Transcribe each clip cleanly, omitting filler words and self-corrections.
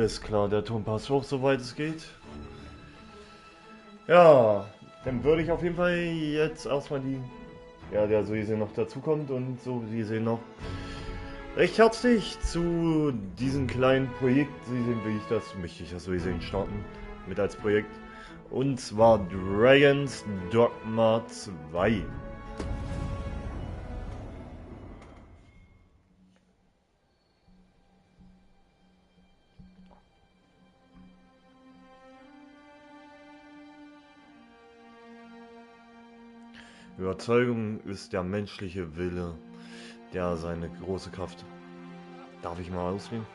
Alles klar, der Turm passt hoch, soweit es geht. Ja, dann würde ich auf jeden Fall jetzt erstmal die, ja, der so gesehen noch dazukommt und so wie Sie noch recht herzlich zu diesem kleinen Projekt. Sie sehen, wie ich das, möchte ich das so gesehen starten mit als Projekt. Und zwar Dragons Dogma 2. Überzeugung ist der menschliche Wille, der seine große Kraft. Darf ich mal auswählen?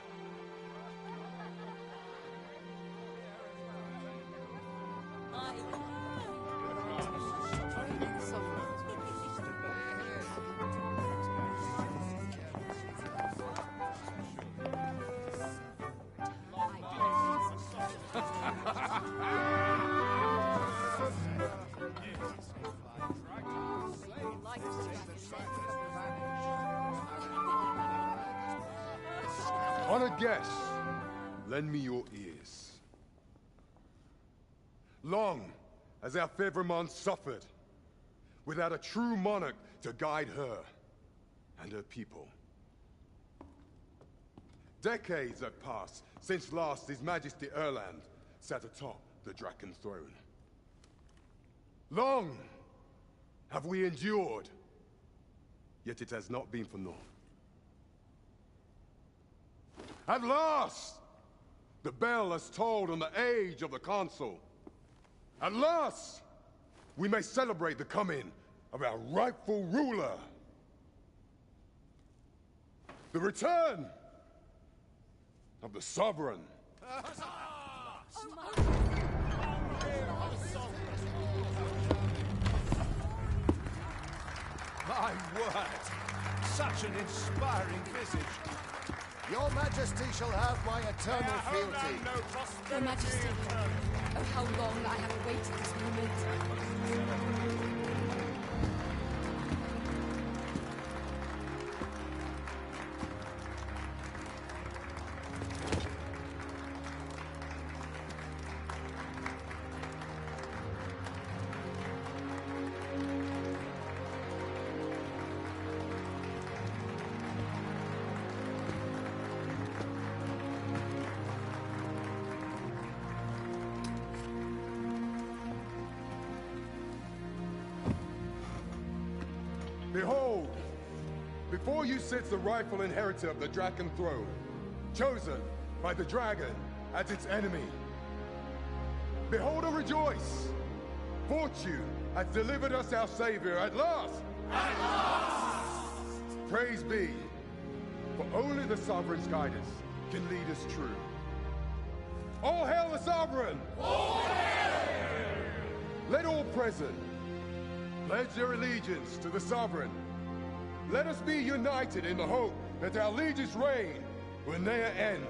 Honored guests, lend me your ears. Long has our Fevrimon suffered, without a true monarch to guide her and her people. Decades have passed since last His Majesty Erland sat atop the Draken throne. Long have we endured, yet it has not been for naught. At last, the bell has tolled on the age of the Consul. At last, we may celebrate the coming of our rightful ruler. The return of the Sovereign. My word! Such an inspiring visage. Your Majesty shall have my eternal fealty. Your Majesty, oh how long I have awaited this moment. Behold, before you sits the rightful inheritor of the Draken throne, chosen by the dragon as its enemy. Behold and rejoice! Fortune has delivered us our savior at last! At last! Praise be, for only the Sovereign's guidance can lead us true. All hail the Sovereign! All hail! Let all present pledge their allegiance to the Sovereign. Let us be united in the hope that our liege's reign will ne'er end.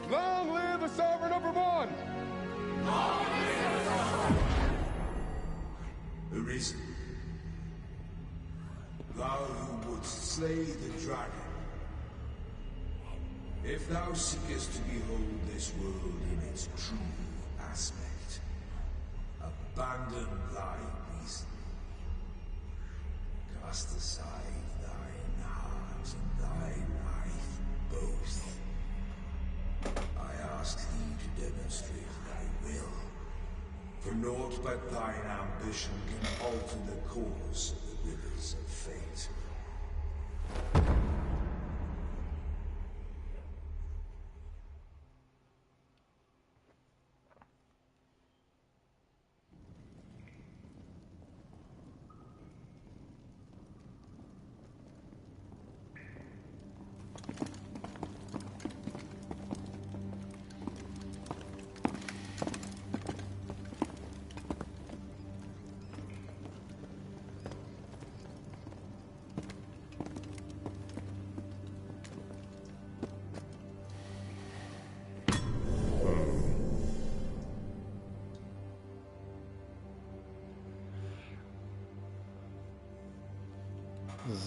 Long live the Sovereign of Vermont! Long live the Sovereign! Arisen, thou who wouldst slay the dragon, if thou seekest to behold this world in its true aspect, abandon thy reason. Cast aside thine heart and thy life both. I ask thee to demonstrate thy will, for naught but thine ambition can alter the course of the rivers of fate.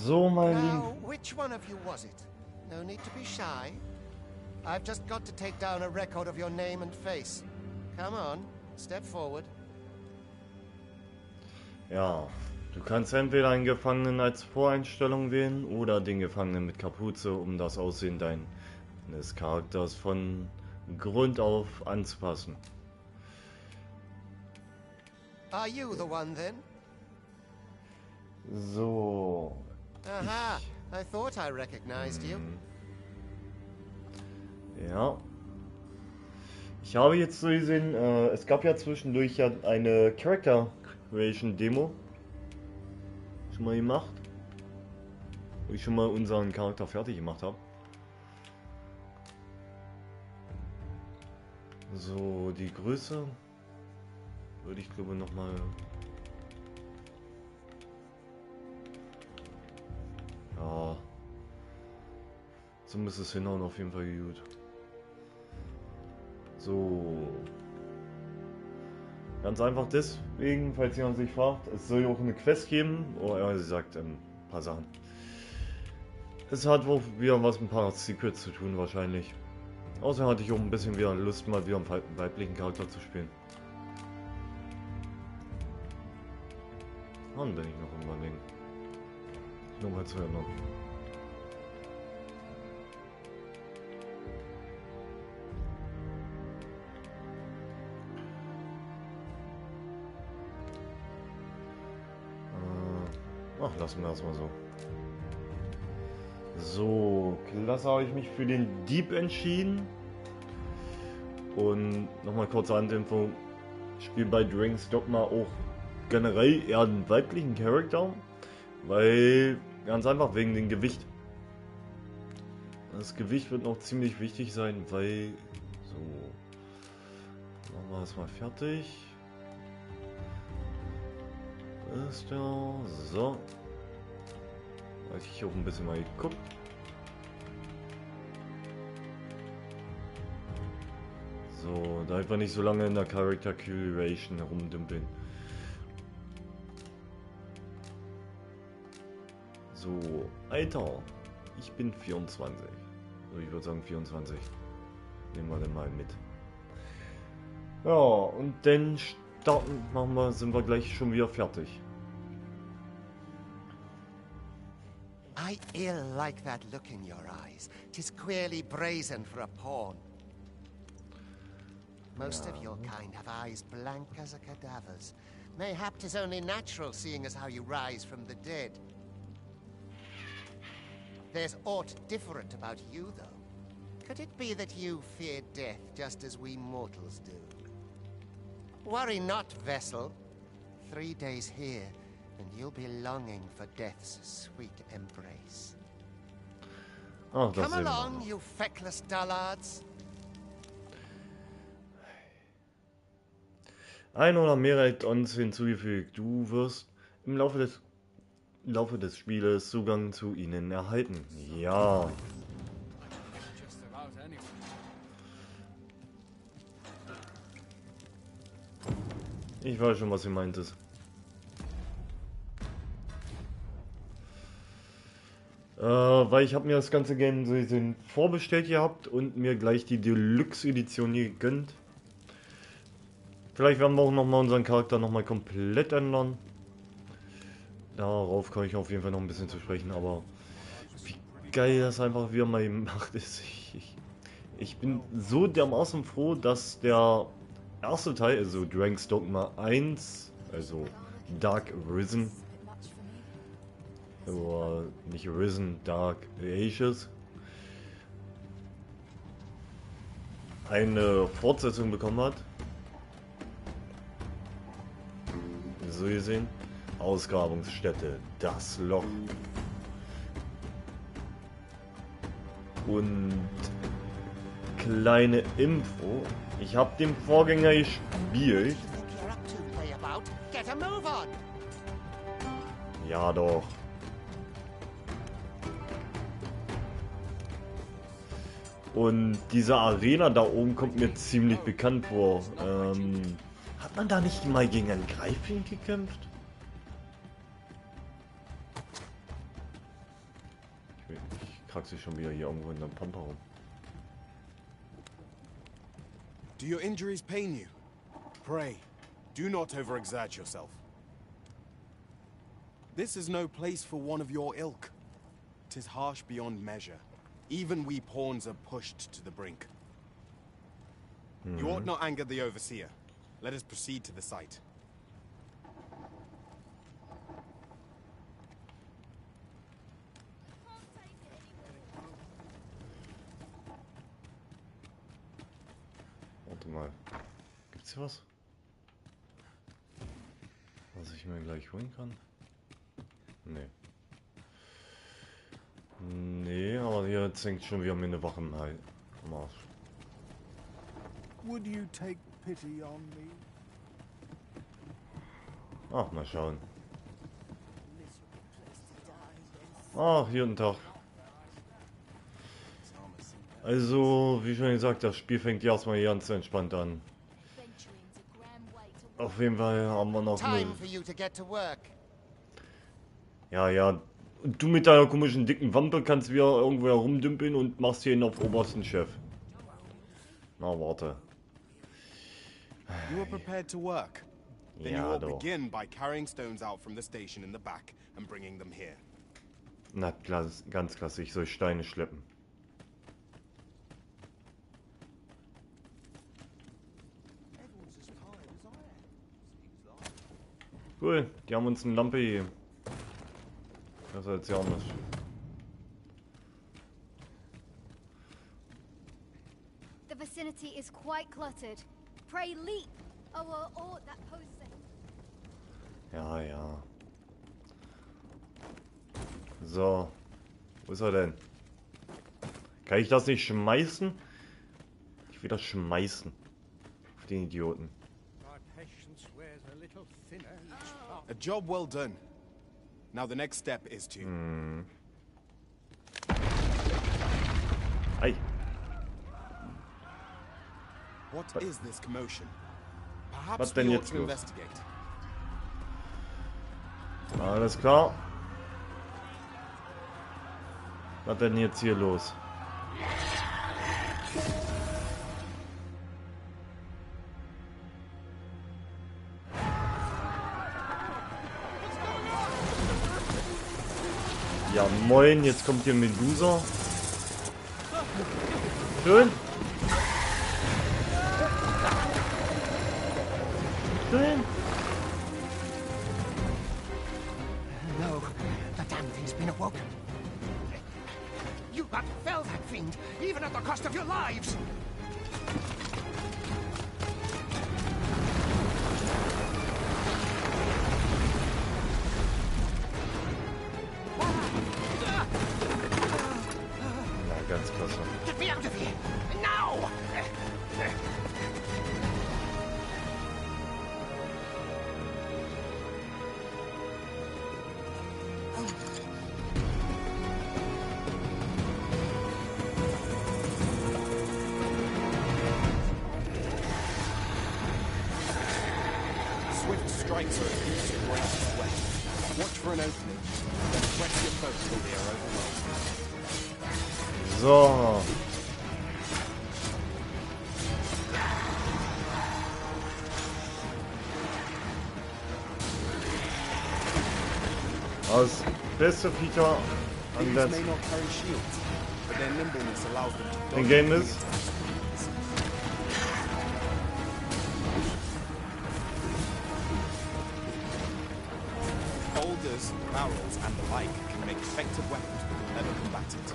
So, mein Lieben. Now, which one of you was it? No need to be shy. I've just got to take down a record of your name and face. Come on, step forward. Ja, du kannst entweder einen Gefangenen als Voreinstellung wählen oder den Gefangenen mit Kapuze, um das Aussehen deines Charakters von Grund auf anzupassen. Are you the one then? So. Aha, I thought I recognized you. Ja. Ich habe jetzt so gesehen, es gab ja zwischendurch ja eine Character Creation Demo. Schon mal gemacht. Wo ich schon mal unseren Charakter fertig gemacht habe. So, die Größe würde ich glaube nochmal. Ja. So müsste es hinhauen, auf jeden Fall gut. So. Ganz einfach deswegen, falls jemand sich fragt, es soll ja auch eine Quest geben. Oh ja, sie sagt ein paar Sachen. Es hat wohl wieder was mit ein paar Secrets zu tun wahrscheinlich. Außerdem hatte ich auch ein bisschen wieder Lust, mal wieder einen weiblichen Charakter zu spielen. Dann bin ich noch im Überlegen. Nur mal zu erinnern. Ach, lassen wir erstmal so. So, klasse, habe ich mich für den Dieb entschieden. Und nochmal kurze Handinfo. Ich spiele bei Dogma auch generell eher einen weiblichen Charakter. Weil, ganz einfach wegen dem Gewicht. Das Gewicht wird noch ziemlich wichtig sein, weil... So. Machen wir das mal fertig. Ist ja so. Habe ich auch ein bisschen mal geguckt. So, da einfach nicht so lange in der Character Curation herumdümpeln. So, Alter, ich bin 24. Also ich würde sagen 24. Nehmen wir den mal mit. Ja, und dann sind wir gleich schon wieder fertig. I ill like that look in your eyes. 'Tis queerly brazen for a pawn. Most of your kind have eyes blank as a cadaver's. Mayhap 'tis only natural, seeing as how you rise from the dead. There's aught different about you, though. Could it be that you fear death just as we mortals do? Worry not, vessel. 3 days here, and you'll be longing for death's sweet embrace. Ach, das Come sehen wir along, noch. you feckless dullards. Ein oder mehrere Add-ons hinzugefügt. Du wirst im Laufe des Spieles Zugang zu ihnen erhalten. Ja. Just about anyone. Ich weiß schon, was ihr meintest. Weil ich habe mir das ganze Game so gesehen vorbestellt gehabt und mir gleich die Deluxe-Edition gegönnt. Vielleicht werden wir auch nochmal unseren Charakter nochmal komplett ändern. Darauf komme ich auf jeden Fall noch ein bisschen zu sprechen, aber wie geil das einfach wieder mal gemacht ist. Ich bin so dermaßen froh, dass der erste Teil, also Dragon's Dogma 1, also Dark Risen, oder nicht Risen, Dark Ages, eine Fortsetzung bekommen hat. So gesehen, Ausgrabungsstätte, das Loch. Und kleine Info, ich habe den Vorgänger gespielt. Ja doch. Und diese Arena da oben kommt mir ziemlich bekannt vor. Hat man da nicht mal gegen einen Greifling gekämpft? Ich kraxe schon wieder hier irgendwo in der Pampa rum. Do your injuries pain you? Pray, do not overexert yourself. This is no place for one of your ilk. 'Tis harsh beyond measure. Even we pawns are pushed to the brink. You ought not anger the overseer. Let us proceed to the site. Warte mal. Gibt's hier was? Was ich mir gleich holen kann? Nee. Nee, aber hier hängt schon wieder mir eine Wache am Arsch. Would you take pity on me? Ach, mal schauen. Ach, jeden Tag. Also, wie schon gesagt, das Spiel fängt erstmal ganz entspannt an. Auf jeden Fall haben wir noch eine... Ja. Und du mit deiner komischen dicken Wampe kannst wieder irgendwo herumdümpeln und machst hier ihn auf obersten Chef. Na, warte. You are prepared to work. Then you Ja, will doch. begin by carrying stones out from the station in the back and bringing them here. Na, ganz klassisch, ich soll Steine schleppen. Cool, die haben uns eine Lampe gegeben. Das ist jetzt ja auch nicht. The vicinity is quite cluttered. Pray leap. Oh, that pose thing. Ja. So. Wo ist er denn? Kann ich das nicht schmeißen? Ich will das schmeißen. Auf den Idioten. A job well done. Now the next step is to... Ei. What is this commotion? Perhaps Was denn we ought jetzt to los? investigate. Alles klar. Was denn jetzt hier los? Ja moin, jetzt kommt hier Medusa. Schön. Schön. No, the damn thing's been awoken. You got fell that fiend, even at the cost of your lives. Ja, ganz klasse. Get me out of here now! Swift strikes are at least great sweat. Watch for an opening, then press your foe till they are overwhelmed. So. Das beste Feature an These der may not carry shields, but their nimbleness allows them to im dodge Game enemy ist. attacks. Boulders, barrels, and the like can make effective weapons for the clever combatant.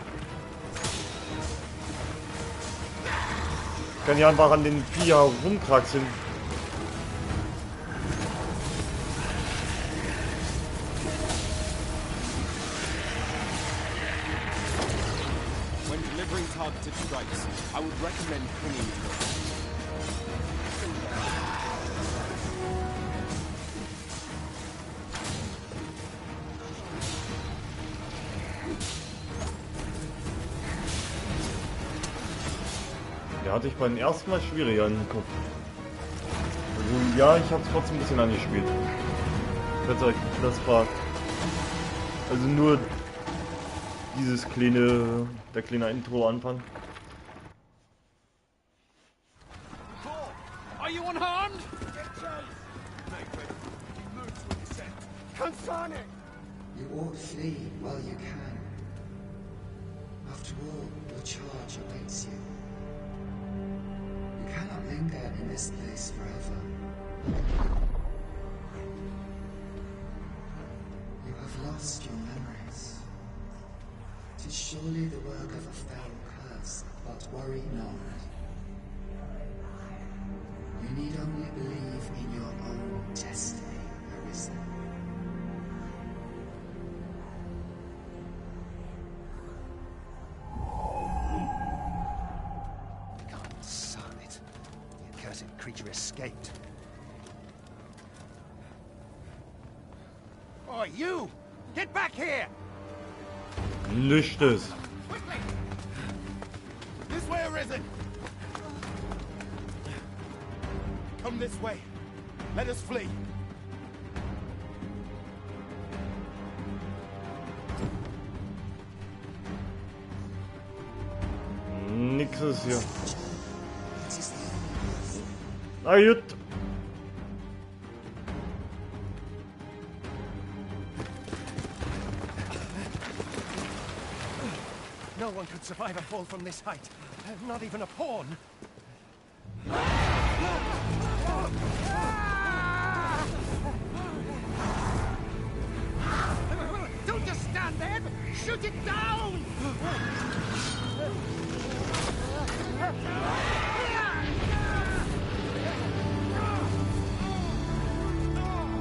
Ich kann ja einfach an den Vieh rumkraxeln. When delivering targeted strikes, I would recommend clinging to them. Der hatte ich beim ersten Mal schwieriger im Kopf. Also, ja, ich habe es trotzdem ein bisschen angespielt. Das war also nur dieses der kleine Intro-Anfang. unharmed? Get chase! Make ready. You move to a descent. Concern it! You ought flee while you can. After all, your charge awaits you. You cannot linger in this place forever. You have lost your memories. 'Tis surely the work of a foul curse, but worry not. You need only believe in your own destiny, Arisen. God son it. The accursed creature escaped. Oh, you! Get back here! Lichtes. Quickly! This way, Arisen! Come this way. Let us flee. Nix ist hier. Na gut. No one could survive a fall from this height. Not even a pawn. Don't just stand there! Shoot it down!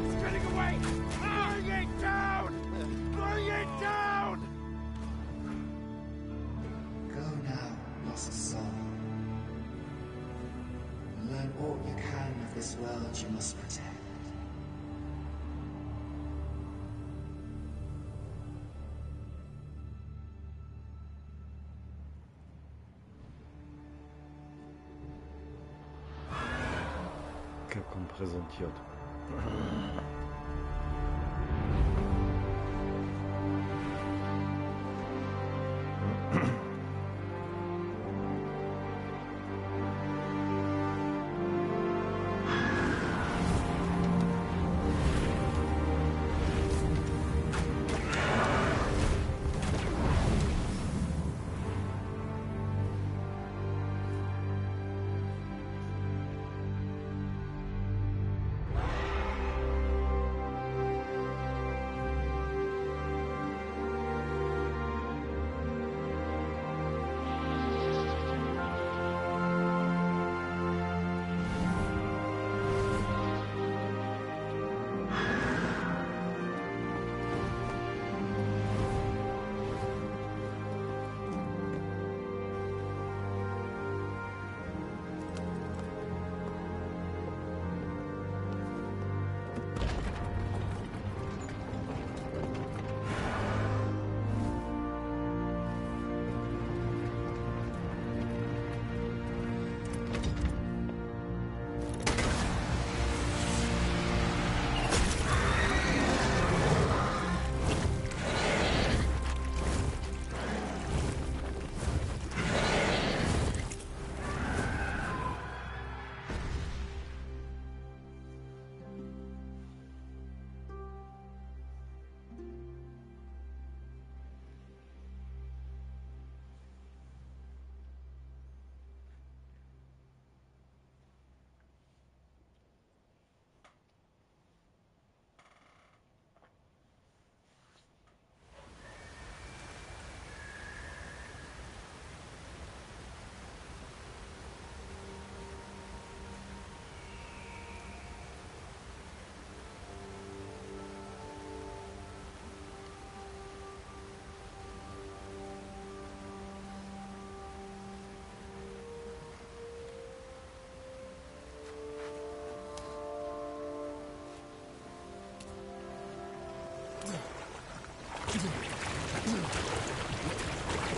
It's getting away! Bring it down! Bring it down! Go now, lost soul. Learn all you can of this world you must protect. Capcom präsentiert.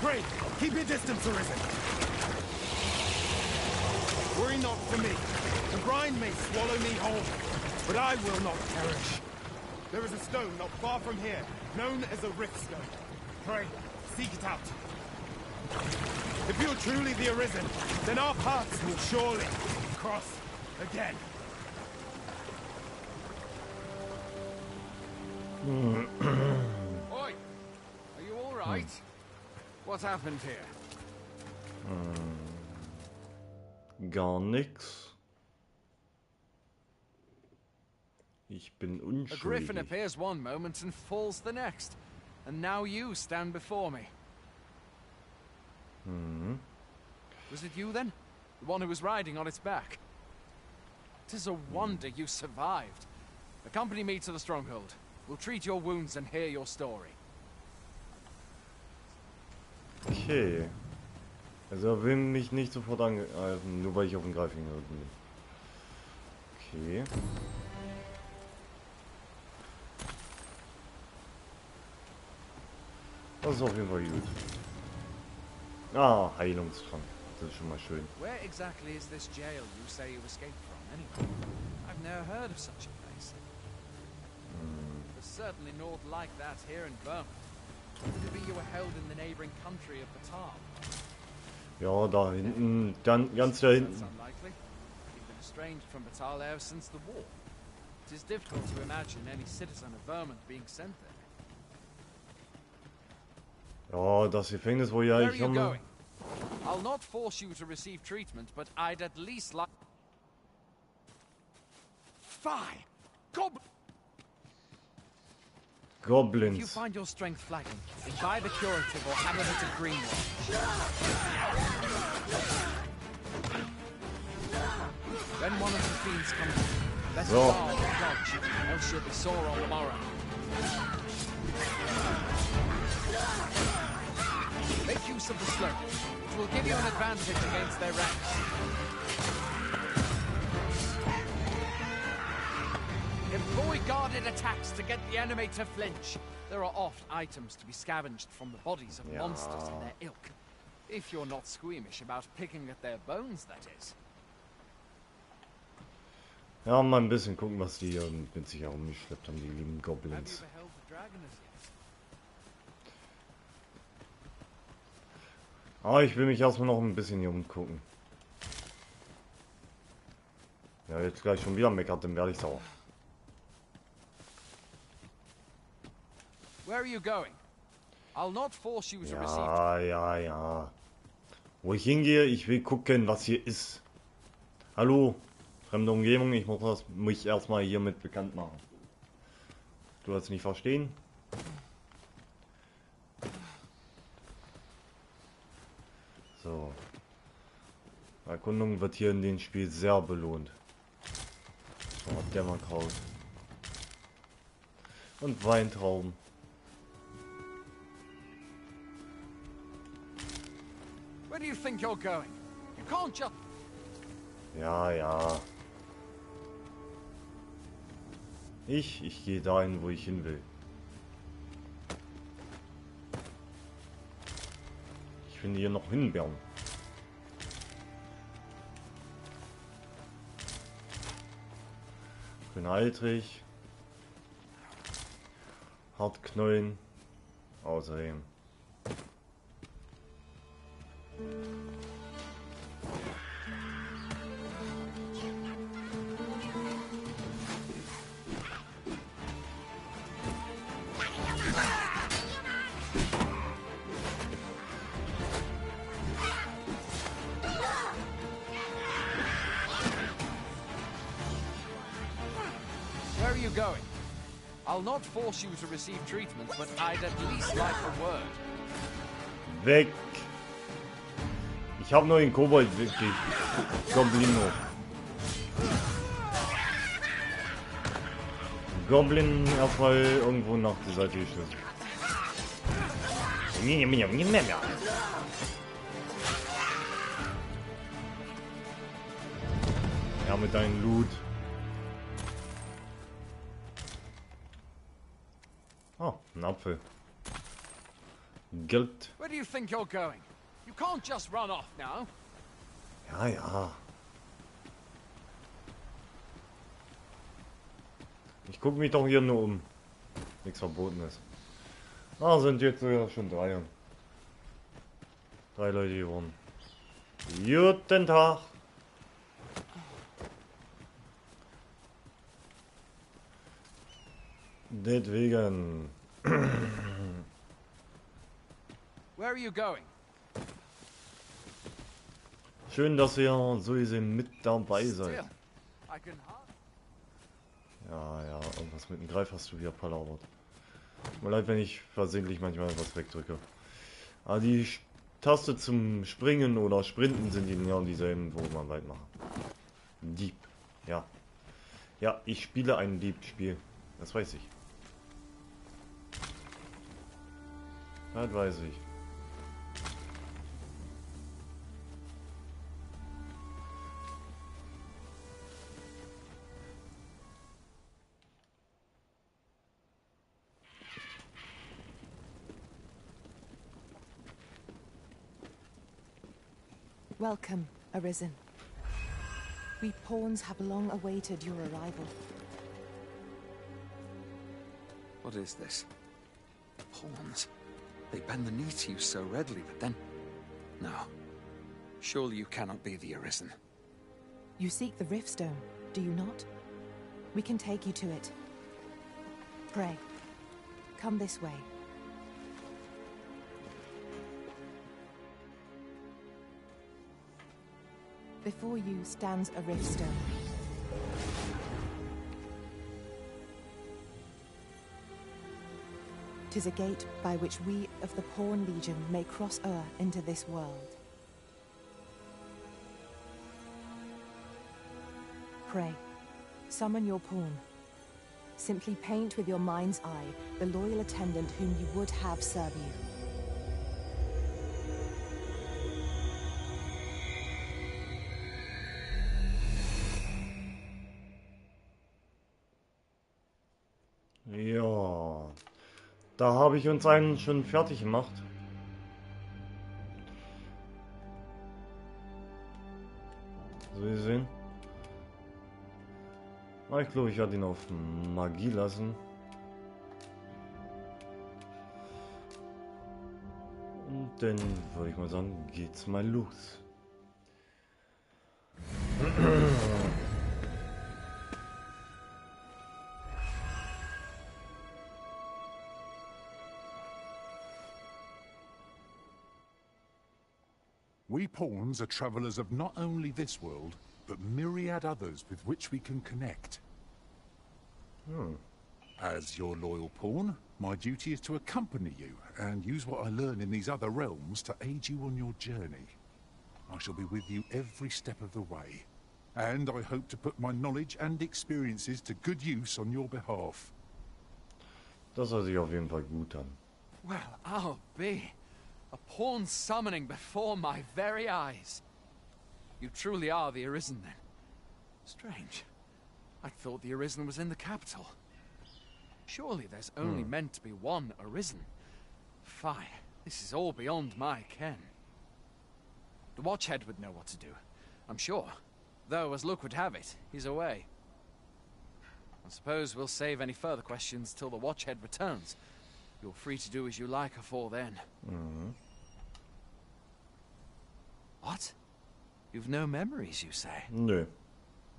Pray, keep your distance, Arisen. Worry not for me. The brine may swallow me whole, but I will not perish. There is a stone not far from here, known as a rift stone. Pray, seek it out. If you're truly the Arisen, then our paths will surely cross. Again. Oi! Are you all right? What happened here? Gar nix. Ich bin A griffin unschuldig. appears one moment and falls the next. And now you stand before me. Was it you then? The one who was riding on its back? 'Tis a wonder you survived. Accompany me to the stronghold. We'll treat your wounds and hear your story. Okay. Also er will mich nicht sofort angreifen, nur weil ich auf den Greiffinger bin. Okay. Das ist auf jeden Fall gut. Ah, Heilungstrank. Das ist schon mal schön. Where exactly is this jail you say you escaped from, anyway? I've never heard of such a place. There's certainly naught like that here in Burma. Could it be you were held in the neighboring country of Batal? Ja, da hinten, dann ganz da That's hinten. unlikely. You've been estranged from Batal ever since the war. It is difficult to imagine any citizen of Vermont being sent there. Ja, das Gefängnis, wo ja Where are ich you komme. going? I'll not force you to receive treatment, but I'd at least like... Fie! If you Goblins. find your strength flagging, then buy the curative or have a bit of greenwash. When one of the fiends comes in, best So. guard or dodge, else you'll be sore on the morrow. Make use of the slope. It will give you an advantage against their ranks. Employ guarded attacks to get the enemy to flinch. There are oft items to be scavenged from the bodies of Ja. monsters in their ilk. If you're not squeamish about picking at their bones, that is. Ja, mal ein bisschen gucken, was die hier mit sich herumgeschleppt haben, die lieben Have Goblins. you beheld the dragon as yet? Aber ich will mich erstmal noch ein bisschen hier umgucken. Ja, jetzt gleich schon wieder meckert, dann werde ich sauer. Where are you going? I'll not force you to receive. Ja. Wo ich hingehe, ich will gucken, was hier ist. Hallo, fremde Umgebung, ich muss mich erstmal hiermit bekannt machen. Du hast nicht verstehen? So. Erkundung wird hier in dem Spiel sehr belohnt. So, Dämmerkraut. Und Weintrauben. Where do you think you're going? You can't just... Ja. Ich gehe dahin, wo ich hin will. Ich finde hier noch Himbeeren. Grünaltrig. Hartknollen. Außerdem. Where are you going? I'll not force you to receive treatment, but I'd at least like a word. Weg! Ich habe nur den Kobold wirklich. Goblino. Goblin erstmal irgendwo nach der Seite geschützt. Ja, mit deinem Loot. Oh, ein Apfel. Geld. Where do you think you're going? You can't just run off now. Ja. Ich gucke mich doch hier nur um. Nichts Verbotenes. Ah, sind jetzt sogar schon drei. Drei Leute geworden. Guten Tag. Deswegen. Where are you going? Schön, dass ihr so gesehen mit dabei seid. Still, I can hardly... Ja, irgendwas mit dem Greif hast du wieder palabert. Tut mir leid, wenn ich versehentlich manchmal was wegdrücke. Aber die Taste zum Springen oder Sprinten sind genau dieselben, wo man weit macht. Dieb. Ja. Ja, ich spiele ein Diebspiel. Das weiß ich. Das weiß ich. Welcome, Arisen. We pawns have long awaited your arrival. What is this? Pawns. They bend the knee to you so readily, but then... No. Surely you cannot be the Arisen. You seek the Riftstone, do you not? We can take you to it. Pray. Come this way. Before you stands a Riftstone. Tis a gate by which we of the Pawn Legion may cross o'er into this world. Pray, summon your pawn. Simply paint with your mind's eye the loyal attendant whom you would have serve you. Ja, da habe ich uns einen schon fertig gemacht. So gesehen. Ich glaube, ich werde ihn auf Magie lassen. Und dann würde ich mal sagen, geht's mal los. We pawns are travelers of not only this world, but myriad others with which we can connect. As your loyal pawn, my duty is to accompany you and use what I learn in these other realms to aid you on your journey. I shall be with you every step of the way, and I hope to put my knowledge and experiences to good use on your behalf. Das hört sich auf jeden Fall gut an. Well, I'll be. A pawn summoning before my very eyes. You truly are the Arisen, then. Strange. I thought the Arisen was in the capital. Surely there's only meant to be one Arisen. Fie, this is all beyond my ken. The Watchhead would know what to do, I'm sure. Though, as luck would have it, he's away. I suppose we'll save any further questions till the Watchhead returns. You're free to do as you like afore then. What? You've no memories, you say? Nö,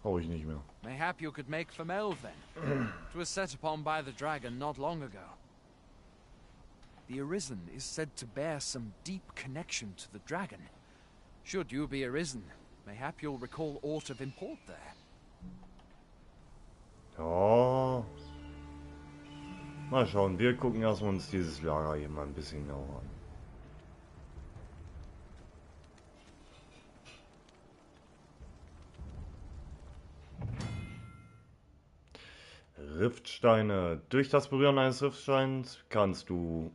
brauche ich nicht mehr. Mayhap you could make for Melve then. It was set upon by the dragon not long ago. The Arisen is said to bear some deep connection to the dragon. Should you be Arisen, mayhap you'll recall aught of import there. Ja. Mal schauen, wir gucken erstmal uns dieses Lager hier mal ein bisschen genauer an. Riftsteine. Durch das Berühren eines Riftsteins kannst du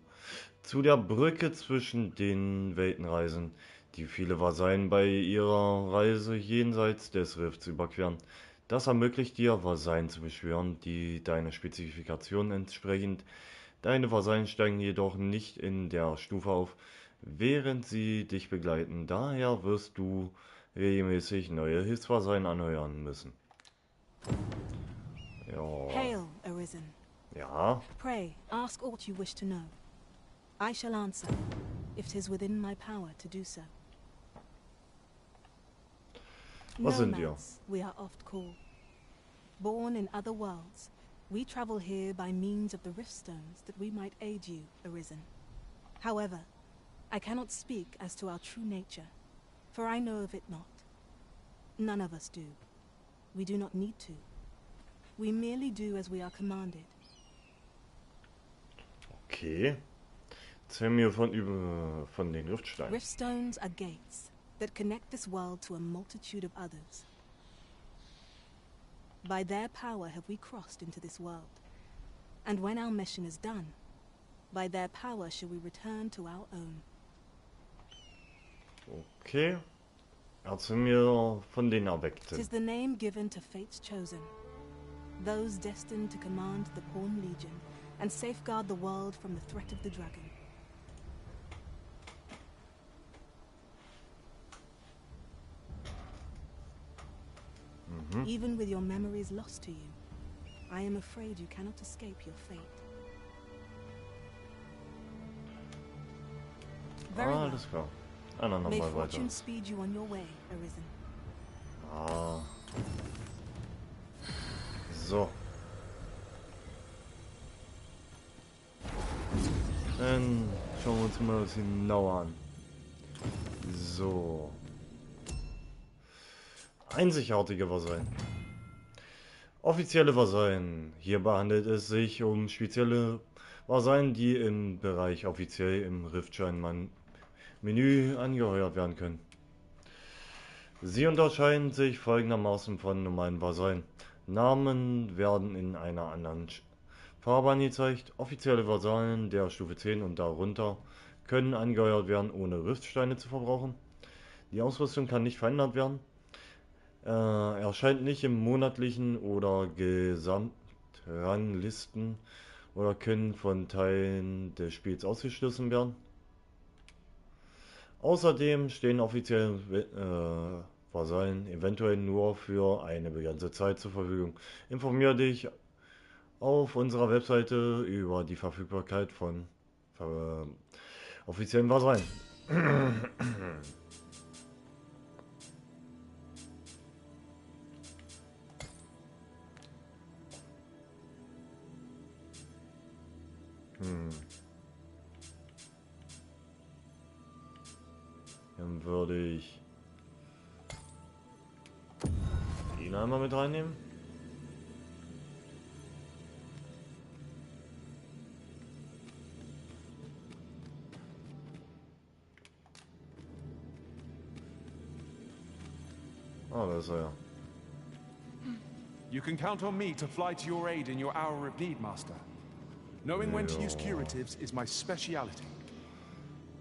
zu der Brücke zwischen den Welten reisen, die viele Vasallen bei ihrer Reise jenseits des Rifts überqueren. Das ermöglicht dir, Vasallen zu beschwören, die deiner Spezifikation entsprechen. Deine Vasallen steigen jedoch nicht in der Stufe auf, während sie dich begleiten. Daher wirst du regelmäßig neue Hilfsvasallen anheuern müssen. Ja. Hail, Arisen. Ja. Pray, ask aught you wish to know. I shall answer, if 'tis within my power to do so. Was sind wir? Nomads, we are oft called. Born in other worlds, We travel here by means of the Riftstones that we might aid you, Arisen. However, I cannot speak as to our true nature, for I know of it not. None of us do. We do not need to. We merely do as we are commanded. Okay. Erzähl mir von den Riftsteinen. Riftstones are gates that connect this world to a multitude of others. By their power have we crossed into this world. And when our mission is done, by their power shall we return to our own. Okay. Erzähl mir von den Erweckten. 'Tis the name given to fate's chosen. Those destined to command the Pawn Legion and safeguard the world from the threat of the dragon. Even with your memories lost to you, I am afraid you cannot escape your fate. Very well. Alles klar. Dann May nochmal weiter. fortune speed you on your way, Arisen. So. Dann schauen wir uns mal das genauer an. So. Einzigartige Vasallen. Offizielle Vasallen. Hierbei handelt es sich um spezielle Vasallen, die im Bereich offiziell im Riftschein-Menü angeheuert werden können. Sie unterscheiden sich folgendermaßen von normalen Vasallen. Namen werden in einer anderen Farbe angezeigt. Offizielle Vasallen der Stufe 10 und darunter können angeheuert werden, ohne Riftsteine zu verbrauchen. Die Ausrüstung kann nicht verändert werden. Erscheint nicht im monatlichen oder Gesamtranglisten oder können von Teilen des Spiels ausgeschlossen werden. Außerdem stehen offizielle Vasallen eventuell nur für eine begrenzte Zeit zur Verfügung. Informiere dich auf unserer Webseite über die Verfügbarkeit von offiziellen Vasallen. Dann würde ich ihn einmal mit reinnehmen. Ah, da ist er ja. You can count on me to fly to your aid in your hour of need, Master. Knowing when to use curatives is my speciality.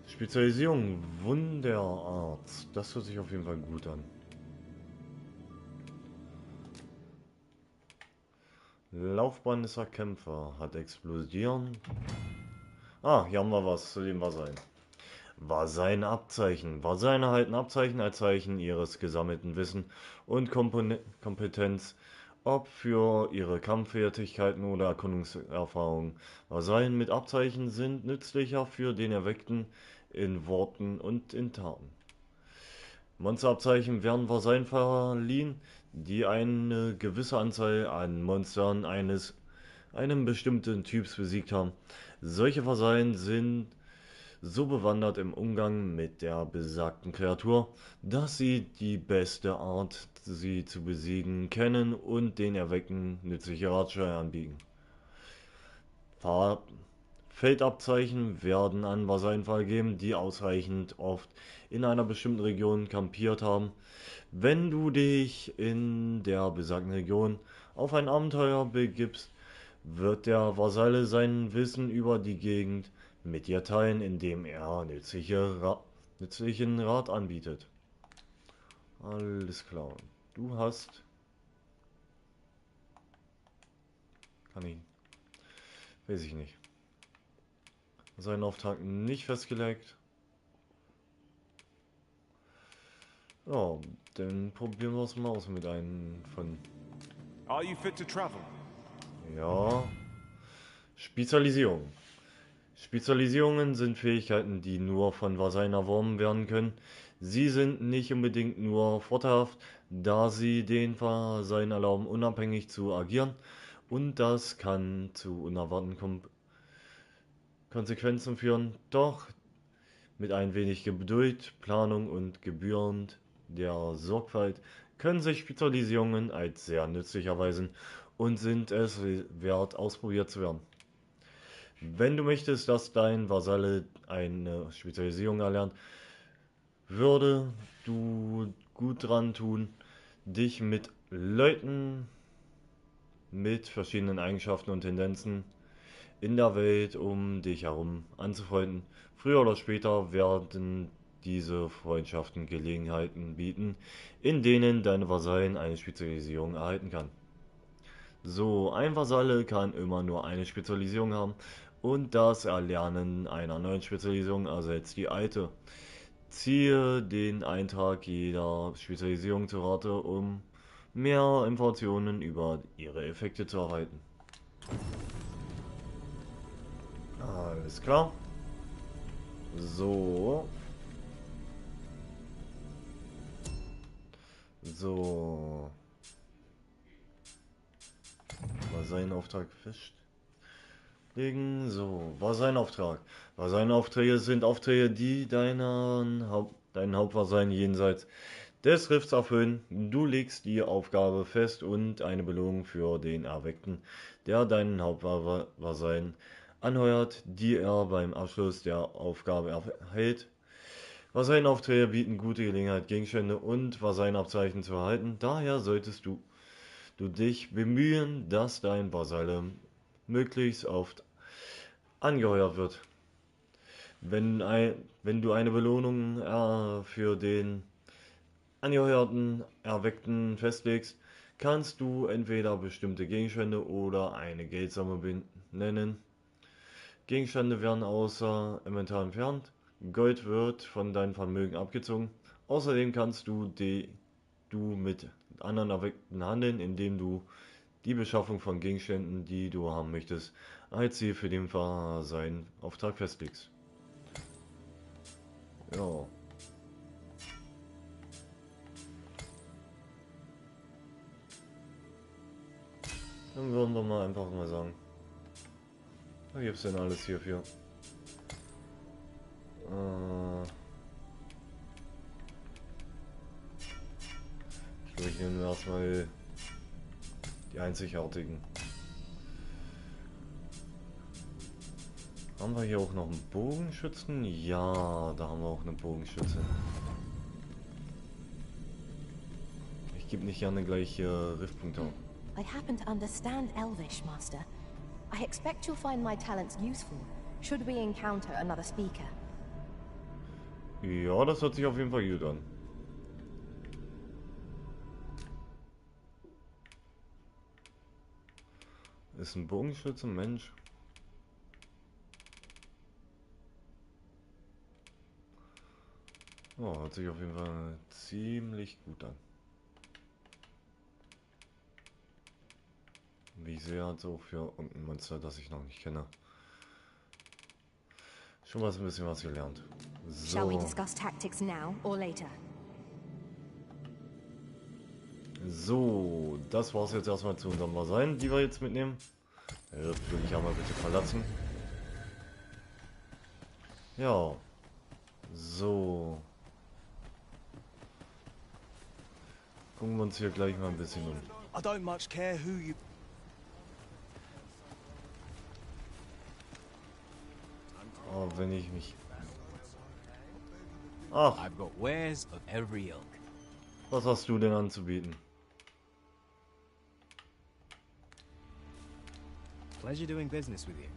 Spezialisierung Wunderarzt. Das hört sich auf jeden Fall gut an. Laufbahn ist Kämpfer. Hat explodieren. Ah, hier haben wir was zu dem Vasallen. Vasallenabzeichen. Vasallen erhalten Abzeichen als Zeichen ihres gesammelten Wissen und Kompetenz, ob für ihre Kampffertigkeiten oder Erkundungserfahrungen. Vasallen mit Abzeichen sind nützlicher für den Erweckten in Worten und in Taten. Monsterabzeichen werden Vasallen verliehen, die eine gewisse Anzahl an Monstern einem bestimmten Typs besiegt haben. Solche Vasallen sind so bewandert im Umgang mit der besagten Kreatur, dass sie die beste Art, sie zu besiegen, kennen und den Erwecken nützliche Ratschläge anbieten. Feldabzeichen werden an Vasallen vergeben, die ausreichend oft in einer bestimmten Region kampiert haben. Wenn du dich in der besagten Region auf ein Abenteuer begibst, wird der Vasalle sein Wissen über die Gegend mit dir teilen, indem er nützlichen Rat anbietet. Alles klar. Du hast... Kann ich... Weiß ich nicht. Seinen Auftrag nicht festgelegt. Ja, dann probieren wir es mal aus mit einem von... Are you fit to travel? Ja. Spezialisierung. Spezialisierungen sind Fähigkeiten, die nur von Vasallen erworben werden können. Sie sind nicht unbedingt nur vorteilhaft, da sie den Vasallen erlauben, unabhängig zu agieren und das kann zu unerwarteten Konsequenzen führen. Doch mit ein wenig Geduld, Planung und gebührend der Sorgfalt können sich Spezialisierungen als sehr nützlich erweisen und sind es wert, ausprobiert zu werden. Wenn du möchtest, dass dein Vasalle eine Spezialisierung erlernt, würde du gut dran tun, dich mit Leuten mit verschiedenen Eigenschaften und Tendenzen in der Welt um dich herum anzufreunden. Früher oder später werden diese Freundschaften Gelegenheiten bieten, in denen deine Vasallen eine Spezialisierung erhalten kann. So, ein Vasalle kann immer nur eine Spezialisierung haben und das Erlernen einer neuen Spezialisierung ersetzt die alte. Ziehe den Eintrag jeder Spezialisierung zu Rate, um mehr Informationen über ihre Effekte zu erhalten. Alles klar. So. So. War sein Auftrag festlegen. So, war sein Auftrag. War seine Aufträge sind Aufträge, die deinen Hauptvasallen jenseits des Rifts erfüllen. Du legst die Aufgabe fest und eine Belohnung für den Erweckten, der deinen Hauptvasallen anheuert, die er beim Abschluss der Aufgabe erhält. Vasallenaufträge bieten gute Gelegenheit, Gegenstände und Vasallenabzeichen zu erhalten. Daher solltest du dich bemühen, dass dein Vasalle möglichst oft angeheuert wird. Wenn du eine Belohnung für den angeheuerten Erweckten festlegst, kannst du entweder bestimmte Gegenstände oder eine Geldsumme nennen. Gegenstände werden außer Inventar entfernt. Gold wird von deinem Vermögen abgezogen. Außerdem kannst du mit anderen Erweckten handeln, indem du die Beschaffung von Gegenständen, die du haben möchtest, als Ziel für den seinen Auftrag festlegst. Ja. Dann würden wir mal einfach mal sagen. Was gibt's denn alles hierfür? Ich glaube, ich nehme erstmal die einzigartigen. Haben wir hier auch noch einen Bogenschützen? Ja, da haben wir auch eine Bogenschütze. Ich gebe nicht gerne gleich Riftpunkte auf. I happen to understand Elvish, Master. I expect you'll find my talents useful, should we encounter another speaker. Ja, das hört sich auf jeden Fall gut an. Ist ein Bogenschütze, Mensch. Oh, hört sich auf jeden Fall ziemlich gut an. Wie ich sehe, hat es auch für irgendein Monster, das ich noch nicht kenne. Schon mal ein bisschen was gelernt. So. Shall we discuss tactics now or later? So, das war's jetzt erstmal zu unserem Vasallen, die wir jetzt mitnehmen. Würde ich einmal bitte verlassen. Ja. So. Gucken wir uns hier gleich mal ein bisschen um. I don't much care who you... Oh, wenn ich mich... Ach, I've got wares of every ilk. was hast du denn anzubieten? Pleasure doing business with you.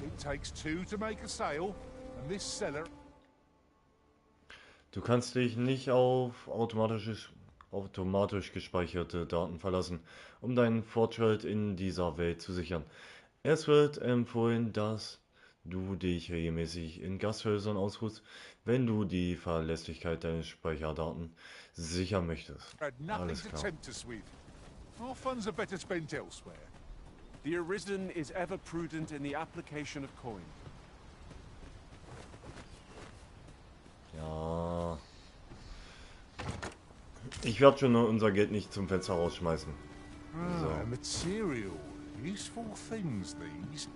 It takes two to make a sale, and this seller... Du kannst dich nicht auf automatisch gespeicherte Daten verlassen, um deinen Fortschritt in dieser Welt zu sichern. Es wird empfohlen, dass du dich regelmäßig in Gasthäusern ausruhst, wenn du die Verlässlichkeit deiner Speicherdaten sichern möchtest. Alles klar. Our funds are better spent elsewhere. The Arisen is ever prudent in the application of coin. Ja. Ich werde schon unser Geld nicht zum Fenster rausschmeißen. Material. Useful things, these.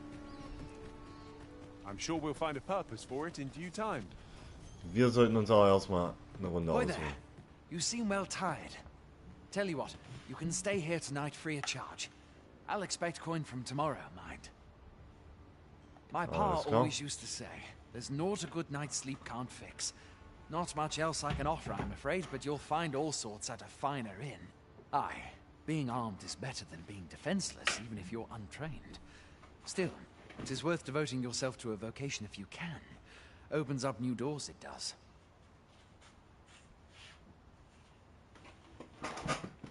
I'm sure we'll find a purpose for it in due time. Wir sollten uns aber erstmal eine Runde Boy there, aussuchen. you seem well tired. Tell you what, you can stay here tonight free of charge. I'll expect coin from tomorrow, mind. My pa always used to say, there's naught a good night's sleep can't fix. Not much else I can offer, I'm afraid, but you'll find all sorts at a finer inn. Aye, being armed is better than being defenseless, even if you're untrained. Still, it is worth devoting yourself to a vocation if you can. Opens up new doors, it does.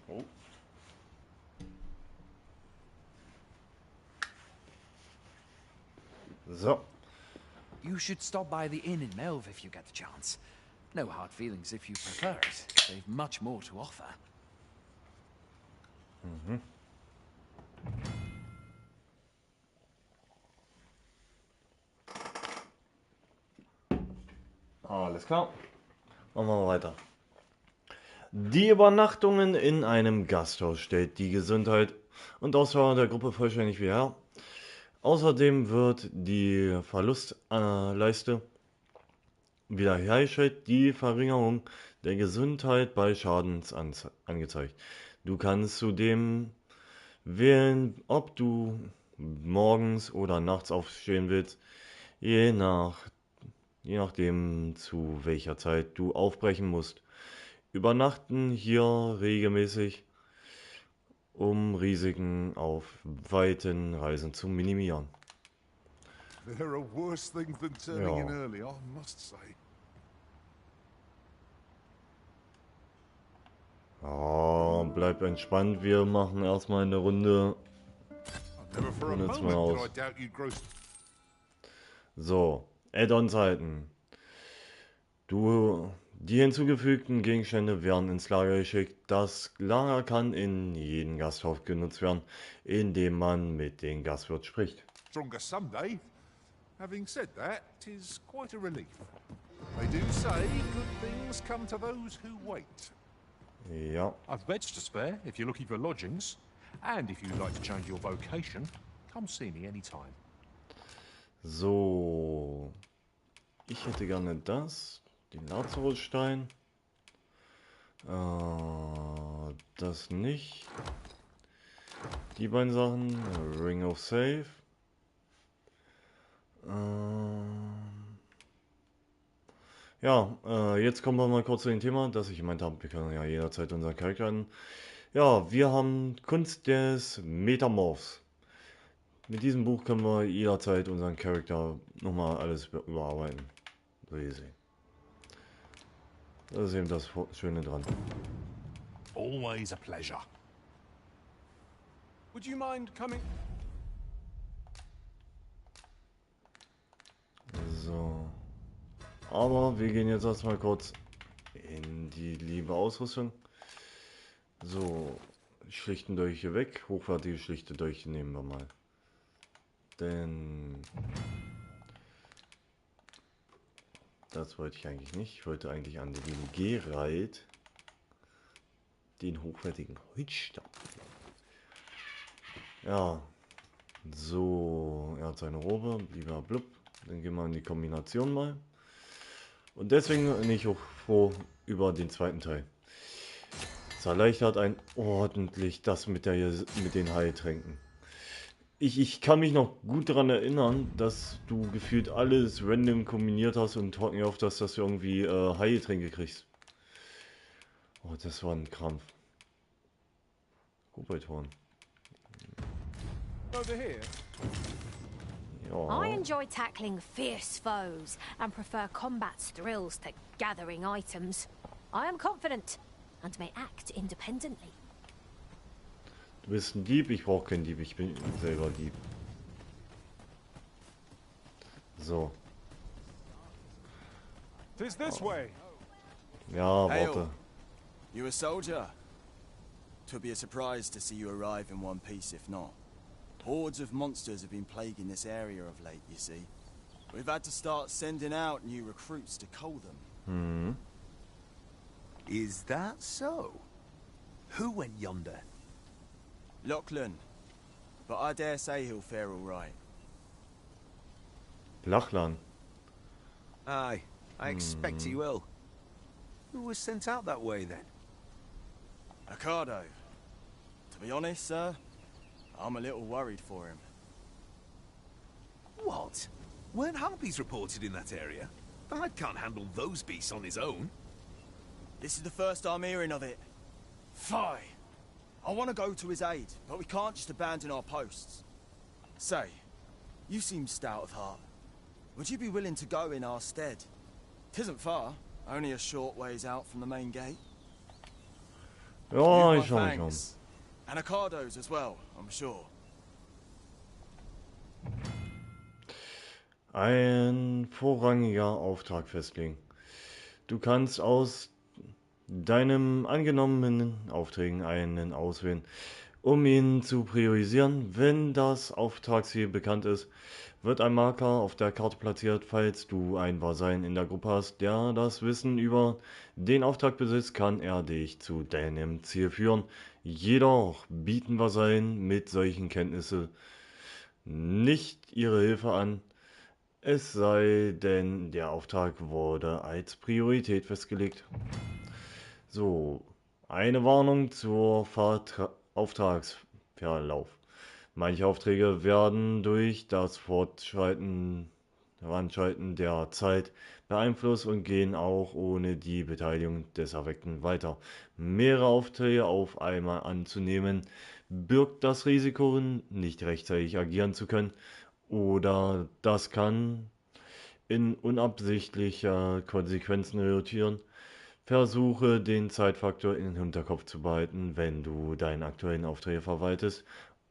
Oh. So. You should stop by the inn in Melve if you get the chance. No hard feelings if you prefer it. They've much more to offer. Mhm. Alles klar. Machen wir mal weiter. Die Übernachtungen in einem Gasthaus stellt die Gesundheit und Ausdauer der Gruppe vollständig wieder her. Außerdem wird die Verlustleiste wiederhergestellt, die Verringerung der Gesundheit bei Schadens angezeigt. Du kannst zudem wählen, ob du morgens oder nachts aufstehen willst, je nachdem zu welcher Zeit du aufbrechen musst. Übernachten hier regelmäßig, um Risiken auf weiten Reisen zu minimieren. There are worse things than turning in early, I must say. Oh, bleib entspannt, wir machen erstmal eine Runde. Und jetzt mal aus. So, Add-ons halten. Die hinzugefügten Gegenstände werden ins Lager geschickt. Das Lager kann in jedem Gasthaus genutzt werden, indem man mit dem Gastwirt spricht. Stronger someday. Having said that, 'tis quite a relief. They do say good things come to those who wait. Ja. I've beds to spare if you're looking for lodgings. And if you'd like to change your vocation, come see me anytime. So. Ich hätte gerne das. Den Lazarusstein. Das nicht. Die beiden Sachen. Ring of Safe. Ja, jetzt kommen wir mal kurz zu dem Thema, dass ich gemeint habe, wir können ja jederzeit unseren Charakter an. Ja, wir haben Kunst des Metamorphs. Mit diesem Buch können wir jederzeit unseren Charakter nochmal alles überarbeiten. So gesehen. Das ist eben das Schöne dran. Always a pleasure. Would you mind coming? So. Aber wir gehen jetzt erstmal kurz in die liebe Ausrüstung. So. Schlichten Dolche weg. Hochwertige schlichte Dolche nehmen wir mal. Denn das wollte ich eigentlich nicht. Ich wollte eigentlich an den Geralt den hochwertigen Holzstab. Ja. So. Er hat seine Robe. Lieber blub. Dann gehen wir in die Kombination mal. Und deswegen bin ich auch froh über den zweiten Teil. Es erleichtert einen ordentlich das mit den Heiltränken. Ich kann mich noch gut daran erinnern, dass du gefühlt alles random kombiniert hast und haut mir auf, dass du irgendwie Heiltränke kriegst. Oh, das war ein Krampf. Koboldhorn. Over here. I enjoy tackling fierce foes and prefer combat's thrills to gathering items. I am confident and may act independently. Du bist ein Dieb, ich brauche keinen Dieb, ich bin selber Dieb. So. Tis this way. Ja, warte. You a soldier? Twould be a surprise to see you arrive in one piece if not. Hordes of monsters have been plaguing this area of late, you see. We've had to start sending out new recruits to cull them. Is that so? Who went yonder? Lachlan. But I dare say he'll fare all right. Lachlan. Aye, I expect he will. Who was sent out that way then? Ricardo. To be honest, sir, I'm a little worried for him. What? Weren't harpies reported in that area? Bard can't handle those beasts on his own. This is the first I'm hearing of it. Fie! I want to go to his aid, but we can't just abandon our posts. Say, you seem stout of heart. Would you be willing to go in our stead? 'Tisn't far, only a short ways out from the main gate. Ja, You ich my schau. thanks. And Ricardo's as well, I'm sure. Ein vorrangiger Auftrag festlegen. Du kannst aus deinem angenommenen Aufträgen einen auswählen, um ihn zu priorisieren. Wenn das Auftragsziel bekannt ist, wird ein Marker auf der Karte platziert. Falls du ein Vasallen in der Gruppe hast, der das Wissen über den Auftrag besitzt, kann er dich zu deinem Ziel führen. Jedoch bieten Vasallen mit solchen Kenntnissen nicht ihre Hilfe an, es sei denn, der Auftrag wurde als Priorität festgelegt. So, eine Warnung zur Auftragsverlauf. Manche Aufträge werden durch das Voranschreiten der Zeit beeinflusst und gehen auch ohne die Beteiligung des Erweckten weiter. Mehrere Aufträge auf einmal anzunehmen, birgt das Risiko, nicht rechtzeitig agieren zu können, oder das kann in unabsichtliche Konsequenzen resultieren. Versuche den Zeitfaktor im Hinterkopf zu behalten, wenn du deinen aktuellen Aufträge verwaltest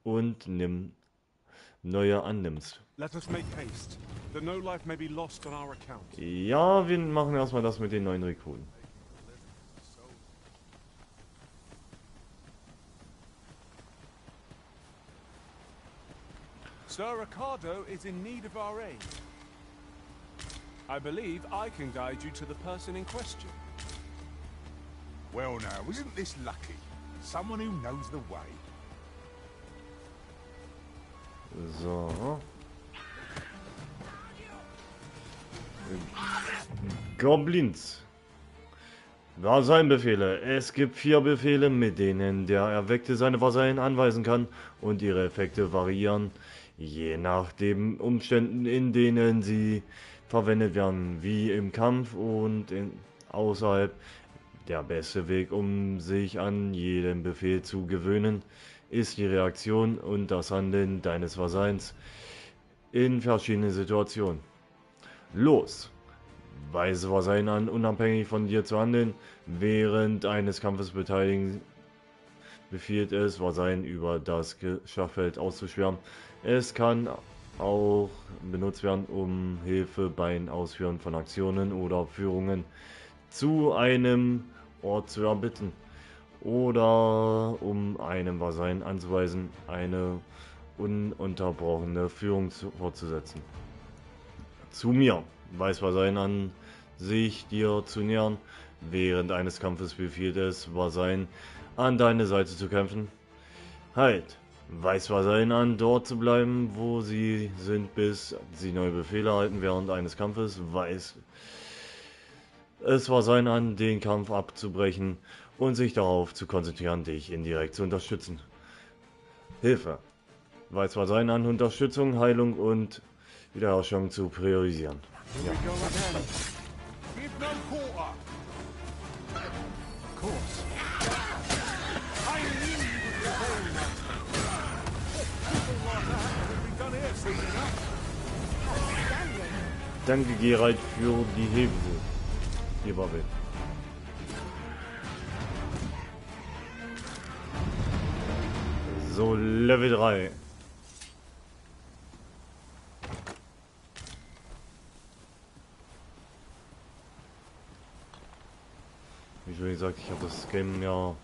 und neue annimmst. Let us make haste. The no life may be lost on our account. Ja, wir machen erstmal das mit den neuen Rekruten. Sir Ricardo is in need of our aid. I believe I can guide you to the person in question. Well now, isn't this lucky? Someone who knows the way. So. Goblins. Vasallbefehle. Es gibt 4 Befehle, mit denen der Erweckte seine Vasallen anweisen kann, und ihre Effekte variieren, je nach den Umständen, in denen sie verwendet werden, wie im Kampf und außerhalb. Der beste Weg, um sich an jeden Befehl zu gewöhnen, ist die Reaktion und das Handeln deines Vasalls in verschiedenen Situationen. Los! Weise Vasallen an, unabhängig von dir zu handeln. Während eines Kampfes beteiligen befiehlt es, Vasallen über das Schlachtfeld auszuschwärmen. Es kann auch benutzt werden, um Hilfe beim Ausführen von Aktionen oder Führungen zu einem Ort zu erbitten oder um einem Vasallen anzuweisen, eine ununterbrochene Führung fortzusetzen. Zu mir. Weist Vasallen an, sich dir zu nähern. Während eines Kampfes befiehlt es, Vasallen an deine Seite zu kämpfen. Halt! Weist Vasallen an, dort zu bleiben, wo sie sind, bis sie neue Befehle erhalten. Während eines Kampfes weist es Vasallen an, den Kampf abzubrechen und sich darauf zu konzentrieren, dich indirekt zu unterstützen. Hilfe! Weist Vasallen an, Unterstützung, Heilung und Wiederherstellung zu priorisieren. Ja. Give no quarter. Of course. I knew you would be very nice. People like that would be done here soon enough. Danke, Geralt, für die Hilfe. Hier war wir. So, Level 3. Wie schon gesagt, ich habe das Game ja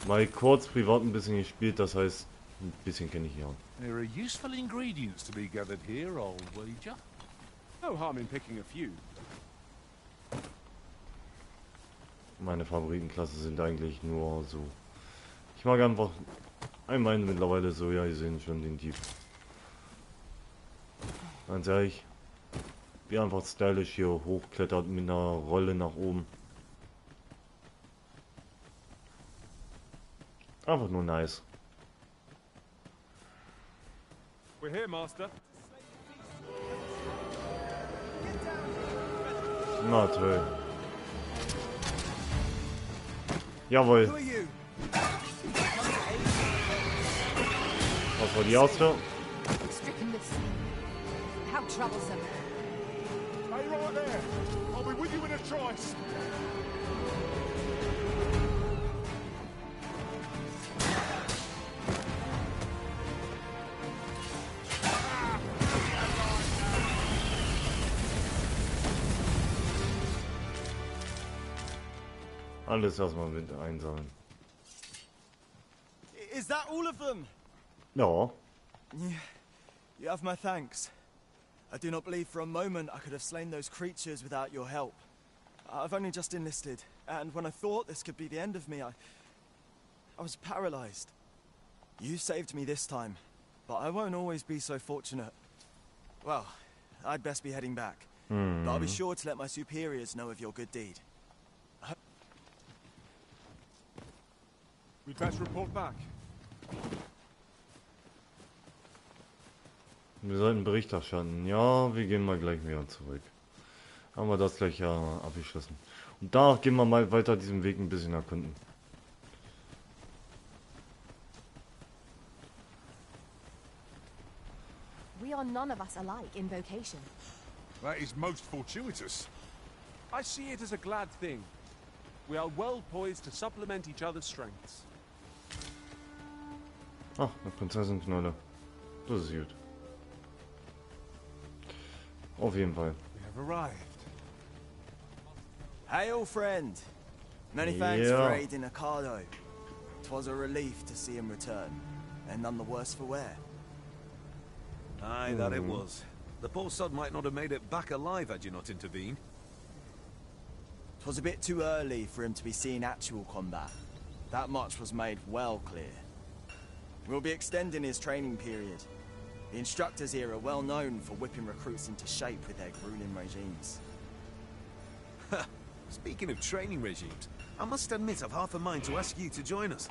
mal kurz privat ein bisschen gespielt, das heißt, ein bisschen kenne ich ja. There are useful ingredients to be gathered here, old wager. No harm in picking a few. Meine Favoritenklasse sind eigentlich nur so. Ich mag einfach einmal mittlerweile so, ja, ihr seht schon den Dieb. Ganz ehrlich, wie einfach stylisch hier hochklettert mit einer Rolle nach oben. Einfach nur nice. We're here, Master. Na toll. Jawohl. Was war die erste? Stricken with sin. How troublesome. Stay right there. I'll be with you in a trice. Alles erstmal mit einsammeln. Is that all of them? Ja. You have my thanks. I do not believe for a moment I could have slain those creatures without your help. I've only just enlisted, and when I thought this could be the end of me, I was paralyzed. You saved me this time, but I won't always be so fortunate. Well, I'd best be heading back. But I'll be sure to let my superiors know of your good deed. We'd best report back. Wir sollten Bericht erstatten. Ja, wir gehen mal gleich wieder zurück. Haben wir das gleich ja abgeschlossen. Und danach gehen wir mal weiter diesen Weg ein bisschen erkunden. We are none of us alike in vocation. That is most fortuitous. I see it as a glad thing. We are well poised to supplement each other's strengths. Ach, eine Prinzessin-Knolle. Das ist gut. Auf jeden Fall. We have arrived. Hail, friend. Many thanks for aiding Ocado. 'Twas a relief to see him return, and none the worse for wear. Aye, that it was. The poor sod might not have made it back alive had you not intervened. 'Twas a bit too early for him to be seeing actual combat. That much was made well clear. We'll be extending his training period. The instructors here are well known for whipping recruits into shape with their grueling regimes. Speaking of training regimes, I must admit I've half a mind to ask you to join us.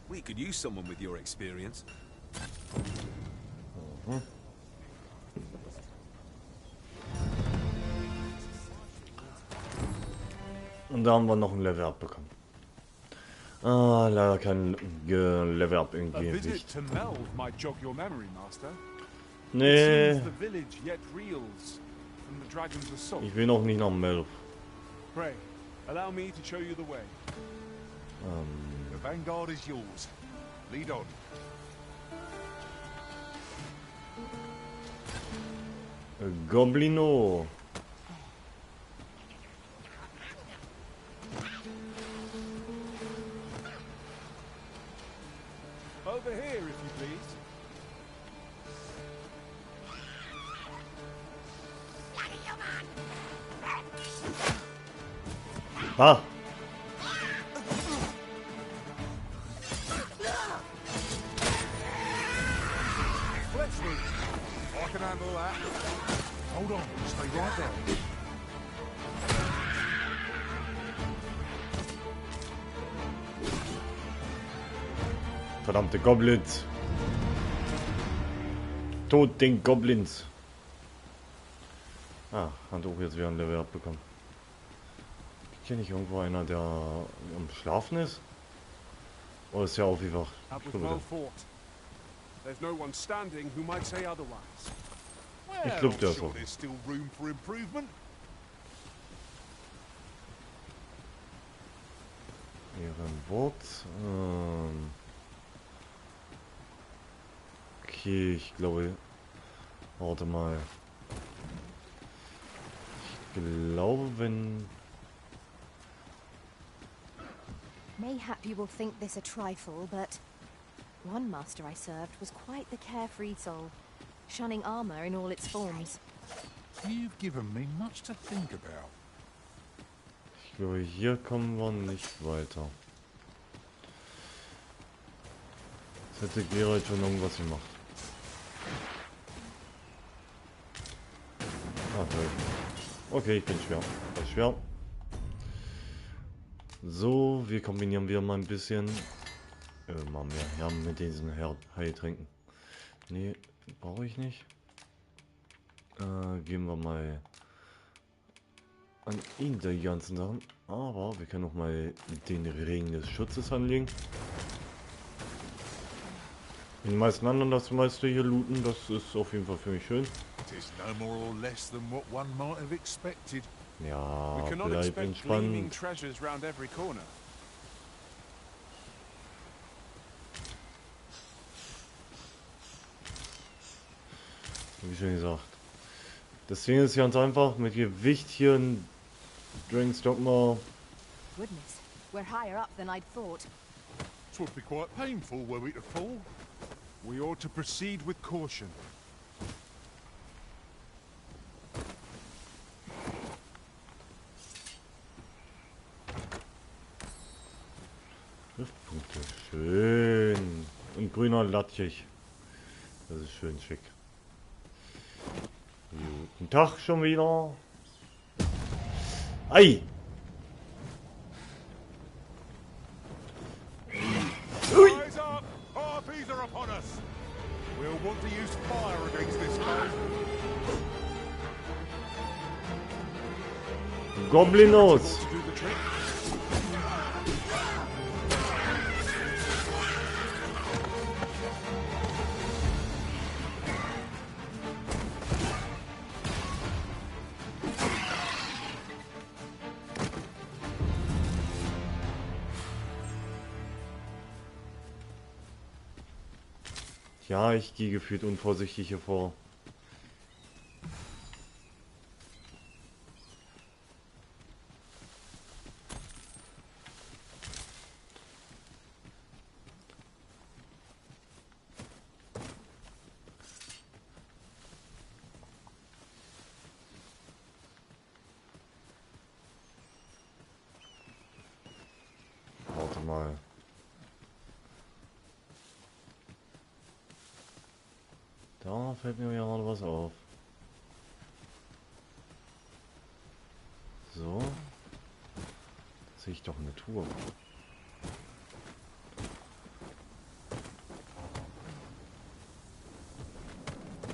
We could use someone with your experience. Und da haben wir noch ein Level Up bekommen. Ah, leider kein Level Up irgendwie. A visit to Melve might jog your memory, Master. Nee. It seems the village yet reels from the dragon's assault. Ich will noch nicht nach Melv. Pray, allow me to show you the way. The vanguard is yours. Lead on. Goblino. Over here, if you please. Ah. Let's move. I can handle that. Hold on, stay right there. Verdammte Goblins. Tod den Goblins. Ah, hat auch jetzt wieder ein Level abbekommen. Kenne ich irgendwo einer, der am Schlafen ist? Oder ist ja aufgewacht? Ich glaube, der ist auf. Ehrenwort. Okay, ich glaube. Warte mal. Ich glaube, wenn. Mayhap you will think this a trifle, but one master I served was quite the carefree soul, shunning armor in all its forms. You've given me much to think about. Ich glaube, hier kommen wir nicht weiter. Jetzt hätte Geralt schon irgendwas gemacht. Ah, toll. Okay, ich bin schwer. Das ist schwer. So, wir kombinieren wieder mal ein bisschen. Mal mehr her mit diesen Heiltränken. Nee, brauche ich nicht. Geben wir mal an ihn die ganzen Sachen. Aber wir können auch mal den Ring des Schutzes anlegen. Den meisten anderen das meiste hier looten, das ist auf jeden Fall für mich schön. Ja, bleib entspannt. Wie schon gesagt. Deswegen ist es ganz einfach mit Gewicht hier in Dragon's Dogma. Goodness, we're higher up than I'd thought. It would be quite painful were we to fall. We ought to proceed with caution. Punkte. Schön. Und grüner Lattich. Das ist schön schick. Guten Tag schon wieder. Ei! Rise up! Harpies are upon us! We'll want to use fire against this foe. Goblinos! Ja, ich gehe gefühlt unvorsichtig hier vor. Warte mal. Da fällt mir ja gerade was auf. So. Da sehe ich doch eine Tour.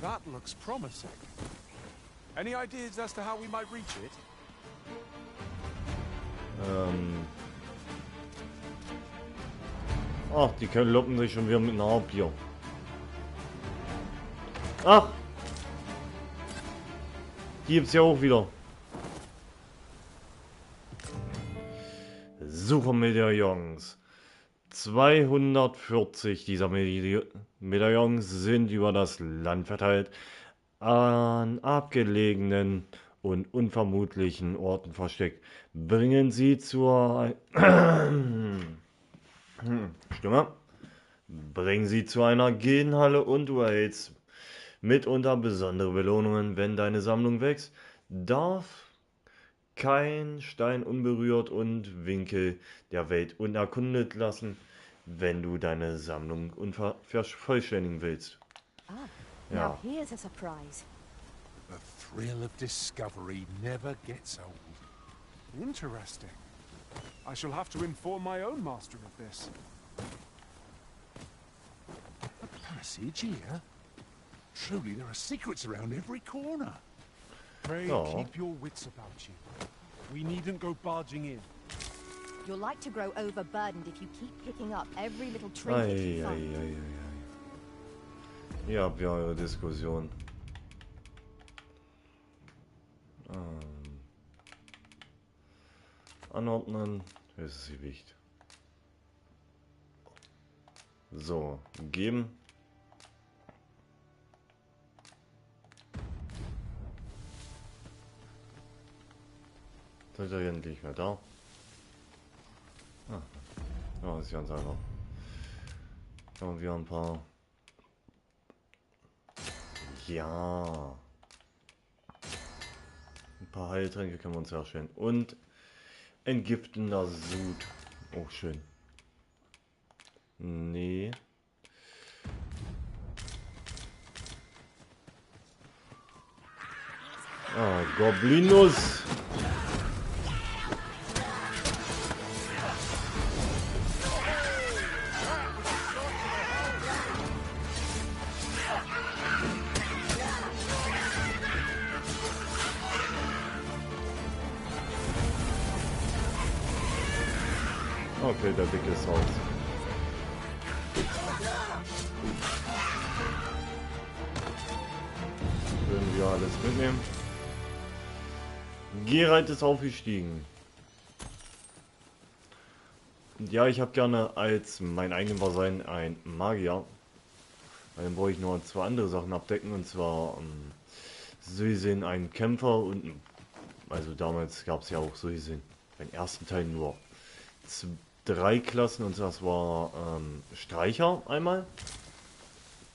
That looks promising. Any ideas as to how we might reach it? Ach, die können locken sich schon wieder mit einer Harpie. Ach! Die gibt's ja auch wieder. Suchermedaillons. 240 dieser Medaillons sind über das Land verteilt, an abgelegenen und unvermutlichen Orten versteckt. Bringen sie zur Bringen sie zu einer Gildenhalle und du erhältst mitunter besondere Belohnungen, wenn deine Sammlung wächst. Darf kein Stein unberührt und Winkel der Welt unerkundet lassen, wenn du deine Sammlung vervollständigen willst. Ja. Now here's a surprise. The thrill of discovery never gets old. Interesting. I shall have to inform my own master of this. A passage here? Truly, there are secrets around every corner. Pray keep your wits about you. We needn't go barging in. You'll like to grow overburdened if you keep picking up every little trinket you find. Ihr habt ja eure Diskussion. Anordnen, höchstes Gewicht. So, geben. Seid ihr endlich mehr da? Ja, ist ganz einfach. Haben wir ein paar. Ja. Ein paar Heiltränke können wir uns herstellen. Und entgiftender Sud. Oh, schön. Nee. Ah, Goblinus. Okay, der Dicke ist raus. Würden wir alles mitnehmen. Geralt ist aufgestiegen. Und ja, ich habe gerne als mein eigenen Wahrsein ein Magier. Dann brauche ich nur 2 andere Sachen abdecken. Und zwar so gesehen einen Kämpfer und also damals gab es ja auch so gesehen beim ersten Teil nur 3 Klassen, und das war Streicher einmal.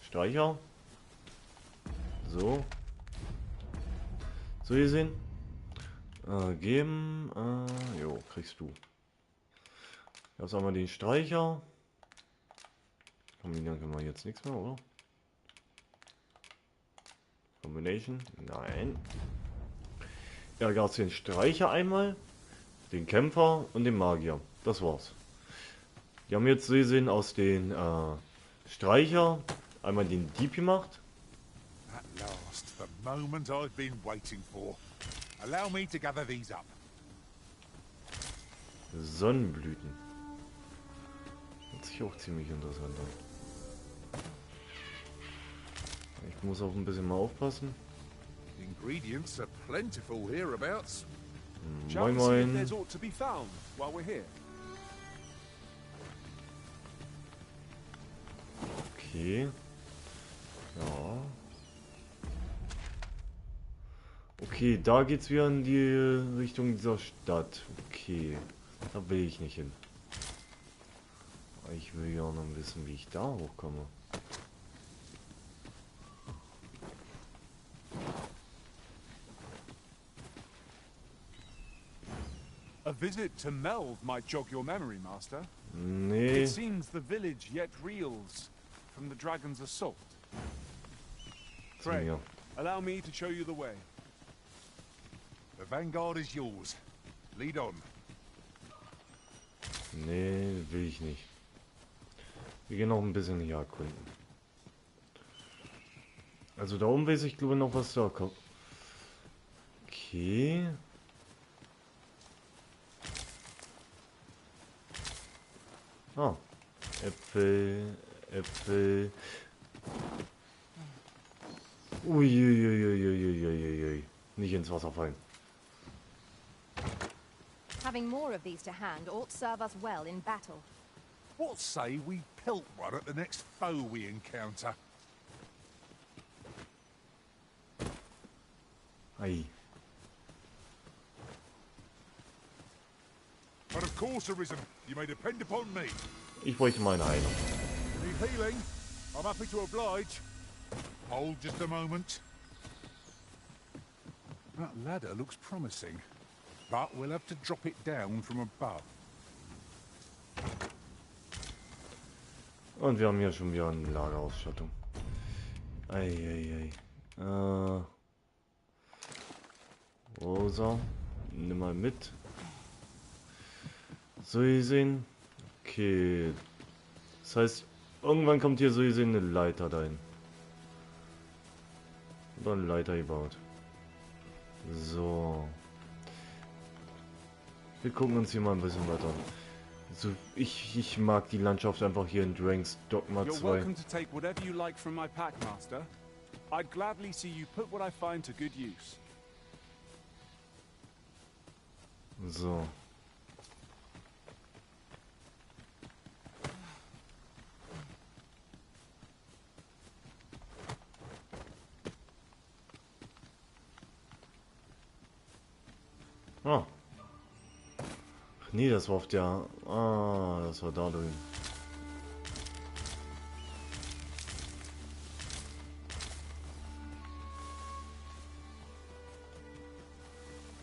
Streicher. So. So gesehen. Geben. Jo, kriegst du. Jetzt haben wir den Streicher. Kombinieren können wir jetzt nichts mehr, oder? Combination? Nein. Ja, gab es den Streicher einmal, den Kämpfer und den Magier. Das war's. Die haben jetzt so gesehen aus den Streicher einmal den Dieb gemacht. At last, the moment I've been waiting for. Allow me to gather these up. Sonnenblüten. Hört sich auch ziemlich interessant an. Ich muss auch ein bisschen mal aufpassen. Ingredients are plentiful hereabouts. Moin moin. There's ought to be found while we're here. Okay. Ja. Okay, da geht's wieder in die Richtung dieser Stadt. Okay. Da will ich nicht hin. Ich will ja noch wissen, wie ich da hochkomme. A visit to Melve might jog your memory, Master. Nee. It seems the village yet reels from the dragon's assault. Pray, allow me to show you the way. The vanguard is yours. Lead on. Nee, will ich nicht. Wir gehen noch ein bisschen hier erkunden. Also da oben weiß ich glaube noch, was da kommt. Okay. Ah. Äpfel. Äpfel. Uiuiuiuiuiuiui. Nicht ins Wasser fallen. Having more of these to hand ought serve us well in battle. What say we pelt one at the next foe we encounter? Ei. But of course, Arisen, you may depend upon me. Ich bräuchte mal eine Heilung. Need healing? I'm happy to oblige. Hold just a moment. That ladder looks promising, but we'll have to drop it down from above. Und wir haben hier schon wieder eine Lagerausstattung. Eieiei. Rosa, nimm mal mit. So gesehen. Okay. Das heißt, irgendwann kommt hier so gesehen eine Leiter dahin. Oder eine Leiter gebaut. So. Wir gucken uns hier mal ein bisschen weiter an. So, ich mag die Landschaft einfach hier in Drank's Dogma 2. You're welcome to take whatever you like from my pack, Master. I'd gladly see you put what I find to good use. So. Ah. Ach nee, das war auf der... Ah, das war da drüben.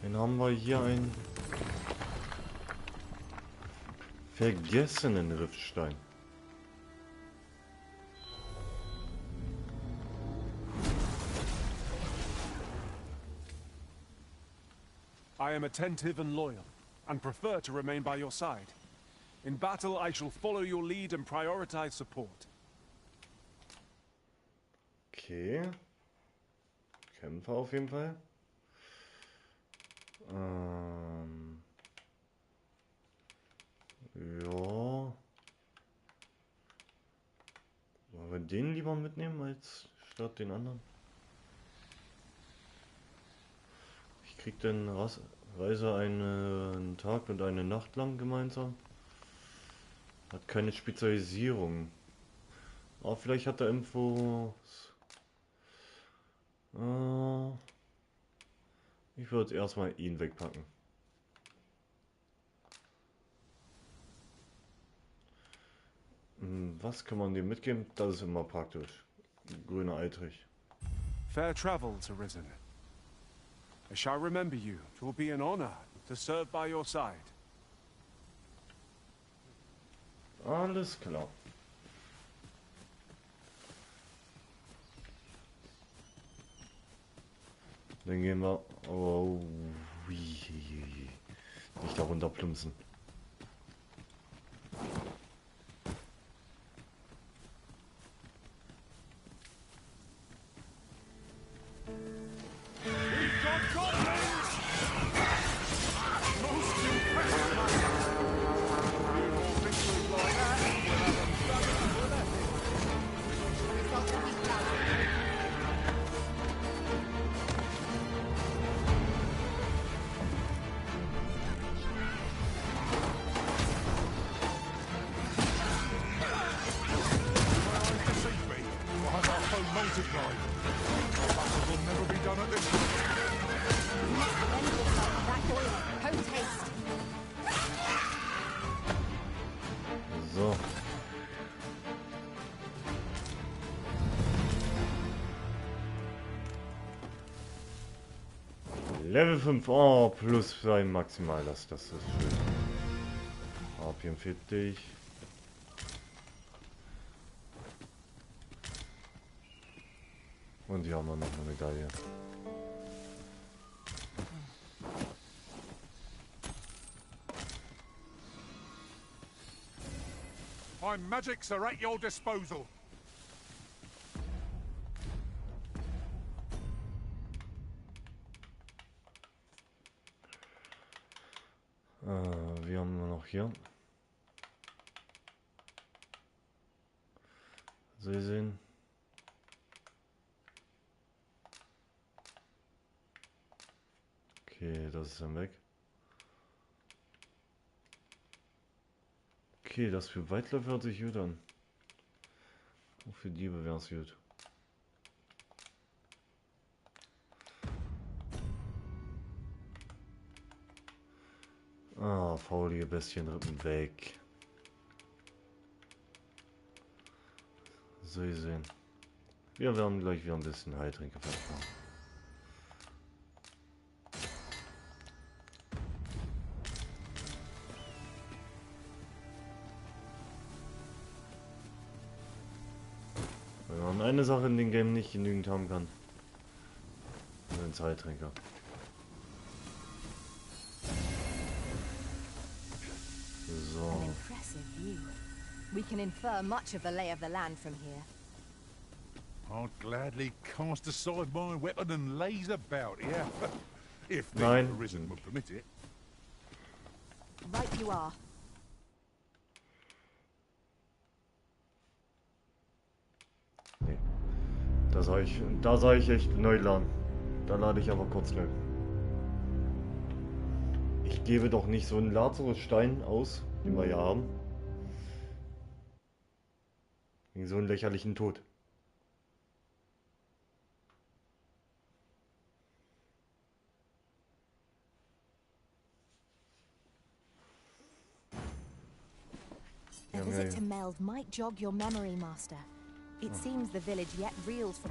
Dann haben wir hier einen vergessenen Riffstein. I am attentive and loyal, and prefer to remain by your side. In battle, I shall follow your lead and prioritize support. Okay. Kämpfer auf jeden Fall. Ja. Wollen wir den lieber mitnehmen als statt den anderen? Ich krieg dann Reise einen Tag und eine Nacht lang gemeinsam. Hat keine Spezialisierung. Aber vielleicht hat er Infos. Ich würde erstmal ihn wegpacken. Was kann man dir mitgeben? Das ist immer praktisch. Grüner Eitrich. Fair travels, Arisen. I shall remember you. It will be an honor to serve by your side. Alles klar. Dann gehen wir. Oh, nicht da runter plumpsen. So. Level 5, oh, plus ein Maximal, das ist schön. Opium für dich. Und hier haben wir noch eine Medaille. My magics are at your disposal. Wir haben nur noch hier. Sie sehen. Okay, das ist dann weg. Okay, das für Weitläufer hört sich gut an. Auch für Diebe wäre es gut. Ah, faulige Bestienrippen weg. So, ihr sehen. Wir werden gleich wieder ein bisschen Heiltränke verfahren. Wenn man eine Sache in dem Game nicht genügend haben kann, dann sind Heiltränke. An impressive view. We can infer much of the lay of the land from here. I'd gladly cast aside my weapon and laze about here, if the Arisen would permit it. Right you are. Nee. Da sah ich echt Neuland. Da lade ich aber kurz neu. Ich gebe doch nicht so einen Lazarus-Stein aus, den wir ja haben. Wegen so einen lächerlichen Tod. A visit to Meld might jog your memory, Master. It seems the village yet reels from...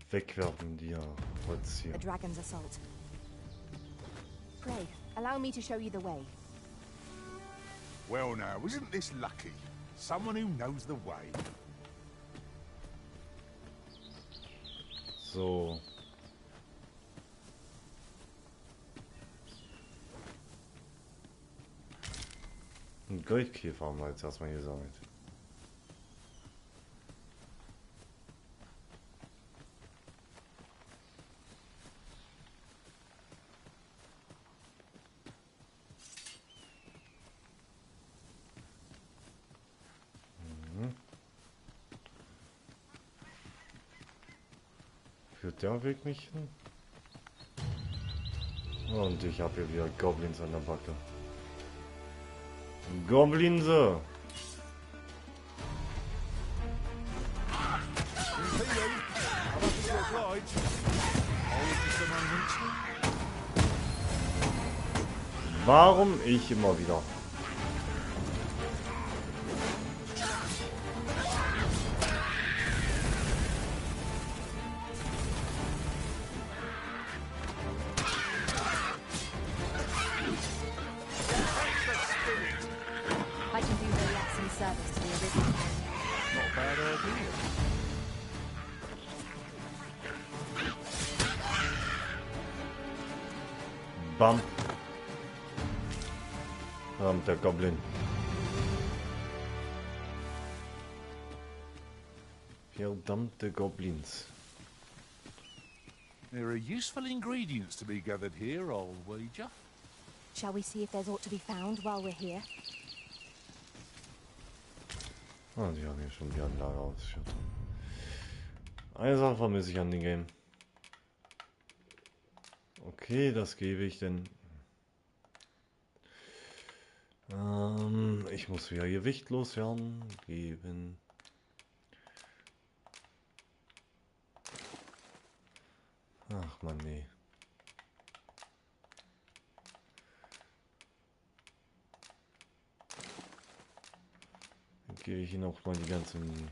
Wegwerfen die Holz hier. The dragon's assault. Pray, allow me to show you the way. Well now, isn't this lucky? Someone who knows the way. So. Ein Goldkäfer haben wir jetzt erstmal gesammelt. Führt der Weg mich hin? Und ich habe hier wieder Goblins an der Backe. Goblinse! Warum ich immer wieder? Bam. Der Goblin. Verdammte Goblins. There are useful ingredients to be gathered here, I'll wager. Shall we see if there's aught to be found while we're here? Ah, die haben hier schon die Anlage ausgeschüttet. Eine Sache vermisse ich an dem Game. Okay, das gebe ich denn. Ich muss wieder Gewicht loswerden. Geben. Ach man, nee. Dann gebe ich Ihnen auch mal die ganzen.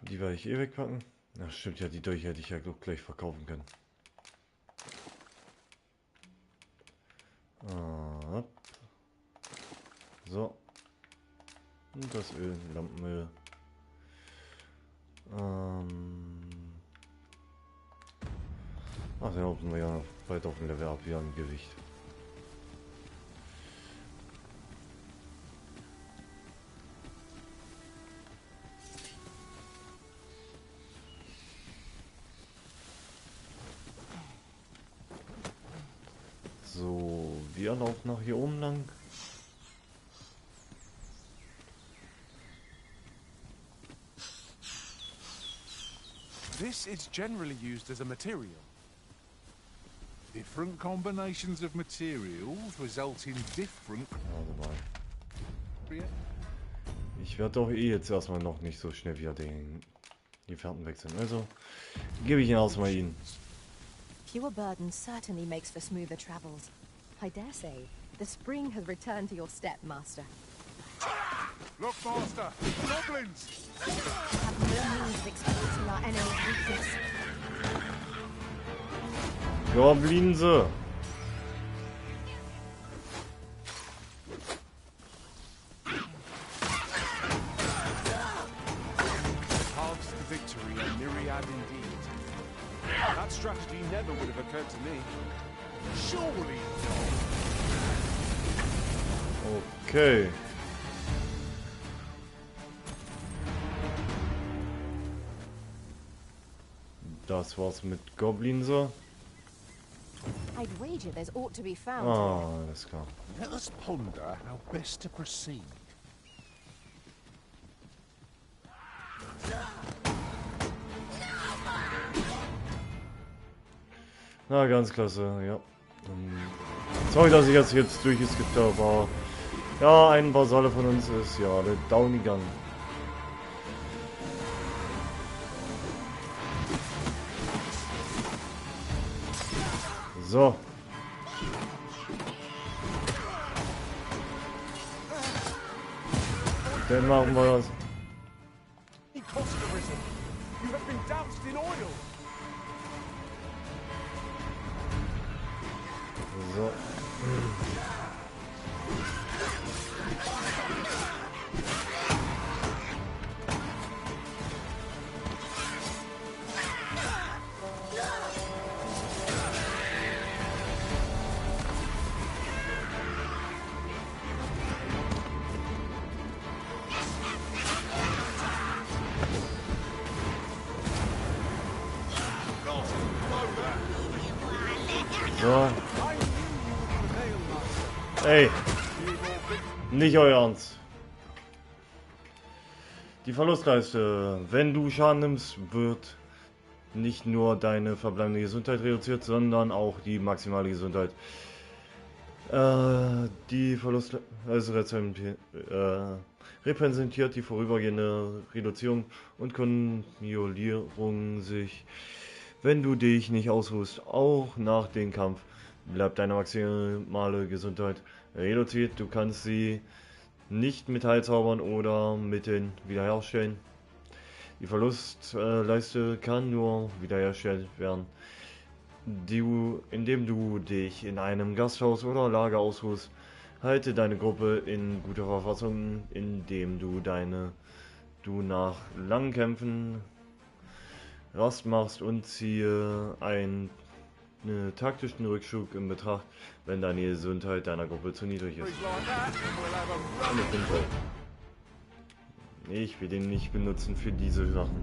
Die werde ich eh wegpacken. Ach stimmt, ja, die Dolche hätte ich ja gleich verkaufen können. Ah, so. Und das Öl, Lampenöl. Ach, dann hoffen wir ja bald auf ein Level ab, wieder ein Gewicht. So, wir laufen nach hier oben lang. This is generally used as a material. Different combinations of materials result in different... Also mal. Ich werde doch eh jetzt erstmal noch nicht so schnell wieder die Fährten wechseln. Also gebe ich ihn erstmal ihn. Fewer burdens certainly makes for smoother travels. I dare say, the spring has returned to your step, Master. Look, Master! Goblins! We have no means of exploiting our enemy's weakness. Goblinse! Halves the victory a myriad indeed. That strategy never would have occurred to me. Surely Okay. Das war's mit Goblinse. I'd wager there's ought to be found. Ah, alles klar. Let us ponder how best to proceed. Na, ganz klasse, ja. Sorry, dass ich jetzt durchgeskippt habe, aber ja, ein Vasalle von uns ist ja der down gegangen. So. Dann machen wir das. So. Ey. Nicht euer Ernst. Die Verlustleiste. Wenn du Schaden nimmst, wird nicht nur deine verbleibende Gesundheit reduziert, sondern auch die maximale Gesundheit. Die Verlustleiste repräsentiert die vorübergehende Reduzierung und Konjurierung sich, wenn du dich nicht ausruhst. Auch nach dem Kampf bleibt deine maximale Gesundheit reduziert. Du kannst sie nicht mit Heilzaubern oder Mitteln wiederherstellen. Die Verlustleiste kann nur wiederhergestellt werden, indem du dich in einem Gasthaus oder Lager ausruhst. Halte deine Gruppe in guter Verfassung, indem du nach langen Kämpfen Rast machst und ziehe einen taktischen Rückschub in Betracht, wenn deine Gesundheit deiner Gruppe zu niedrig ist. Ich will den nicht benutzen für diese Sachen.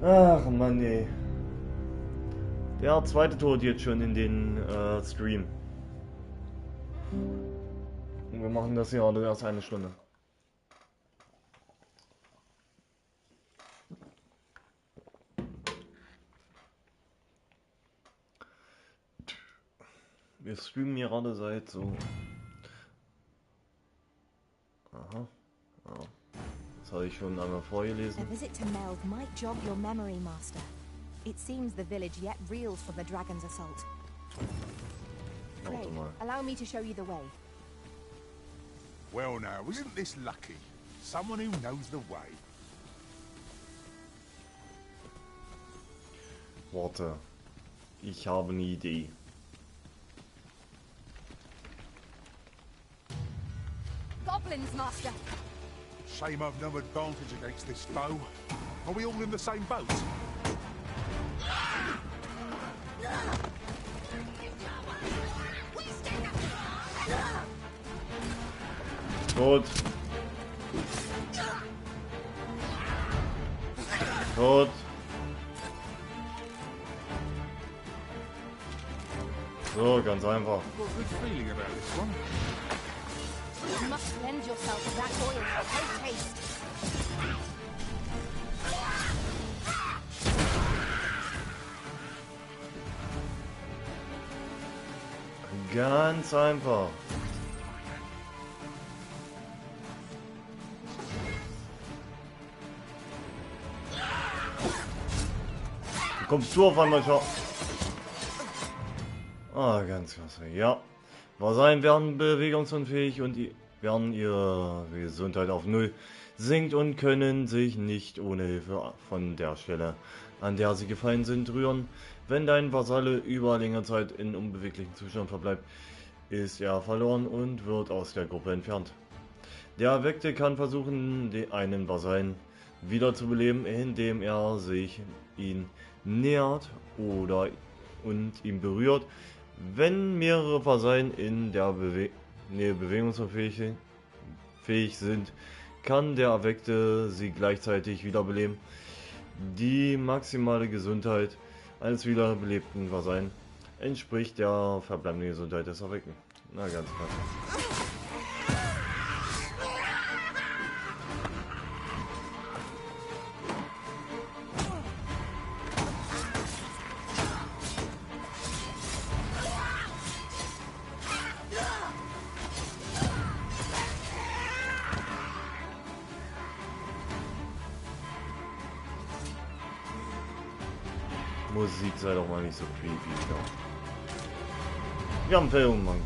Ach Mann, ey. Der zweite Tod jetzt schon in den Stream. Und wir machen das ja erst eine Stunde. Wir streamen gerade seit so... Aha. Oh. Das habe ich schon einmal vorgelesen. A visit to Meld might jog your memory, Master. It seems the village yet reels from the dragon's assault. Pray, allow me to show you the way. Well now, isn't this lucky? Someone who knows the way. Warte. Ich habe eine Idee. Goblins, Master. Shame I've no advantage against this foe. Are we all in the same boat? Tot. Tot. So, ganz einfach. You must lend yourself to that oil for great taste. Ganz einfach. Kommst du auf einmal schon? Ah, ganz krass. Ja. Vasallen werden bewegungsunfähig und werden ihre Gesundheit auf Null sinkt und können sich nicht ohne Hilfe von der Stelle, an der sie gefallen sind, rühren. Wenn dein Vasalle über längere Zeit in unbeweglichem Zustand verbleibt, ist er verloren und wird aus der Gruppe entfernt. Der Erweckte kann versuchen, einen Vasallen wiederzubeleben, indem er sich ihn nähert und ihn berührt. Wenn mehrere Vasallen in der Nähe bewegungsunfähig sind, kann der Erweckte sie gleichzeitig wiederbeleben. Die maximale Gesundheit eines wiederbelebten Vasallen entspricht der verbleibenden Gesundheit des Erweckten. Na, ganz klar. Musik sei doch mal nicht so creepy. Ja. Wir haben Verjüngung bekommen.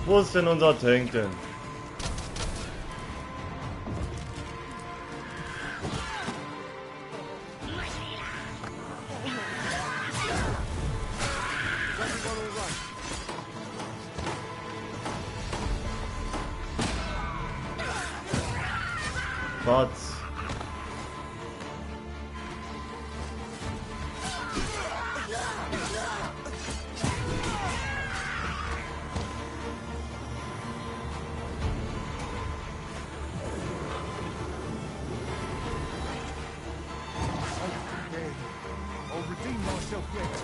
Wo ist denn unser Tank denn? Was? I'll redeem myself yet.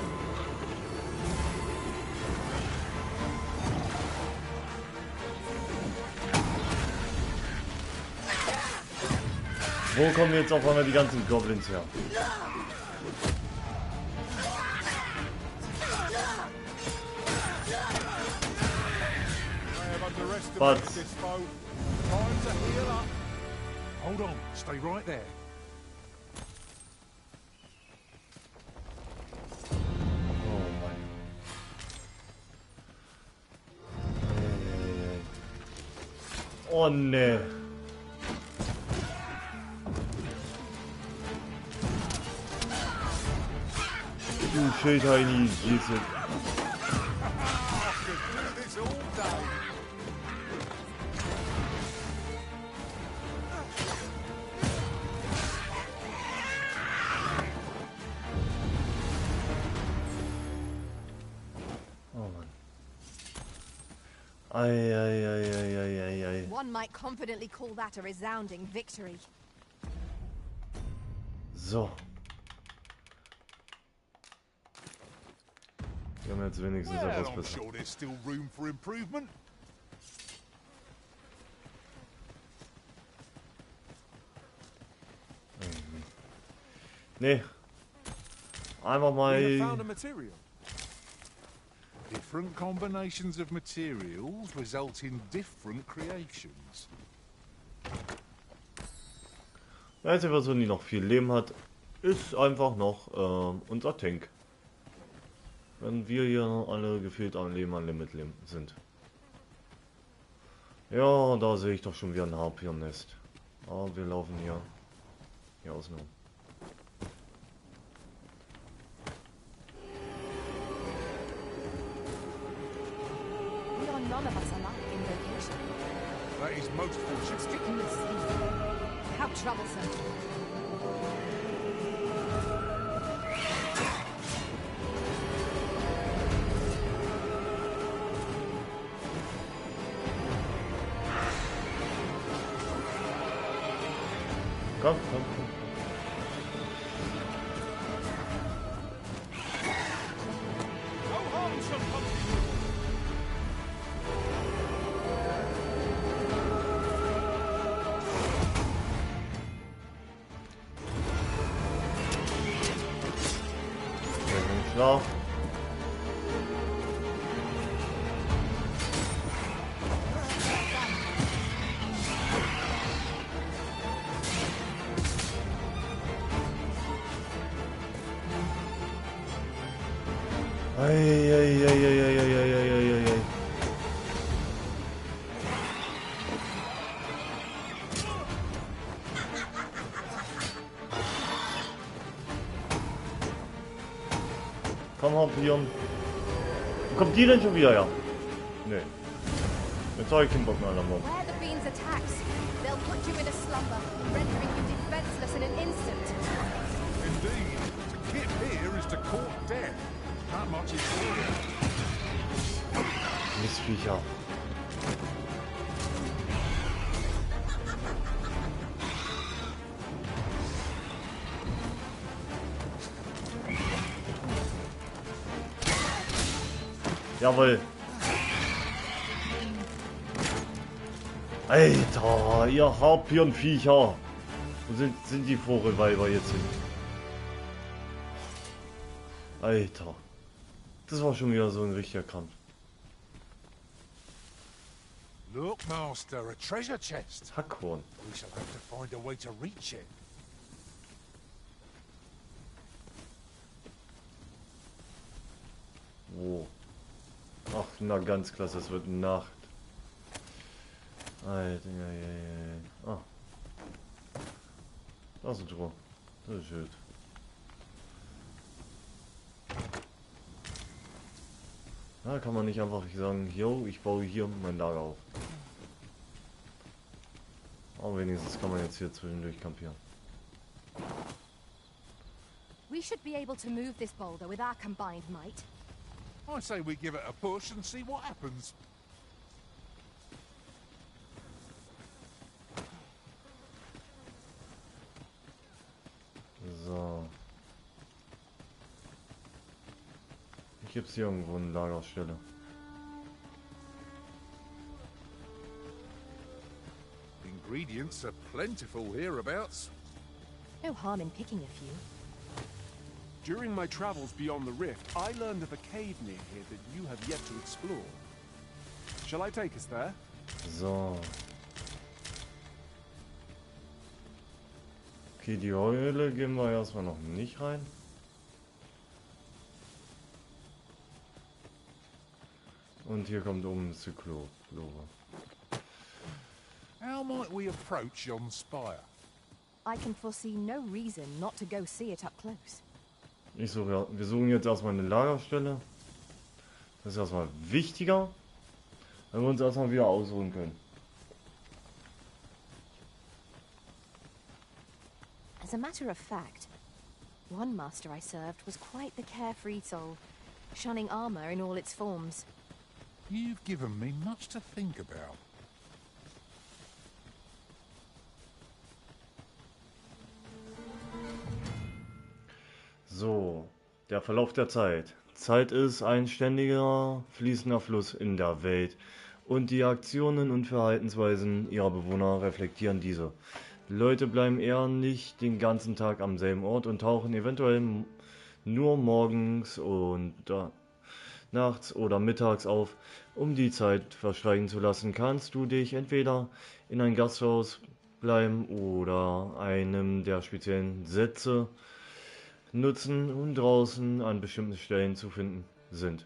Wo kommen jetzt auf einmal die ganzen Goblins her? But hold on, stay right there. Oh ne. Du Schildheini, Jesus. One might confidently call that a resounding victory. So. Wir haben jetzt wenigstens etwas Well, I'm besser. sure there's still room for improvement. Nee. Einfach We have mal. found a material. Different combinations of materials result in different creations. Die einzige Person, die noch viel Leben hat, ist einfach noch unser Tank. Wenn wir hier alle gefühlt am Leben an Limit sind. Ja, da sehe ich doch schon wieder ein Harpion-Nest. Aber wir laufen hier außen rum. None of us alike in location. That is most fortunate. Strictly how troublesome. Komm, komm, komm. Schlaf. Ei. Komm, Harpion. Wo kommt die denn schon wieder her? Nee. Jetzt habe ich keinen Bock mehr an Mob. Where the beans attacks, they'll put you in a slumber, rendering you defenseless in an instant. Indeed, to get here is to court death. Not much is clear. Mistviecher. Jawohl. Alter, ihr Harpion-Viecher. Wo sind die Vogelweiber jetzt hin? Alter. Das war schon wieder so ein richtiger Kampf. Look, Master, a treasure chest. Hackhorn. We shall have to find a way to reach it. Wo? Ach, na ganz klasse, es wird Nacht. Alter, ja. Ah. Das ist ein Tor. Das ist schön. Da kann man nicht einfach sagen, yo, ich baue hier mein Lager auf. Aber wenigstens kann man jetzt hier zwischendurch campieren. We should be able to move this boulder with our combined might. I say we give it a push and see what happens. So. Gibt es hier irgendwo eine Lagerstelle? Ingredients are plentiful hereabouts. No harm in picking a few. During my travels beyond the rift, I learned of a cave near here that you have yet to explore. Shall I take us there? So. Okay, die Höhle gehen wir erstmal noch nicht rein. Und hier kommt oben ein Zyklop. How might we approach yon spire? I can foresee no reason not to go see it up close. Wir suchen jetzt erstmal eine Lagerstelle. Das ist erstmal wichtiger, wenn wir uns erstmal wieder ausruhen können. As a matter of fact, one master I served was quite the carefree soul, shunning armor in all its forms. You've given me much to think about. So, der Verlauf der Zeit. Zeit ist ein ständiger, fließender Fluss in der Welt und die Aktionen und Verhaltensweisen ihrer Bewohner reflektieren diese. Leute bleiben eher nicht den ganzen Tag am selben Ort und tauchen eventuell nur morgens und nachts oder mittags auf. Um die Zeit verstreichen zu lassen, kannst du dich entweder in ein Gasthaus bleiben oder einem der speziellen Sätze nutzen und draußen an bestimmten Stellen zu finden sind.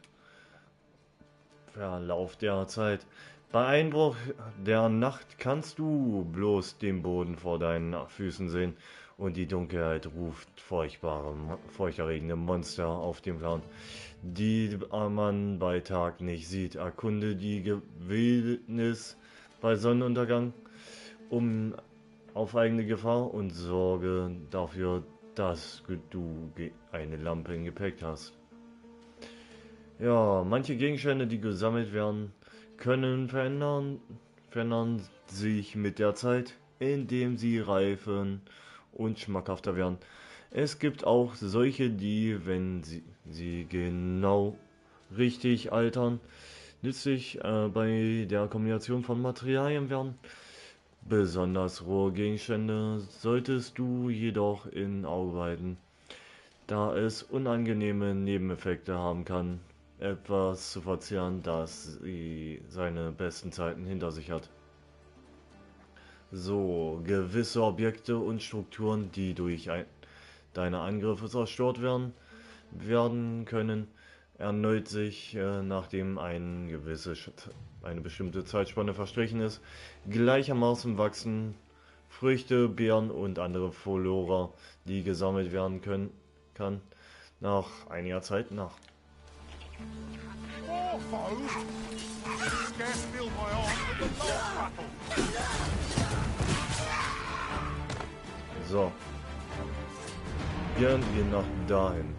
Verlauf der Zeit. Bei Einbruch der Nacht kannst du bloß den Boden vor deinen Füßen sehen und die Dunkelheit ruft furchterregende Monster auf dem Plan, die man bei Tag nicht sieht. Erkunde die Wildnis bei Sonnenuntergang auf eigene Gefahr und sorge dafür, dass du eine Lampe im Gepäck hast. Ja, manche Gegenstände, die gesammelt werden, können verändern sich mit der Zeit, indem sie reifen und schmackhafter werden. Es gibt auch solche, die, wenn sie genau richtig altern, nützlich bei der Kombination von Materialien werden. Besonders rohe Gegenstände solltest du jedoch in Auge behalten, da es unangenehme Nebeneffekte haben kann, etwas zu verzehren, das seine besten Zeiten hinter sich hat. So, gewisse Objekte und Strukturen, die durch deine Angriffe zerstört werden können, erneut sich, nachdem eine bestimmte Zeitspanne verstrichen ist, gleichermaßen wachsen Früchte, Beeren und andere Flora, die gesammelt werden kann, nach einiger Zeit nach. So. Gehen wir nach dahin.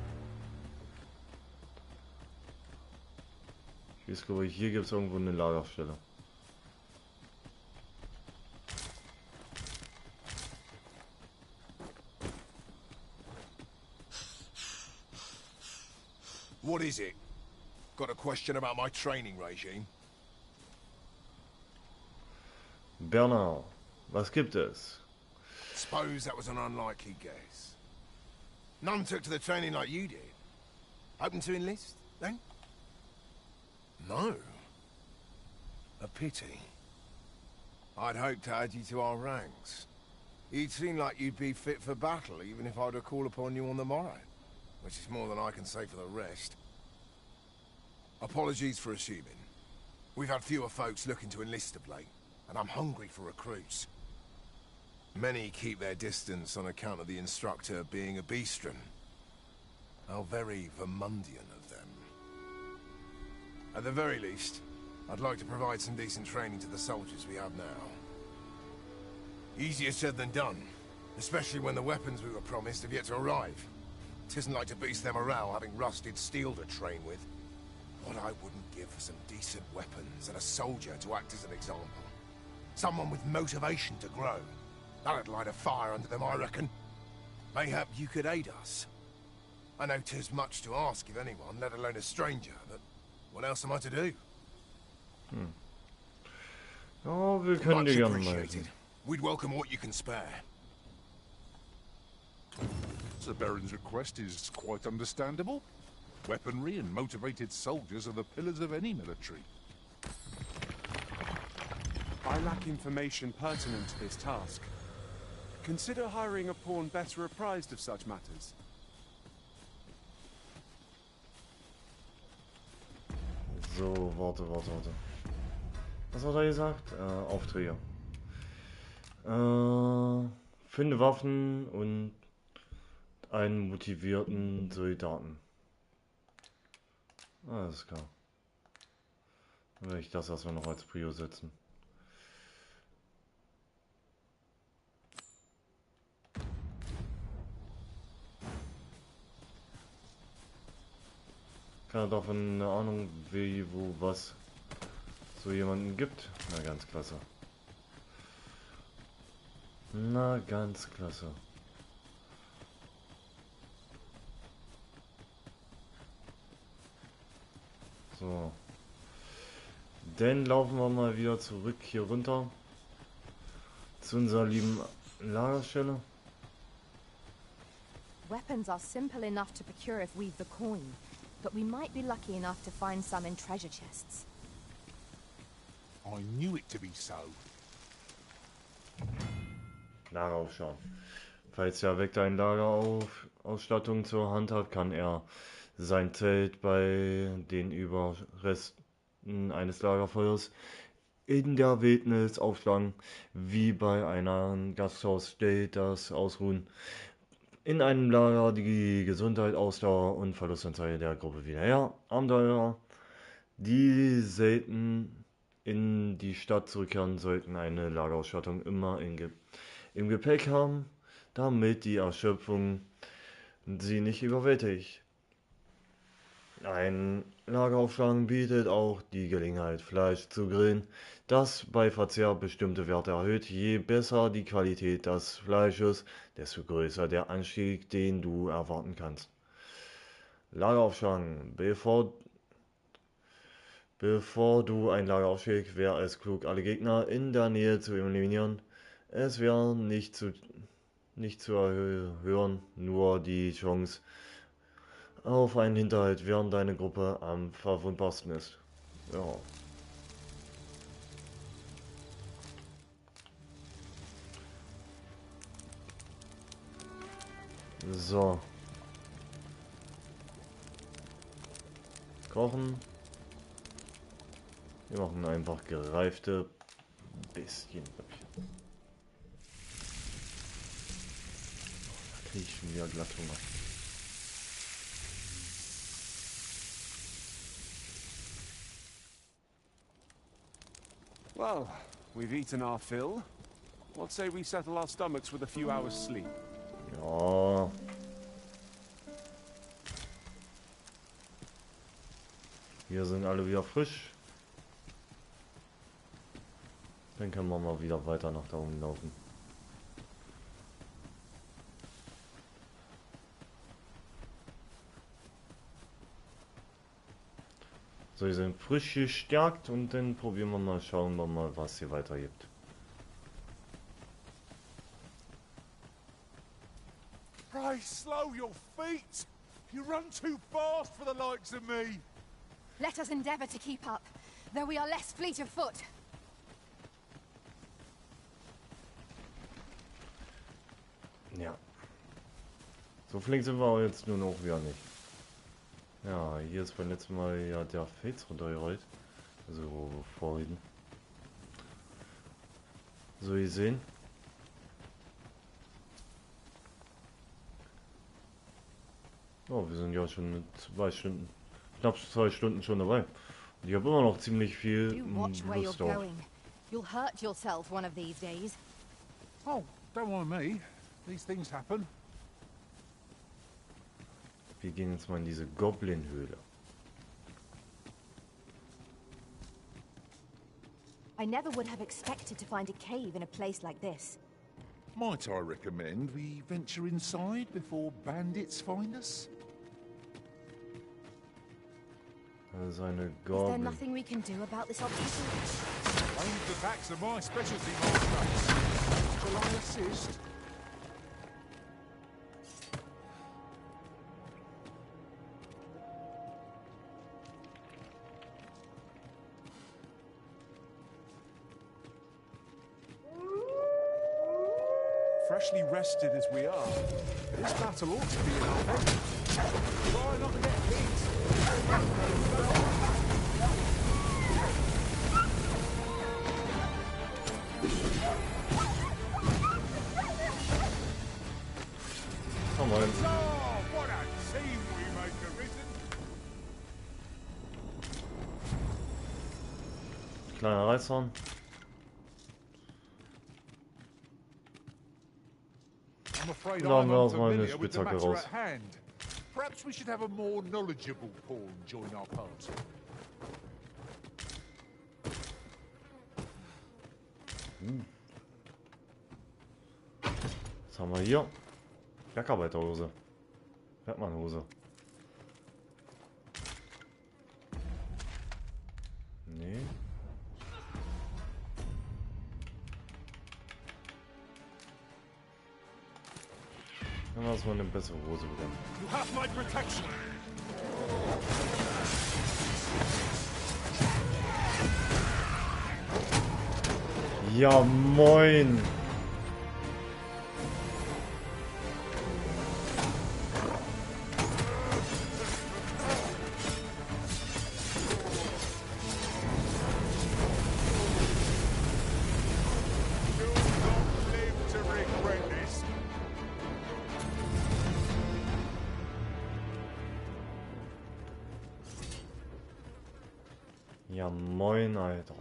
Ich weiß, glaube ich, hier gibt es irgendwo eine Lagerstelle. What is it? Got a question about my training regime? Bernard, was gibt es? Suppose that was an unlikely guess. None took to the training like you did. Open to enlist, then? No. A pity. I'd hoped to add you to our ranks. You'd seem like you'd be fit for battle, even if I were to call upon you on the morrow. Which is more than I can say for the rest. Apologies for assuming. We've had fewer folks looking to enlist of late. and I'm hungry for recruits. Many keep their distance on account of the instructor being a beastren. How very Vermundian of them. At the very least, I'd like to provide some decent training to the soldiers we have now. Easier said than done, especially when the weapons we were promised have yet to arrive. Tisn't like to boost their morale having rusted steel to train with. What I wouldn't give for some decent weapons and a soldier to act as an example. Someone with motivation to grow. That'd light a fire under them, I reckon. Mayhap you could aid us. I know 'tis much to ask of anyone, let alone a stranger, but what else am I to do? Ja, wir können Much dir gerne appreciated. helfen. We'd welcome what you can spare. The Baron's request is quite understandable. Weaponry and motivated soldiers are the pillars of any military. I lack information pertinent to this task. Consider hiring a pawn better apprised of such matters. So, warte. Was hat er gesagt? Aufträge. Finde Waffen und einen motivierten Soldaten. Alles klar. Dann werde ich das erstmal noch als Prio setzen. Keiner davon eine Ahnung, wie, wo, was so jemanden gibt. Na, ganz klasse. Na, ganz klasse. So. Dann laufen wir mal wieder zurück hier runter. Zu unserer lieben Lagerstelle. Weapons are simple enough to procure if we've the coin, but we might be lucky enough to find some in treasure chests. I knew it to be so. Lageraufschau. Falls der Wächter eine Lagerausstattung zur Hand hat, kann er sein Zelt bei den Überresten eines Lagerfeuers in der Wildnis aufschlagen. Wie bei einem Gasthaus stellt das Ausruhen in einem Lager die Gesundheit, Ausdauer und Verlustanzeige der Gruppe wieder her. Abenteurer, die selten in die Stadt zurückkehren, sollten eine Lagerausstattung immer im Gepäck haben, damit die Erschöpfung sie nicht überwältigt. Ein Lageraufschlagen bietet auch die Gelegenheit, Fleisch zu grillen, das bei Verzehr bestimmte Werte erhöht. Je besser die Qualität des Fleisches, desto größer der Anstieg, den du erwarten kannst. Lageraufschlagen. Bevor du ein Lager aufschlägst, wäre es klug, alle Gegner in der Nähe zu eliminieren. Es wäre nicht zu erhöhen, nur die Chance auf einen Hinterhalt, während deine Gruppe am verwundbarsten ist. Ja. So. Kochen. Wir machen einfach gereifte Bestienröpfchen. Da kriege ich schon wieder glatt Hunger. Well, we've eaten our fill. What say we settle our stomachs with a few hours sleep? Ja. Hier sind alle wieder frisch. Dann können wir mal wieder weiter nach da oben laufen. So, die sind frisch gestärkt und dann probieren wir mal, schauen wir mal, was hier weiter gibt. Pray slow your feet! You run too fast for the likes of me! Let us endeavor to keep up, though we are less fleet of foot. Ja. So flink sind wir jetzt nun auch wieder nicht. Ja, hier ist beim letzten Mal ja der Fels runtergerollt. Also vorhin. So gesehen. Oh, wir sind ja schon mit 2 Stunden, knapp 2 Stunden schon dabei. Und ich habe immer noch ziemlich viel Lust drauf. You'll hurt yourself one of these days. Oh, don't mind me. These things happen. Wir gehen jetzt mal in diese Goblin-Höhle. I never would have expected to find a cave in a place like this. Might I recommend we venture inside before bandits find us? Das ist eine Is there Goblin. nothing we can do about this obstacle? Ranged attacks are my specialty, Master. Shall I assist? Freshly rested as we are, this battle ought to be in our favor. Try not to get hit. Come on. Oh, what a team we make, Arisen! Kleiner Reißhorn. I'm afraid Da haben I'm wir auch mal eine unfamiliar with the Spitzhacke matter raus. at hand. Perhaps we should have a more knowledgeable pawn join our party. Was haben wir hier? Bergarbeiterhose. Bergmannhose. Nee. Dann lassen wir eine bessere Hose bekommen. You have my protection. Ja, moin! Ja, moin, Alter.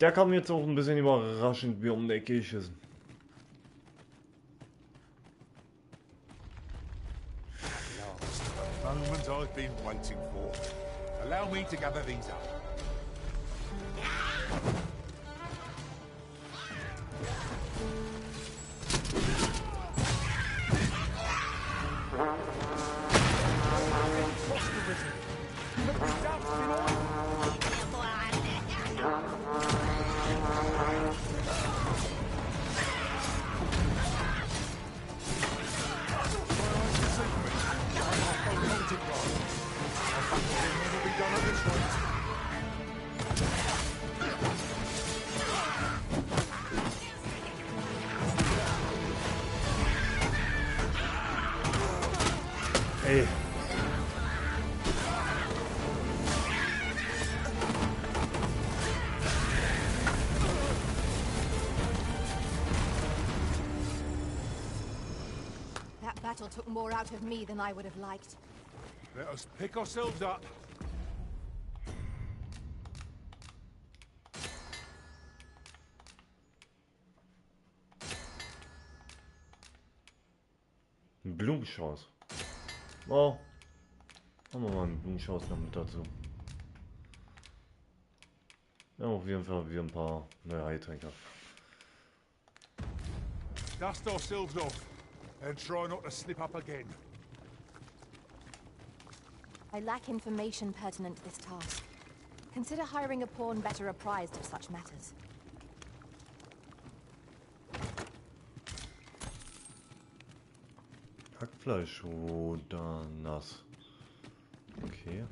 Der kam jetzt auch ein bisschen überraschend wie um die Ecke geschissen. Moment I've been waiting for. Allow me to gather these up. Ey. That battle took more out of me than I would have liked. Let us pick ourselves up. Ein Blumenstrauß. Oh. Haben wir mal einen Blumenstrauß noch mit dazu. Ja, auf jeden Fall wie ein paar neue Heiltränke. Dust ourselves off and try not to slip up again. I lack information pertinent to this task. Consider hiring a pawn better apprised of such matters. Hackfleisch oder nass. Okay.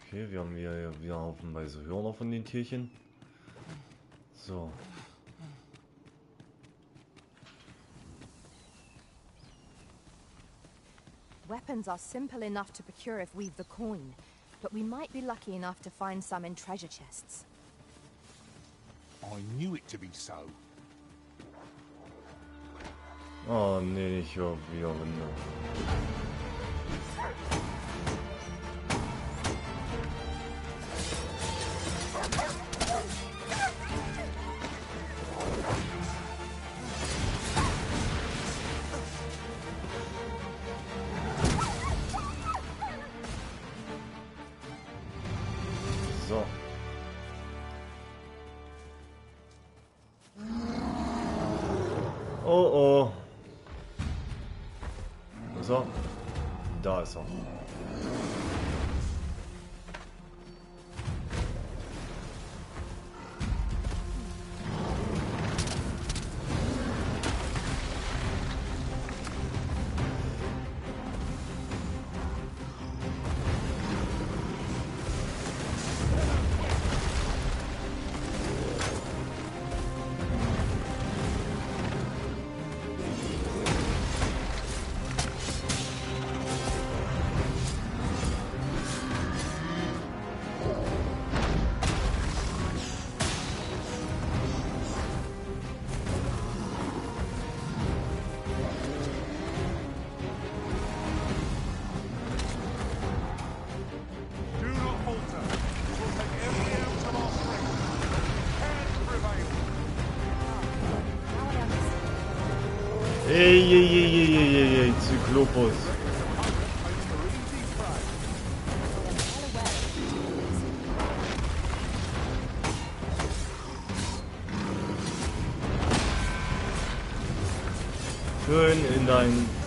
Okay, wir haben hier wieder haufenweise Hörner von den Tierchen. So. Weapons are simple enough to procure if we've the coin, but we might be lucky enough to find some in treasure chests. I knew it to be so. Oh nee, ich höre wieder Rinder. So. Oh oh. So. Da ist er. Do not falter. We'll take every ounce of our strength. Can prevail. Ey, ey, ey, ey, ey, ey, ey, Zyklopus. Schön in dein...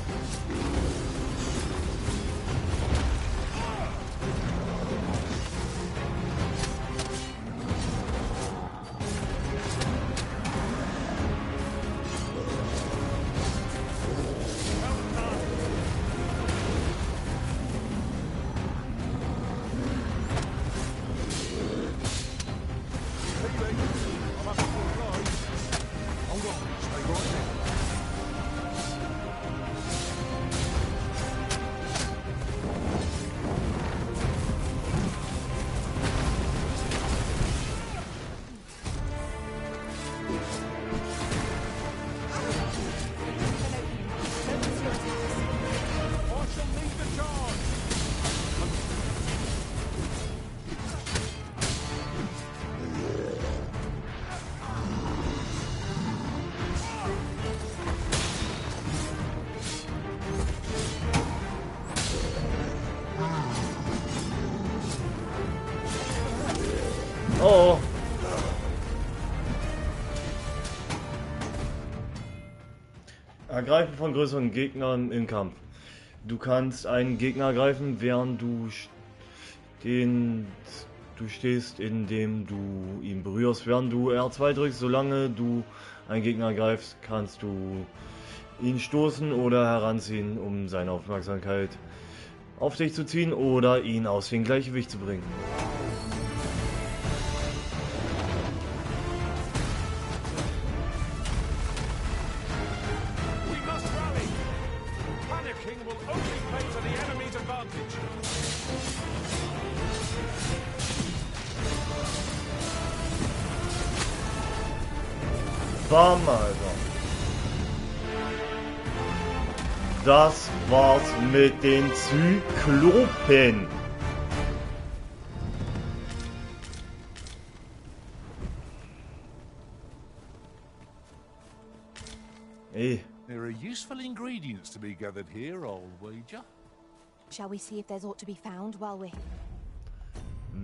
Oh. Ergreifen von größeren Gegnern im Kampf. Du kannst einen Gegner ergreifen, während du stehst, indem du ihn berührst, während du R2 drückst. Solange du einen Gegner ergreifst, kannst du ihn stoßen oder heranziehen, um seine Aufmerksamkeit auf dich zu ziehen oder ihn aus dem Gleichgewicht zu bringen. Bam, Alter. Das war's mit den Zyklopen. Ey. There are useful ingredients to be gathered here, I'll wager. Shall we see if there's aught to be found while we're...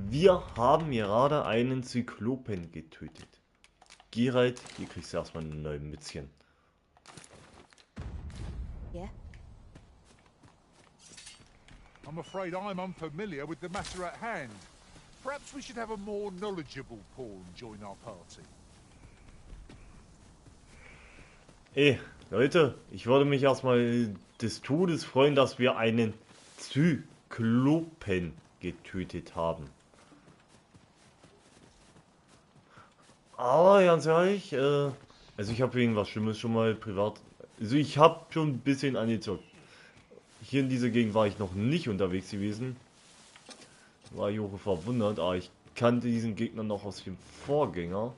Wir haben gerade einen Zyklopen getötet. Geralt, hier kriegst du erstmal ein neues Mützchen. Yeah? I'm afraid I'm unfamiliar with the matter at hand. Perhaps we should have a more knowledgeable pawn join our party. Ey, Leute, ich würde mich erstmal des Todes freuen, dass wir einen Zyklopen getötet haben. Aber ganz ehrlich, also ich habe wegen was Schlimmes schon mal privat, also ich habe schon ein bisschen angezockt. Hier in dieser Gegend war ich noch nicht unterwegs gewesen. War ich auch verwundert, aber ich kannte diesen Gegner noch aus dem Vorgänger.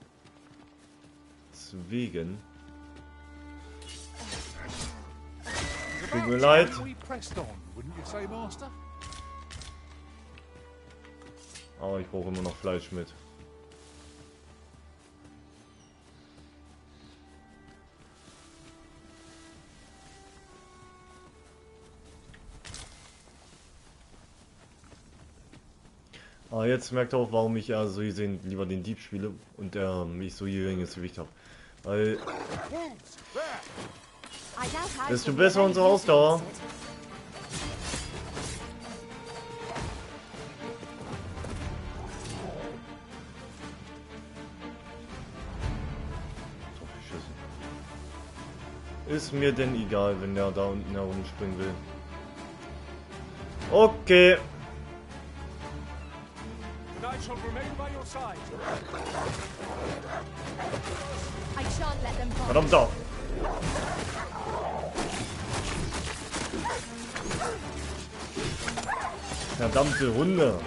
Deswegen. Tut mir leid. Aber ich brauche immer noch Fleisch mit. Aber jetzt merkt ihr auch, warum ich ja so gesehen lieber den Dieb spiele und ich so geringes Gewicht habe. Weil desto besser unsere Ausdauer. Ist mir denn egal, wenn der da unten herumspringen will. Okay. Verdammt doch. Verdammte Hunde.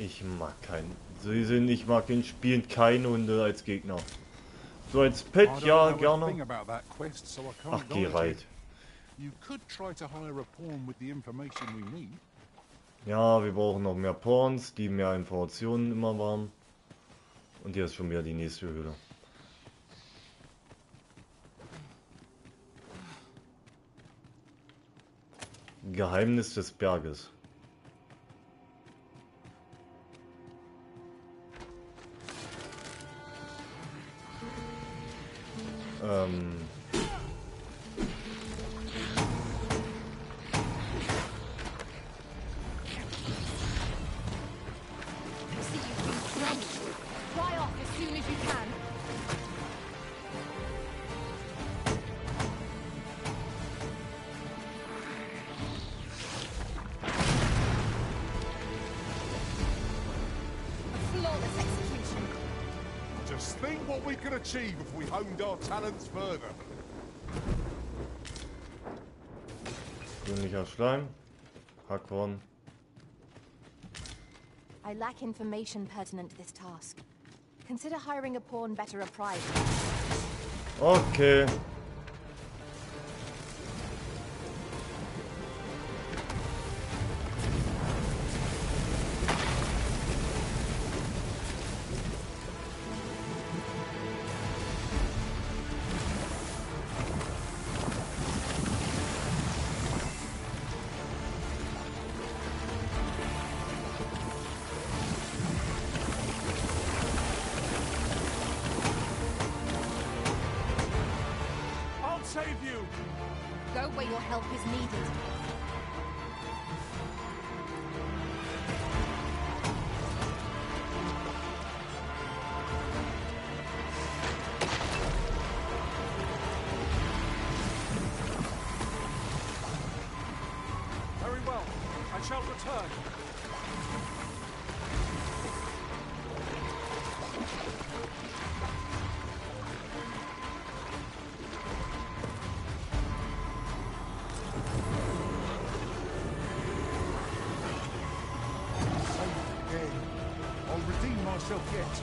Ich mag keinen. Ich mag in Spielen keine Hunde als Gegner. So als Pet, ja, gerne. Ach, geh reit. Ja, wir brauchen noch mehr Pawns, die mehr Informationen immer waren. Und hier ist schon wieder die nächste Höhle. Geheimnis des Berges. Think what we could achieve if we honed our talents further. Grünlicher Schleim. Hackhorn. I lack information pertinent to this task. Consider hiring a pawn better apprised. Okay. Save you! Go where your help is needed. Very well. I shall return. Myself yet.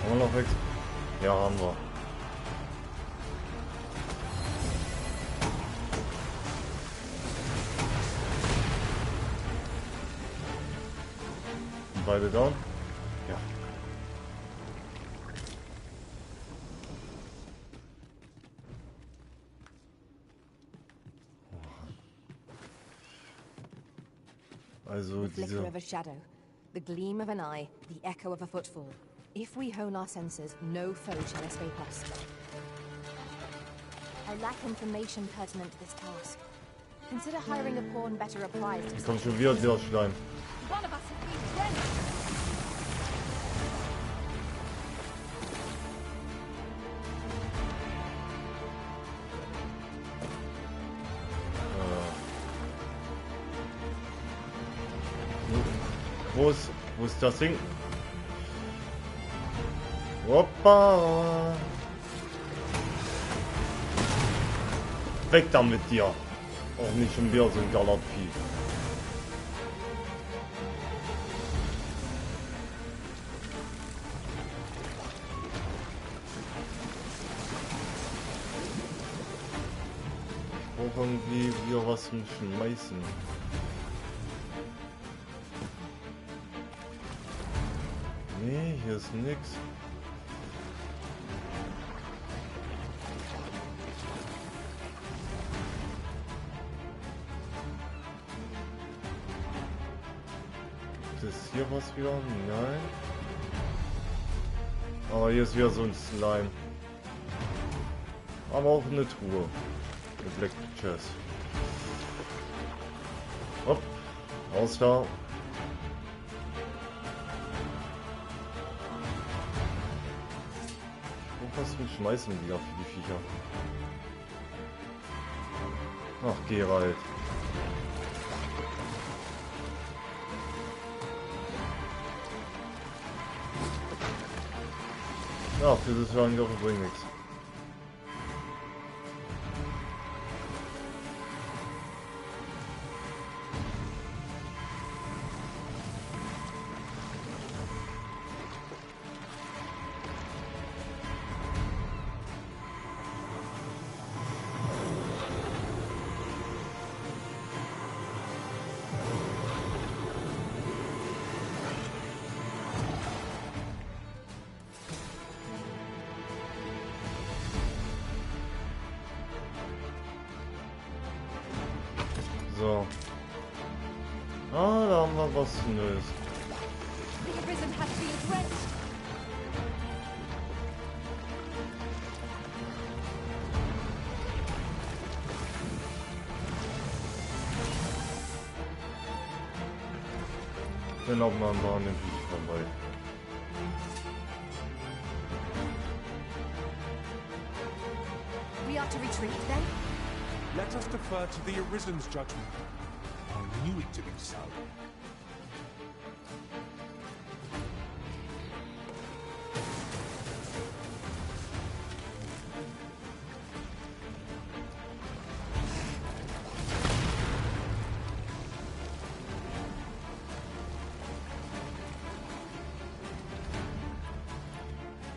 Haben wir noch weg? Ja, haben wir. Beide down? Ja. Also the flicker diese... of a shadow, the gleam of an eye, the echo of a footfall. If we hone our senses, no foe shall escape us. I lack information pertinent to this task. Consider hiring a pawn better apprised. Kommt schon wieder der Schleim. One of us has been Wo ist das Ding? Hoppa! Weg da mit dir! Auch nicht schon wieder so ein Galoppi. Auch irgendwie wieder was zum Schmeißen. Nee, hier ist nix. Gibt es hier was wieder? Nein. Aber hier ist wieder so ein Slime. Aber auch eine Truhe. Eine Black Chest. Hopp. Raus da. Was zum Schmeißen wieder für die Viecher. Ach, Geralt. Ja, für das Angriffe bringt nichts. So. Ah, da haben wir was Neues. The Arisen has been drenched. Dann laufen wir mal an dem Viech vorbei. We are to retreat then? Let us defer to the Arisen's judgment. I knew it to be so.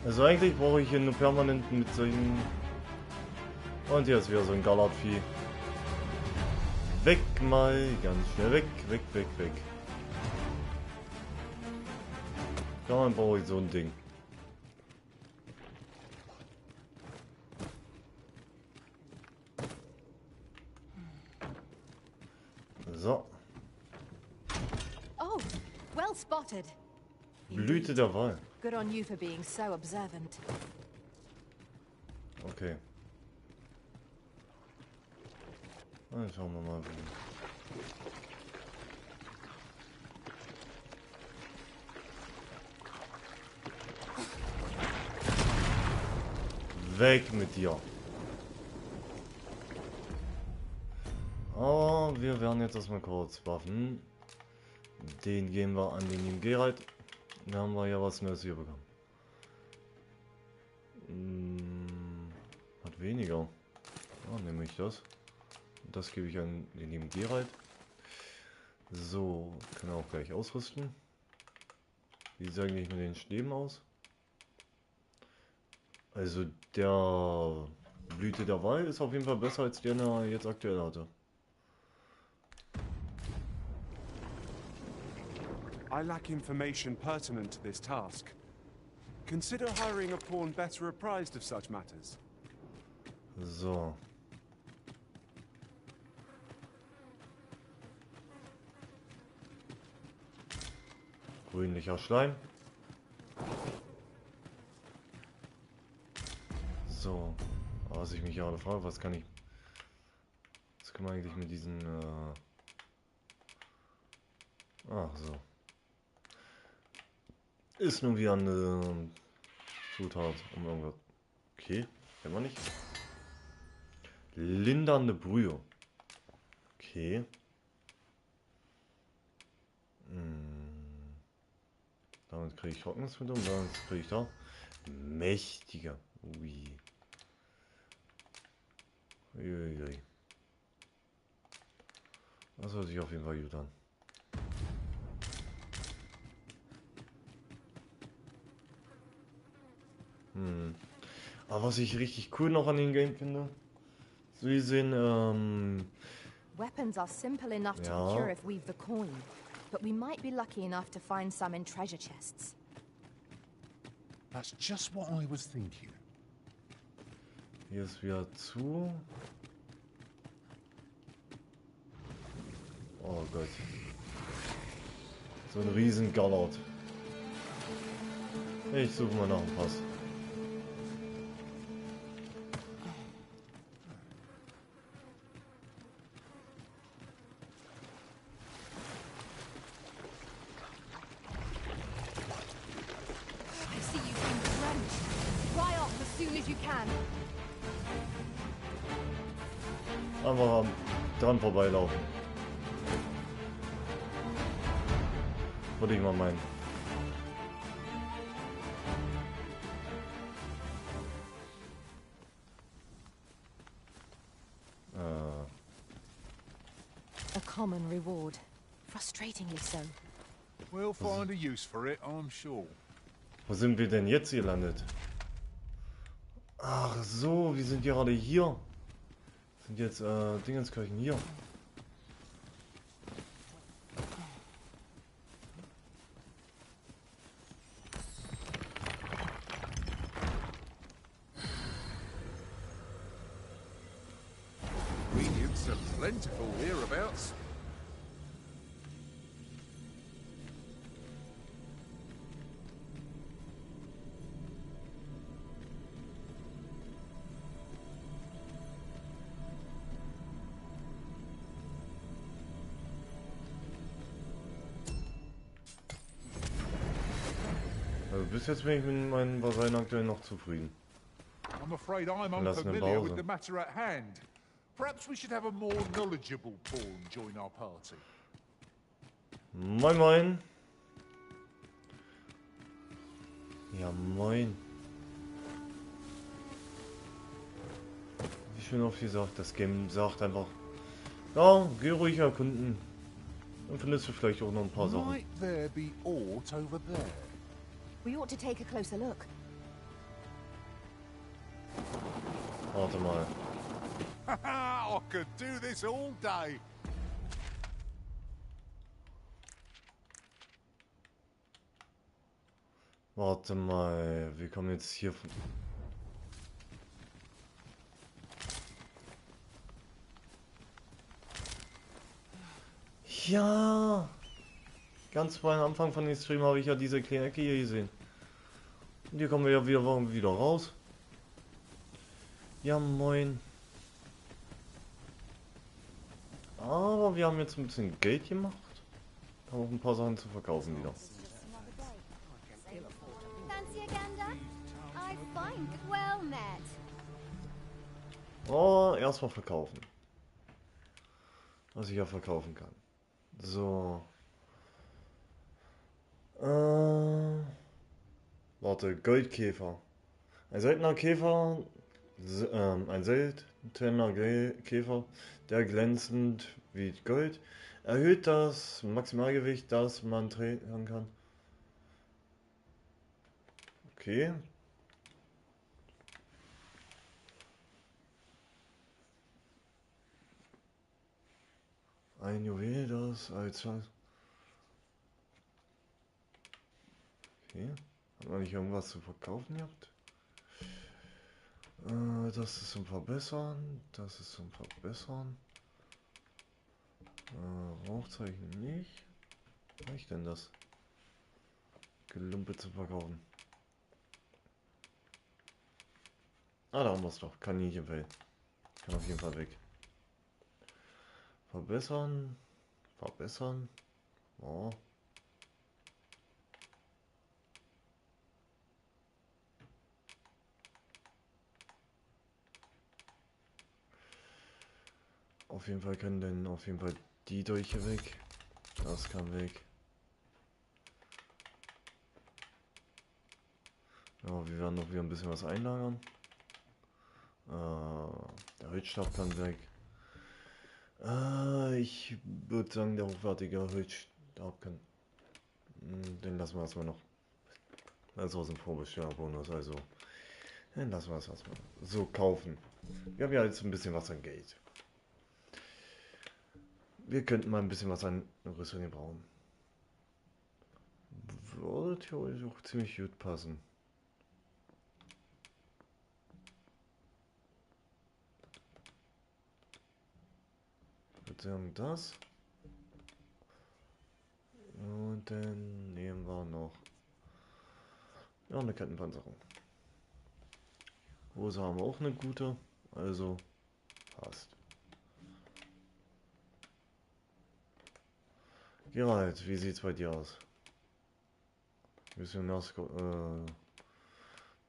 Also eigentlich brauche ich hier nur permanent mit solchen... Und hier ist wieder so ein Gallertvieh. Weg mal, ganz schnell weg, weg, weg, weg. Dann brauche ich so ein Ding. So. Oh, well spotted. Blüte der Wahl. Good on you for being so observant. Okay. Dann schauen wir mal. Weg mit dir. Aber wir werden jetzt erstmal kurz Waffen. Den geben wir an den Geralt. Da haben wir ja was Neues hier bekommen. Hat weniger. Ja, nehme ich das. Das gebe ich an den lieben Geralt. So, kann er auch gleich ausrüsten. Wie sieht eigentlich mit den Stäben aus? Also der Blüte der Wahl ist auf jeden Fall besser als der er jetzt aktuell hatte. I lack information pertinent to this task. Consider hiring a pawn better apprised of such matters. So. Grünlicher Schleim. So. Was ich mich gerade frage, was kann man eigentlich mit diesen... Ach so. Ist nun wieder eine Zutat um irgendwas. Okay, kennen wir nicht. Lindernde Brühe. Okay. Damit kriege ich Trocknungsmittel und damit kriege ich da mächtiger. Ui. Uiuiui. Das hört sich auf jeden Fall gut an. Aber was ich richtig cool noch an dem Game finde, so wie sehen, Weapons are simple enough to procure if we've the coin, but we might be lucky enough to find some in treasure chests. That's just what I was thinking. Hier ist wieder zu. Oh Gott. So ein riesen Gallert. Ich suche mal nach dem Pass. I see you've been drenched. Dry off as soon as you can. Einfach dran vorbeilaufen. Würde ich mal meinen. A common reward. Frustratingly so. We'll find a use for it, I'm sure. Wo sind wir denn jetzt gelandet? Ach so, wir sind gerade hier. Sind jetzt Dingenskirchen hier. Ingredients are plentiful hereabouts. Also bis jetzt bin ich mit meinen Vasallen aktuell noch zufrieden. I'm afraid I'm Lassen eine unfamiliar with Pause. the matter at hand. Perhaps we should have a more knowledgeable pawn join our party. Moin moin. Ja moin. Wie schön oft gesagt, das Game sagt einfach, ja, geh ruhig erkunden. Dann findest du vielleicht auch noch ein paar Sachen. Might there be aught over there? We ought to take a closer look. Warte mal. I could do this all day. Warte mal, wir kommen jetzt hier von... Ja! Ganz bei Anfang von dem Stream habe ich ja diese kleine Ecke hier gesehen. Und hier kommen wir ja wieder raus. Ja, moin. Aber wir haben jetzt ein bisschen Geld gemacht. Haben auch ein paar Sachen zu verkaufen wieder. Fancy a gander? I find it well met. Oh, erstmal verkaufen. Was ich ja verkaufen kann. So. Warte, Goldkäfer. Ein seltener Käfer. Ein seltener Käfer, der glänzend wie Gold. Erhöht das Maximalgewicht, das man tragen kann. Okay. Ein Juwel, das als... Okay. Hat man nicht irgendwas zu verkaufen gehabt? Das ist zum Verbessern. Das ist zum Verbessern. Rauchzeichen nicht. Was habe ich denn das? Gelumpe zu verkaufen. Ah, da haben wir es doch. Kaninchenfell. Kann auf jeden Fall weg. Verbessern. Verbessern. Oh. Auf jeden Fall können denn auf jeden Fall die Dolche weg. Das kann weg. Ja, wir werden noch wieder ein bisschen was einlagern. Der Holzstab kann weg. Ich würde sagen, der hochwertige Holzstab kann... Den lassen wir erstmal noch. Also aus dem Vorbestellerbonus, also... Den lassen wir es erstmal so kaufen. Wir haben ja jetzt ein bisschen was an Geld. Wir könnten mal ein bisschen was an Rüstung gebrauchen. Würde theoretisch auch ziemlich gut passen. Ich würde sagen, das. Und dann nehmen wir noch ja, eine Kettenpanzerung. Hose haben wir auch eine gute, also passt. Gerald, wie sieht's bei dir aus? Missionars,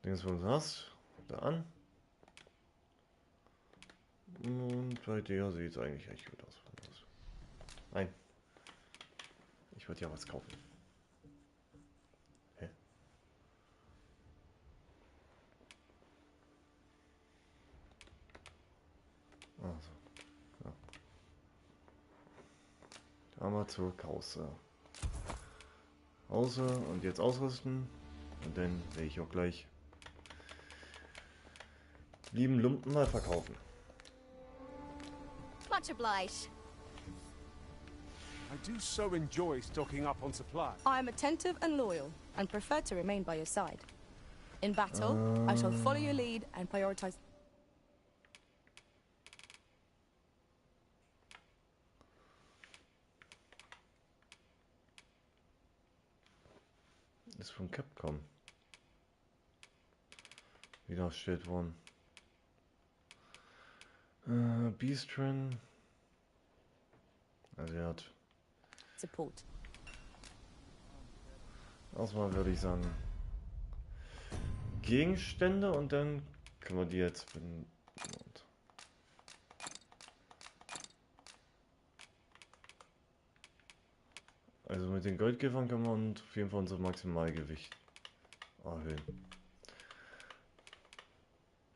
Dings von hast, da an. Und bei dir sieht's eigentlich echt gut aus. Nein. Ich würde ja was kaufen. Hä? Also. Ja. Da mal zur Kause. Hause und jetzt ausrüsten. Und dann werde ich auch gleich lieben Lumpen mal verkaufen. Much obliged. I do so enjoy stocking up on supplies. I am attentive and loyal, and prefer to remain by your side. In battle, I shall follow your lead and prioritize... Ist von Capcom wieder steht worden. Beastren. Also er hat Support. erstmal würde ich sagen Gegenstände und dann können wir die jetzt also mit den Goldgräfern können wir und auf jeden Fall unser Maximalgewicht erhöhen.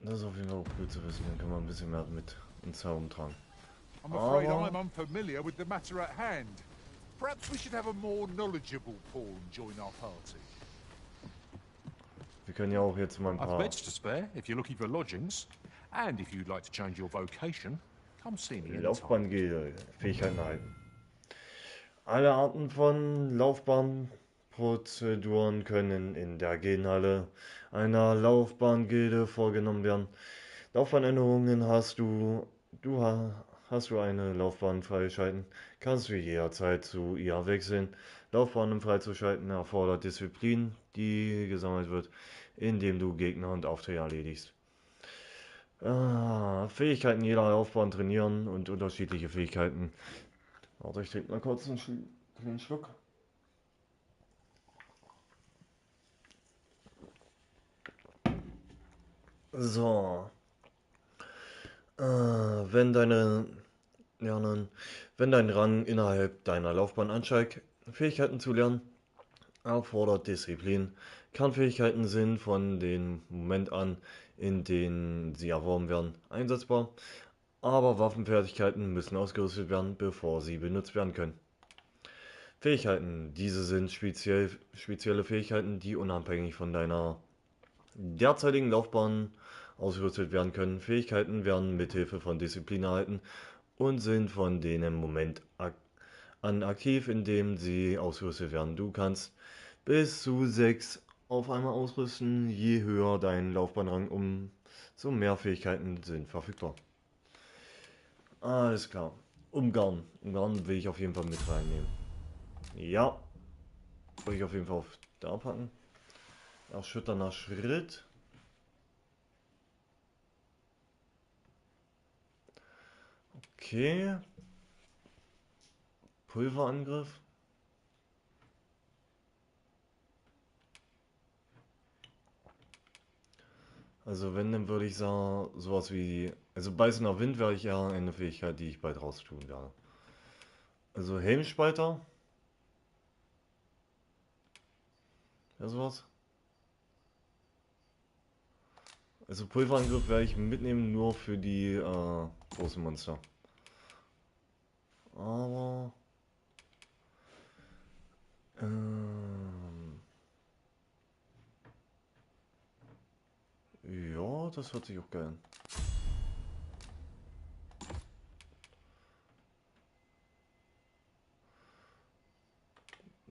Das ist auf jeden Fall auch gut zu wissen, dann können wir ein bisschen mehr mit uns herumtragen. I'm afraid I'm unfamiliar with the matter at hand. Perhaps we should have a more knowledgeable pawn join our party. Wir können ja auch jetzt mal ein I've paar beds to spare if you're looking for lodgings. And if you'd like to change your vocation, come see me anytime. Laufbahnfähigkeiten erhalten. Alle Arten von Laufbahnprozeduren können in der Genhalle einer Laufbahngilde vorgenommen werden. Laufbahnänderungen hast du eine Laufbahn freischalten, kannst du jederzeit zu ihr wechseln. Laufbahnen freizuschalten erfordert Disziplin, die gesammelt wird, indem du Gegner und Aufträge erledigst. Fähigkeiten jeder Laufbahn trainieren und unterschiedliche Fähigkeiten. Warte, ich trinke mal kurz einen kleinen Schluck. So. Wenn dein Rang innerhalb deiner Laufbahn ansteigt, Fähigkeiten zu lernen, erfordert Disziplin. Kernfähigkeiten sind von dem Moment an, in dem sie erworben werden, einsetzbar, aber Waffenfertigkeiten müssen ausgerüstet werden, bevor sie benutzt werden können. Fähigkeiten. Diese sind spezielle Fähigkeiten, die unabhängig von deiner derzeitigen Laufbahn ausgerüstet werden können. Fähigkeiten werden mithilfe von Disziplin erhalten und sind von denen im Moment an aktiv, indem sie ausgerüstet werden. Du kannst bis zu 6 auf einmal ausrüsten. Je höher dein Laufbahnrang, umso mehr Fähigkeiten sind verfügbar. Alles klar. Umgarn. Umgarn will ich auf jeden Fall mit reinnehmen. Ja. Will ich auf jeden Fall auf da packen. Erschütternder Schritt. Okay. Pulverangriff. Also wenn, dann würde ich sagen, sowas wie... Also beißender Wind wäre ich ja eine Fähigkeit, die ich bald raus tun werde. Also Helmspalter. Ja, sowas. Also Pulverangriff werde ich mitnehmen, nur für die großen Monster. Aber ja, das hört sich auch geil an.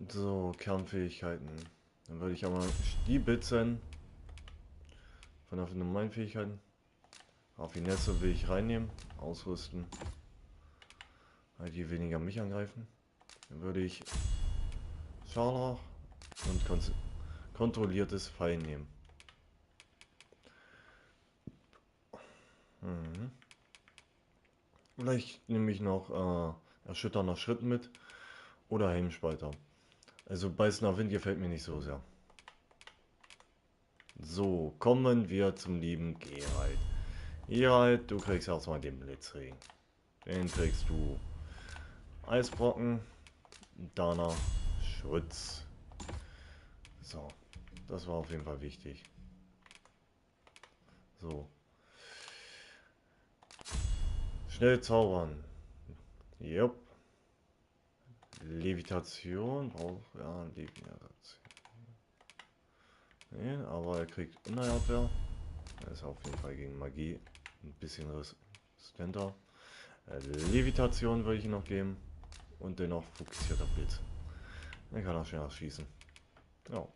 So, Kernfähigkeiten. Dann würde ich aber Stibitzen von der normalen Fähigkeiten. Raffinesse will ich reinnehmen, ausrüsten. Weil die weniger mich angreifen. Dann würde ich Scharlach und kontrolliertes Fallen nehmen. Vielleicht nehme ich noch erschütternder Schritt mit oder Helmspalter. Also beißender Wind gefällt mir nicht so sehr. So, kommen wir zum lieben Geralt. Geralt, du kriegst erstmal den Blitzring. Den kriegst du Eisbrocken, danach Schutz. So, das war auf jeden Fall wichtig. So. Schnell zaubern. Jupp. Levitation braucht ja Levitation. Nee, aber er kriegt Unheilabwehr. Er ist auf jeden Fall gegen Magie ein bisschen resistenter. Levitation würde ich ihm noch geben. Und dennoch fokussierter Blitz. Dann kann er schneller schießen. Ja.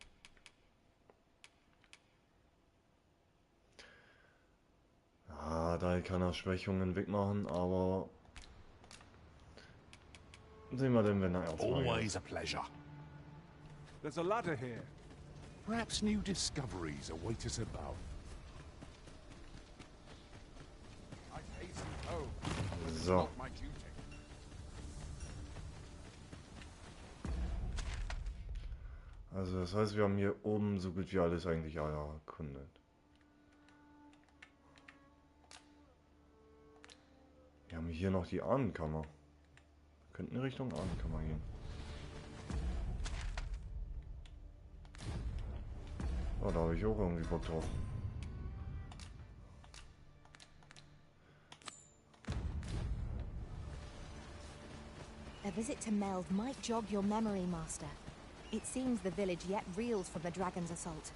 Ah, da kann er Schwächungen wegmachen, aber sehen wir denn, wenn er erstmal. Always a pleasure. There's a ladder here. Perhaps new discoveries await us above. I'd hasten home. It's So. not my duty. Also das heißt, wir haben hier oben so gut wie alles eigentlich erkundet. Wir haben hier noch die Ahnenkammer. Wir könnten in Richtung Ahnenkammer gehen. Oh, da habe ich auch irgendwie Bock drauf. A visit to Meld might jog your memory, Master. It seems the village yet reels from the dragon's assault.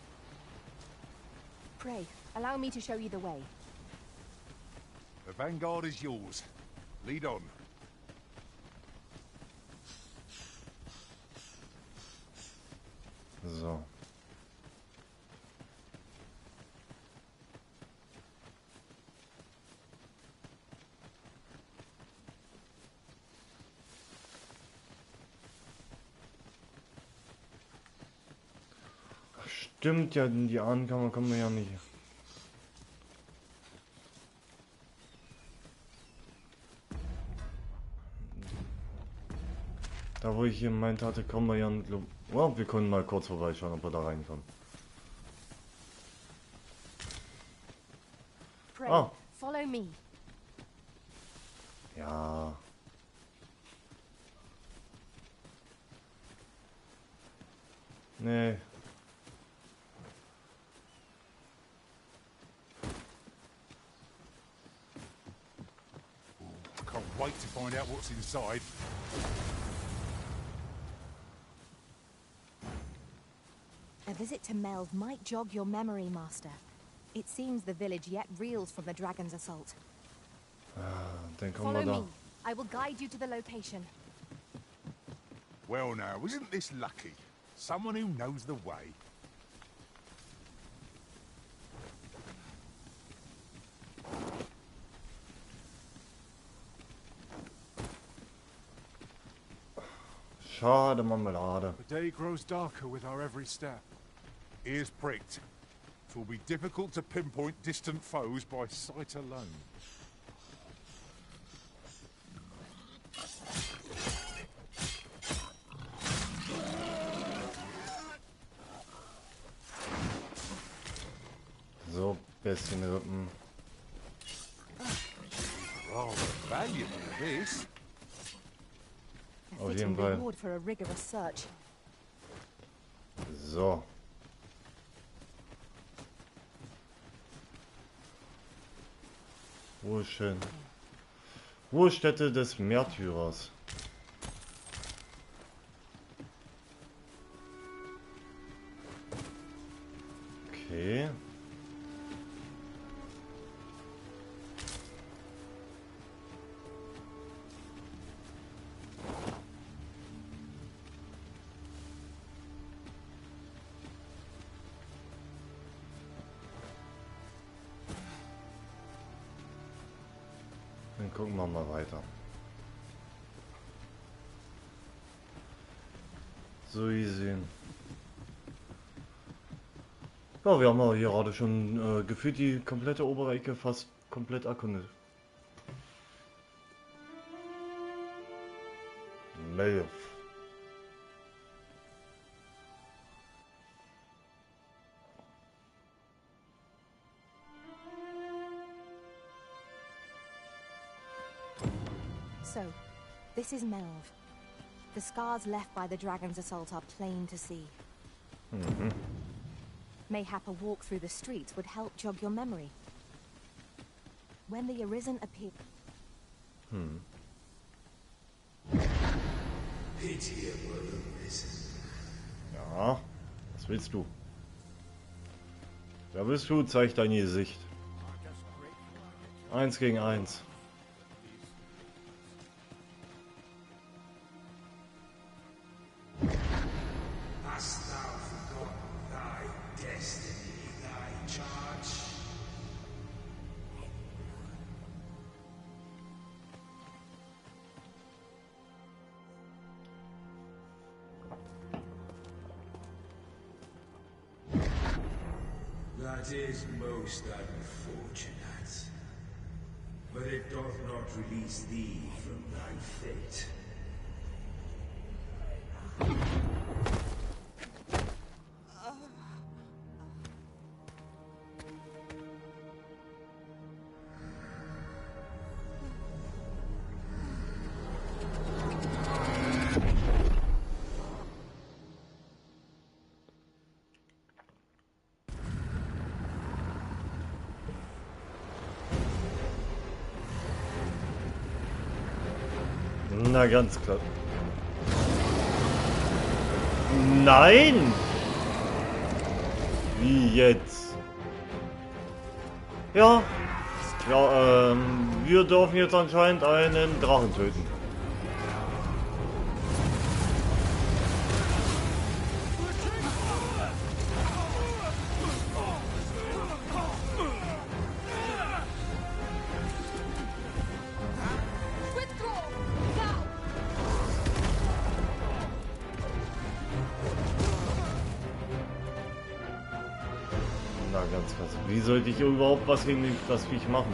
Pray, allow me to show you the way. The vanguard is yours. Lead on. So. Ach, stimmt ja, in die Ahnenkammer kommen wir ja nicht. Da wo ich hier meint hatte, kommen wir ja nicht. Oh, wir können mal kurz vorbeischauen, ob wir da reinkommen. Pray, Ah. follow me. Ja. Nee. I can't wait to find out what's inside. A visit to Meld might jog your memory, Master. It seems the village yet reels from the dragon's assault. Dann kommen Follow wir da. me. I will guide you to the location. Well now, isn't this lucky? Someone who knows the way. Schade, Marmelade. The day grows darker with our every step. Ears pricked. It will be difficult to pinpoint distant foes by sight alone. So, bisschen Rippen. Rather valuable, this. A Auf fitting jeden Fall. reward for a rigorous search. So. Ruhestätte. Ruhestätte des Märtyrers. Okay. Dann gucken wir mal weiter. So gesehen. Ja, wir haben ja hier gerade schon gefühlt die komplette obere Ecke fast komplett erkundet. Melf. So, this is Melv. The scars left by the dragon's assault are plain to see. Mhm. Mayhap a walk through the streets would help jog your memory. When the Arisen appeared... Ja, was willst du? Wer bist du? Zeig dein Gesicht. 1 gegen 1. Hast thou forgotten thy destiny, thy charge? That is most unfortunate. But it doth not release thee from thy fate. Na, ganz klar. Nein! Wie jetzt? Ja. Ja, wir dürfen jetzt anscheinend einen Drachen töten. Na, ganz krass. Wie sollte ich überhaupt was gegen das Viech machen?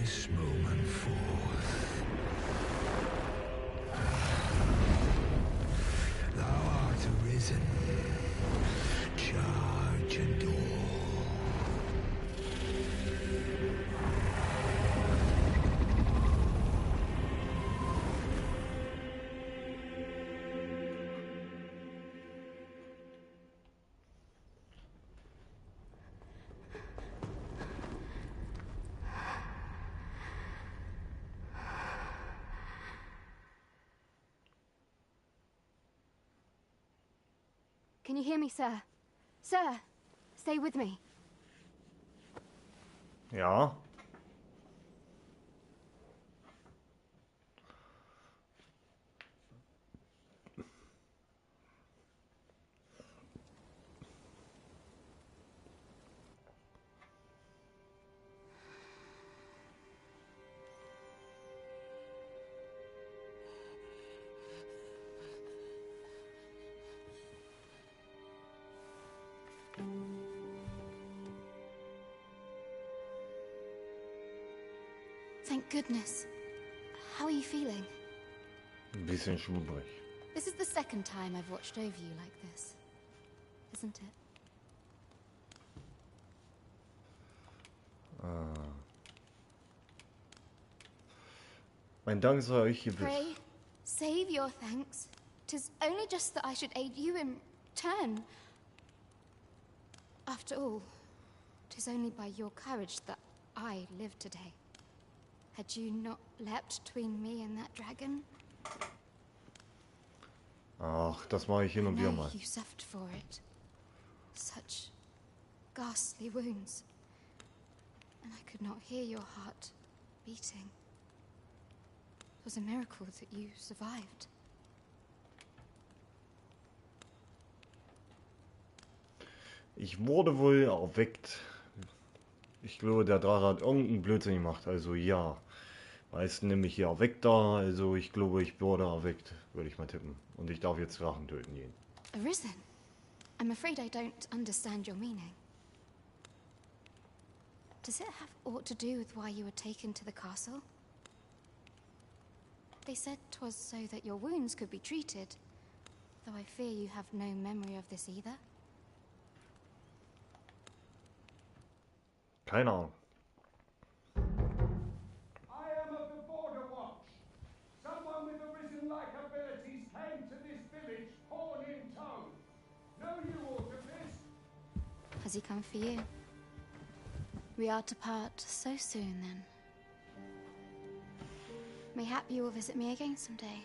This moment forth, thou art arisen. Charge and all. Can you hear me, sir? Sir, stay with me. Ja. Thank goodness. How are you feeling? Ein bisschen schwubbrig. This is the second time I've watched over you like this, isn't it? Mein Dank sei euch gewiss. Pray, save your thanks. 'Tis only just that I should aid you in turn. After all, 'tis only by your courage that I live today. Had you not leapt between me and that dragon? Ach, das mache ich hin und wieder mal. You suffered for it. Such ghastly wounds. And I could not hear your heart beating. It was a miracle that you survived. Ich wurde wohl erweckt. Ich glaube, der Drache hat irgendeinen Blödsinn gemacht. Also ja. Meisten nämlich hier erweckt da. Also ich glaube, ich wurde erweckt. Würde ich mal tippen. Und ich darf jetzt Drachen töten gehen. Arisen? I'm afraid I don't understand your meaning. Does it have aught to do with why you were taken to the castle? They said 'twas so that your wounds could be treated. Though I fear you have no memory of this either. Keine Ahnung. I am of the Border Watch. Someone with Arisen-like abilities came to this village, horn in tow. Know you aught of this? Has he come for you? We are to part so soon, then. Mayhap you will visit me again someday.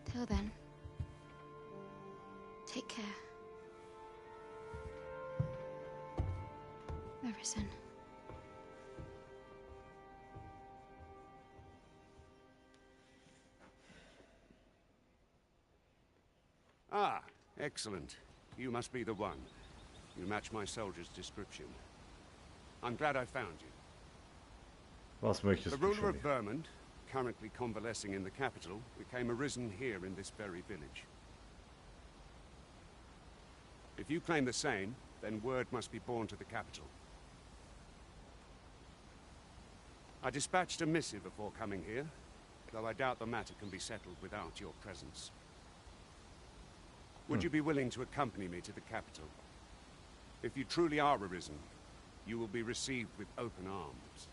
Till then, take care. Arisen. Ah, excellent. You must be the one. You match my soldier's description. I'm glad I found you. Was möchtest The du ruler schon of wieder? Vermont, currently convalescing in the capital, became arisen here in this very village. If you claim the same, then word must be borne to the capital. I dispatched a missive before coming here, though I doubt the matter can be settled without your presence. Would you be willing to accompany me to the capital? If you truly are arisen, you will be received with open arms.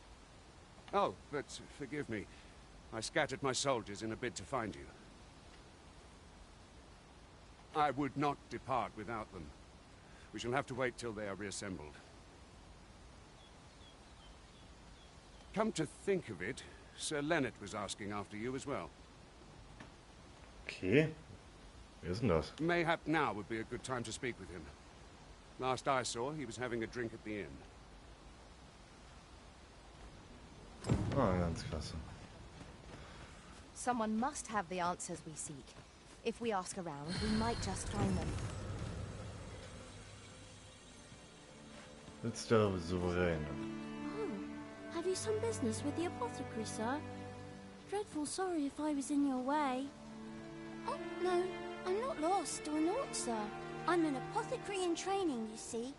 Oh, but forgive me. I scattered my soldiers in a bid to find you. I would not depart without them. We shall have to wait till they are reassembled. Come to think of it, Sir Leonard was asking after you as well. Okay. Wer ist denn das? Mayhap now would be a good time to speak with him. Last I saw, he was having a drink at the inn. Ah, ganz klasse. Someone must have the answers we seek. If we ask around, we might just find them. Jetzt der Souverän. Oh, have you some business with the apothecary, sir? Dreadful sorry if I was in your way. Oh, no, I'm not lost or naught, sir. I'm an apothecary in training, you see.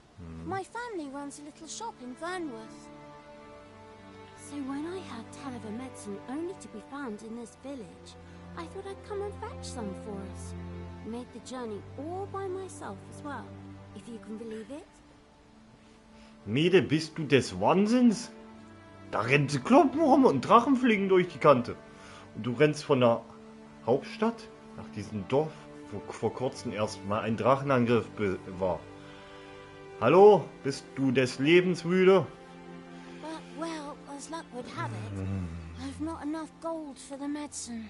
My family runs a little shop in Vernworth. So when I heard tell of a medicine only to be found in this village, I thought I'd come and fetch some for us. Made the journey all by myself as well, if you can believe it. Mede, bist du des Wahnsinns? Da rennen sie Kloppen rum und Drachen fliegen durch die Kante. Und du rennst von der Hauptstadt nach diesem Dorf, wo vor kurzem erst mal ein Drachenangriff war. Hallo, bist du des Lebens müde? But, well, as luck would have it, I've not enough gold for the medicine.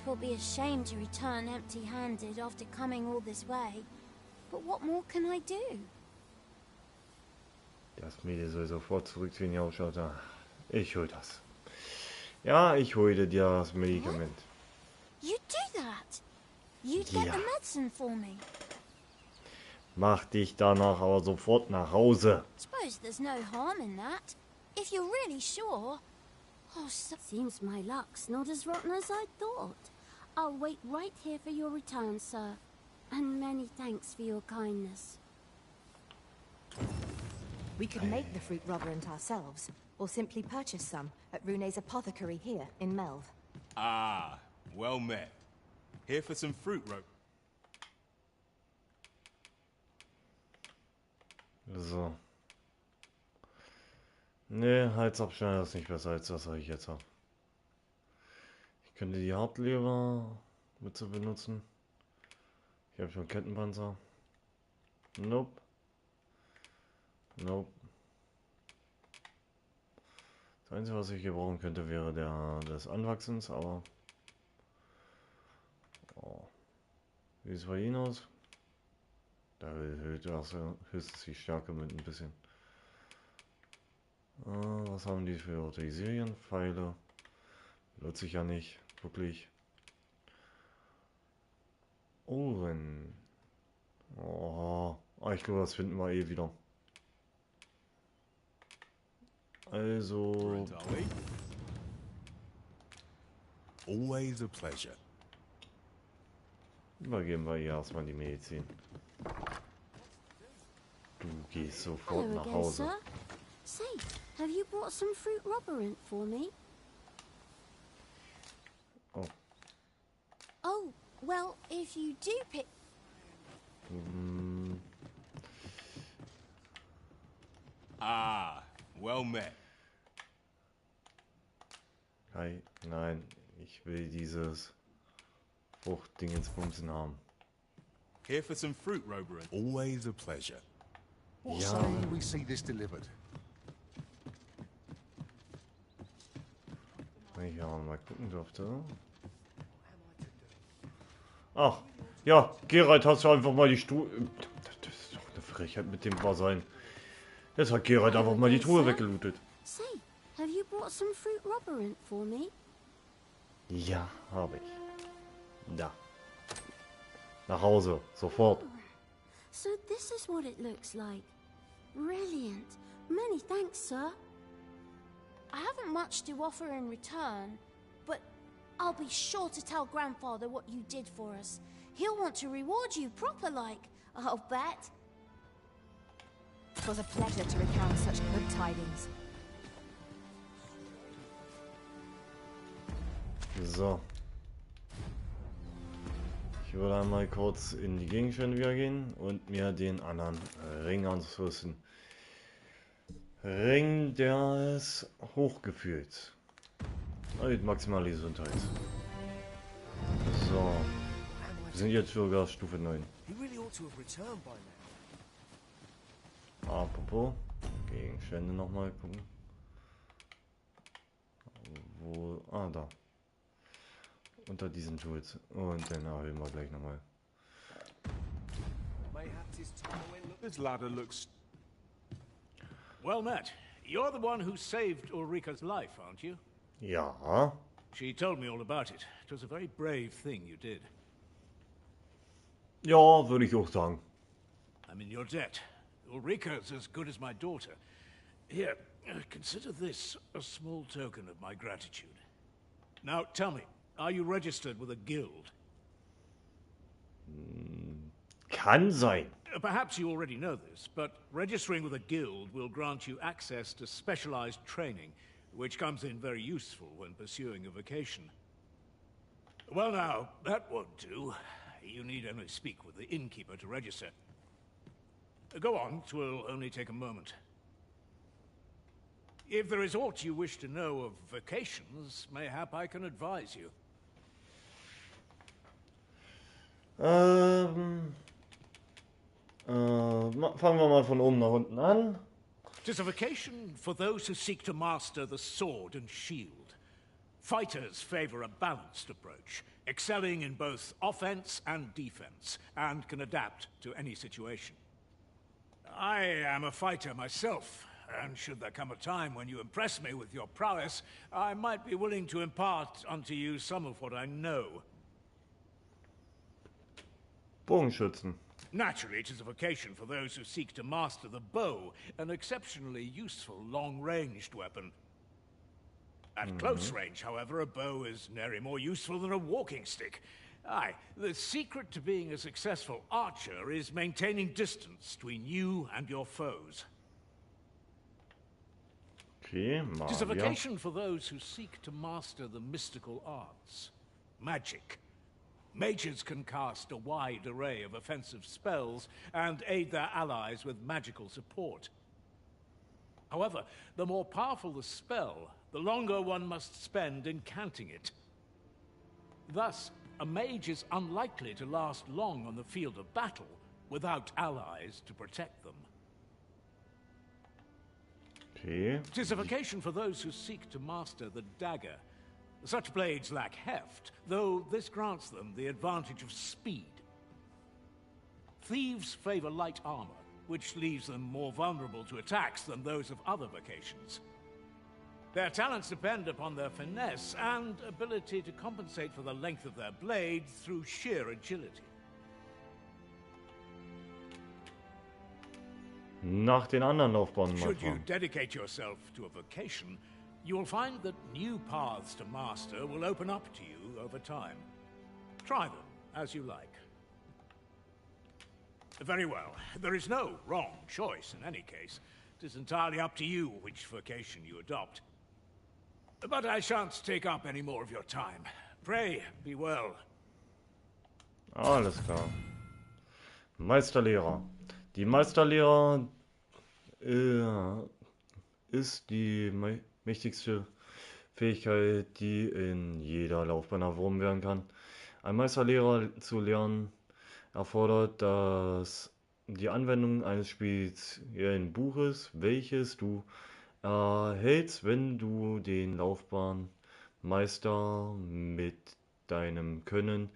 will be ashamed to return empty-handed after coming all this way. But what more can I do? Das Mädel soll sofort zurückziehen, ja, schaut da. Ich hol das. Ja, ich hole dir das Medikament. You'd do that? You'd get the medicine for me? Mach dich danach aber sofort nach Hause. Suppose there's no harm in that. If you're really sure. Oh, seems my luck's not as rotten as I thought. I'll wait right here for your return, sir. And many thanks for your kindness. We could make the fruit rubberant ourselves, or simply purchase some at Rune's apothecary here in Melv. Ah, well met. Here for some fruit rope. So. Ne, Halsabschneider ist nicht besser als das, was ich jetzt habe. Ich könnte die Hartlebermütze benutzen. Ich habe schon Kettenpanzer. Nope. Nope. Das Einzige, was ich hier brauchen könnte, wäre der des Anwachsens, aber... Oh. Wie sieht es bei Ihnen aus? Da erhöht das höchstens die Stärke mit ein bisschen. Was haben die für Utensilien? Pfeile. Nutze ich ja nicht, wirklich. Ohren. Oh, ich glaube, das finden wir eh wieder. Also. Always a pleasure. Übergeben wir ihr erstmal die Medizin. Du gehst sofort Hello nach again, Hause. sir. Say, have you brought some fruit rubberant for me? Oh. Oh, well, if you do pick... Ah, well met. Hi, nein, ich will dieses Fruchtdingensbumsen haben. Here for some fruit rubberant. Always a pleasure. What say we see this delivered? Wenn ich ja mal gucken durfte. Ach, ja, Geralt, hast du einfach mal die Truhe... Das ist doch eine Frechheit mit dem Wahrsein. Jetzt hat Geralt einfach mal die Truhe weggelootet. Say, have you brought some fruit rubberant for me? Ja, habe ich. Da. Nach Hause, sofort. So this is what it looks like. Brilliant. Many thanks, sir. I haven't much to offer in return, but I'll be sure to tell Grandfather what you did for us. He'll want to reward you proper like, I'll bet. It was a pleasure to recount such good tidings. So. Ich würde einmal kurz in die Gegenstände wieder gehen und mir den anderen Ring ausrüsten. Ring des Hochgefühls. Mit maximaler Gesundheit. So. Wir sind jetzt sogar Stufe 9. Apropos. Gegenstände nochmal gucken. Wo. Ah, da. Unter diesen Tools. Und dann erhöhen wir gleich nochmal. This ladder looks... Well met. You're the one who saved Ulrika's life, aren't you? Ja. She told me all about it. It was a very brave thing you did. Ja, würde ich auch sagen. I'm in your debt. Ulrika's as good as my daughter. Here, consider this a small token of my gratitude. Now, tell me, are you registered with a guild? Kann sein. Perhaps you already know this, but registering with a guild will grant you access to specialized training, which comes in very useful when pursuing a vocation. Well now, that won't do. You need only speak with the innkeeper to register. Go on, 'twill only take a moment. If there is aught you wish to know of vocations, mayhap I can advise you. Fangen wir mal von oben nach unten an. 'Tis a vocation for those who seek to master the sword and shield. Fighters favor a balanced approach, excelling in both offense and defense, and can adapt to any situation. I am a fighter myself, and should there come a time when you impress me with your prowess, I might be willing to impart unto you some of what I know. Bogenschützen. Naturally, it is a vocation for those who seek to master the bow, an exceptionally useful long-ranged weapon. At close range, however, a bow is nary more useful than a walking stick. Aye, the secret to being a successful archer is maintaining distance between you and your foes. Okay, It is a vocation for those who seek to master the mystical arts. Magic. Mages can cast a wide array of offensive spells and aid their allies with magical support. However, the more powerful the spell, the longer one must spend incanting it. Thus, a mage is unlikely to last long on the field of battle without allies to protect them. Okay. It is a vocation for those who seek to master the dagger. Such blades lack heft, though this grants them the advantage of speed. Thieves favor light armor, which leaves them more vulnerable to attacks than those of other vocations. Their talents depend upon their finesse and ability to compensate for the length of their blades through sheer agility. Nach den anderen Laufbahnen mal Should you fahren. dedicate yourself to a vocation, you will find that new paths to master will open up to you over time. Try them as you like. Very well. There is no wrong choice in any case. It is entirely up to you which vocation you adopt. But I shan't take up any more of your time. Pray, be well. Alles klar. Meisterlehrer. Die Meisterlehrer ist die mächtigste Fähigkeit, die in jeder Laufbahn erworben werden kann. Ein Meisterlehrer zu lernen erfordert die Anwendung eines speziellen Buches, welches du erhältst, wenn du den Laufbahnmeister mit deinem Können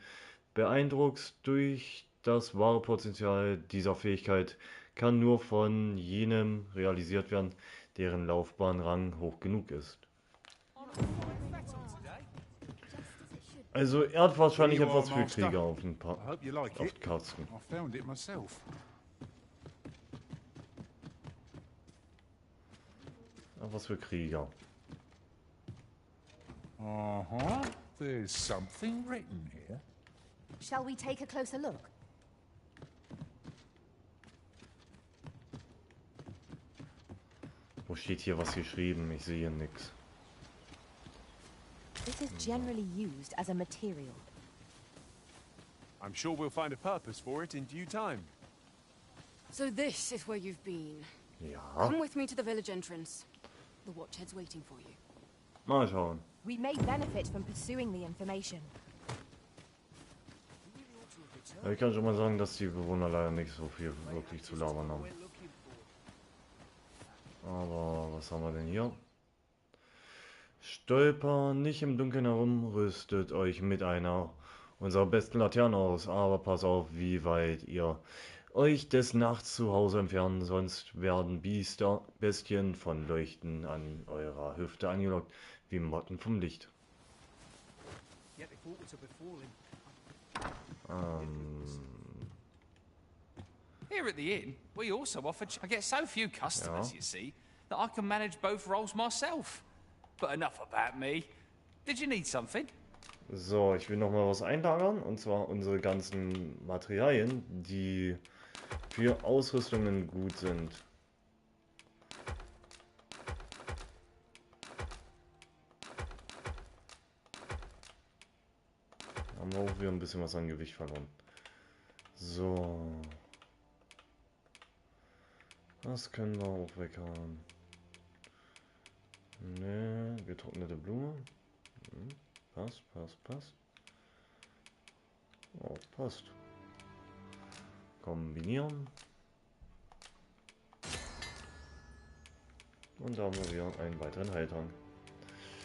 beeindruckst. Durch das wahre Potenzial dieser Fähigkeit kann nur von jenem realisiert werden, deren Laufbahnrang hoch genug ist. Also er hat wahrscheinlich etwas für Krieger auf den Kasten. Was für Krieger. There's something written here. Shall we take a closer look? Wo steht hier was geschrieben? Ich sehe nichts. This is generally used as a material. I'm sure we'll find a purpose for it in due time. So this is where you've been. Ja. Come with me to the village entrance. The watchhead's waiting for you. Mal schauen. We may benefit from pursuing the information. Ja, ich kann schon mal sagen, dass die Bewohner leider nicht so viel wirklich zu labern haben. Aber was haben wir denn hier? Stolper nicht im Dunkeln herum, rüstet euch mit einer unserer besten Laternen aus, aber pass auf, wie weit ihr euch des Nachts zu Hause entfernen, sonst werden Bestien von Leuchten an eurer Hüfte angelockt, wie Motten vom Licht. Here at the inn, we also offer. I get so few customers, you see, that I can manage both roles myself. But enough about me. Did you need something? So, ich will noch mal was einlagern, und zwar unsere ganzen Materialien, die für Ausrüstungen gut sind. Haben wir auch wieder ein bisschen was an Gewicht verloren. So. Das können wir auch weghauen. Ne, getrocknete Blume. Passt, passt, passt. Oh, passt. Kombinieren. Und da haben wir wieder einen weiteren Heiltrank.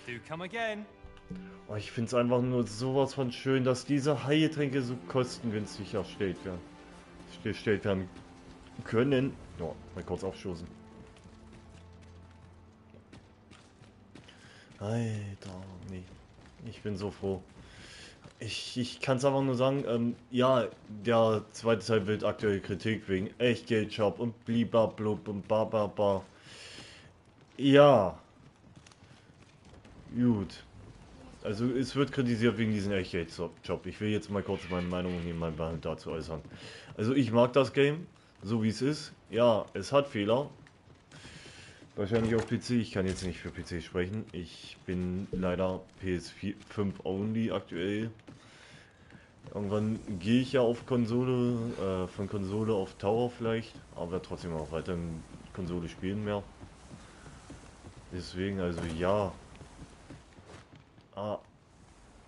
Do come again. Oh, ich finde es einfach nur sowas von schön, dass diese Heiltränke so kostengünstig erstellt werden können. Ja, mal kurz aufstoßen. Alter, nee. Ich bin so froh. Ich kann es einfach nur sagen, ja, der zweite Teil wird aktuell Kritik wegen Echtgeldshop und bliblablub und bababa. Ja. Gut. Also es wird kritisiert wegen diesem Echtgeldshop. Ich will jetzt mal kurz meine Meinung hier mal dazu äußern. Also ich mag das Game, so wie es ist. Ja, es hat Fehler. Wahrscheinlich auf PC. Ich kann jetzt nicht für PC sprechen. Ich bin leider PS5 only aktuell. Irgendwann gehe ich ja auf Konsole, von Konsole auf Tower vielleicht, aber trotzdem auch weiter in Konsole spielen mehr. Deswegen, also ja. Ah,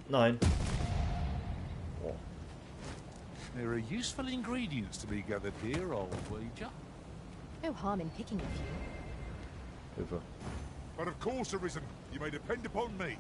nein. Oh. There are useful ingredients to be gathered here, old wager. No harm in picking a few. Hilfe. But of course, Arisen, you may depend upon me.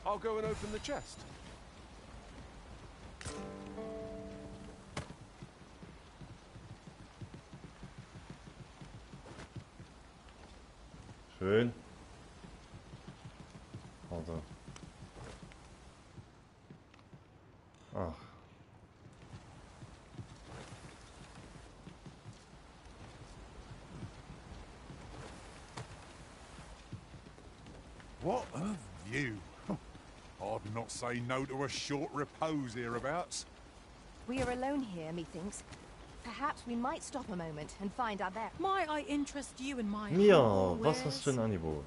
I'll go and open the chest. Schön. Also. Ach. What a view. I'd not say no to a short repose hereabouts. We are alone here, methinks. Perhaps we might stop a moment and find our bear. Might I interest you in my Ja, was hast du für ein Angebot?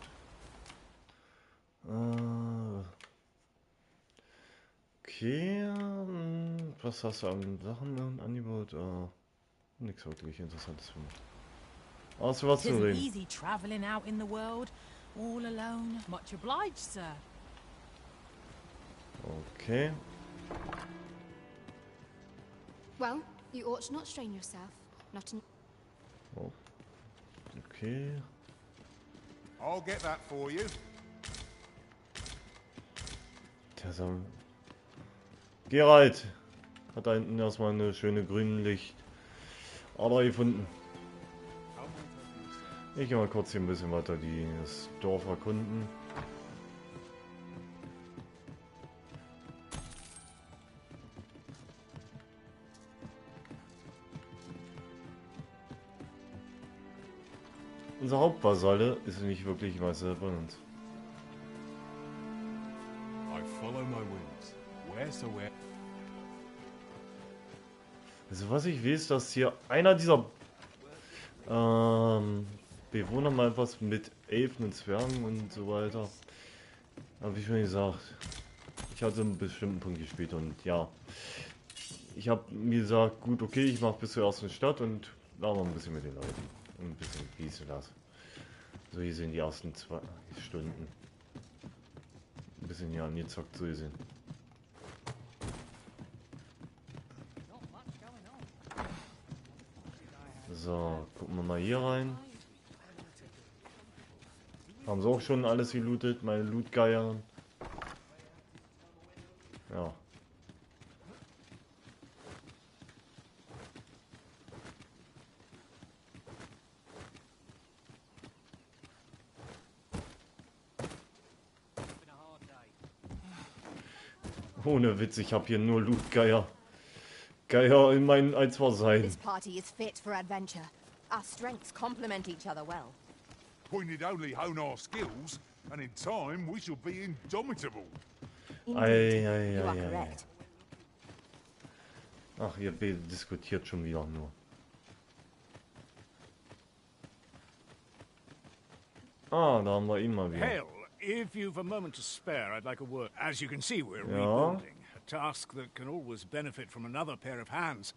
Okay, was hast du an Sachen im Angebot? Nichts wirklich Interessantes für mich. Außer was zu Tisn't reden. easy travelling out in the world, all alone. Much obliged, sir. Okay. Well, you ought not strain yourself. Not in... Oh. Okay. I'll get that for you. Geralt hat da hinten erstmal eine schöne Grünlicht Ader gefunden. Ich gehe mal kurz hier ein bisschen weiter das Dorf erkunden. Unser Hauptvasalle ist nicht wirklich Meister von uns. Also was ich weiß, dass hier einer dieser Bewohner mal was mit Elfen und Zwergen und so weiter. Aber wie schon gesagt, ich hatte einen bestimmten Punkt gespielt und ja, ich habe mir gesagt, gut, okay, ich mache bis zur ersten Stadt und laber ein bisschen mit den Leuten. Ein bisschen dies und das. So hier sind die ersten 2 Stunden. Ein bisschen hier angezockt, so gesehen. So, gucken wir mal hier rein. Haben sie auch schon alles gelootet, meine Lootgeier. Ja. Ohne Witz, ich habe hier nur Lootgeier. Geier in meinen 1 sein. This party is fit for adventure. Our strengths complement each other well. We need only hone our skills, and in time we shall be indomitable. Ei. Ach, ihr diskutiert schon wieder nur. Ah, da haben wir ihn mal wieder. Hale, if you've a moment to spare, I'd like a word. As you can see, we're Ja. rebuilding. A task that can always benefit from another pair of hands.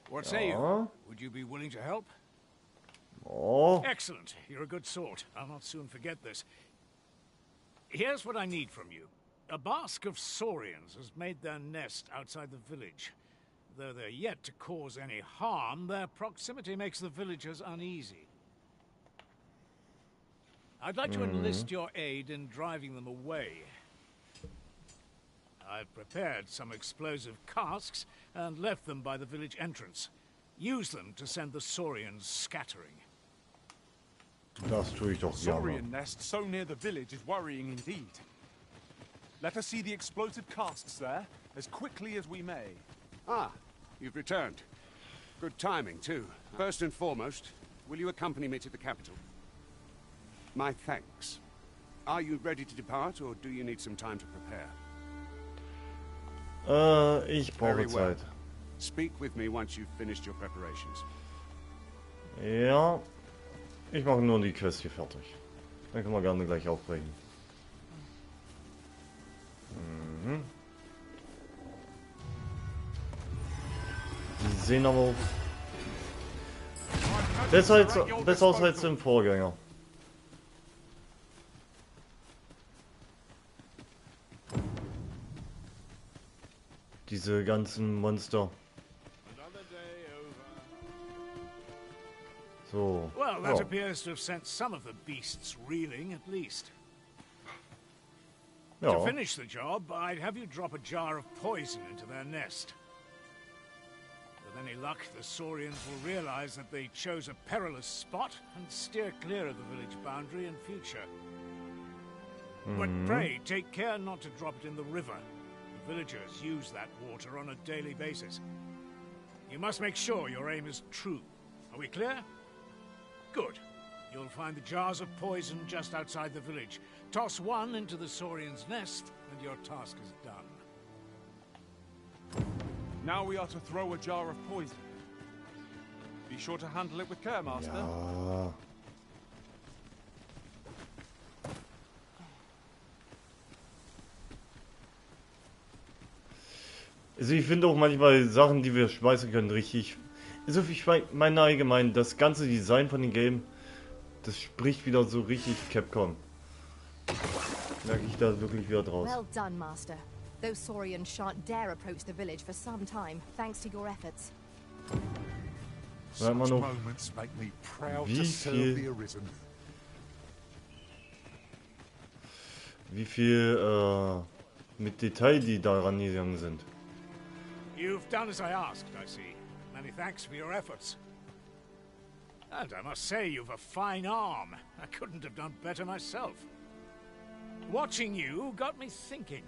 What say Ja. you? Would you be willing to help? Oh. Excellent. You're a good sort. I'll not soon forget this. Here's what I need from you. A basque of saurians has made their nest outside the village. Though they're yet to cause any harm, their proximity makes the villagers uneasy. I'd like to enlist your aid in driving them away. I've prepared some explosive casks and left them by the village entrance. Use them to send the saurians scattering. Das tue ich doch gerne. Saurian nest so near the village is worrying indeed. Let us see the explosive casks there as quickly as we may. Ah, you've returned. Good timing, too. First and foremost, will you accompany me to the capital? My thanks. Are you ready to depart, or do you need some time to prepare? Ich brauche Very well. Zeit. Speak with me once you've finished your preparations. Ja. Ich mache nur die Quest hier fertig. Dann können wir gerne gleich aufbrechen. Mhm. Die sehen aber auch besser aus als im Vorgänger. Diese ganzen Monster. So. Well, that appears to have sent some of the beasts reeling, at least. Ja. To finish the job, I'd have you drop a jar of poison into their nest. With any luck, the Saurians will realize that they chose a perilous spot and steer clear of the village boundary in future. But pray, take care not to drop it in the river. The villagers use that water on a daily basis. You must make sure your aim is true. Are we clear? Good. You'll find the jars of poison just outside the village. Toss one into the Saurian's nest, and your task is done. Now we are to throw a jar of poison. Be sure to handle it with care, Master. Ja. Also ich finde auch manchmal Sachen, die wir schmeißen können, richtig. Also ich meine allgemein, das ganze Design von dem Game, das spricht wieder so richtig Capcom. Merke ich da wirklich wieder draus. Well done, Master. Those Saurians shan't dare approach the village for some time, thanks to your efforts. Such moments make me proud to serve the Arisen. Wie viel mit Detail die daran gegangen sind. You've done as I asked, I see. Many thanks for your efforts. And I must say, you've a fine arm. I couldn't have done better myself. Watching you got me thinking.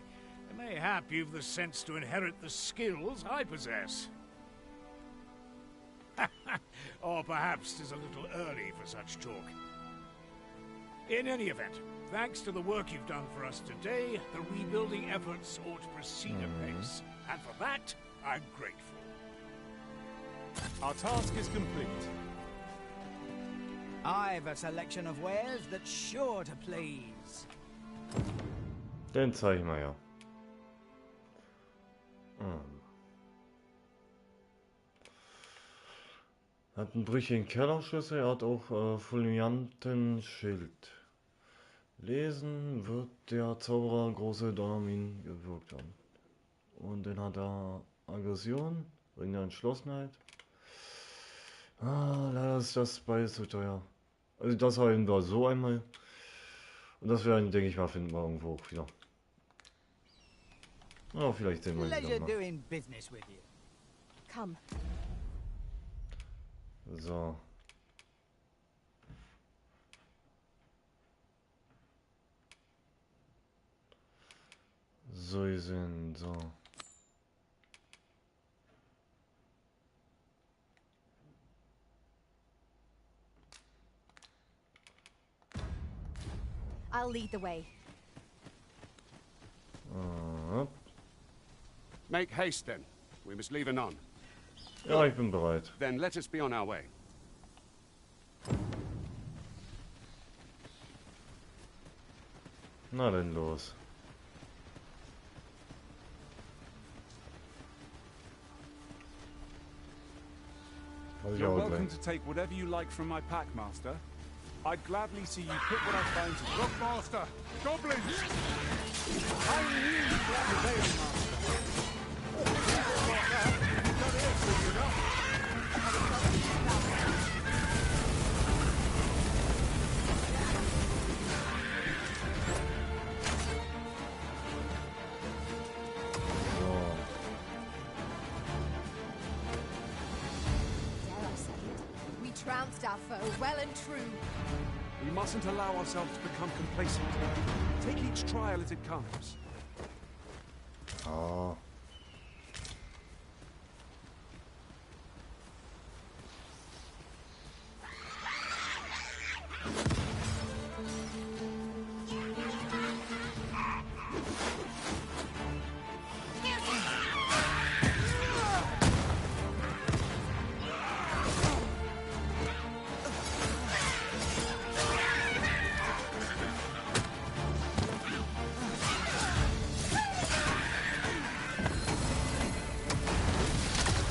Mayhap you've the sense to inherit the skills I possess. Or perhaps 'tis a little early for such talk. In any event, thanks to the work you've done for us today, the rebuilding efforts ought to proceed apace. And for that, I'm grateful. Our task is complete. I've a selection of wares that's sure to please. Den zeige ich mal ja. Hat einen brüchigen Kellerschlüssel, er hat auch fulminanten Schild. Lesen wird der Zauberer große Donnerminen gewirkt haben. Und dann hat er Aggression, bringt er Entschlossenheit. Ah, leider ist das beides zu teuer. Also das haben wir so einmal. Und das werden, denke ich mal, finden wir irgendwo auch wieder. Oh, vielleicht sehen wir ihn wieder mal. Doing business with you. Come. So. So sind so. I'll lead the way. Make haste, then. We must leave anon. Ja, ich bin bereit. Then let us be on our way. Na dann los. You're welcome to take whatever you like from my pack, Master. I'd gladly see you put what I find to Look, Master! Goblins! I knew you were the Veil, Master. People like that, you've done it soon enough. Trounced our foe well and true. We mustn't allow ourselves to become complacent. Take each trial as it comes. Oh.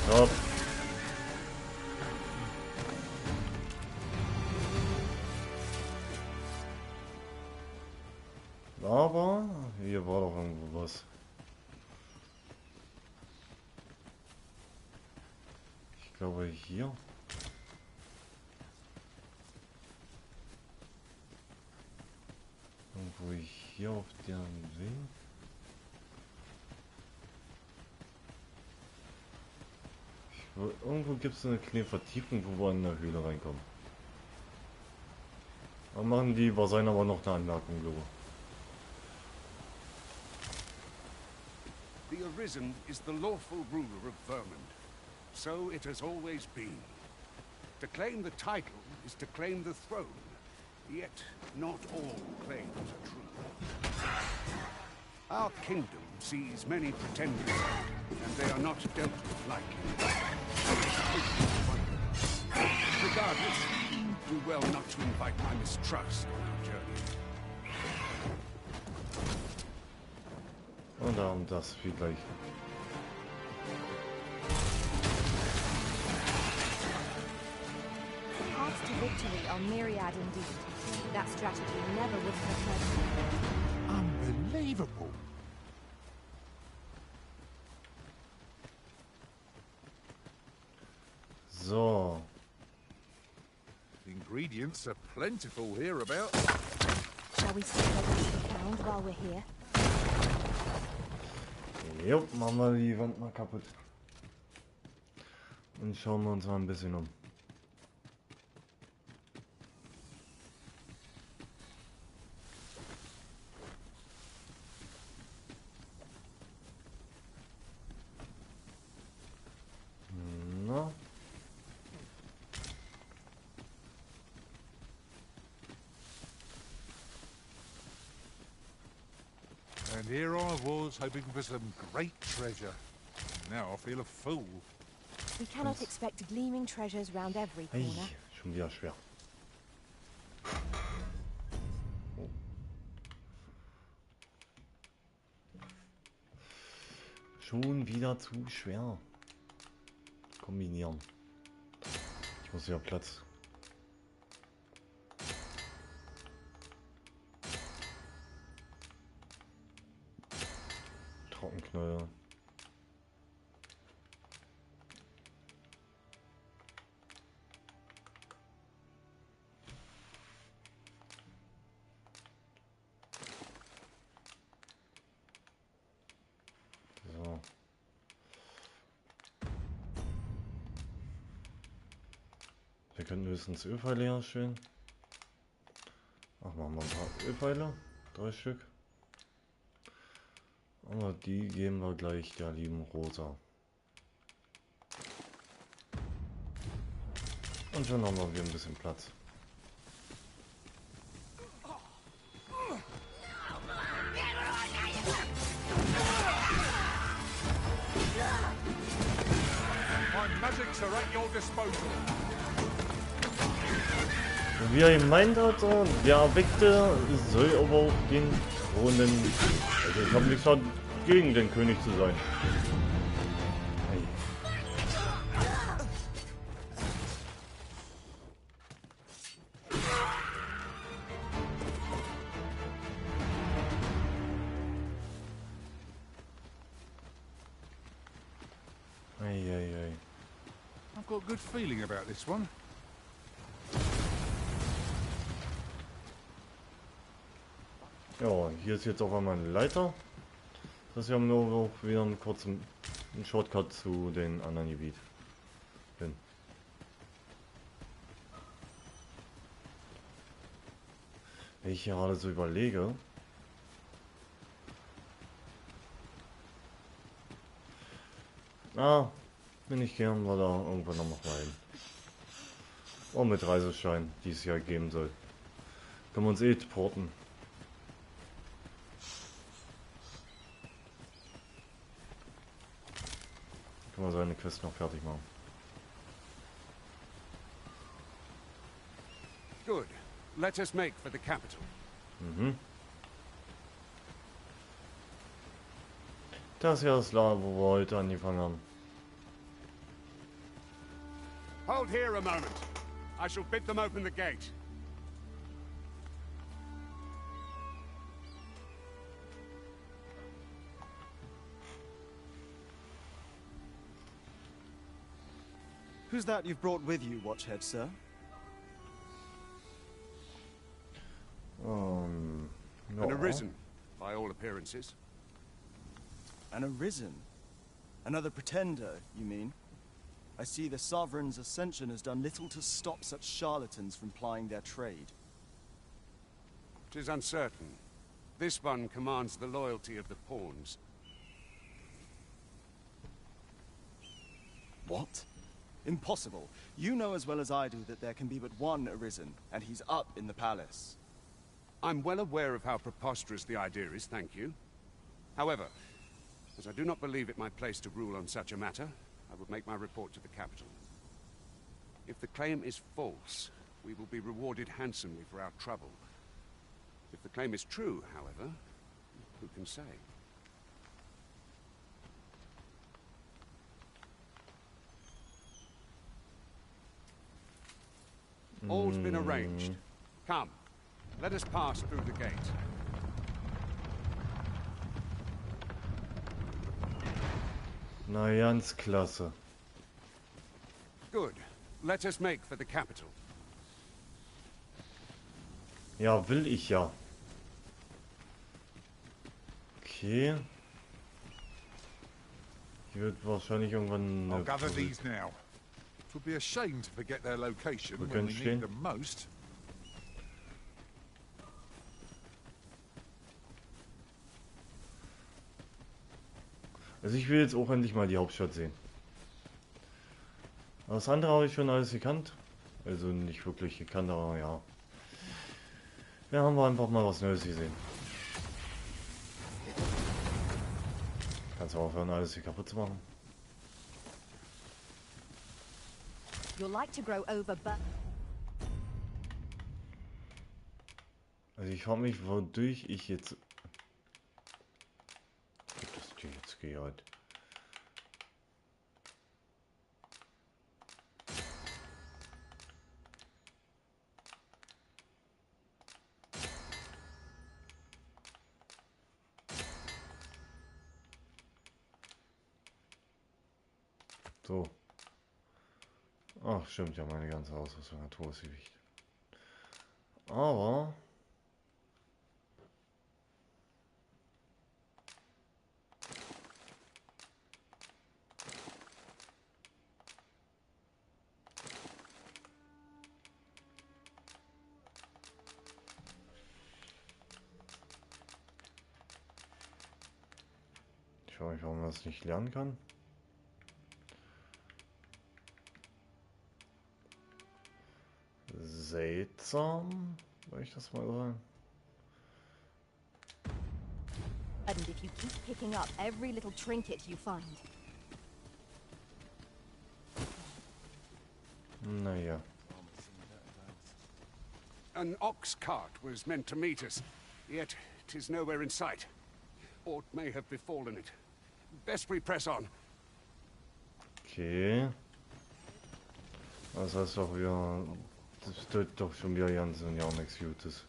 Top. Aber hier war doch irgendwo was. Ich glaube hier. Irgendwo hier auf dem Weg. Irgendwo gibt es eine kleine Vertiefung, wo wir in der Höhle reinkommen. Da machen die wahrscheinlich aber noch eine Anmerkung, glaube ich. The Arisen is the lawful ruler of Vermund. So it has always been. To claim the title is to claim the throne. Yet not all claims are true. Our kingdom sees many pretenders, and they are not dealt with lightly. Regardless, do well not to invite my mistrust on our journey. Und darum das viel gleich. Paths to victory are myriad indeed. That strategy never would have occurred to me. Unbelievable! So. Ingredients are plentiful hereabouts. Shall we see what we found while we're here? Jo, machen wir die Wand mal kaputt. Und schauen wir uns mal ein bisschen um. Na? And here I was hoping for some great treasure. Now I feel a fool. We cannot expect gleaming treasures round every Ei, corner. schon wieder schwer. Oh. Schon wieder zu schwer. Kombinieren. Ich muss ja Platz. Trockenknäuel. So. Wir können höchstens Ölpfeile herstellen. Ach, machen wir ein paar Ölpfeile. 3 Stück. Aber die geben wir gleich der lieben Rosa. Und schon haben wir wieder ein bisschen Platz. My magics are at your disposal. Wie er gemeint hat, der Erweckte soll aber auch den Thron denn? Also ich habe nichts dagegen, den König zu sein. I've got a good feeling about this one. Ja, hier ist jetzt auf einmal eine Leiter. Das heißt, wir haben nur noch wieder einen kurzen Shortcut zu den anderen Gebiet. Hin. Wenn ich hier gerade so überlege. Bin ich gern, weil da irgendwann noch mal hin. Oh, mit Reiseschein, die es ja geben soll. Können wir uns porten. Können wir seine Quest noch fertig machen. Good. Let us make for the capital. Mhm. Das hier ist da, wo wir heute angefangen haben. Hold here a moment. I shall bid them open the gate. Who's that you've brought with you, Watchhead, sir? An Arisen, by all appearances. An Arisen? Another pretender, you mean? I see the Sovereign's ascension has done little to stop such charlatans from plying their trade. 'Tis uncertain. This one commands the loyalty of the pawns. What? Impossible. You know as well as I do that there can be but one Arisen, and he's up in the palace. I'm well aware of how preposterous the idea is, thank you. However, as I do not believe it my place to rule on such a matter, I would make my report to the capital. If the claim is false, we will be rewarded handsomely for our trouble. If the claim is true, however, who can say? All's been arranged. Come, let us pass through the gate. Na, ganz klasse. Good. Let us make for the capital. Ja, will ich ja. Okay. Hier wird wahrscheinlich irgendwann I'll gather these now. It would be a shame to forget their location when we need them most. Also ich will jetzt auch endlich mal die Hauptstadt sehen. Das andere habe ich schon alles gekannt. Also nicht wirklich gekannt, aber ja. Ja, haben wir einfach mal was Neues gesehen. Kannst du aufhören, alles hier kaputt zu machen? You'll like to grow over, but Also ich frage mich, wodurch ich jetzt... Das Ding jetzt gehört. So. Ach, stimmt ja, meine ganze Ausrüstung hat hohes Gewicht. Aber... Ich frage mich, warum man das nicht lernen kann. Seltsam, soll ich das mal sagen. and if you keep picking up every little trinket you find. Naja. An ox cart was meant to meet us, yet 'Tis nowhere in sight. Aught may have befallen it. Best we press on. Okay. Das heißt doch wieder... Das tut doch schon wieder ganz und ja auch nichts Gutes.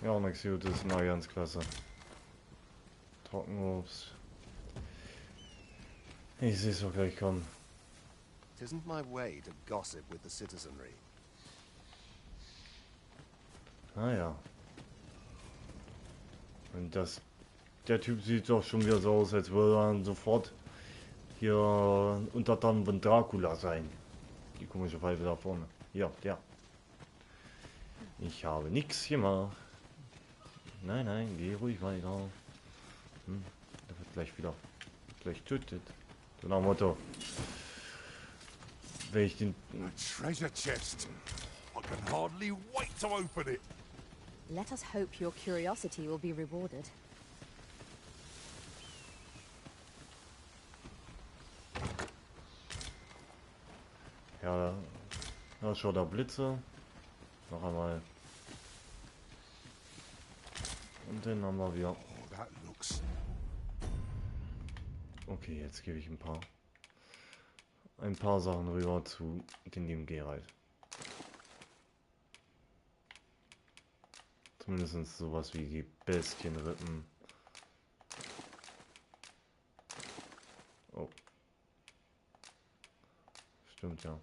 Ja auch nichts Gutes, na ganz klasse. Trockenobst. Ich sehe es doch gleich kommen. It isn't my way to gossip with the citizenry. Ah ja. Und das... Der Typ sieht doch schon wieder so aus, als würde er sofort hier Untertan von Dracula sein. Die komische Pfeife da vorne. Ja, der. Ich habe nichts gemacht. Nein, nein, geh ruhig weiter. Der wird gleich wieder gleich tötet. So nach dem Motto. Wenn ich den... A treasure chest. I can hardly wait to open it. Let us hope your curiosity will be rewarded. Ja, da schaut da Blitze. Noch einmal. Und den haben wir wieder. Oh, that looks... Okay, jetzt gebe ich ein paar Sachen rüber zu den lieben Geralt. Zumindest sowas wie die Bestienrippen. Oh. Stimmt ja.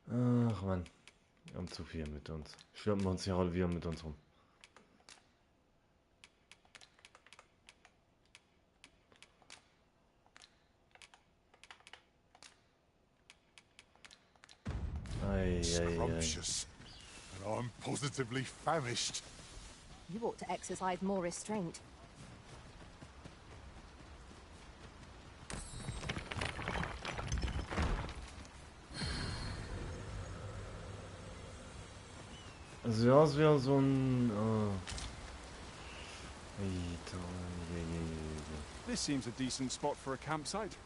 Ach man, wir haben zu viel mit uns. Schleppen wir uns hier alle wieder mit uns rum. Scrumptious. And I'm positively famished. You ought to exercise more restraint. Also ja, es wäre so ein... This seems a decent spot for a campsite.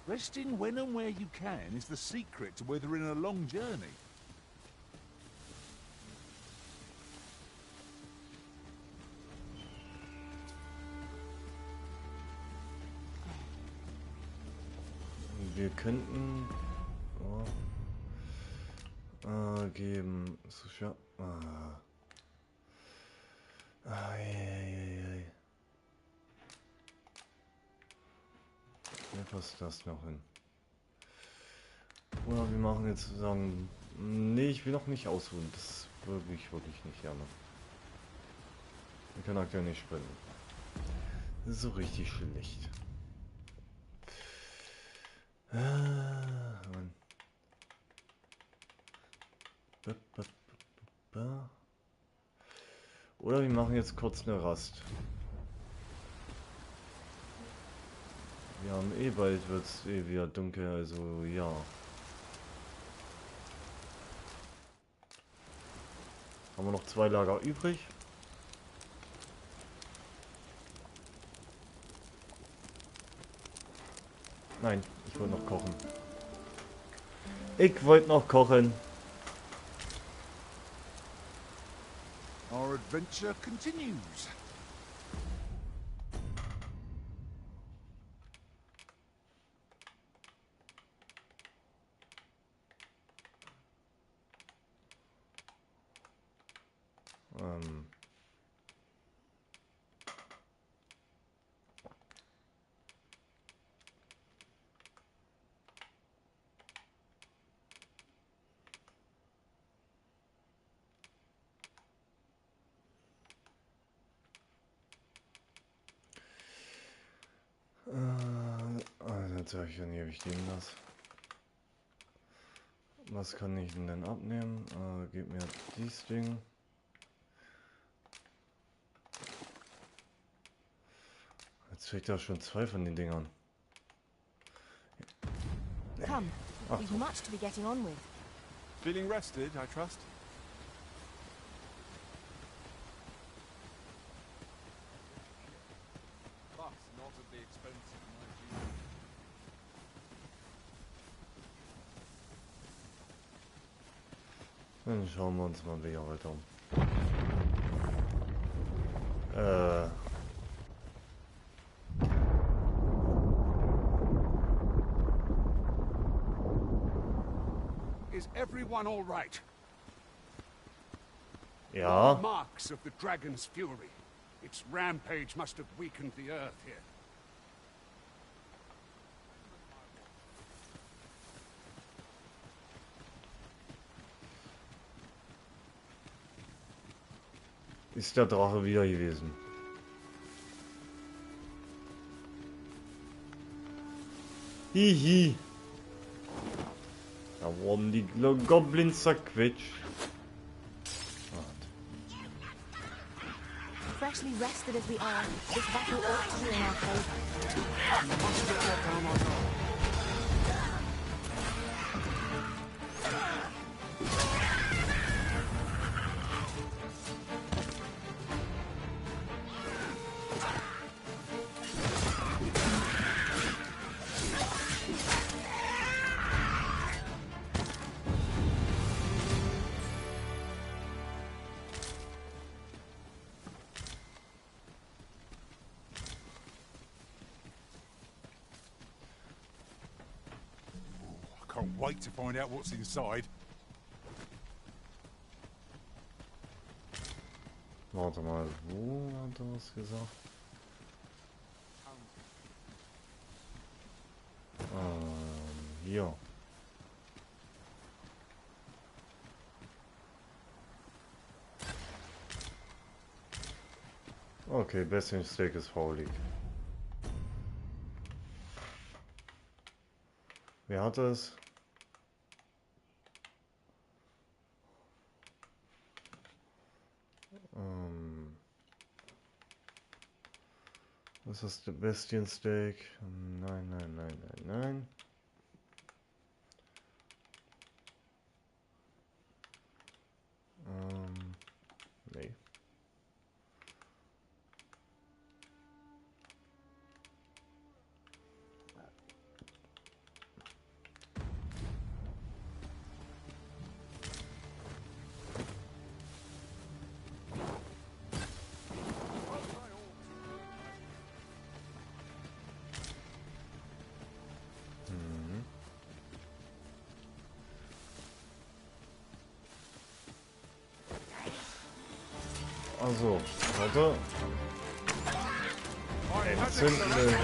Resting when and where you can is the secret to weathering a long journey. Wir könnten... geben... Ja, passt das noch hin? Oder wir machen jetzt sagen... Nee, ich will noch nicht ausruhen. Das wirklich nicht gerne. Wir können aktuell nicht springen. Das ist so richtig schlecht. Mann. Oder wir machen jetzt kurz eine Rast. Wir haben bald wird es wieder dunkel, also ja. Haben wir noch 2 Lager übrig? Nein, ich wollte noch kochen. Ich wollte noch kochen. Our adventure continues. Jetzt sage ich, dann gebe ich denen das. Was kann ich denn abnehmen? Gib mir dies Ding. Jetzt kriegt er schon 2 von den Dingern. Come, we've much to be getting on with. Feeling rested, I trust? But not at the expense of my Dann schauen wir uns mal wieder weiter um. Everyone all right? Ja. Marks of the dragon's fury. Its rampage must have weakened the earth here. Ist der Drache wieder gewesen. Hihi. Da wurden die Goblins zerquetscht. Freshly rested as we are, this battle ought to be in our favor. Can't wait to find out what's inside. Warte mal, wo hat er was gesagt? Hier. Okay, Besting Steak ist faulig. Wer hat es? Was ist das Bestiensteak? Nein, nein, nein, nein, nein. Nee. Also, warte. Entzündende.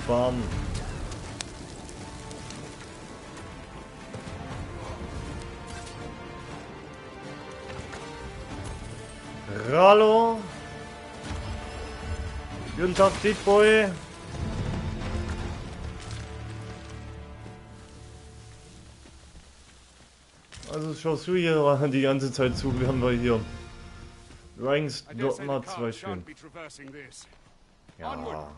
Bam. Hallo. Guten Tag, Boy. Also schaust du hier die ganze Zeit zu, während wir hier Ranks Dogma 2 spielen. Ja.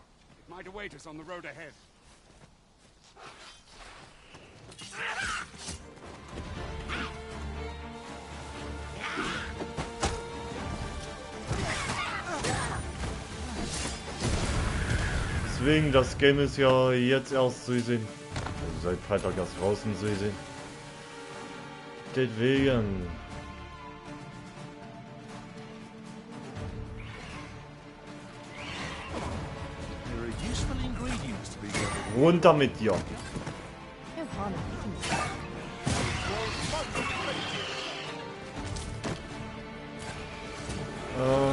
Deswegen, das Game ist ja jetzt erst zu sehen. Also seit Freitag erst draußen zu sehen. Deswegen. Runter mit dir.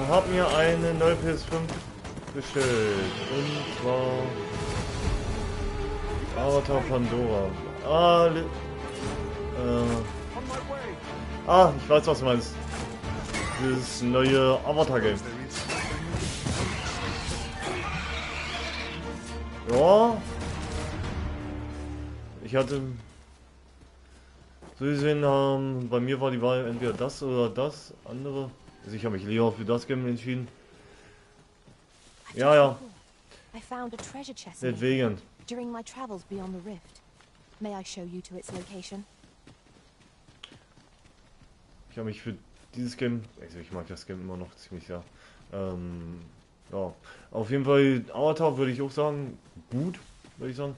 Hab mir eine neue PS5 bestellt. Und zwar Avatar Pandora. Ich weiß, was du meinst. Das neue Avatar-Game. Ja. Ich hatte so gesehen, bei mir war die Wahl entweder das oder das andere. Also ich habe mich lieber für das Game entschieden. Ja, ja. Deswegen. During my travels beyond the rift. May I show you to its location? Ich habe mich für dieses Game, also ich mag das Game immer noch ziemlich sehr, Ja, auf jeden Fall Avatar würde ich auch sagen, gut, würde ich sagen.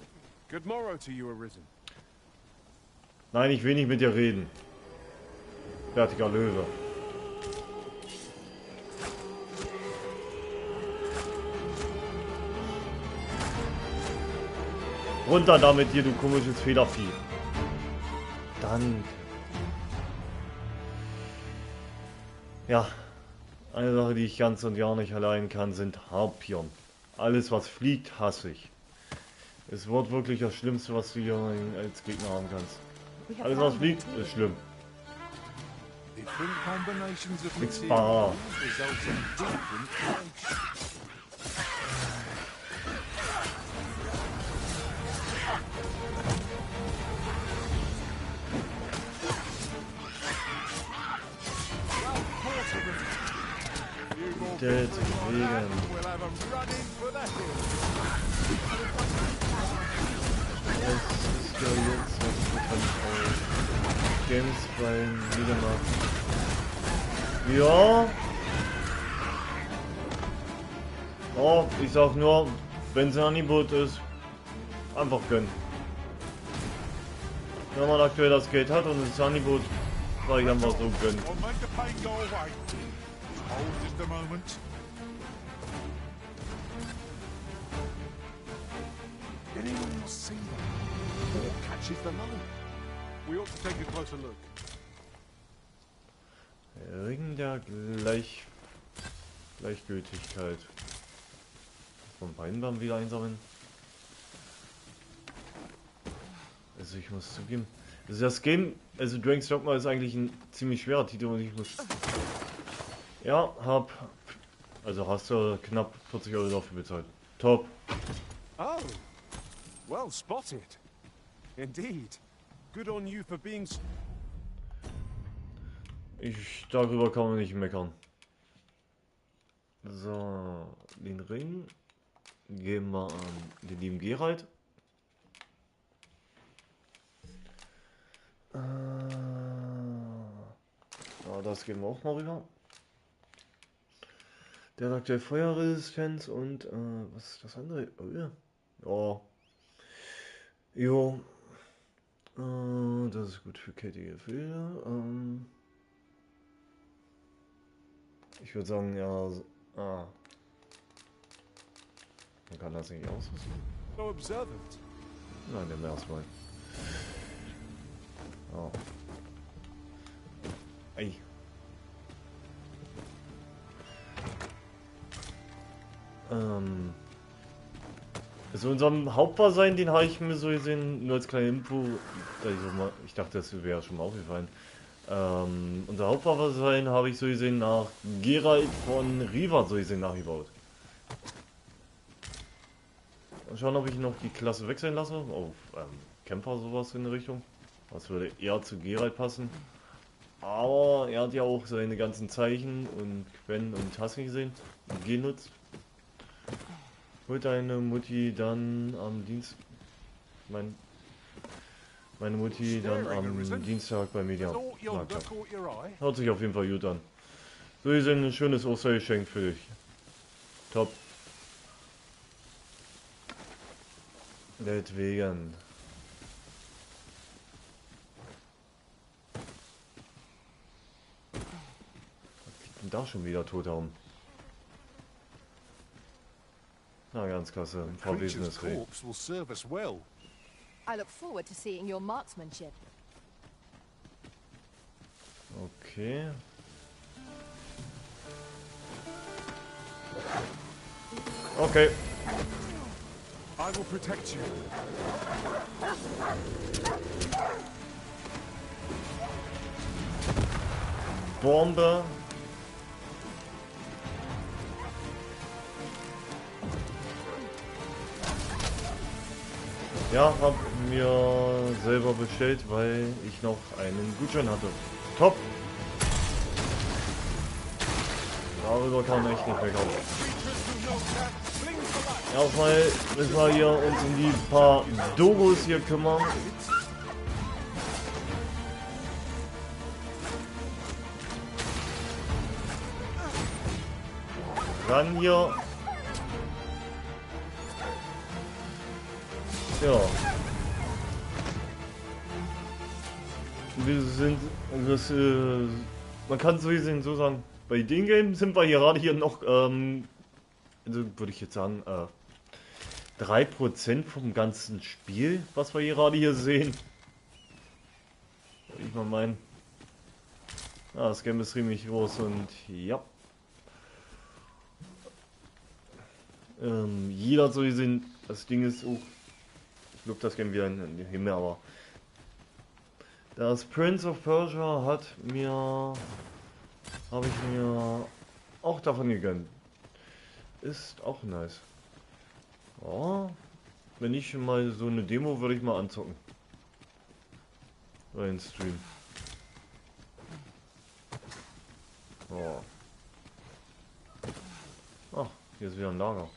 Good morrow to you, Arisen. Nein, ich will nicht mit dir reden. Fertiger Löwe. Runter damit hier, du komisches Federvieh. Danke. Ja, eine Sache, die ich ganz und gar nicht allein kann, sind Harpien. Alles, was fliegt, hasse ich. Es wird wirklich das Schlimmste, was du hier als Gegner haben kannst. Alles, was fliegt, ist schlimm. Nix bar. Deswegen. Es ist ja jetzt was Games beim Mediamarkt. Ja. Oh, ich sag nur, wenn es ein Angebot ist, einfach gönnen. Wenn man aktuell das Geld hat und das Angebot, sag ich einfach so gönnen. Hold just a moment. Anyone else see that? Or catches the loan? We ought to take a closer look. Ring der Gleichgültigkeit. Von Weinbaum wieder einsammeln. Also ich muss zugeben, also das Game, also Dragon's Dogma ist eigentlich ein ziemlich schwerer Titel und ich muss... Ja, also hast du knapp 40 Euro dafür bezahlt. Top. Oh, well spotted. Indeed. Good on you for being... Darüber kann man nicht meckern. So, den Ring geben wir an den lieben Geralt. Das geben wir auch mal rüber. Der sagt ja Feuerresistenz und was ist das andere? Oh ja. Oh. Jo. Das ist gut für kältige Gefilde. Ich würde sagen, ja. Man kann das nicht ausrüsten. So observant. Nein, nehmen wir erstmal. Oh. Ey. Also unserem Hauptwahrsein, den habe ich mir so gesehen, nur als kleine Info, ich dachte, das wäre schon mal aufgefallen. Unser Hauptwahrsein habe ich so gesehen nach Geralt von Riva so gesehen nachgebaut. Mal schauen, ob ich noch die Klasse wechseln lasse, auf Kämpfer sowas in der Richtung. Das würde eher zu Geralt passen. Aber er hat ja auch seine ganzen Zeichen und Quen und hast nicht gesehen, genutzt. Holt deine Mutti dann am Dienst... Meine Mutti dann am Dienstag bei Media. Hört sich auf jeden Fall gut an. So, hier sind ein schönes Ostergeschenk für dich. Top. Deswegen. Was liegt denn da schon wieder tot herum? Na, ganz klasse. Verwesenes Reh. I look forward to seeing your marksmanship. Okay. Okay. I will protect you. Bombe. Ja, hab mir selber bestellt, weil ich noch einen Gutschein hatte. Top! Darüber kann man echt nicht meckern. Erstmal müssen wir hier uns um die paar Dogos hier kümmern. Ran hier. Ja. Wir sind, das, man kann so gesehen so sagen, bei den Games sind wir gerade hier noch, also würde ich jetzt sagen, 3% vom ganzen Spiel, was wir gerade hier sehen. Würde ich mal meinen. Ah, das Game ist ziemlich groß und ja. Jeder so gesehen, das Ding ist auch, ich lobe das Game wieder in den Himmel, aber das Prince of Persia habe ich mir auch davon gegönnt. Ist auch nice. Ja, wenn ich mal so eine Demo würde ich mal anzocken. Oder in Stream. Oh. Ach, hier ist wieder ein Lager.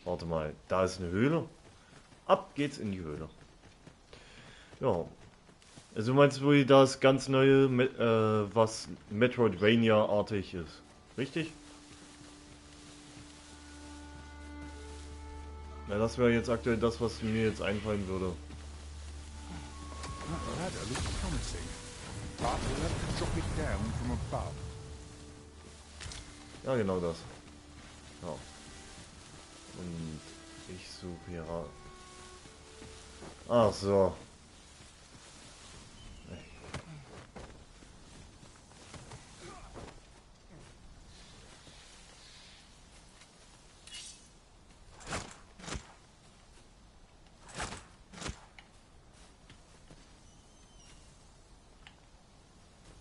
Warte mal, da ist eine Höhle. Ab geht's in die Höhle. Ja. Also meinst du, das ganz neue, was Metroidvania-artig ist? Richtig? Ja, das wäre jetzt aktuell das, was mir jetzt einfallen würde. That ladder looks promising, but we'll have to drop it down from above. Ja, genau das. Ja. Und ich suche hier. Ach so.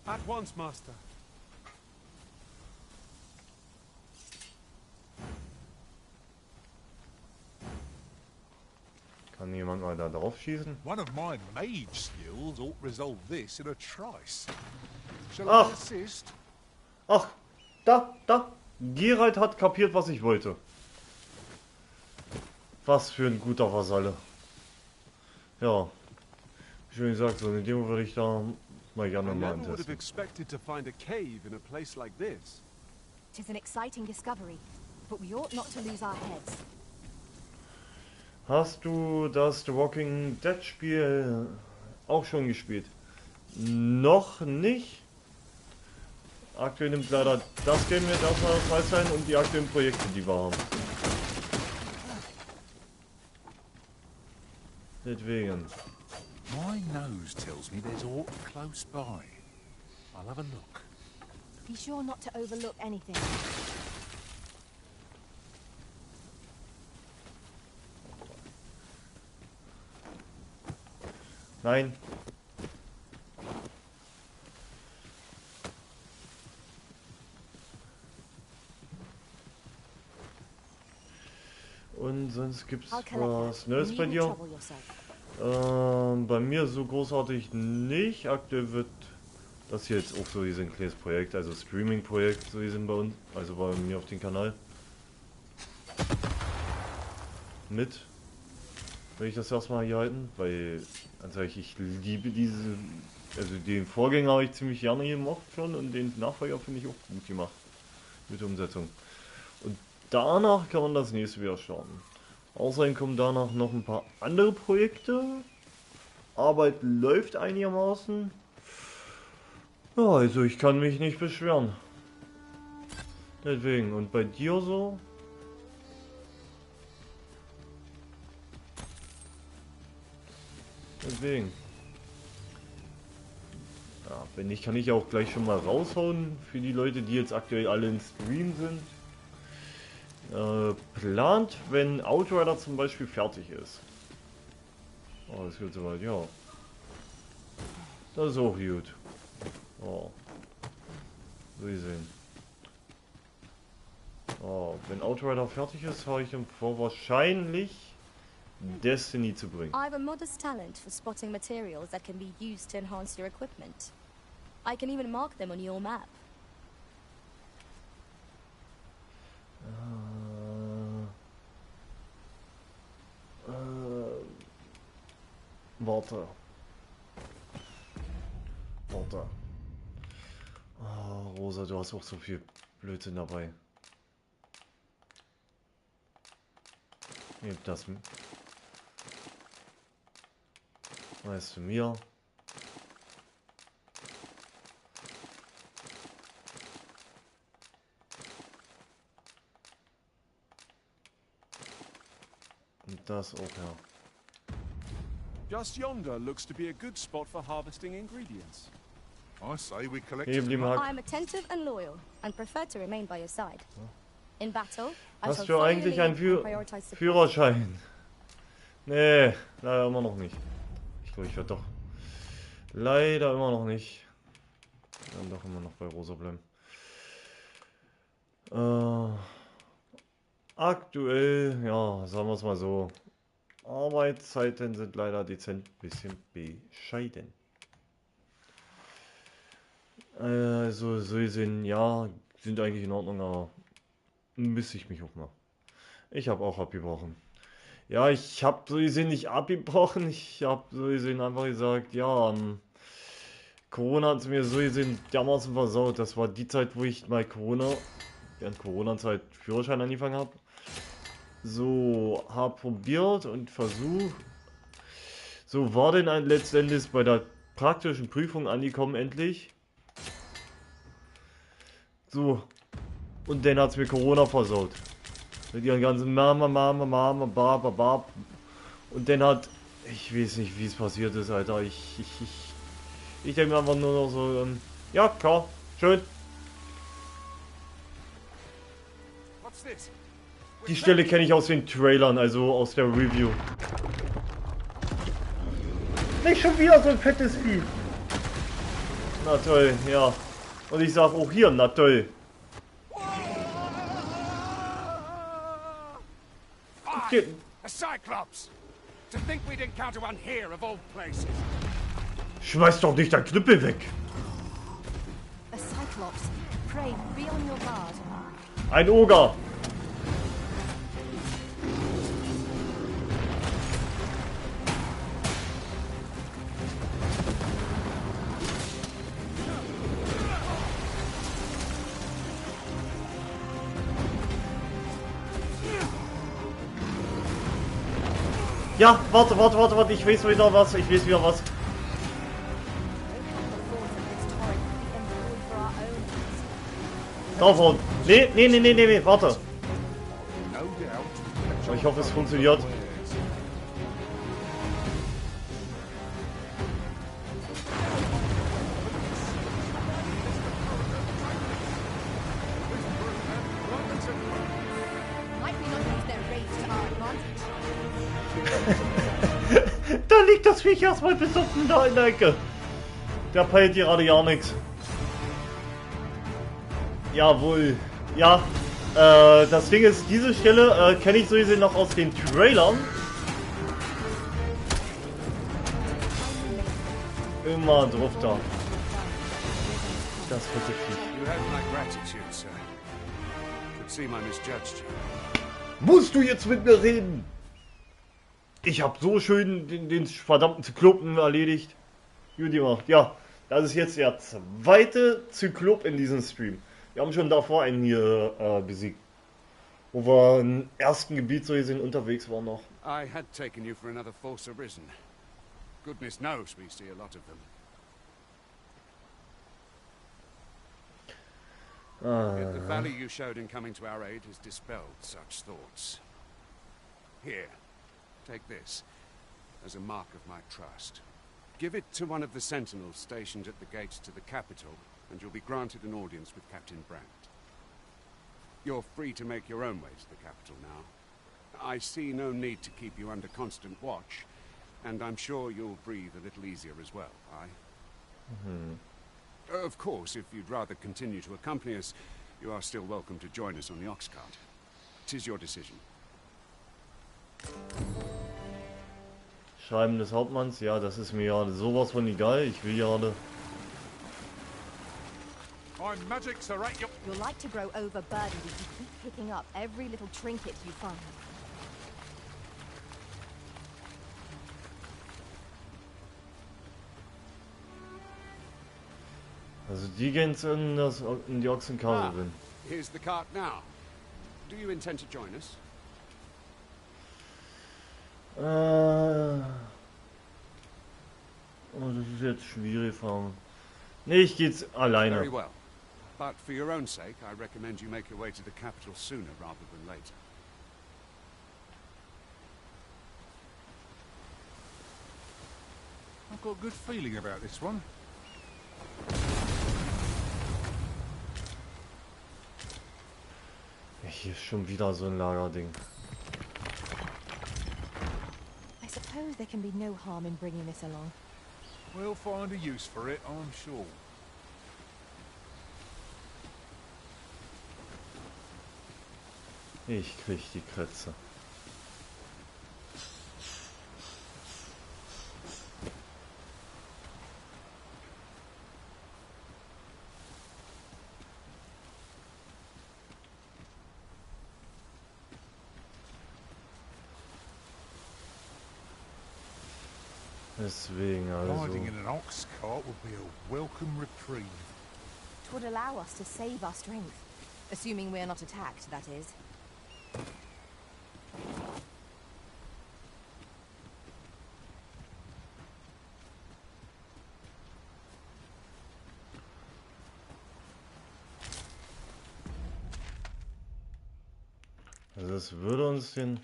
At once, Master. Kann jemand mal da drauf schießen? One of my mage skills ought resolve this in a trice. Shall I assist? Ach, da. Geralt hat kapiert, was ich wollte. Was für ein guter Vasalle. Ja. Wie schon gesagt, so eine Demo würde ich da mal gerne mal would have antesten. expected to find a cave in a place like this. It is an exciting discovery, but we ought not to lose our heads. Hast du das The Walking Dead Spiel auch schon gespielt? Noch nicht. Aktuell nimmt leider das Game jetzt erstmal das meiste sein und die aktuellen Projekte, die wir haben. Deswegen. My nose tells me there's aught close by. I'll have a look. Be sure not to overlook anything. Nein. Und sonst gibt's was Neues bei dir? Bei mir so großartig nicht. Aktuell wird das hier jetzt auch so ein kleines Projekt, also Streaming-Projekt, so sind bei uns, also bei mir auf dem Kanal. Mit. Will ich das erstmal hier halten, weil also ich liebe diese, also den Vorgänger habe ich ziemlich gerne gemacht schon und den Nachfolger finde ich auch gut gemacht mit der Umsetzung. Und danach kann man das nächste wieder starten. Außerdem kommen danach noch ein paar andere Projekte. Arbeit läuft einigermaßen. Ja, also ich kann mich nicht beschweren. Deswegen, und bei dir so? Deswegen. Ja, wenn nicht, kann ich auch gleich schon mal raushauen für die Leute, die jetzt aktuell alle im Stream sind. Plant, wenn Outrider zum Beispiel fertig ist. Oh, das wird soweit, ja. Das ist auch gut. Oh. So sehen. Oh, wenn Outrider fertig ist, habe ich vor, wahrscheinlich Destiny zu bringen. I have a modest talent for spotting materials that can be used to enhance your equipment. I can even mark them on your map. Warte. Oh, Rosa, du hast auch so viel Blödsinn dabei. Nehmt das mit. Weißt du mir? Und das auch, ja. Just yonder looks to be a good spot for harvesting ingredients. I say we collect. I'm attentive and loyal, and prefer to remain by your side. In battle, I shall Hast du follow your eigentlich lead einen and prioritize support. Führerschein? Nee, leider immer noch nicht. Ich glaube, ich werde doch. Leider immer noch nicht. Dann doch immer noch bei Rosa bleiben. Aktuell, ja, sagen wir es mal so. Arbeitszeiten sind leider dezent ein bisschen bescheiden. Also, so sind, ja, sind eigentlich in Ordnung, aber müsste ich mich auch mal. Ich habe auch abgebrochen. Ja, ich habe so gesehen nicht abgebrochen. Ich habe so gesehen einfach gesagt, ja, Corona hat es mir so gesehen dermaßen versaut. Das war die Zeit, wo ich mal während Corona-Zeit Führerschein angefangen habe. So, habe probiert und versucht. So, war denn letztendlich bei der praktischen Prüfung angekommen endlich. So, und dann hat es mir Corona versaut. Mit ihren ganzen Mama, Bab. Und dann hat, ich weiß nicht, wie es passiert ist, Alter. Ich denke mir einfach nur noch so, ja, klar, schön. Die Stelle kenne ich aus den Trailern, also aus der Review. Nicht schon wieder so ein fettes Vieh. Na toll, ja. Und ich sag auch hier, na toll. A Cyclops! To think we'd encounter one here of all places. Schmeiß doch nicht dein Knüppel weg. A Cyclops. Pray, be on your guard. Ein Oger. Ja, warte, ich weiß wieder was, Draufhauen. Nee, warte. Ich hoffe, es funktioniert. Da liegt das Viech erstmal besoffen da in der Ecke. Der peilt gerade gar nichts. Jawohl. Ja, das Ding ist, diese Stelle kenne ich sowieso noch aus den Trailern. Immer drauf da. Das fette Viech. You have my gratitude, sir. Could see I misjudged you. Musst du jetzt mit mir reden? Ich habe so schön den verdammten Zyklopen erledigt. Gut gemacht. Ja, das ist jetzt der zweite Zyklop in diesem Stream. Wir haben schon davor einen hier besiegt. Wo wir im ersten Gebiet so gesehen unterwegs waren noch. I had taken you for another Force Arisen. Goodness knows we see a lot of them. Yet the value you showed in coming to our aid has dispelled such thoughts. Here, take this as a mark of my trust. Give it to one of the sentinels stationed at the gates to the capital, and you'll be granted an audience with Captain Brandt. You're free to make your own way to the capital now. I see no need to keep you under constant watch, and I'm sure you'll breathe a little easier as well, aye? Of course, if you'd rather continue to accompany us, you are still welcome to join us on the ox cart. 'Tis your decision. Schreiben des Hauptmanns, ja, das ist mir ja sowas von egal. Ich will gerade. You'll like to grow overburdened if you keep picking up every little trinket you find. Also die gehen in die Ochsenkarre drin. Here's the cart now. Do you intend to join us? Oh, das ist jetzt schwierig, Fragen. Nee, ich gehe jetzt alleine. Very well. But for your own sake, I recommend you make your way to the capital sooner rather than later. I've got a good feeling about this one. Hier ist schon wieder so ein Lagerding. I suppose there can be no harm in bringing this along. We'll find a use for it, I'm sure. Ich krieg die Krätze. Deswegen also. Riding in an ox cart would be a welcome reprieve. It would allow us to save our strength. Assuming we're not attacked, that is. Also es würde uns den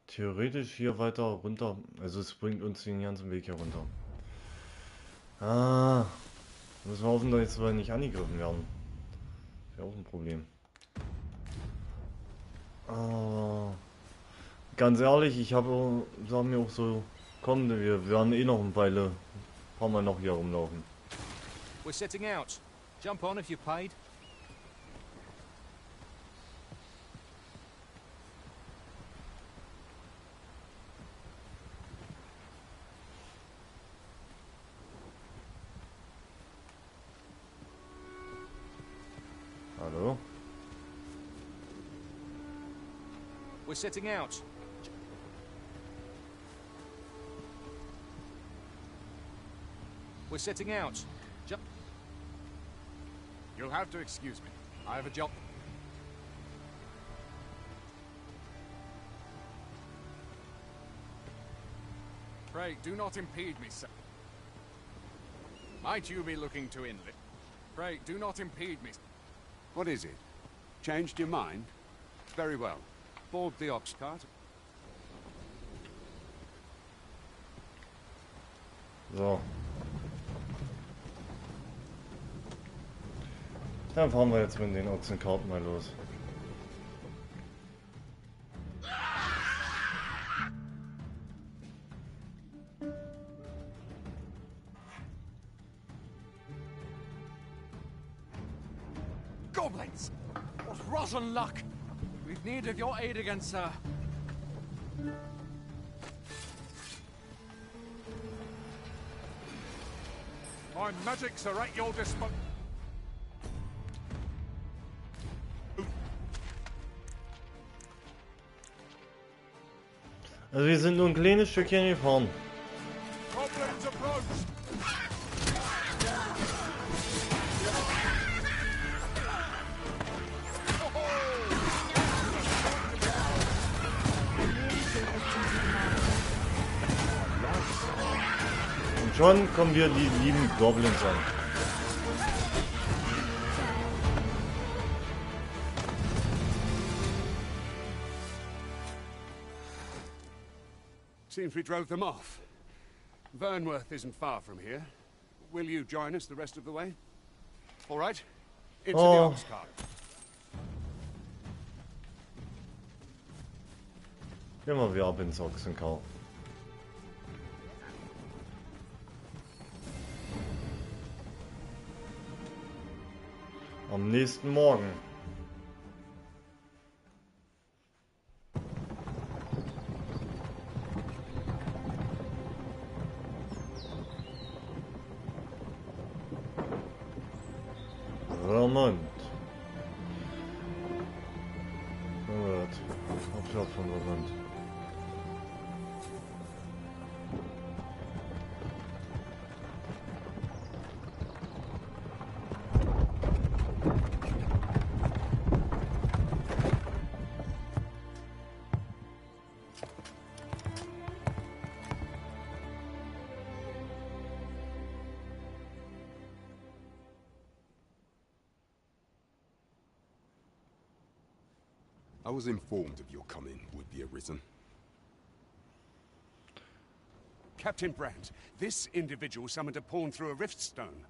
theoretisch hier weiter runter, also es bringt uns den ganzen Weg hier runter. Ah, müssen wir hoffen, dass wir nicht angegriffen werden. Ist ja auch ein Problem. Ah, ganz ehrlich, ich habe, sagen mir auch so, komm, wir werden eh noch eine Weile, ein paar Mal noch hier rumlaufen. We're setting out. Jump on if you're paid. Hallo? We're setting out. We're setting out. Jump. You'll have to excuse me. I have a job. Pray, do not impede me, sir. Might you be looking to inlet? Pray, do not impede me. What is it? Changed your mind? Very well. Board the ox cart. So. Dann fahren wir jetzt mit den Ochsenkarten mal los. Goblins! What rotten luck! We've need of your aid again, sir. My magics are at your disposal. Also wir sind nur ein kleines Stückchen gefahren. Goblins approach! Und schon kommen wir die lieben Goblins an. Seems we drove them off. Vernworth isn't far from here. Will you join us the rest of the way? All right. Into the ox cart. Gehen wir wieder ab ins Ochsenkau. Am nächsten Morgen. Vermont. Gut. Hauptstadt von Vermont. I was informed of your coming, would-be Arisen. Captain Brandt, this individual summoned a pawn through a rift stone.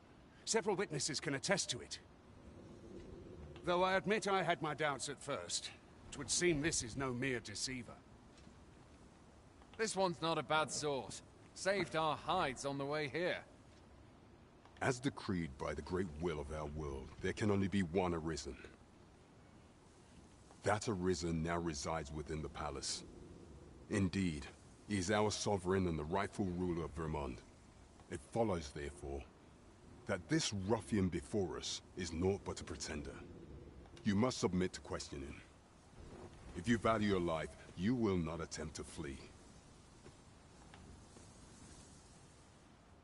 Several witnesses can attest to it. Though I admit I had my doubts at first, it would seem this is no mere deceiver. This one's not a bad sort. Saved our hides on the way here. As decreed by the great will of our world, there can only be one Arisen. That Arisen now resides within the palace. Indeed, he is our sovereign and the rightful ruler of Vermont. It follows, therefore, that this ruffian before us is naught but a pretender. You must submit to questioning. If you value your life, you will not attempt to flee.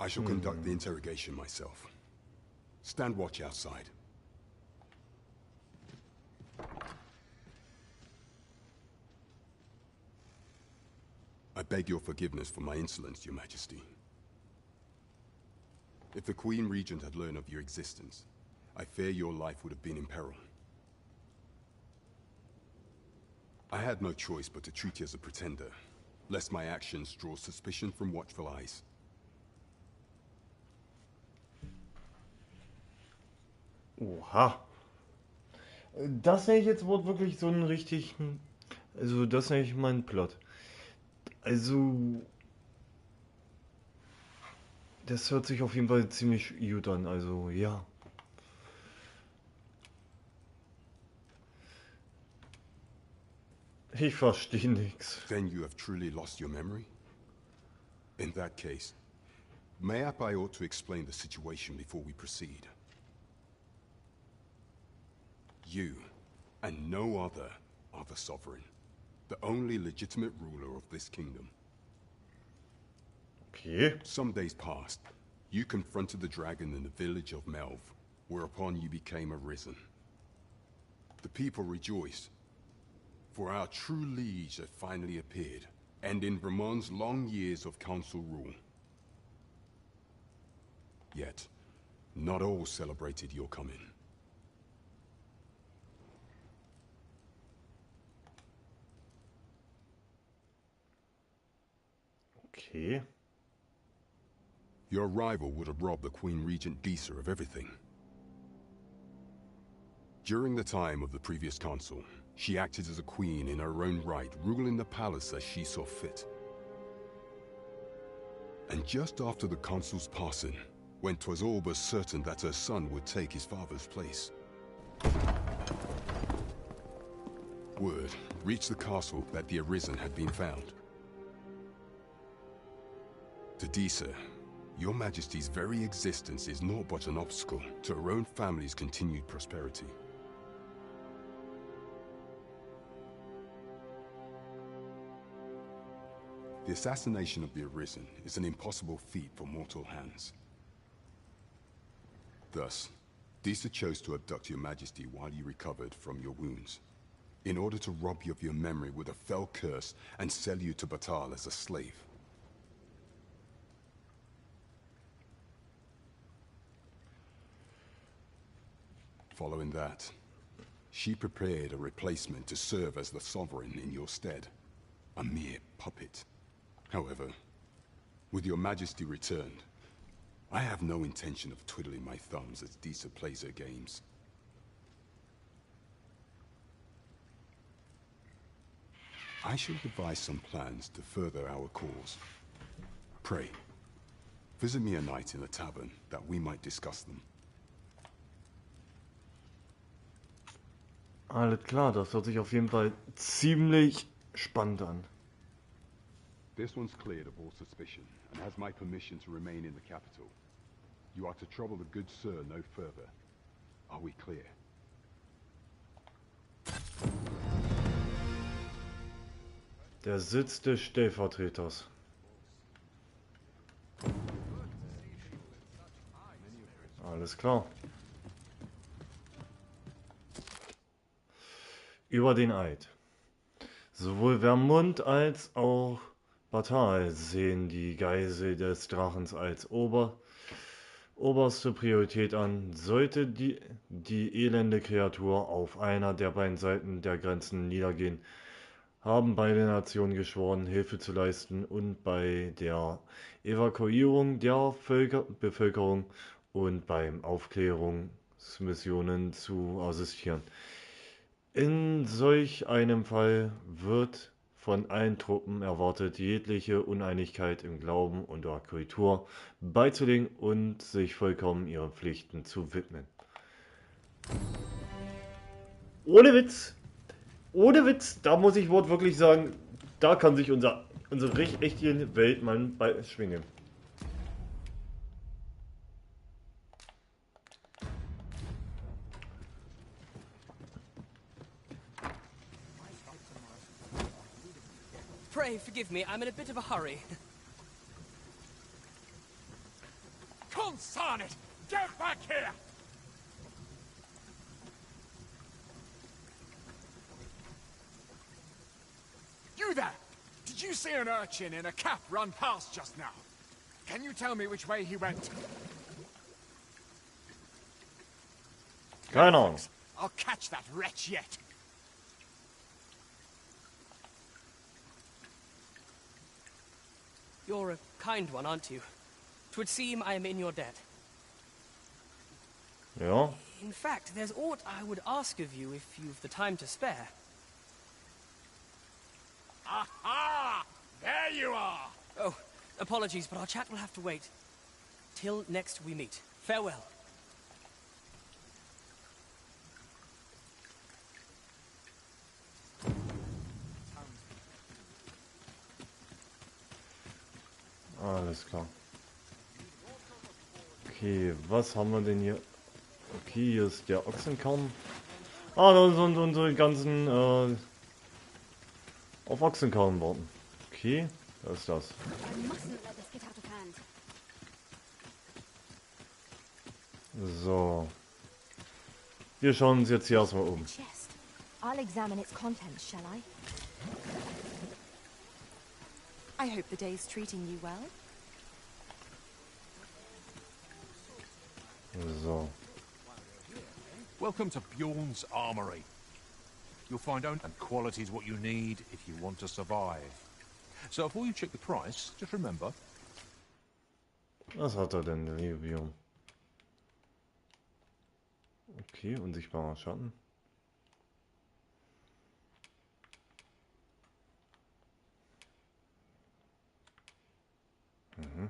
I shall conduct the interrogation myself. Stand watch outside. I beg your forgiveness for my insolence, Your Majesty. If the Queen Regent had learned of your existence, I fear your life would have been in peril. I had no choice but to treat you as a pretender, lest my actions draw suspicion from watchful eyes. Oha. Das nenne ich jetzt wohl wirklich so einen richtigen... Also das nenne ich meinen Plot. Also... Das hört sich auf jeden Fall ziemlich gut an, also ja. Ich verstehe nichts. Then you have truly lost your memory? In that case, mayhap I ought to explain the situation before we proceed. You, and no other, are the sovereign, the only legitimate ruler of this kingdom. Okay. Some days passed. You confronted the dragon in the village of Melv, whereupon you became Arisen. The people rejoiced, for our true liege had finally appeared, ending Vermont's long years of council rule. Yet, not all celebrated your coming. Okay. Your arrival would have robbed the Queen Regent Disa of everything. During the time of the previous consul, she acted as a queen in her own right, ruling the palace as she saw fit. And just after the consul's passing, when 'twas all but certain that her son would take his father's place, word reached the castle that the Arisen had been found. To Disa, your Majesty's very existence is naught but an obstacle to her own family's continued prosperity. The assassination of the Arisen is an impossible feat for mortal hands. Thus, Disa chose to abduct your Majesty while you recovered from your wounds, in order to rob you of your memory with a fell curse and sell you to Batal as a slave. Following that, she prepared a replacement to serve as the sovereign in your stead, a mere puppet. However, with your Majesty returned, I have no intention of twiddling my thumbs as Disa plays her games. I shall devise some plans to further our cause. Pray, visit me a night in a tavern that we might discuss them. Alles klar, das hört sich auf jeden Fall ziemlich spannend an. This one's cleared of all suspicion, and has my permission to remain in the capital. You are to trouble the good sir no further. Are we clear? Der Sitz des Stellvertreters. Alles klar. Über den Eid. Sowohl Vermund als auch Batal sehen die Geisel des Drachens als oberste Priorität an. Sollte die elende Kreatur auf einer der beiden Seiten der Grenzen niedergehen, haben beide Nationen geschworen, Hilfe zu leisten und bei der Evakuierung der Bevölkerung und beim Aufklärungsmissionen zu assistieren. In solch einem Fall wird von allen Truppen erwartet, jegliche Uneinigkeit im Glauben und der Kultur beizulegen und sich vollkommen ihren Pflichten zu widmen. Ohne Witz! Ohne Witz, da muss ich wortwörtlich sagen, da kann sich unsere echte Weltmann bei schwingen. Pray forgive me, I'm in a bit of a hurry. Consign it! Get back here! You there! Did you see an urchin in a cap run past just now? Can you tell me which way he went? Keine Ahnung. I'll catch that wretch yet. You're a kind one, aren't you? 'Twould seem I am in your debt. Ja. In fact, there's aught I would ask of you if you've the time to spare. Aha! There you are! Oh, apologies, but our chat will have to wait. Till next we meet. Farewell. Alles klar. Okay, was haben wir denn hier? Okay, hier ist der Ochsenkamm. Ah, da sind unsere ganzen auf Ochsenkamm warten. Okay, da ist das. So. Wir schauen uns jetzt hier erstmal um. I'll examine its contents, shall I? I hope the day's treating you well. So. Welcome to Bjorn's Armory. You'll find own and quality's what you need if you want to survive. So before you check the price, just remember. Was hat er denn, der liebe Bjorn? Okay, unsichtbarer Schatten. Mhm.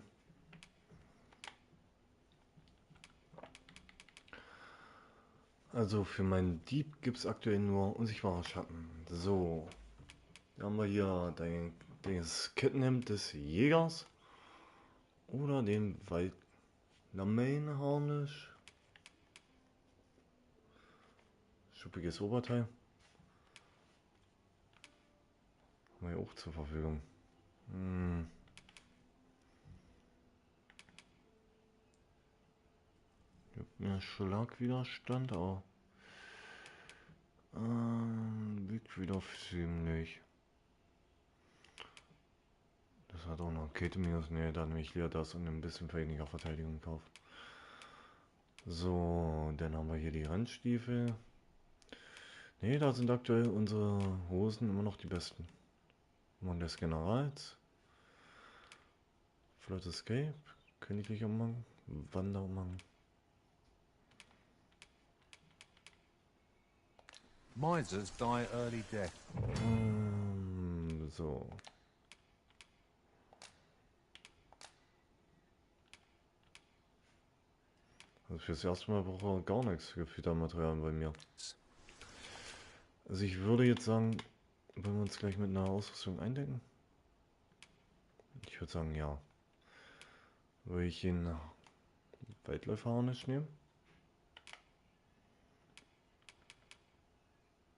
Also für meinen Dieb gibt es aktuell nur unsichtbare Schatten. So. Dann haben wir hier das Kettenhemd des Jägers. Oder den Waldlamellenharnisch. Schuppiges Oberteil. Haben wir auch zur Verfügung. Gibt mir Schlagwiderstand, aber wiegt wieder ziemlich. Das hat auch noch Kette minus. Ne, dann nehme ich lieber das und ein bisschen weniger Verteidigung kaufen. So, dann haben wir hier die Randstiefel. Ne, da sind aktuell unsere Hosen immer noch die besten. Mann des Generals. Flood Escape. Königlicher Umhang. Wanderumhang. Misers die early death. So. Also fürs erste Mal braucht er gar nichts für Füttermaterial bei mir. Also ich würde jetzt sagen, wollen wir uns gleich mit einer Ausrüstung eindecken? Ich würde sagen, ja. Würde ich den Waldläuferharnisch nehmen.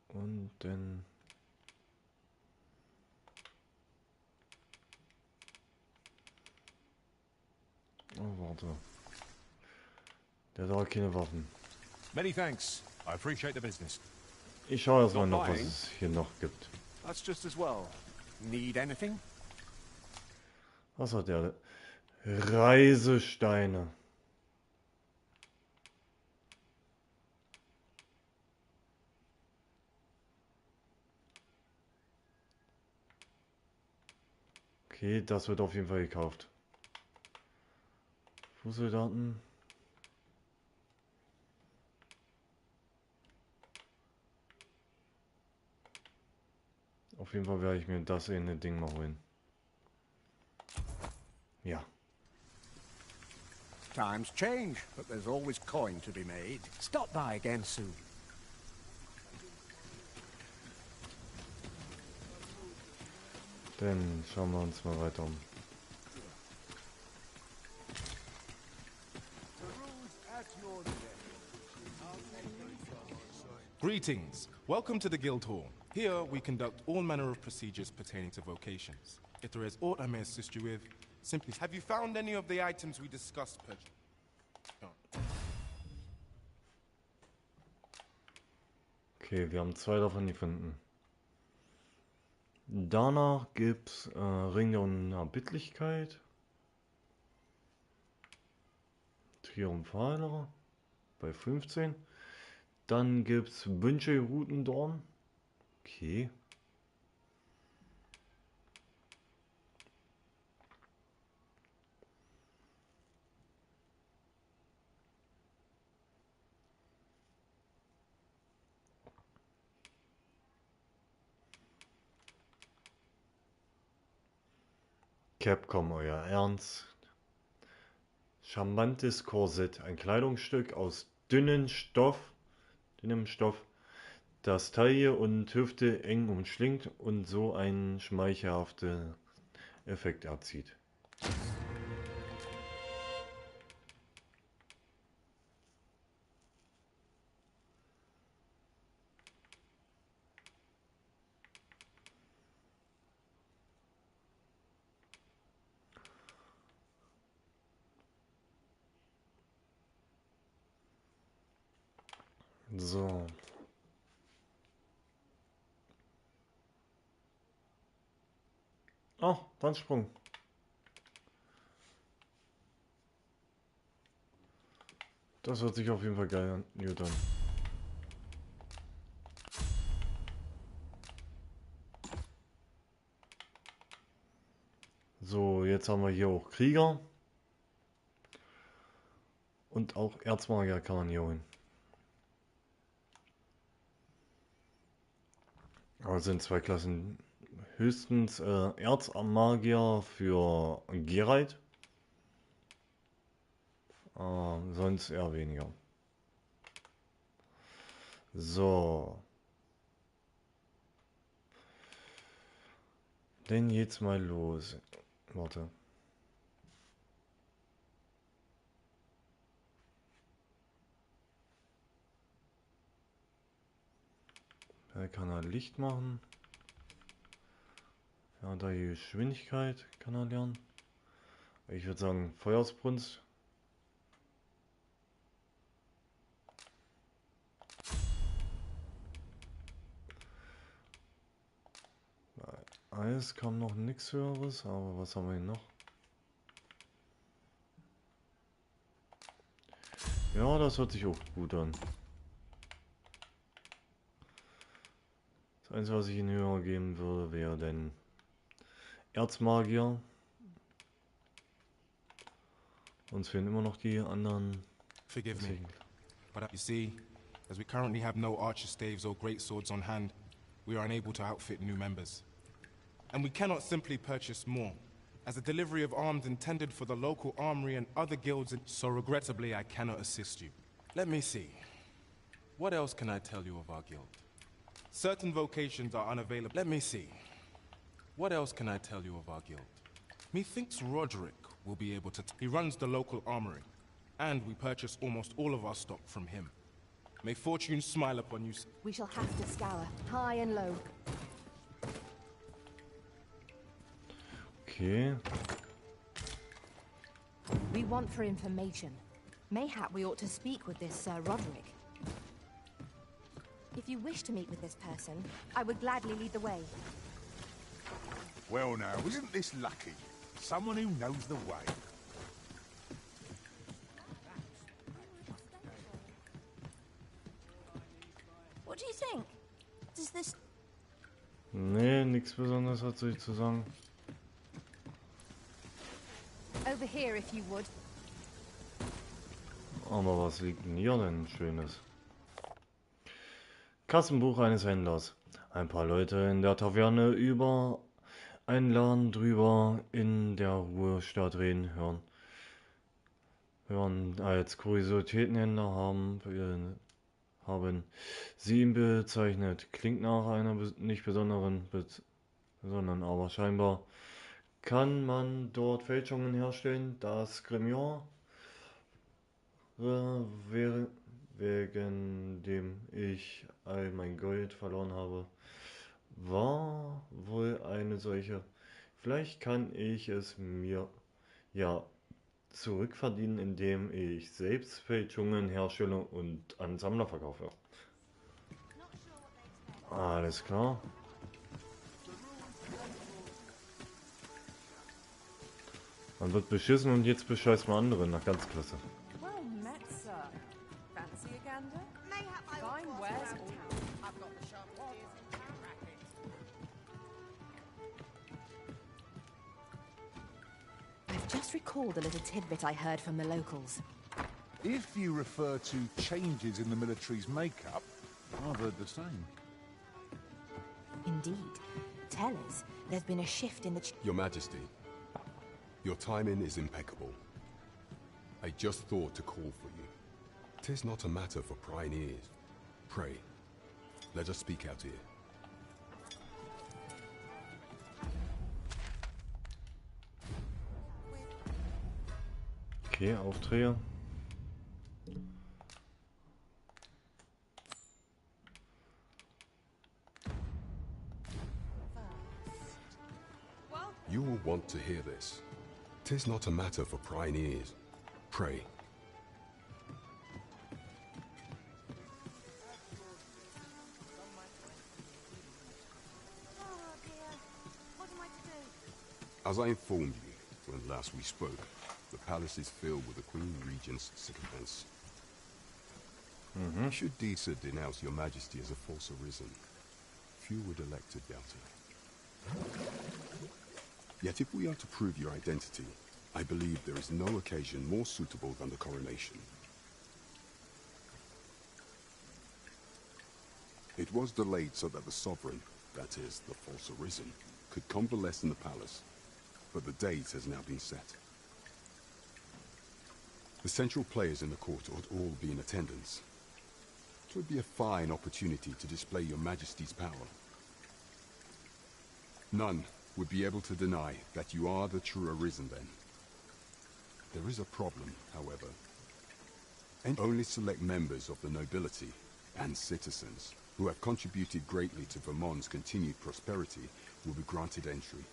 Und dann oh, warte. Der hat auch keine Waffen. Many thanks. I appreciate the business. Ich schaue erstmal noch, was es hier noch gibt. That's just as well. Need anything? Was hat der? Reisesteine. Okay, das wird auf jeden Fall gekauft. Fußsoldaten. Auf jeden Fall werde ich mir das in Ding mal holen. Ja. Times change, but there's always coin to be made. Stop by again soon. Dann schauen wir uns mal weiter um. Greetings. Welcome to the Guild Hall. Here we conduct all manner of procedures pertaining to vocations. If there is aught I may assist you with, simply... Have you found any of the items we discussed, Okay, wir haben 2 davon gefunden. Danach gibt's Ring der Unerbittlichkeit. Triumphaler bei 15. Dann gibt's Wünsche Rutendorn. Okay. Capcom, euer Ernst? Charmantes Korsett, ein Kleidungsstück aus dünnem Stoff, das Taille und Hüfte eng umschlingt und so einen schmeichelhaften Effekt abzieht. So. Oh, Tanzsprung. Das hört sich auf jeden Fall geil an. Gut an. So, jetzt haben wir hier auch Krieger. Und auch Erzmagier kann man hier holen. Aber es sind 2 Klassen. Höchstens Erzmagier für Geralt. Sonst eher weniger. So. Dann geht's mal los. Warte. Da kann er Licht machen. Ja, da die Geschwindigkeit kann er lernen. Ich würde sagen Feuersbrunst. Eis kam noch nichts Höheres, aber was haben wir hier noch? Ja, das hört sich auch gut an. Das Einzige, was ich Ihnen höher geben würde, wäre denn Erzmagier. Uns fehlen immer noch die anderen. Forgive me, but you see, as we currently have no archer staves or great swords on hand, we are unable to outfit new members. And we cannot simply purchase more, as the delivery of arms intended for the local armory and other guilds, so regrettably I cannot assist you. Let me see. What else can I tell you of our guild? Certain vocations are unavailable. Let me see. What else can I tell you of our guild? Methinks Roderick will be able to... He runs the local armory, and we purchase almost all of our stock from him. May fortune smile upon you. We shall have to scour, high and low. Okay. We want for information. Mayhap we ought to speak with this Sir Roderick. If you wish to meet with this person, I would gladly lead the way. Well now, isn't this lucky? Someone who knows the way. What do you think? Does this... Nee, nichts Besonderes hat sich zu sagen. Over here, if you would. Aber was liegt denn hier denn Schönes? Kassenbuch eines Händlers. Ein paar Leute in der Taverne über einen Laden drüber in der Ruhestadt reden hören als Kuriositätenhändler haben sie ihn bezeichnet. Klingt nach einer nicht besonderen, sondern aber scheinbar kann man dort Fälschungen herstellen. Das Gremier, wegen dem ich all mein Gold verloren habe, war wohl eine solche. Vielleicht kann ich es mir ja zurückverdienen, indem ich selbst Fälschungen herstelle und an Sammler verkaufe. Alles klar. Man wird beschissen und jetzt bescheißt man andere. Na, ganz klasse. Well met, sir. Fancy a gander? Fine wares all. I've got the sharp ears in town racket. I've just recalled a little tidbit I heard from the locals. If you refer to changes in the military's makeup, I've heard the same. Indeed. Tell us, there's been a shift in the... Your Majesty, your timing is impeccable. I just thought to call for you. 'Tis not a matter for prying ears. Pray, let us speak out here. Okay, Aufträge. You will want to hear this. 'Tis not a matter for prying ears. Pray. As I informed you when last we spoke, the palace is filled with the Queen Regent's sycophants. Should Disa denounce your Majesty as a false arisen, few would elect to doubt her. Yet if we are to prove your identity, I believe there is no occasion more suitable than the coronation. It was delayed so that the sovereign, that is, the false arisen, could convalesce in the palace, but the date has now been set. The central players in the court ought all be in attendance. It would be a fine opportunity to display your Majesty's power. None would be able to deny that you are the true arisen then. There is a problem, however, and only select members of the nobility and citizens who have contributed greatly to Vermont's continued prosperity will be granted entry.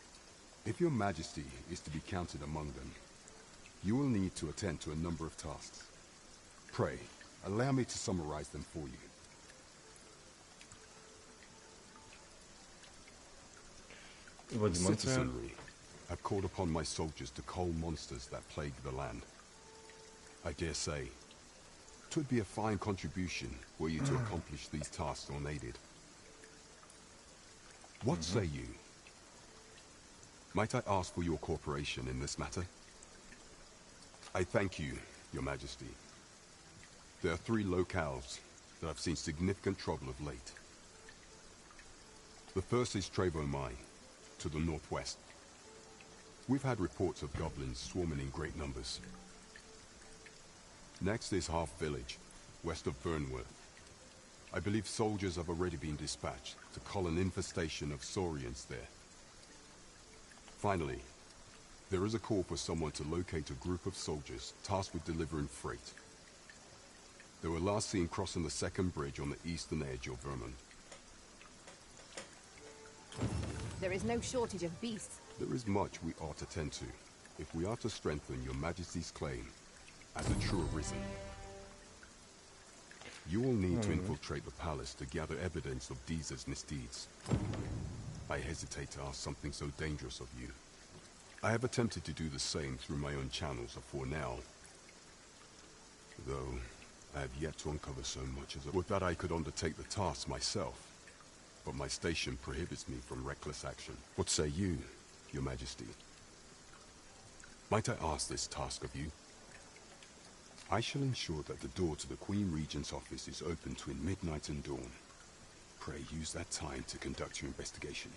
If your Majesty is to be counted among them, you will need to attend to a number of tasks. Pray, allow me to summarize them for you. Citizenry have called upon my soldiers to cull monsters that plague the land. I dare say, 'twould be a fine contribution were you to accomplish these tasks unaided. What say you? Might I ask for your cooperation in this matter? I thank you, Your Majesty. There are 3 locales that have seen significant trouble of late. The first is Trevo Mine, to the northwest. We've had reports of goblins swarming in great numbers. Next is Half Village, west of Burnworth. I believe soldiers have already been dispatched to cull an infestation of saurians there. Finally, there is a call for someone to locate a group of soldiers tasked with delivering freight. They were last seen crossing the second bridge on the eastern edge of Vermont. There is no shortage of beasts. There is much we ought to tend to, if we are to strengthen your Majesty's claim as a true arisen. You will need to infiltrate the palace to gather evidence of Disa's misdeeds. I hesitate to ask something so dangerous of you. I have attempted to do the same through my own channels before now, though I have yet to uncover so much as would that I could undertake the task myself, but my station prohibits me from reckless action. What say you, Your Majesty? Might I ask this task of you? I shall ensure that the door to the Queen Regent's office is open between midnight and dawn. Pray use that time to conduct your investigation.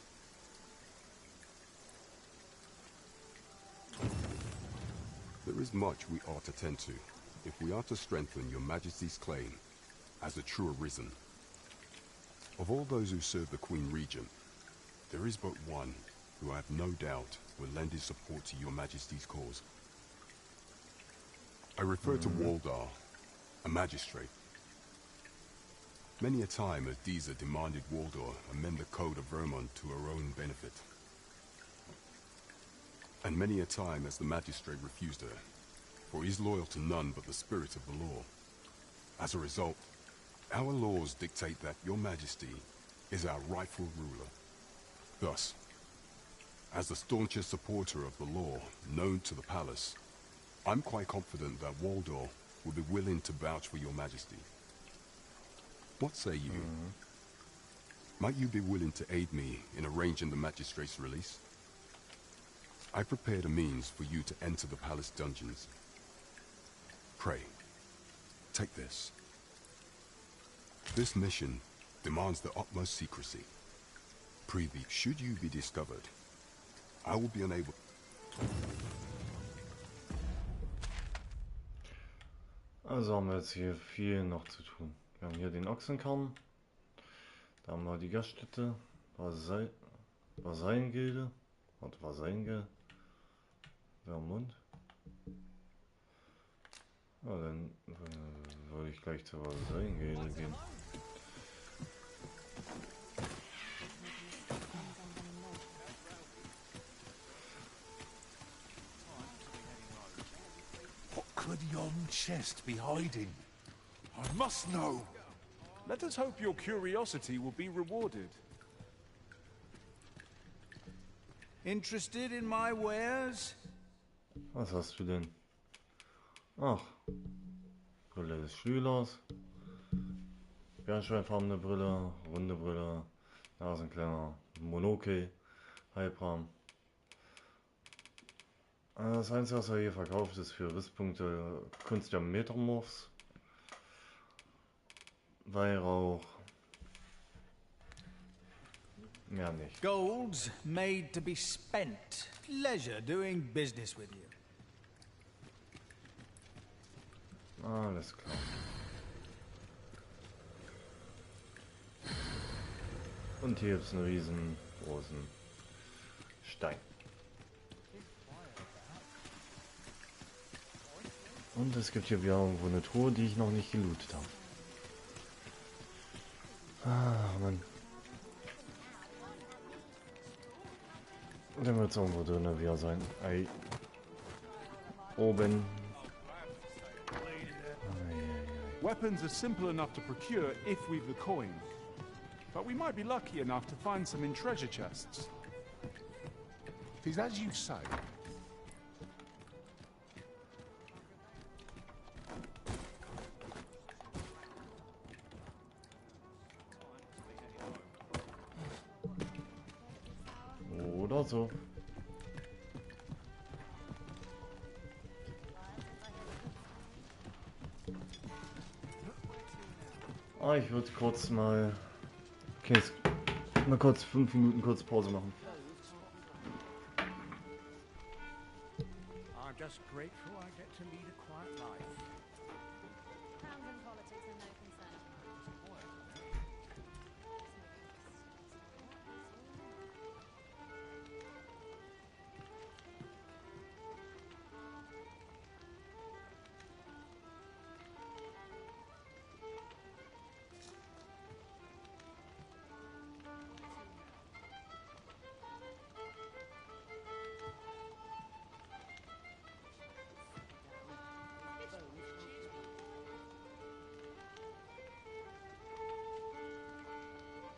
There is much we ought to tend to, if we are to strengthen your Majesty's claim as a true Arisen. Of all those who serve the Queen Regent, there is but one who I have no doubt will lend his support to your Majesty's cause. I refer to Waldar, a magistrate. Many a time has Disa demanded Waldar amend the code of Vermont to her own benefit. And many a time has the magistrate refused her, for he is loyal to none but the spirit of the law. As a result, our laws dictate that your Majesty is our rightful ruler. Thus, as the staunchest supporter of the law known to the palace, I'm quite confident that Waldor will be willing to vouch for your Majesty. What say you? Might you be willing to aid me in arranging the magistrate's release? I prepared a means for you to enter the palace dungeons. Pray, take this. This mission demands the utmost secrecy. Prithee, should you be discovered, I will be unable... Also haben wir jetzt hier viel noch zu tun. Wir haben hier den Ochsenkamm. Da haben wir die Gaststätte. Vasallengilde. Und Vasallengilde. Vermund. Ja, dann würde ich gleich zur Vasallengilde gehen. What could yon chest be hiding? I must know. Let us hope your curiosity will be rewarded. Interested in my wares? Was hast du denn? Ach, Brille des Schülers. Bernsteinfarbene Brille, runde Brille, Nasenkleiner, Monokel, Halbrahmen. Das Einzige, was er hier verkauft, ist für Risspunkte Kunst der Metamorphs, Weihrauch. Mehr nicht. Gold's made to be spent. Pleasure doing business with you. Alles klar. Und hier ist ein riesengroßen Stein. Und es gibt hier wieder irgendwo eine Truhe, die ich noch nicht gelootet habe. Ah, Mann. Der wird irgendwo drin wieder sein. Ei. Oben. Weapons are simple enough to procure if we've the coin. But we might be lucky enough to find some in treasure chests. Tis as you say. Oder so. Ich würde kurz mal... Okay, mal kurz 5 Minuten kurz Pause machen. I'm just grateful I get to lead a quiet life. Pounds and politics are no concern of mine.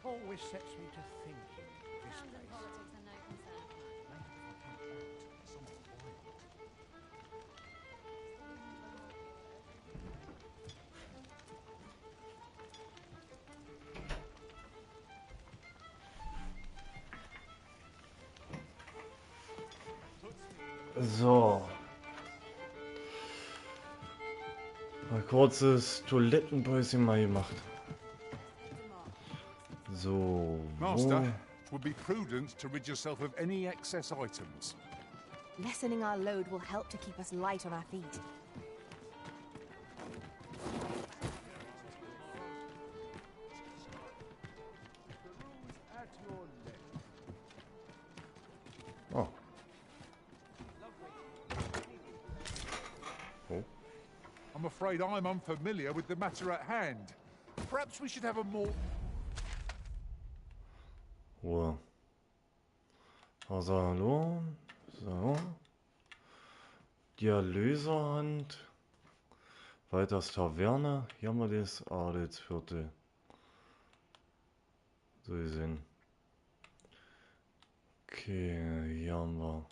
Always sets me to thinking, this Pounds and place. politics are no concern of mine. So, Ein kurzes Toilettenpäuschen mal gemacht. So, Master, it would be prudent to rid yourself of any excess items. Lessening our load will help to keep us light on our feet. Oh. Oh. I'm afraid I'm unfamiliar with the matter at hand. Perhaps we should have a more... Ruhe. Also, hallo. So. Dialyserhand. Weiters Taverne. Hier haben wir das Adelsviertel. So gesehen. Okay, hier haben wir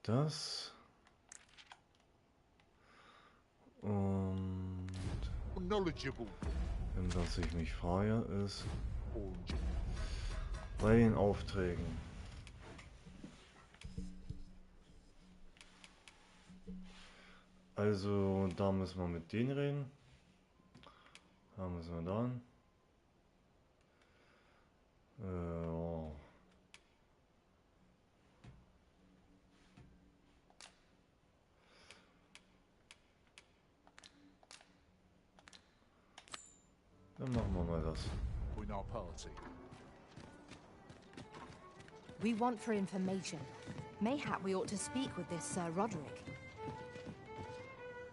das. Und wenn das ich mich freue, ist bei den Aufträgen. Also da müssen wir mit denen reden. Da müssen wir dann. Oh. Dann machen wir mal das. We want for information. Mayhap we ought to speak with this Sir Roderick.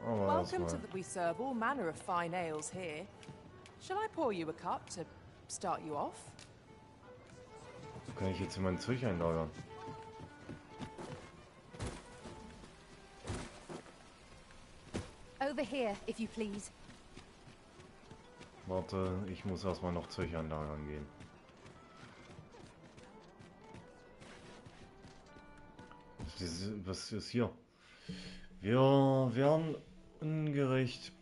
Oh, Welcome to we serve all manner of fine ales here. Shall I pour you a cup to start you off? So kann ich jetzt in mein Zeug einlagern. Over here, if you please. Warte, ich muss erstmal noch Zeug einlagern gehen. Was ist hier? Wir werden ungerecht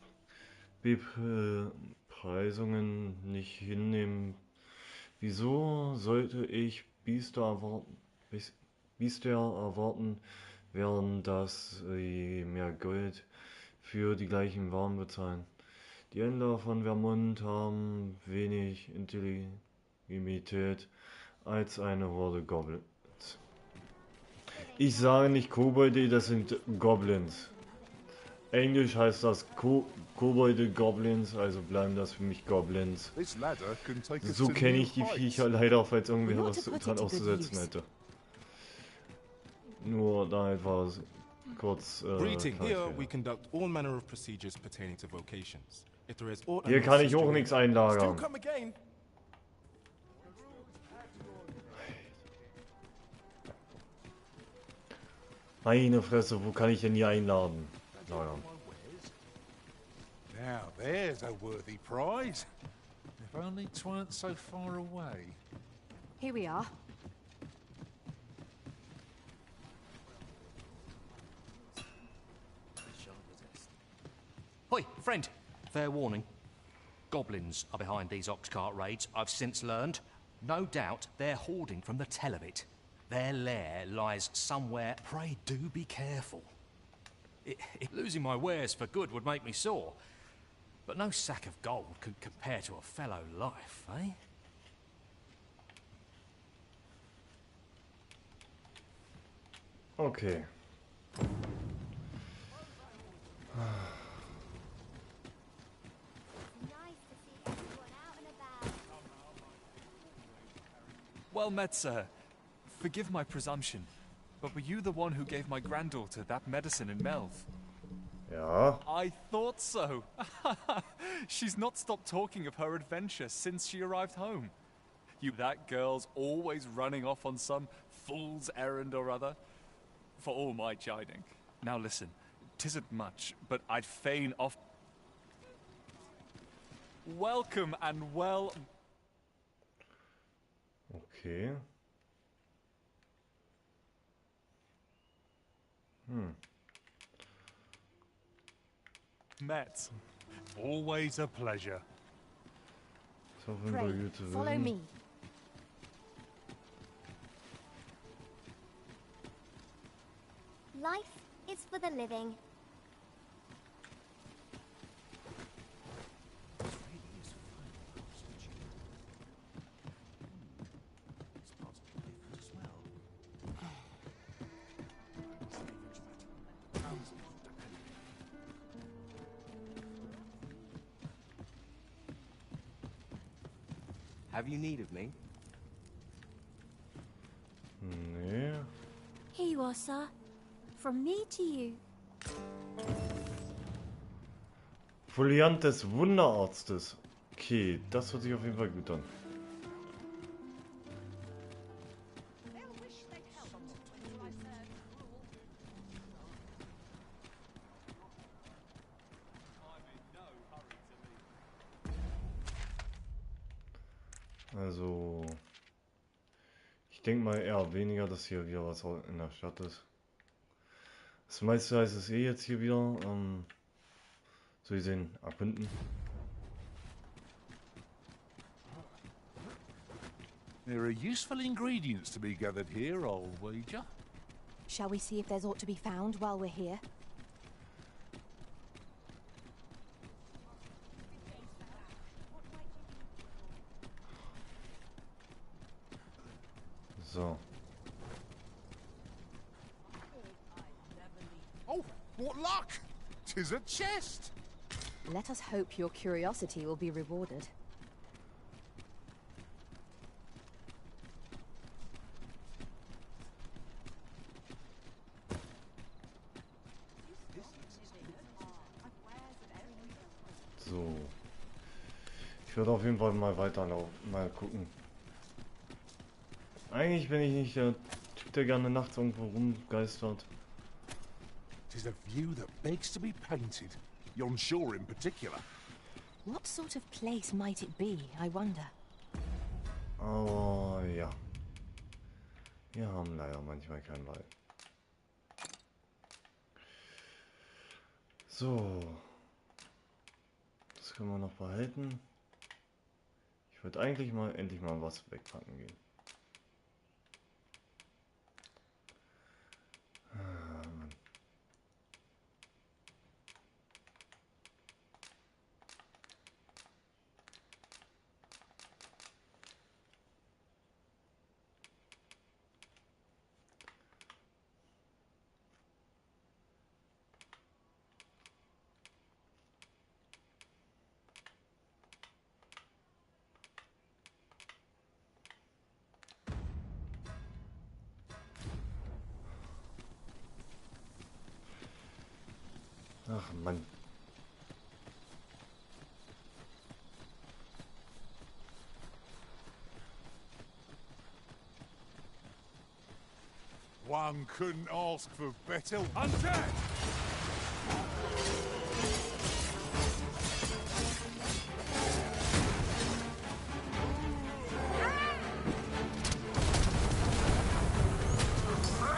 Bepreisungen nicht hinnehmen. Wieso sollte ich Biester erwarten, während dass sie mehr Geld für die gleichen Waren bezahlen? Die Händler von Vermont haben wenig Intelligität als eine Horde Goblins. Ich sage nicht Kobolde, das sind Goblins. Englisch heißt das Kobolde Goblins, also bleiben das für mich Goblins. So kenne ich die Viecher leider, falls irgendwer was dran auszusetzen hätte. Nur da etwas kurz. Here we conduct all manner of procedures pertaining to vocations. Hier kann ich auch nichts einlagern. Meine Fresse, wo kann ich denn hier einladen? Lagern. Now there's a worthy prize. If only 'tweren't so far away. Here we are. Hoi, friend. Fair warning. Goblins are behind these ox cart raids, I've since learned. No doubt they're hoarding from the tell of it. Their lair lies somewhere. Pray do be careful. Losing my wares for good would make me sore. But no sack of gold could compare to a fellow life, eh? Okay. Well met, sir. Forgive my presumption, but were you the one who gave my granddaughter that medicine in Melve? Ja. I thought so. She's not stopped talking of her adventure since she arrived home. That girl's always running off on some fool's errand or other. For all my chiding. Now listen, 'tisn't much, but I'd fain off. Welcome and well. Okay. Met. Always a pleasure. Pray, follow me. Life is for the living. Have you need of me? Nee. Here you are, sir. From me to you. Foliant des Wunderarztes. Okay, das hört sich auf jeden Fall gut an. Also, ich denke mal eher weniger, dass hier wieder was in der Stadt ist. Das meiste heißt es eh jetzt hier wieder, so gesehen, erkunden. There are useful ingredients to be gathered here, I'll wager. Shall we see if there's aught to be found while we're here? So. Oh, what luck! 'Tis a chest! Let us hope your curiosity will be rewarded. So. Ich würde auf jeden Fall mal weiterlaufen, mal gucken. Eigentlich bin ich nicht der Typ, der gerne nachts irgendwo rumgeistert. 'Tis a view that begs to be painted. Yon shore in particular. What sort of place might it be, I wonder? Aber ja. Wir haben leider manchmal keinen Wald. So. Das können wir noch behalten. Ich würde eigentlich mal endlich mal was wegpacken gehen. Ah, Mann. Ach Mann. One couldn't ask for better. Hunter!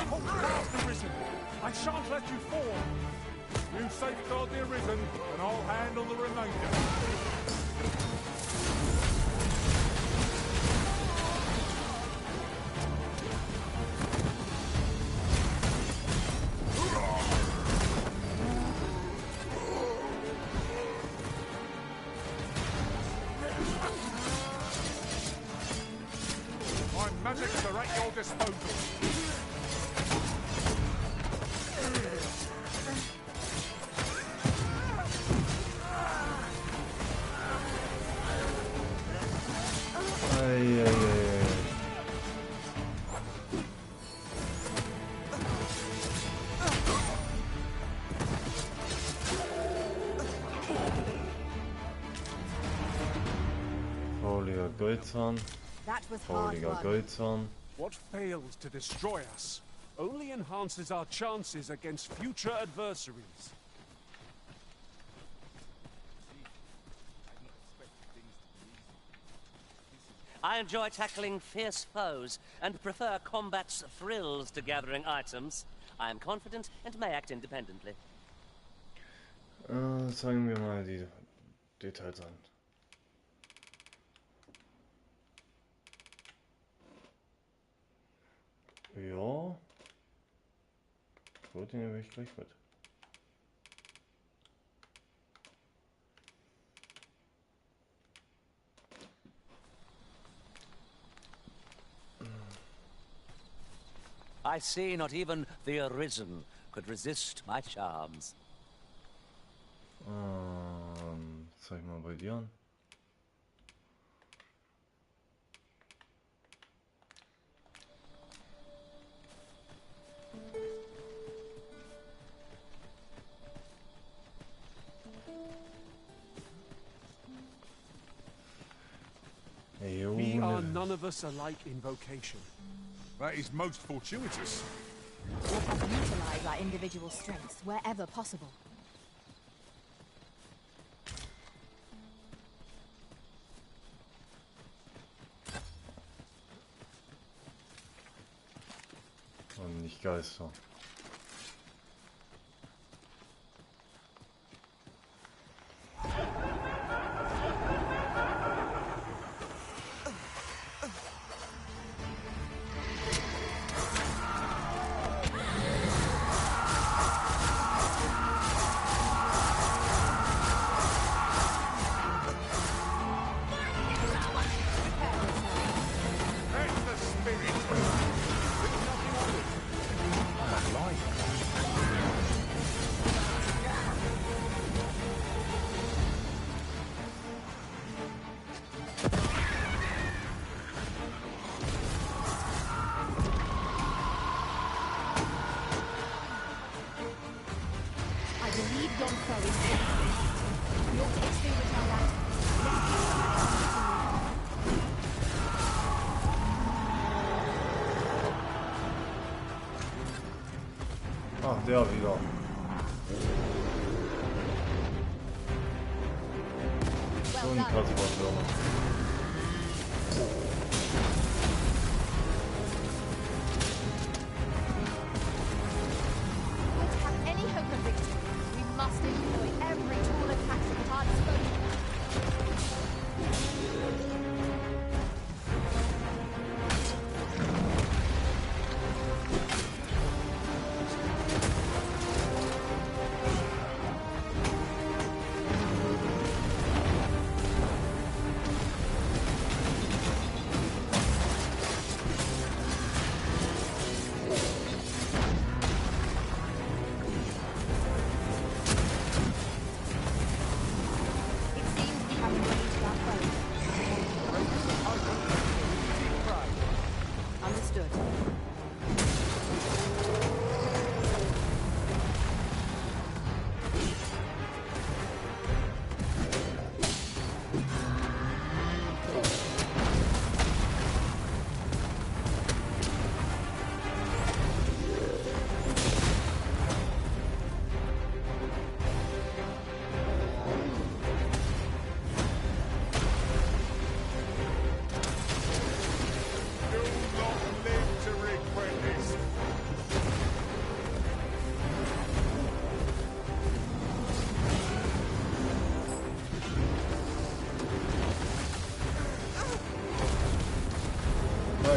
Hold fast, Arisen! I shan't let you fall! You safeguard the Arisen, and I'll handle the remainder. My magics are at your disposal. Ei, ei, ei, ei. Fauliger Goldzahn. Fauliger Goldzahn. What fails to destroy us only enhances our chances against future adversaries. I enjoy tackling fierce foes and prefer combat's thrills to gathering items. I am confident and may act independently. Zeigen wir mal die Details an. Ja. Gut, den nehme ich gleich mit. I see not even the Arisen could resist my charms. Zeig mal bei dir an. We are none of us alike in vocation. That is most fortuitous. We'll have to utilize our individual strengths wherever possible. Und nicht Geister. Ach, der wieder. So ein Passwort.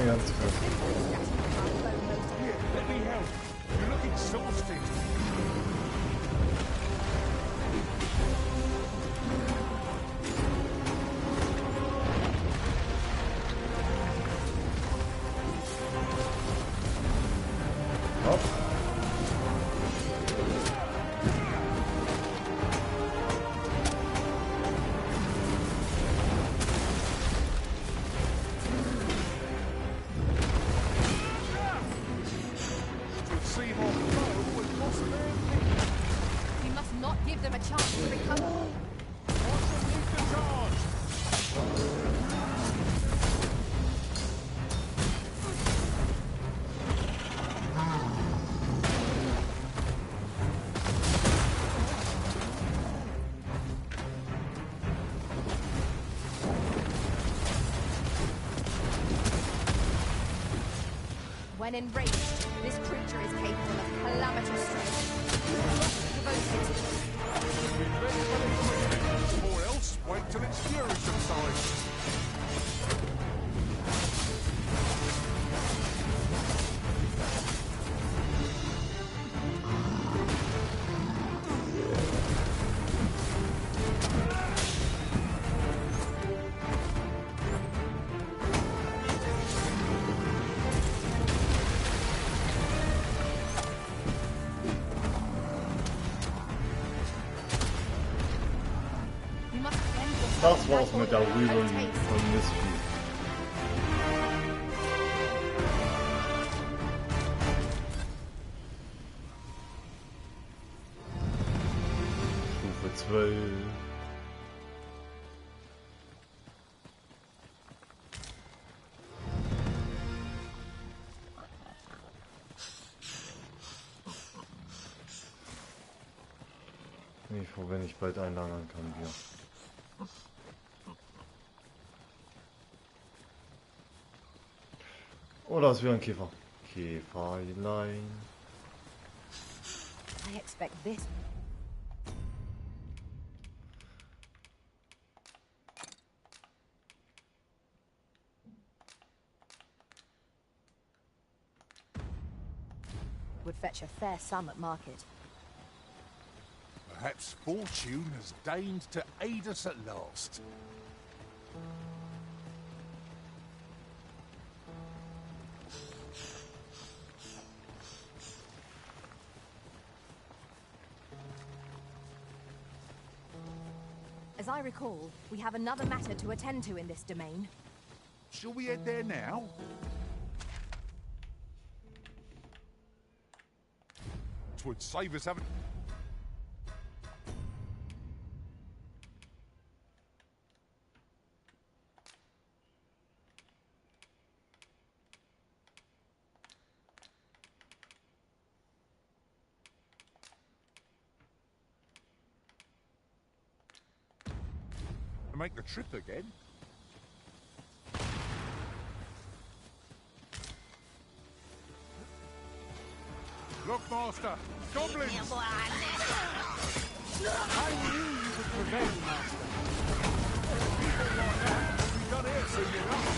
Ganz gut. Let me help. You look exhausted. When enraged, this creature is capable of calamitous strength. Be ready for it quickly, or else wait till its fury subsides. Das war's mit der Rührung von Mistvieh. 12. Bin ich froh, wenn ich bald einlagern kann hier. Oder es wäre ein Käfer. Käferlein. I expect this. Would fetch a fair sum at market. Perhaps fortune has deigned to aid us at last. As I recall, we have another matter to attend to in this domain. Shall we head there now? Twould save us having... Make the trip again. Look, Master! Goblins! I knew you would prevail, Master. People like that will be done here soon enough.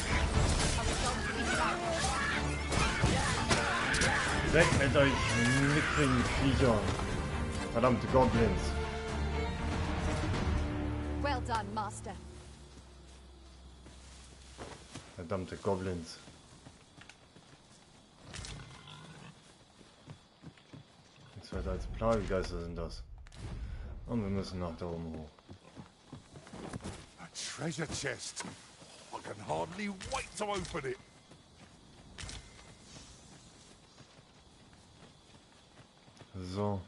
Weg mit euch mickrigen Viechern. Verdammte Goblins. Well done, Master. Verdammte Goblins. Nichts weiter als Plagegeister sind das. Und wir müssen nach da oben hoch. A treasure chest. I can hardly wait to open it. So.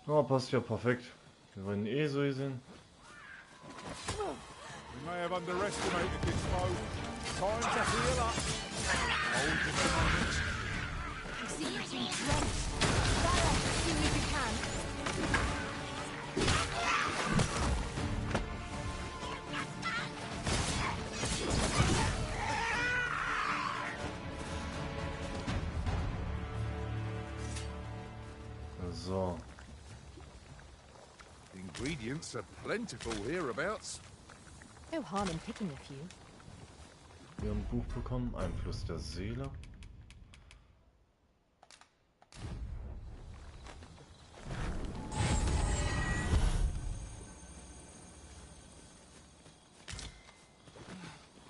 Oh, passt ja perfekt. Wir wollen eh so hier sind. We may have underestimated this foe. Time to heal up. Hold just a moment. You seem to be drenched. Fire off as soon as you can. So. Ingredients are plentiful hereabouts. No harm in picking a few. Wir haben ein Buch bekommen, Einfluss der Seele.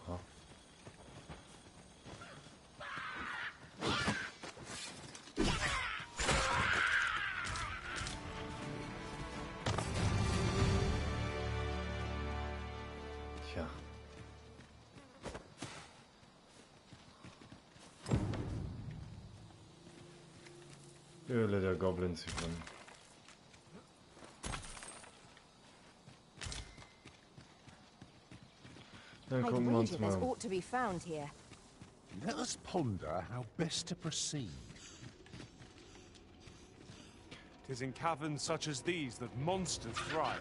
Ha. Tja. Höhle der Goblins hier drin. Dann I'd gucken wir uns wager there's mal. ought to be found here. Let us ponder how best to proceed. 'Tis in caverns such as these that monsters thrive.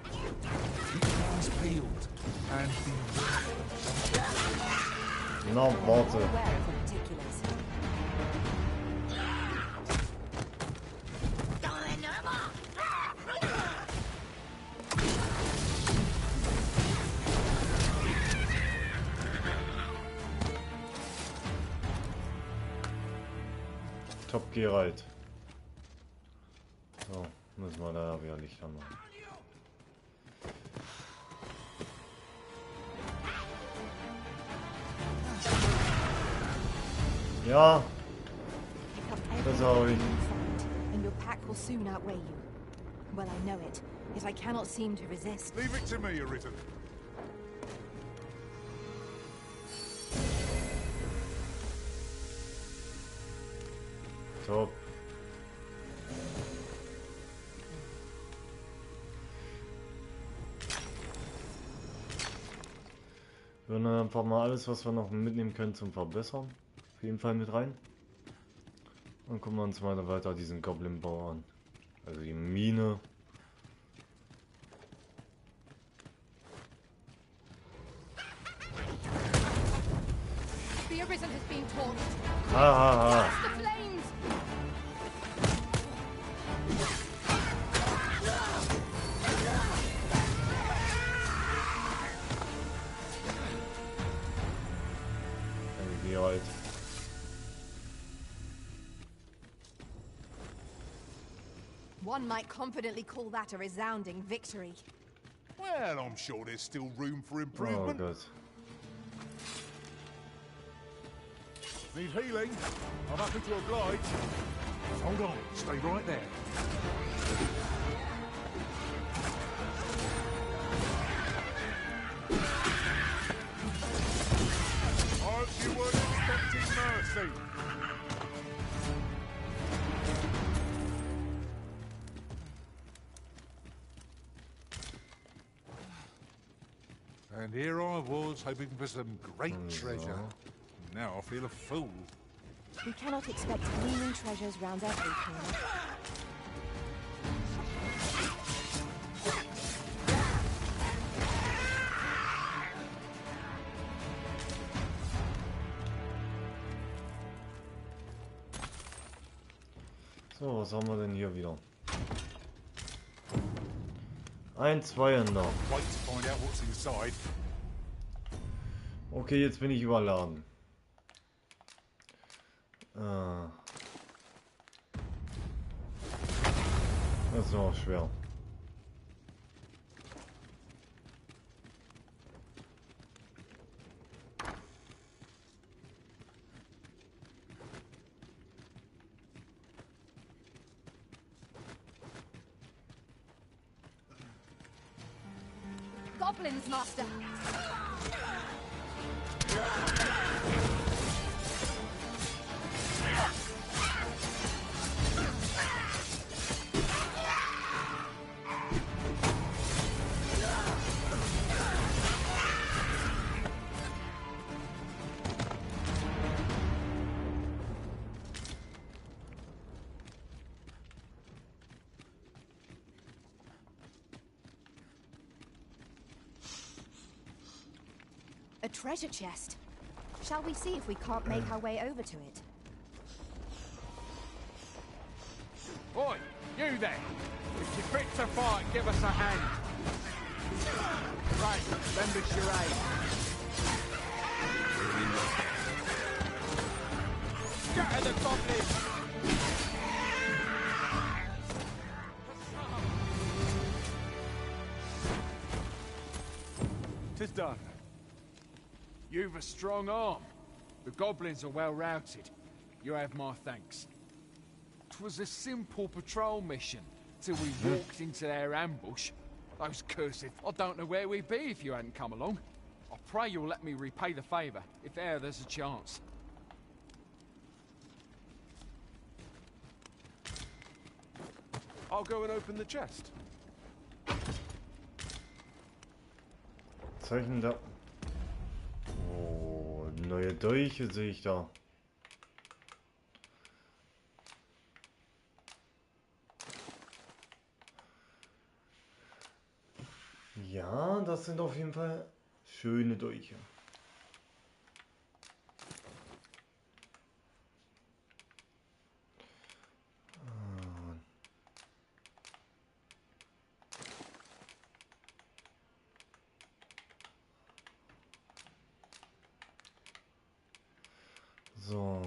Keep your eyes peeled and be Na, warte. Aware of the particulars. Top Geralt. So, müssen wir da wieder Lichter machen. Ja. Das habe ich. And your pack will soon outweigh you. Well, I know it, yet I cannot seem to resist. leave it to me, Arisen. Top. Wir nehmen einfach mal alles, was wir noch mitnehmen können, zum Verbessern. Auf jeden Fall mit rein. Und gucken wir uns mal weiter diesen Goblin-Bau an. Also die Mine. The Arisen has been torched. Ha ha ha. Blast the flames! Irgendwie halt. One might confidently call that a resounding victory. Well, I'm sure there's still room for Oh improvement. Gott. Need healing? I'm happy to oblige. Hold on, stay right there. I hope you weren't expecting mercy. And here I was, hoping for some great treasure. Now I feel a fool. We cannot expect gleaming treasures round every corner. So, was haben wir denn hier wieder? Ein Zweier noch. Wait to find out what's inside. Okay, jetzt bin ich überladen. Das ist auch schwer. Goblins, Master! A treasure chest. Shall we see if we can't make our way over to it? Oi, you there! If you're fit to fight, give us a hand. Right, lend us your aid. Scatter the goblins! Tis done. You've a strong arm. The goblins are well routed. You have my thanks. 'Twas a simple patrol mission, till we walked into their ambush. Those cursed... I don't know where we'd be if you hadn't come along. I pray you'll let me repay the favour, if e'er there's a chance. I'll go and open the chest. Zeichen da. Oh, neue Dolche sehe ich da. Ja, das sind auf jeden Fall schöne Dolche. So.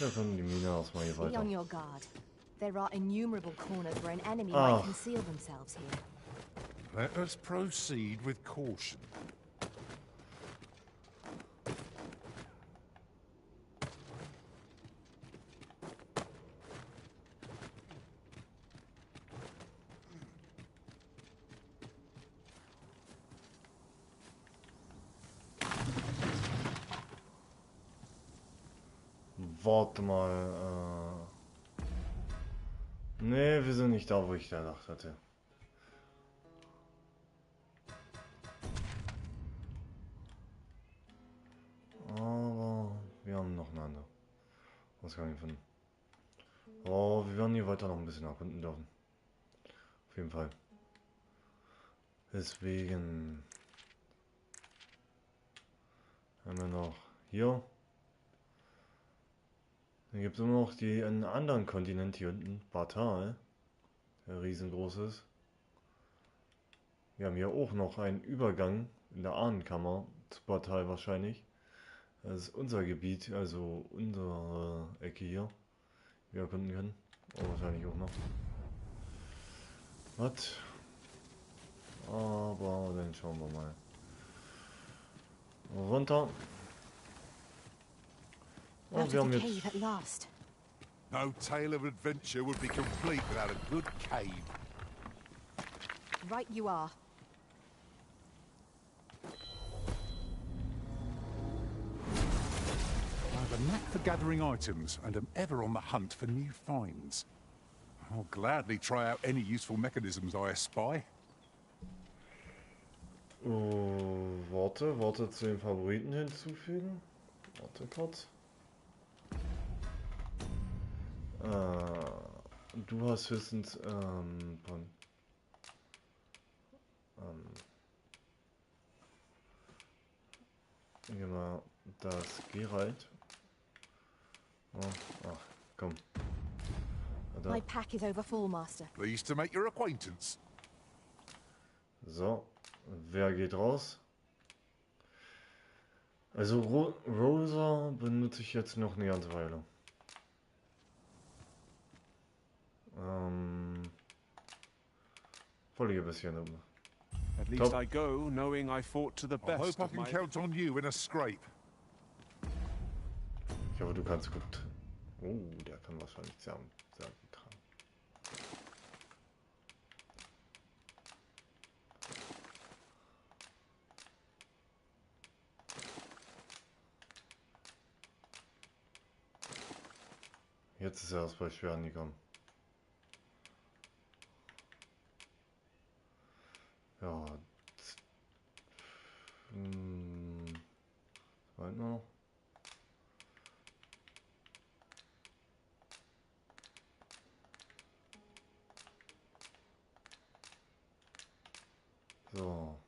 Da kommen die Mine erstmal hier Be weiter. on your guard. There are innumerable corners where an enemy might conceal themselves here. Let us proceed with caution. Warte mal. Nee, wir sind nicht da, wo ich gedacht hatte. Aber wir haben noch eine andere. Was kann ich finden? Oh, wir werden hier weiter noch ein bisschen erkunden dürfen. Auf jeden Fall. Deswegen haben wir noch hier. Dann gibt es immer noch einen anderen Kontinent hier unten, Batal, der riesengroß ist. Wir haben hier auch noch einen Übergang in der Ahnenkammer zu Batal wahrscheinlich. Das ist unser Gebiet, also unsere Ecke hier, die wir erkunden können. Oh, wahrscheinlich auch noch. Was? Aber dann schauen wir mal. Runter. Oh, wir haben jetzt... No tale of adventure would be complete without a good cave. Right you are. I have a knack for gathering items and am ever on the hunt for new finds. I'll gladly try out any useful mechanisms I espy. Oh, warte zu den Favoriten hinzufügen. Warte kurz. Du hast höchstens hier mal das Geralt. Oh, ach, komm. My pack is over full, Master. Pleased to make your acquaintance. So, wer geht raus? Also Rosa benutze ich jetzt noch eine ganze Weile. Völlige bisschen. At least I go knowing I fought to the best. I hope I can count on you in a scrape. Ich hoffe, du kannst gut. Oh, der kann wahrscheinlich sehr gut tragen. Jetzt ist er erst bei schwer angekommen. Ja. Weit noch. So.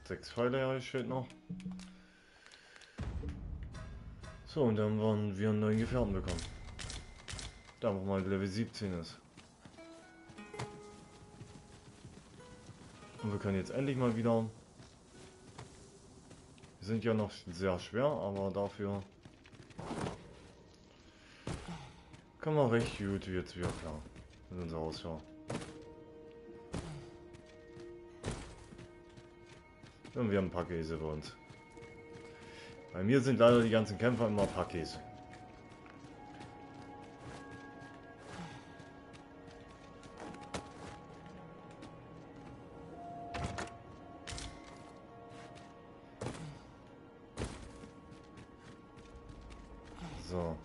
Sechs Pfeile steht noch. So, und dann werden wir einen neuen Gefährten bekommen. Da noch mal Level 17 ist. Und wir können jetzt endlich mal wieder... Wir sind ja noch sehr schwer, aber dafür... Können wir recht gut jetzt wieder klar. Mit unserer Ausschau. Und wir haben ein paar Käse bei uns. Bei mir sind leider die ganzen Kämpfer immer Packkäse. So.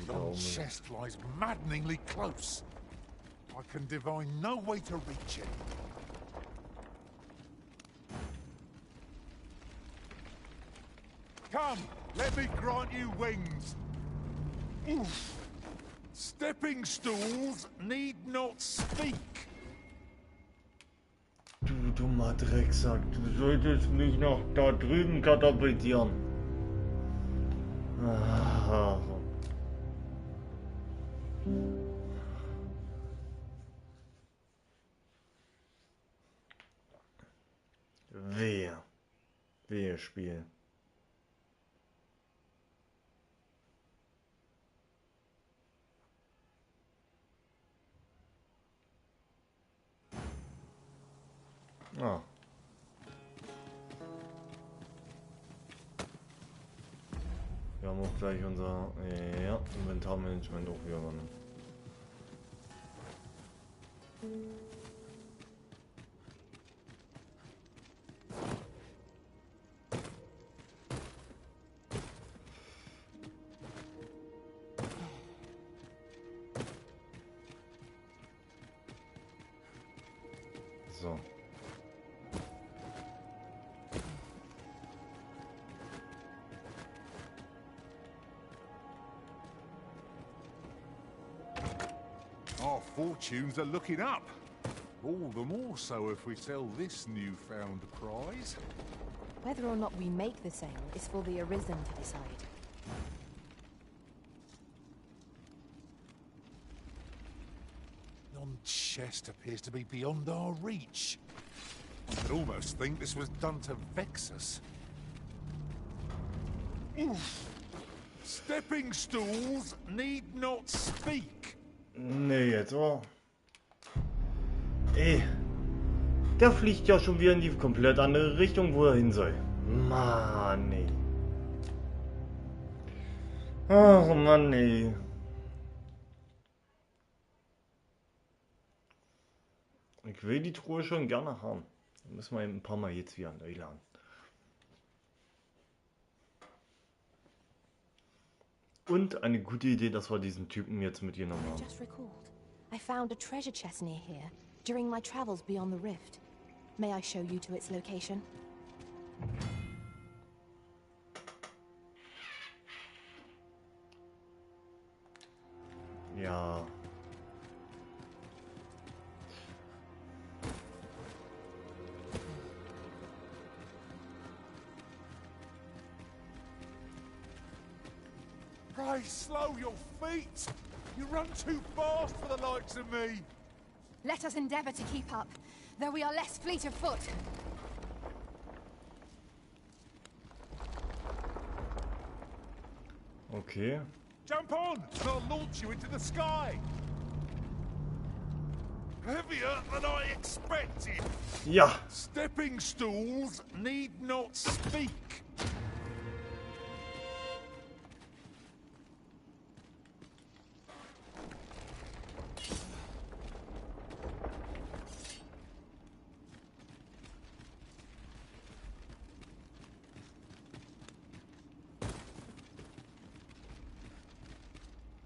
Your chest lies maddeningly close. I can divine no way to reach it. Come, let me grant you wings. Oof. Stepping stools need not speak. Du dummer Drecksack, du solltest mich noch da drüben katapultieren. Ah, Wehe Spiel. Ah. Wir haben auch gleich unser Inventarmanagement auch wieder übernommen. So. Our fortunes are looking up. All the more so if we sell this newfound prize. Whether or not we make the sale is for the Arisen to decide. Non-chest appears to be beyond our reach. I could almost think this was done to vex us. Oof. Stepping stools need not speak. Nee, jetzt aber. Ey. Der fliegt ja schon wieder in die komplett andere Richtung, wo er hin soll. Mann, ey. Ach, Mann, ey. Ich will die Truhe schon gerne haben. Da müssen wir ein paar Mal jetzt wieder neu laden. Und eine gute Idee, dass wir diesen Typen jetzt mitgenommen haben. Just recalled. I found a treasure chest near here during my travels beyond the rift. May I show you to its location? Ja. Pray slow your feet. You run too fast for the likes of me. Let us endeavor to keep up, though we are less fleet of foot. Okay. Jump on, and I'll launch you into the sky. Heavier than I expected. Ja. Stepping stools need not speak.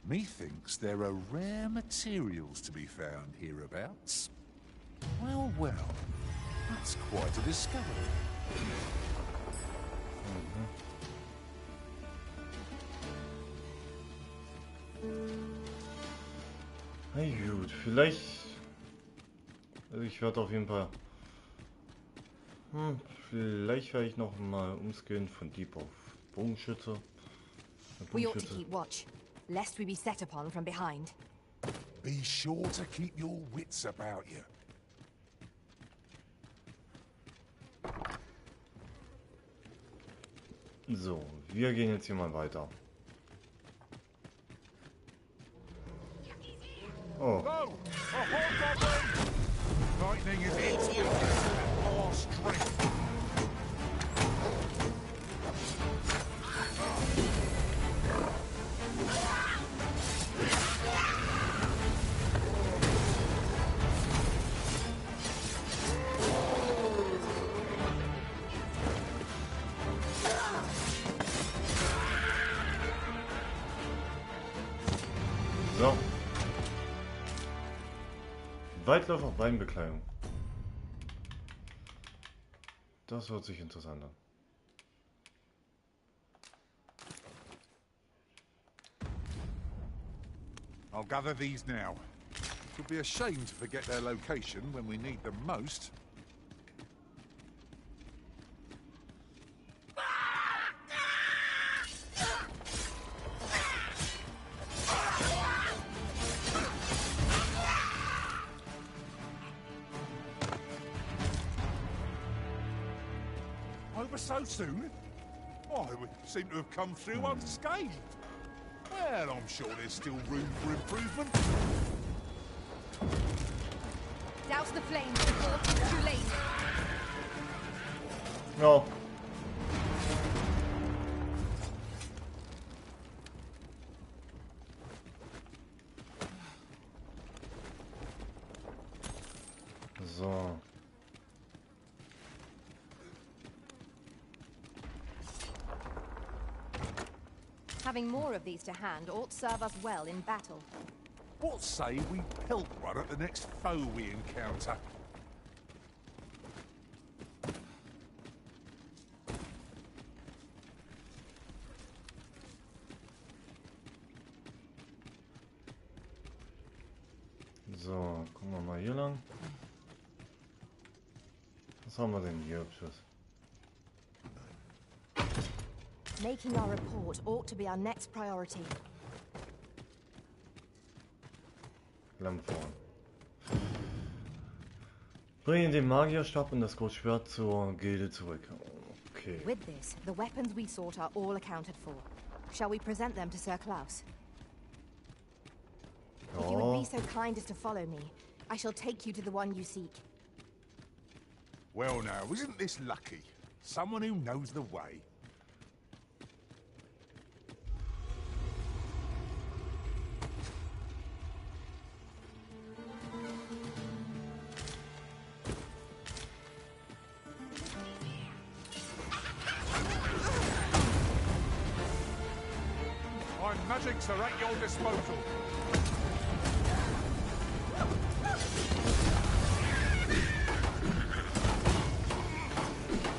Methinks there are rare materials to be found hereabouts. Well, well, that's quite a discovery. Na gut, vielleicht... Also ich werde auf jeden Fall... vielleicht werde ich noch mal umskillen von Dieb auf Bogenschütze. We ought to keep watch, lest we be set upon from behind. Be sure to keep your wits about you. So, wir gehen jetzt hier mal weiter. Oh. Lightning is instant and our strength. So. Weitläufer Beinbekleidung. Das hört sich interessant an. I'll gather these now. It would be a shame to forget their location when we need them most. Over so soon? Oh, we seem to have come through unscathed. Well, I'm sure there's still room for improvement. Douse the flames before it's too late. No. So. Having more of these to hand ought serve us well in battle. What say we pelt one at the next foe we encounter? So, gucken wir mal hier lang. Was haben wir denn hier hübsches? Making our report ought to be our next priority. Lammvorn. Bringen den Magierstab und das Großschwert zur Gilde zurück. Okay. With this, the weapons we sought are all accounted for. Shall we present them to Sir Klaus? If you would be so kind as to follow me, I shall take you to the one you seek. Well now, isn't this lucky? Someone who knows the way. My magics are at your disposal.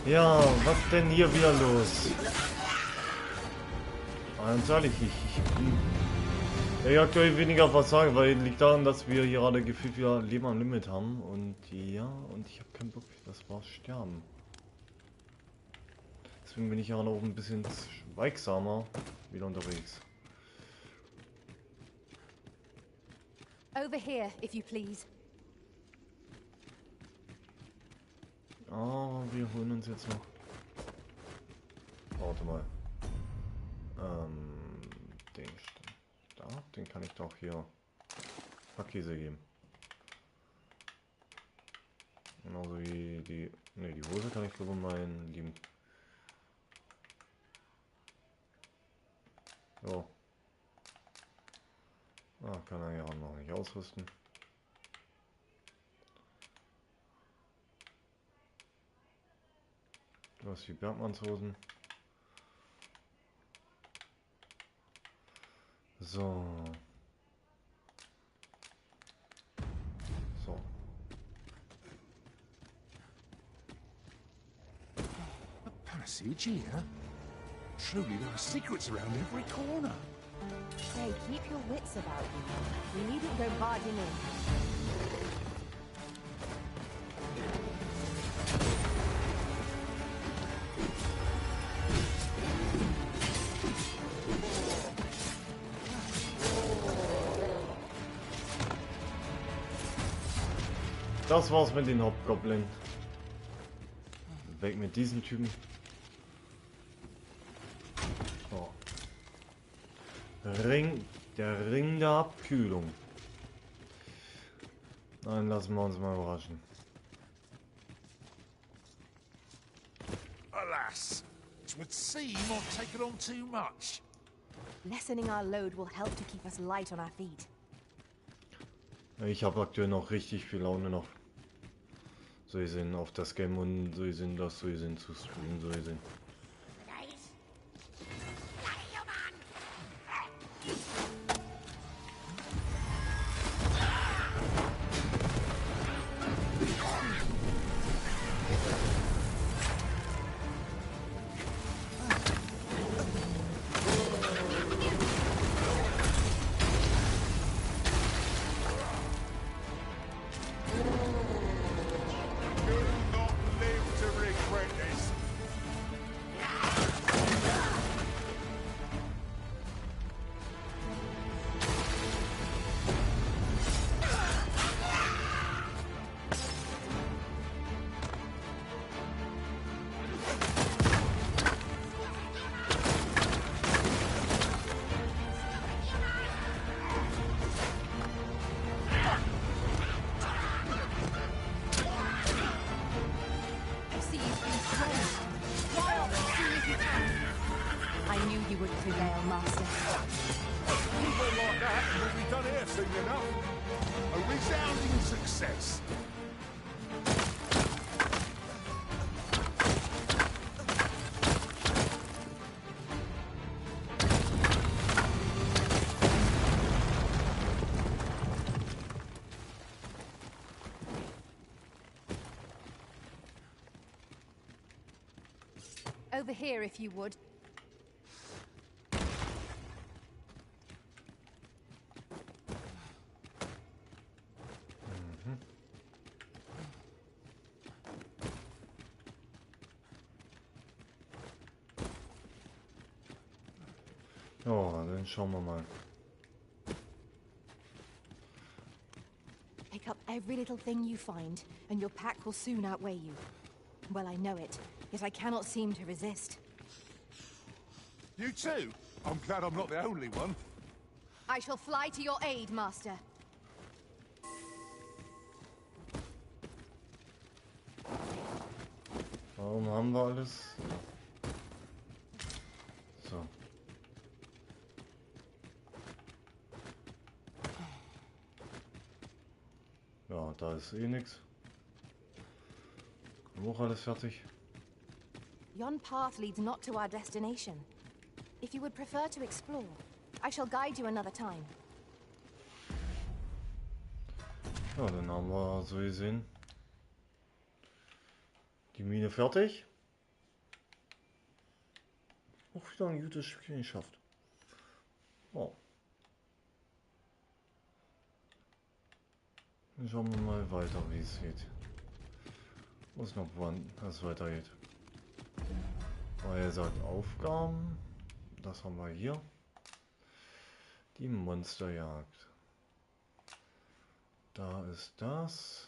Ja, was denn hier wieder los? Ganz ehrlich, ich aktuell weniger was sagen, weil liegt daran, dass wir hier gerade gefühlt wieder Leben am Limit haben und ja, und ich habe keinen Bock, das war sterben. Deswegen bin ich ja noch ein bisschen schweigsamer wieder unterwegs. Over here, if you please. Oh, wir holen uns jetzt noch. Warte mal. Den kann ich doch hier Packkäse geben. Genauso wie die. Ne, die Hose kann ich glaube meinen lieben. So. Ah, kann er ja auch noch nicht ausrüsten. Du hast die Bergmannshosen. So. So. A passage here? Truly, there are secrets around every corner. Hey, keep your wits about you. We needn't go barging in. Das war's mit den Hauptgoblin. Weg mit diesen Typen. Oh. Der Ring der Abkühlung. Dann lassen wir uns mal überraschen. Alas, it would seem I've taken on too much. Lessening our load will help to keep us light on our feet. Ich habe aktuell noch richtig viel Laune noch. So gesehen auf das Game und so gesehen das so gesehen zu streamen, so gesehen. Fly off as soon as you can. I knew you would prevail, Master. People like that will be done here soon enough. A resounding success. Over here, if you would. Ja, dann schauen wir mal. Pick up every little thing you find, and your pack will soon outweigh you. Well, I know it, yet I cannot seem to resist. You too? I'm glad I'm not the only one. I shall fly to your aid, Master. Warum haben wir alles? So. Ja, da ist eh nix. Auch alles fertig. Yon path leads not to our destination. If you would prefer to explore, I shall guide you another time. Ja, dann haben wir so gesehen die Mine fertig. Auch wieder ein gutes Stückchen geschafft. Oh. Dann schauen wir mal weiter, wie es geht. Muss noch wann es weitergeht. Er sagt Aufgaben. Das haben wir hier. Die Monsterjagd. Da ist das.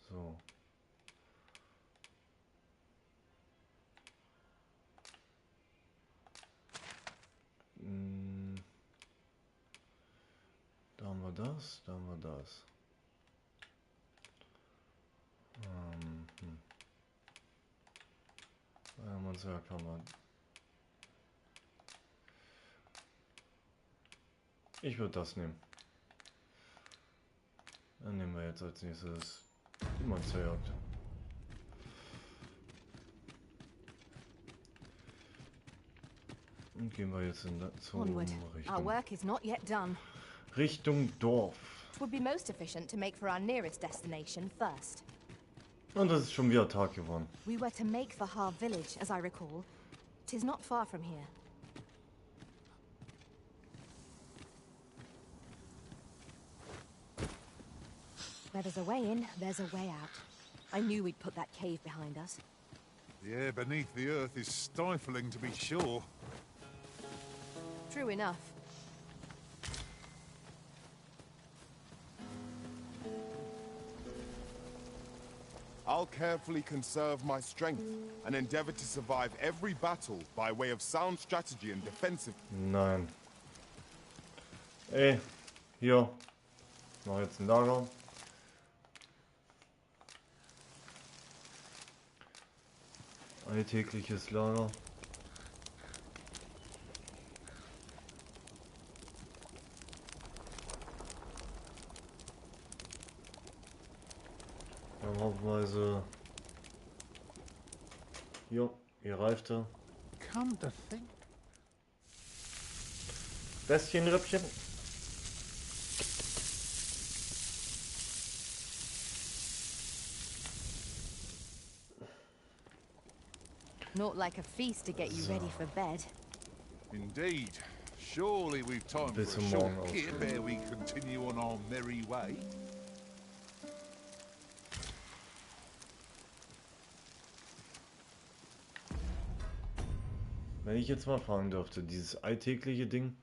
So. Da haben wir das, da haben wir das. Ja, Monsterjagd haben wir. Ich würde das nehmen. Dann nehmen wir jetzt als nächstes die Monsterjagd. Und gehen wir jetzt in Richtung Dorf. It would be most efficient to make for our nearest destination first. Und es ist schon wieder Tag geworden. We were to make for Har village, as I recall. 'Tis not far from here. Where there's a way in, there's a way out. I knew we'd put that cave behind us. The air beneath the earth is stifling, to be sure. True enough. I'll carefully conserve my strength and endeavor to survive every battle by way of sound strategy and defensive. Nein. Ey, hier. Mach jetzt ein Lager. Alltägliches Lager. Haufenweise. Jo, gereifte. Come to think. Bestienrippchen. Not like a feast to get you ready for bed. Indeed. Surely we've time for a short kip ere we continue on our merry way. Wenn ich jetzt mal fragen dürfte, dieses alltägliche Ding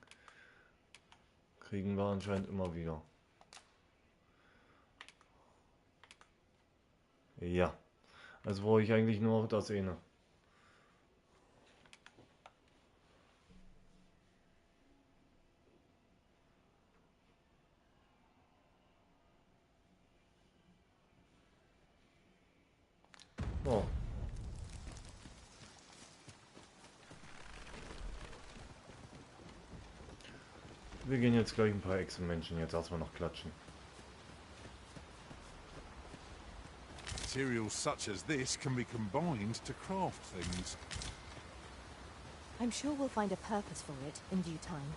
kriegen wir anscheinend immer wieder. Ja, also brauche ich eigentlich nur das eine. Oh. Wir gehen jetzt gleich ein paar Echsenmenschen jetzt erstmal noch klatschen. Materials such as this can be combined to craft things. I'm sure we'll find a purpose for it in due time.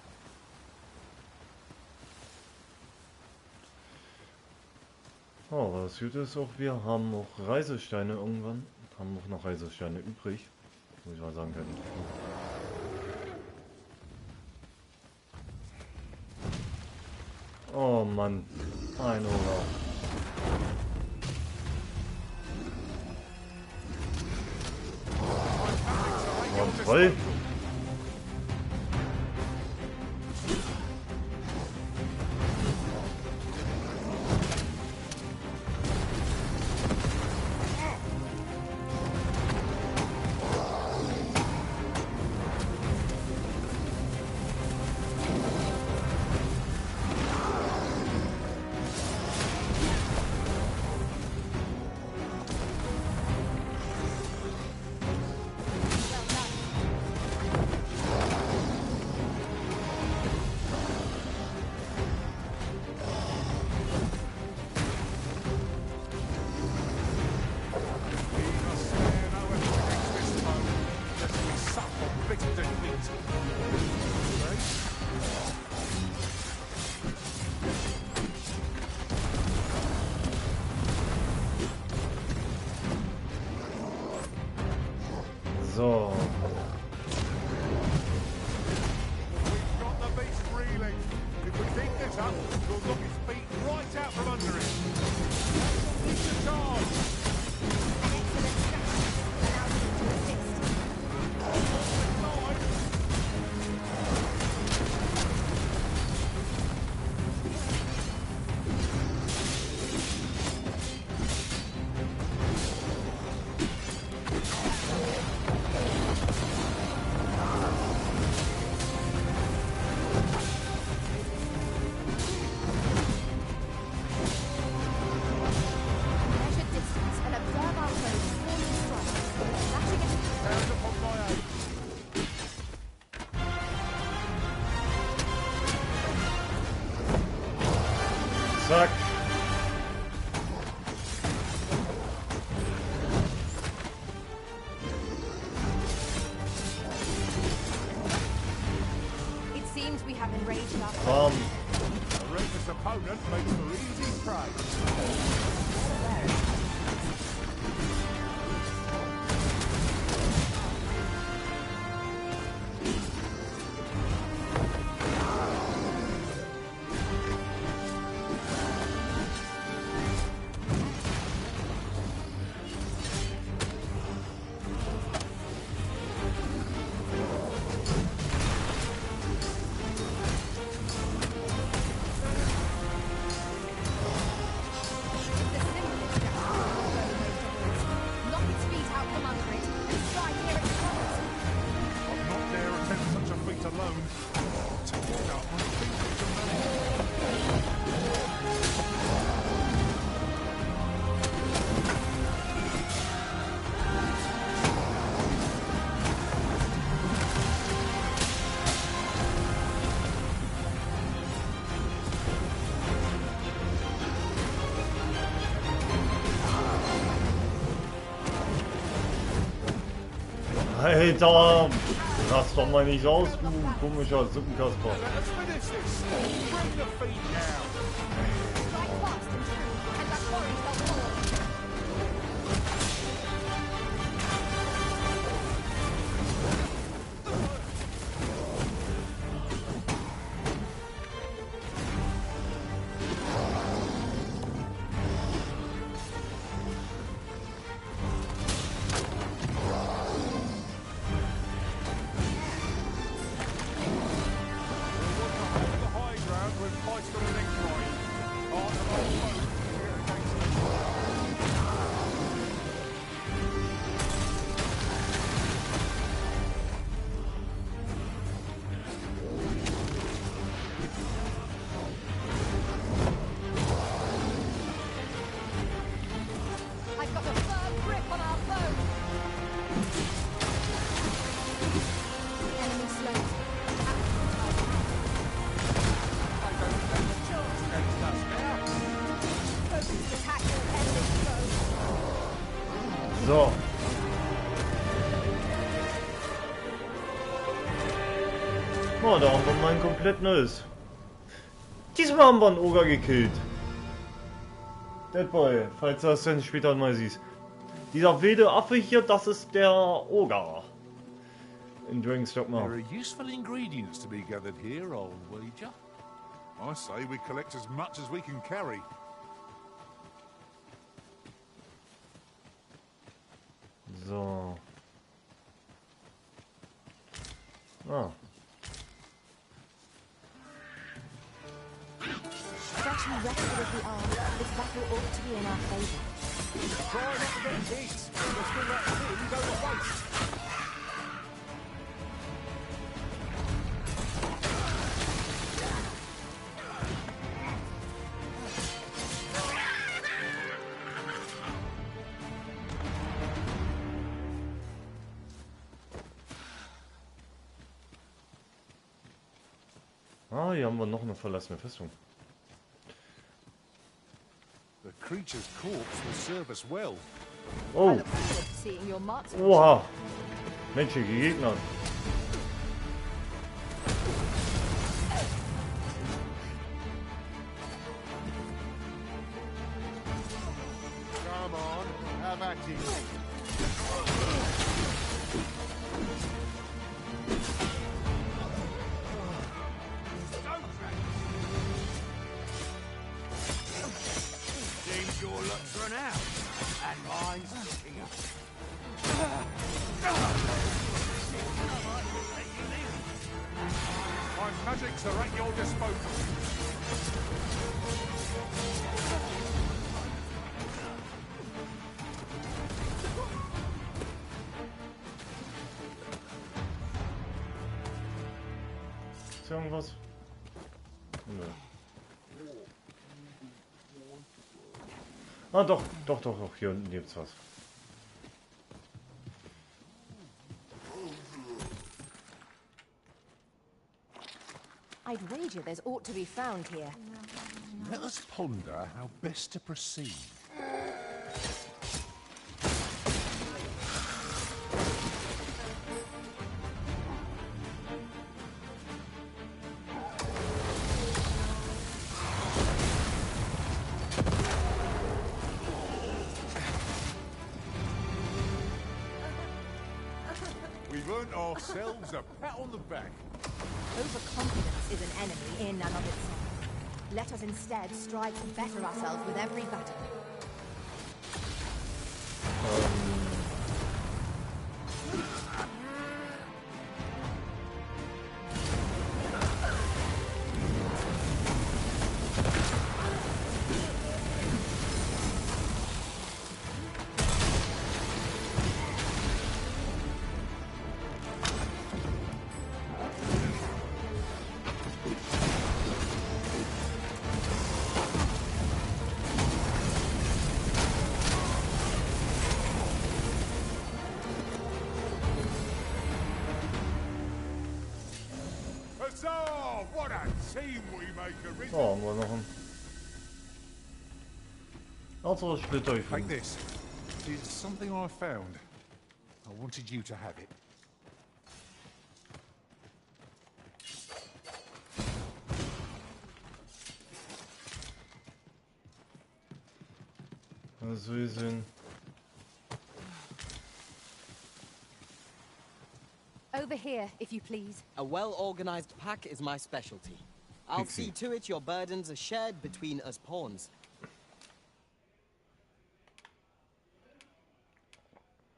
Oh, was gut ist auch, wir haben auch Reisesteine irgendwann. Haben auch noch Reisesteine übrig. Muss ich mal sagen können. Oh Mann, ein Hunger. Und voll. So. We've got the beast reeling. If we keep this up, we'll knock his feet right out from under him. Lead the charge. An excellent strategy allows you to assist. Zack. It seems we have enraged our Bam. A reckless opponent makes for easy prey. Alter, lass doch mal nicht aus, du komischer Suppenkasper. So. Oh, da haben wir mal ein komplett neues. Diesmal haben wir einen Oger gekillt. Dead Boy, falls du das dann später mal siehst. Dieser wilde Affe hier, das ist der Oger. In Dragon's Dogma. There are useful ingredients to be gathered here, old wager. I say we collect as much as we can carry. So. Ah. Fresh and rested as we are, this battle ought to be in our favour. Try not to get hit. Let's go back here and go to waste. Ah, hier haben wir noch eine verlassene Festung. The creature's corpse will serve us well. Oh. Oha. Menschliche Gegner. Come on, have at it. Seems your luck's run out, and mine's here. My magics are at your disposal. Ist irgendwas? Nö. Ah, doch, hier unten gibt's was. I'd wager there's aught to be found here. Let us ponder how best to proceed. We've earned ourselves a pat on the back. Overconfidence is an enemy in and of itself. Let us instead strive to better ourselves with every battle. Huzzah! What a team we make, Arisen! Oh, haben wir noch ein... Also Splitter. Take this. It's something I found. I wanted you to have it. Also wir sind... Over here, if you please. A well-organized pack is my specialty. I'll Pixie. see to it your burdens are shared between us pawns.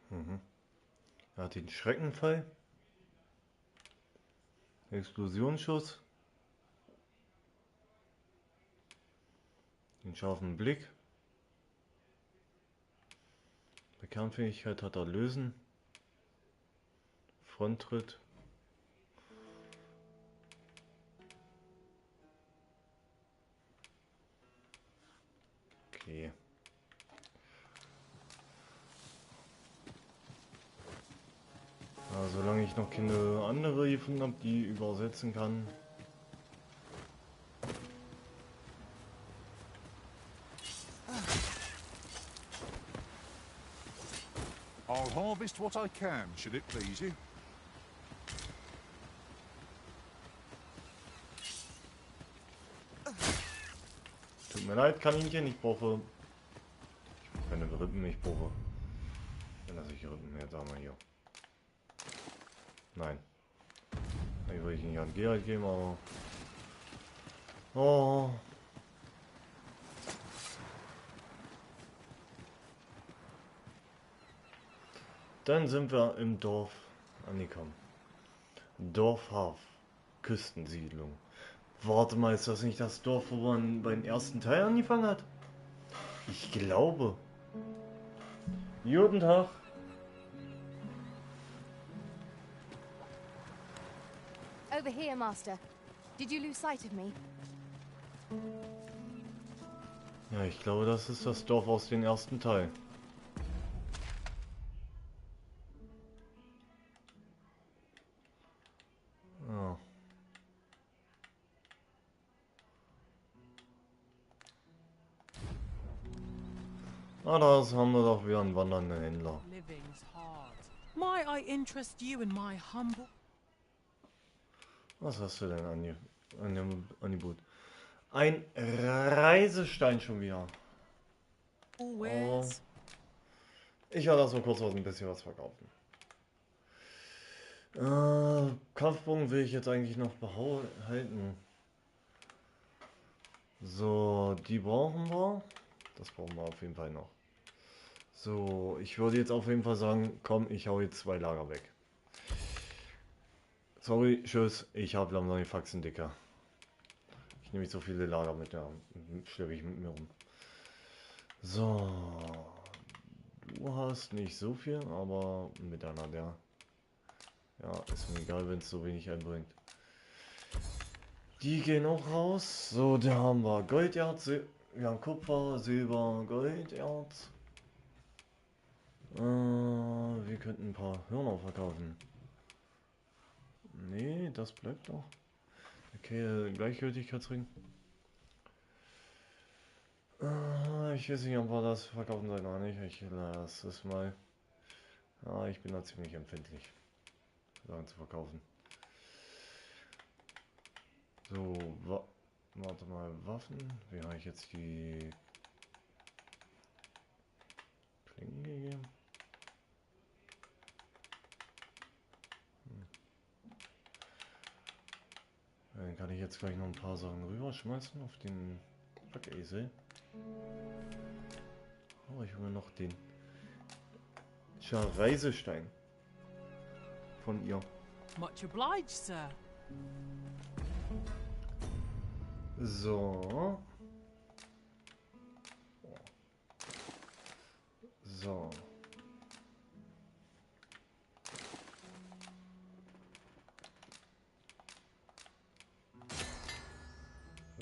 Mhm. Er hat den Schreckenfall. Explosionsschuss. Den scharfen Blick. Bei Kernfähigkeit hat er Lösen. Fronttritt. Okay. Ja, solange ich noch keine andere gefunden habe, die übersetzen kann. I'll harvest what I can, should it please you. Tut mir leid, Kaninchen, ich brauche keine Rippen, ich brauche... Wenn das ich Rippen, jetzt haben wir hier. Nein. Ich will ich nicht an Gerald geben, aber... Oh. Dann sind wir im Dorf angekommen. Dorfhafen. Küstensiedlung. Warte mal, ist das nicht das Dorf, wo man beim ersten Teil angefangen hat? Ich glaube. Guten Tag. Over here, Master. Did you lose sight of me? Ja, ich glaube, das ist das Dorf aus dem ersten Teil. Ja. Ah, da haben wir doch wieder einen wandernden Händler. Living's hard. Might I interest you in my humble... Was hast du denn an dem Angebot? Ein Reisestein schon wieder. Oh. Ich werde das so kurz aus ein bisschen was verkaufen. Kampfbogen will ich jetzt eigentlich noch behalten. So, die brauchen wir. Das brauchen wir auf jeden Fall noch. So, ich würde jetzt auf jeden Fall sagen, komm, ich hau jetzt 2 Lager weg. Sorry, tschüss, ich habe langsam die Faxen dicker. Ich nehme nicht so viele Lager mit, ja, schleppe ich mit mir rum. So, du hast nicht so viel, aber mit einer der. Ja, ist mir egal, wenn es so wenig einbringt. Die gehen auch raus. So, da haben wir Golderz, wir haben Kupfer, Silber, Golderz. Wir könnten ein paar Hörner verkaufen. Nee, das bleibt doch. Okay, Gleichgültigkeitsring. Ich weiß nicht, ob wir das verkaufen sollen oder nicht. Ich lasse es mal. Ja, ich bin da ziemlich empfindlich, Sachen zu verkaufen. So, warte mal, Waffen. Wie habe ich jetzt die Klingen gegeben? Dann kann ich jetzt gleich noch ein paar Sachen rüberschmeißen auf den Packesel. Oh, ich hole noch den Reisestein von ihr. Much obliged, sir. So. So.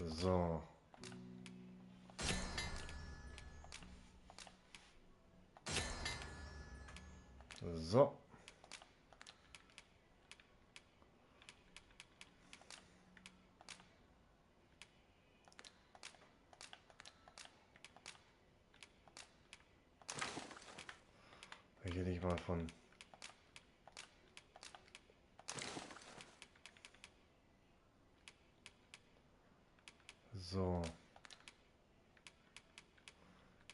So. So. Hier nicht mal von. So.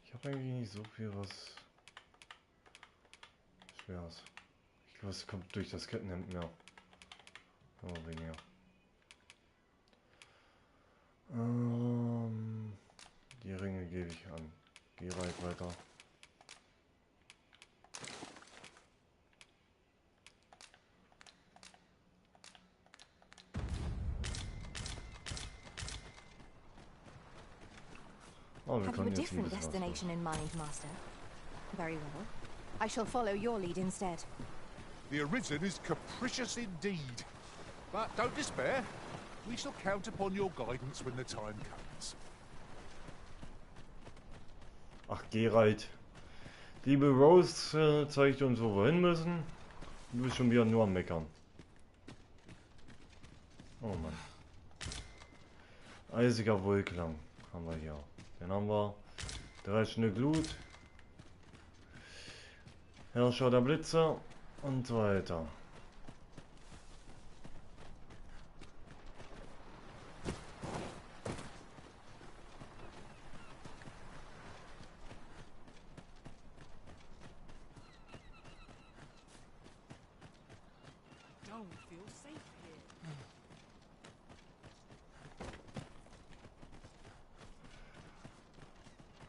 Ich habe eigentlich nicht so viel was Schweres. Ich glaube, es kommt durch das Kettenhemd mehr. Aber weniger. Die Ringe gebe ich an. Geh weiter. Oh, Have you a different destination in mind, Master? Very well. I shall follow your lead instead. The Arisen is capricious indeed. But don't despair. We shall count upon your guidance when the time comes. Ach, Geralt. Liebe Rose zeigt uns, wo wir hin müssen. Du bist schon wieder nur am Meckern. Oh Mann. Eisiger Wohlklang haben wir hier. Dann haben wir 3 Stück Glut. Herrscher der Blitze und so weiter.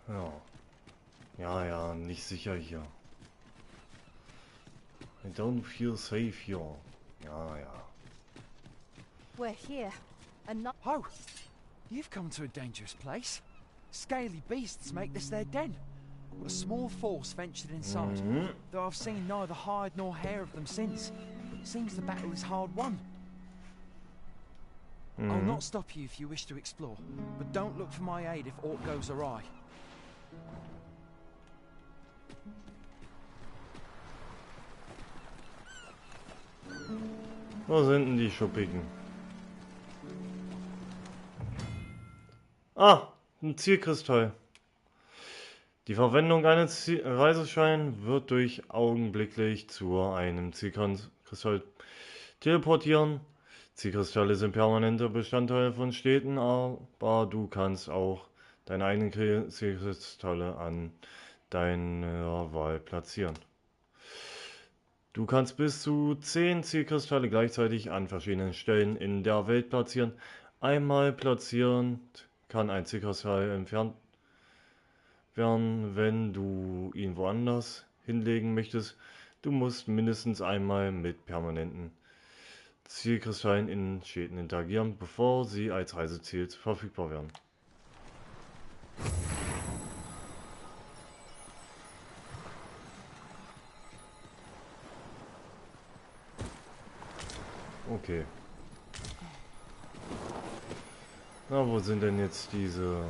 Ja. Ja, ja, nicht sicher hier. I don't feel safe here. Ja, ja. We're here. And not. Oh! You've come to a dangerous place. Scaly beasts make this their den. A small force ventured inside, though I've seen neither hide nor hair of them since. It seems the battle is hard won. I'll not stop you if you wish to explore, but don't look for my aid if aught goes awry. Wo sind denn die Schuppigen? Ah, ein Zielkristall. Die Verwendung eines Reisescheins wird durch augenblicklich zu einem Zielkristall teleportieren. Zielkristalle sind permanenter Bestandteil von Städten, aber du kannst auch deine eigenen Zielkristalle an deiner Wahl platzieren. Du kannst bis zu 10 Zielkristalle gleichzeitig an verschiedenen Stellen in der Welt platzieren. Einmal platzieren kann ein Zielkristall entfernt werden, wenn du ihn woanders hinlegen möchtest. Du musst mindestens einmal mit permanenten Zielkristallen in Städten interagieren, bevor sie als Reiseziel verfügbar werden. Okay. Na, wo sind denn jetzt diese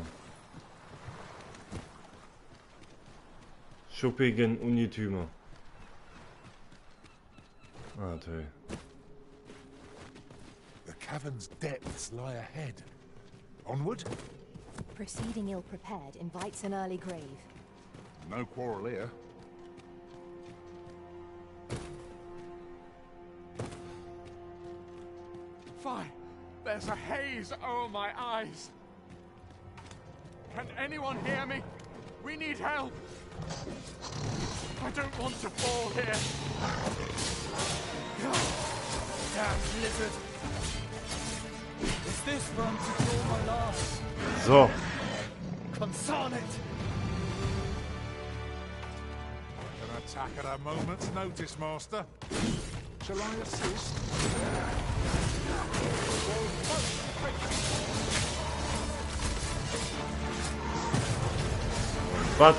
schuppigen Unitüme? Ah, toll. The cavern's depths lie ahead. Onward? Proceeding ill-prepared invites an early grave. No quarrel here. Fine. There's a haze over my eyes. Can anyone hear me? We need help. I don't want to fall here. Damn blizzard. Is this one to draw my last? So. Consign it. An attack at a moment's notice, Master. Shall I assist? Was?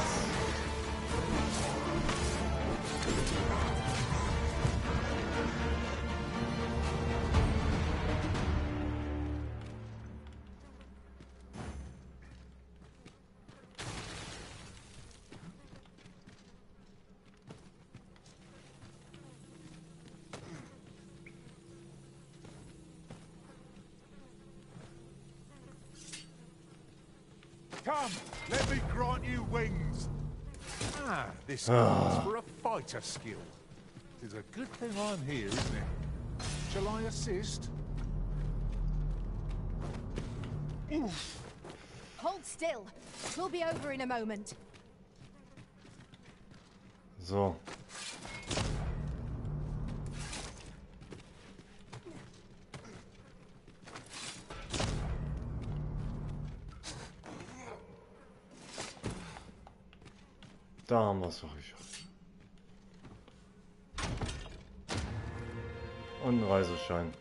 Come, let me grant you wings. Ah, this calls for a fighter skill. It's a good thing I'm here, isn't it? Shall I assist? Oof. Hold still. We'll be over in a moment. So. Da haben wir es doch geschafft. Und ein Reiseschein.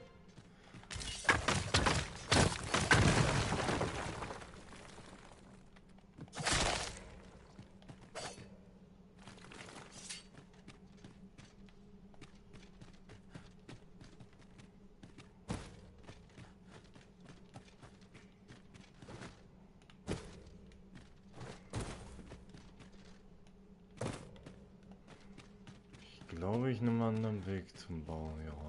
Glaube ich, einen anderen Weg zum Bau hier rein.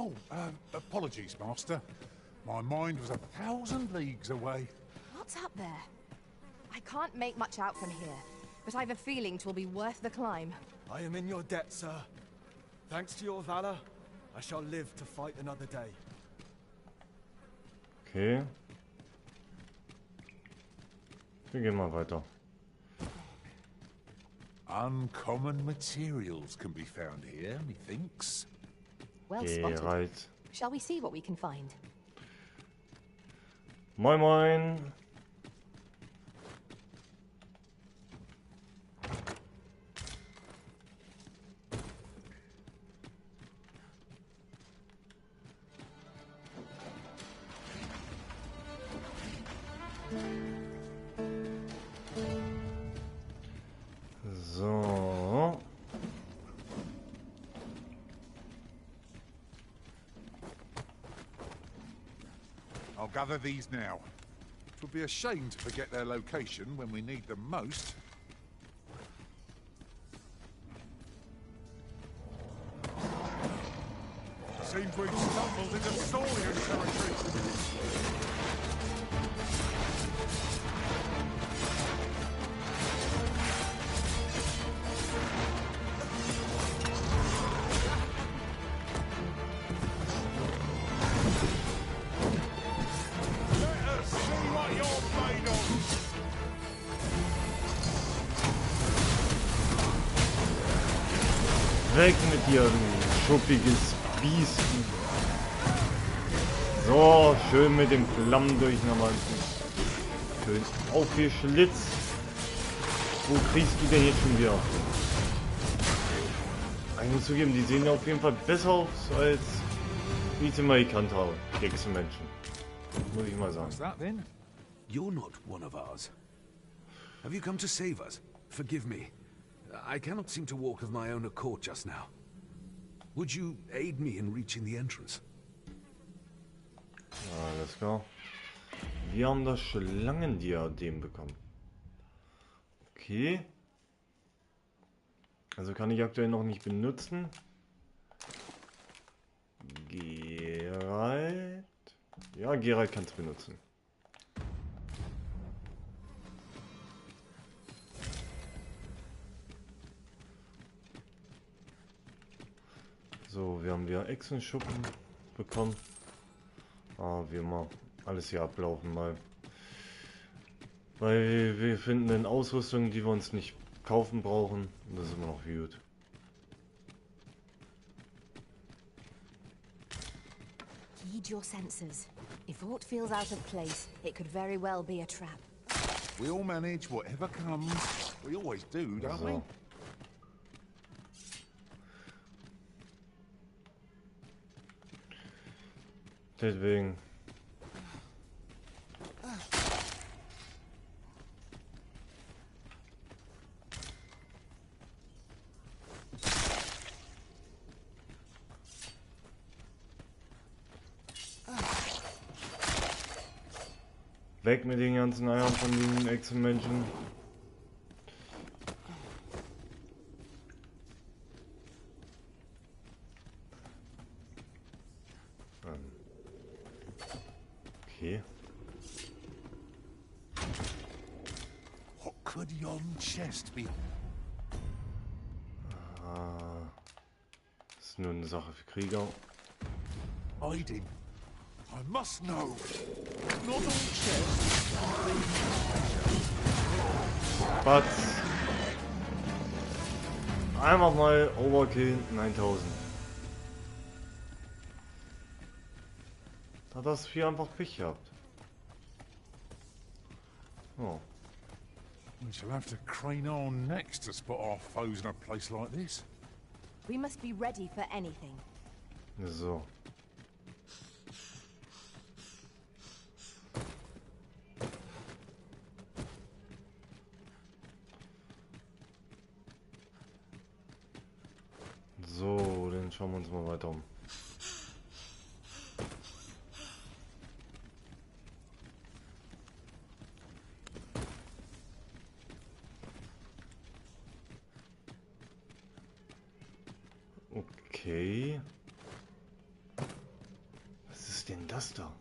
Oh, apologies, Master. My mind was 1,000 leagues away. What's up there? I can't make much out from here, but I've a feeling 'twill be worth the climb. I am in your debt, sir. Thanks to your valor, I shall live to fight another day. Okay. Wir gehen mal weiter. Uncommon materials can be found here, methinks. Well Yeah, spotted. right. Shall we see what we can find? Moin moin. So. I'll gather these now. It would be a shame to forget their location when we need them most. Seems we've stumbled into Saurian territory. Weg mit dir, du schuppiges Biest. So, schön mit den Flammen durch nochmal. Schön aufgeschlitzt. Wo kriegst du denn jetzt schon wieder? Ich muss zugeben, die sehen auf jeden Fall besser aus, als wie ich sie mal gekannt habe. Die Echsenmenschen. Muss ich mal sagen. What's that then? You're not one of ours. Have you come to save us? Forgive me. I cannot seem to walk of my own accord just now. Would you aid me in reaching the entrance? Alles klar. Wir haben das Schlangendiadem bekommen. Okay. Also kann ich aktuell noch nicht benutzen. Geralt. Ja, Geralt kann es benutzen. So, wir haben wieder Echsenschuppen bekommen. Wie immer alles hier ablaufen mal. Weil wir finden in Ausrüstung, die wir uns nicht kaufen brauchen. Und das ist immer noch gut. Heed your senses. If aught feels out of place, it could very well be a trap. We all manage whatever comes. We always do, don't we? Deswegen. Weg mit den ganzen Eiern von den Echsenmenschen. Okay. What could yon chest be? Das ist nur eine Sache für Krieger. Hiding. I must know. Not all chests are Batz. Einfach mal Overkill 9000. Hat das Vieh einfach Pech gehabt. Oh. We shall have to crane our necks to spot our foes in a place like this. We must be ready for anything. So. So, dann schauen wir uns mal weiter um. Okay. das da?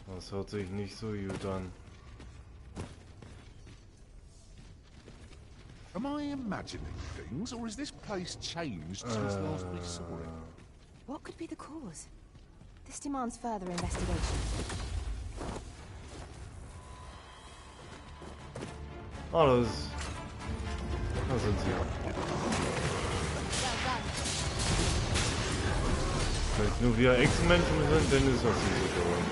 Das hört sich nicht so gut an. Am I imagining things, or is this place changed since last we saw it? What could be the cause? This demands further investigation. Ah, da sind sie. Wenn nur wir Echsenmenschen sind, dann ist das nicht so toll.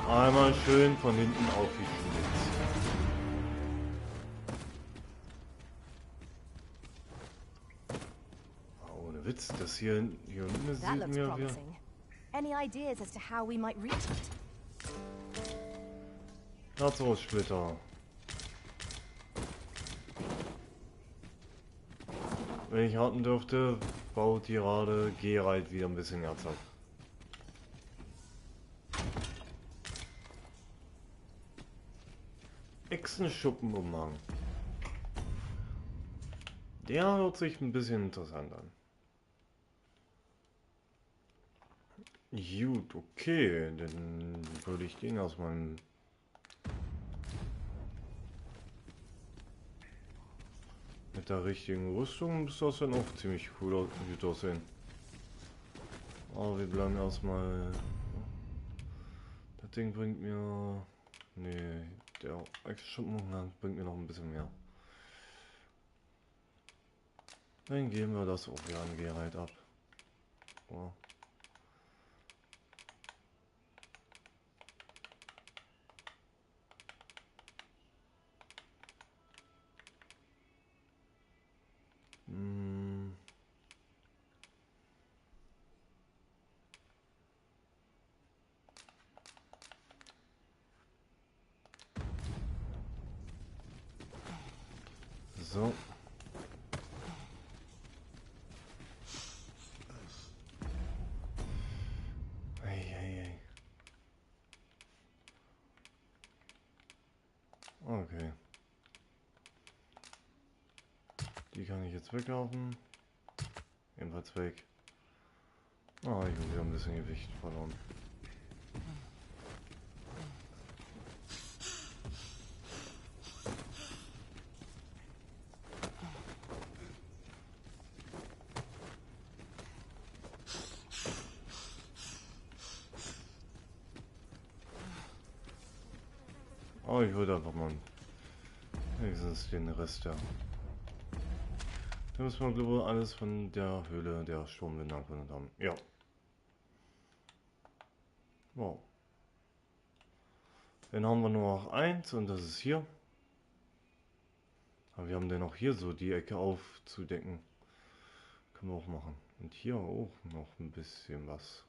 Einmal schön von hinten aufgeschnitten. Ohne Witz, das hier unten sieht mir wie... Any ideas as to how we might reach it? Herzaussplitter. Wenn ich raten dürfte, baut gerade Geralt wieder ein bisschen Herz ab. Echsenschuppenumhang. Der hört sich ein bisschen interessant an. Gut, okay, dann würde ich den aus meinem... Mit der richtigen Rüstung muss das dann auch ziemlich cool gut aussehen. Aber wir bleiben erstmal... Das Ding bringt mir... Nee, der Echsenschuppenumhang bringt mir noch ein bisschen mehr. Dann geben wir das auch wieder an Geralt ab. Oh. So. Ei. Okay. Die kann ich jetzt weglaufen. Ebenfalls weg. Ah, ich habe wieder ein bisschen Gewicht verloren. Aber ich würde einfach mal wenigstens den Rest der... Da müssen wir, glaube ich, alles von der Höhle der Sturmwinde erkundet haben. Ja. Wow. Dann haben wir nur noch eins und das ist hier. Aber wir haben dann auch hier so die Ecke aufzudecken. Können wir auch machen. Und hier auch noch ein bisschen was.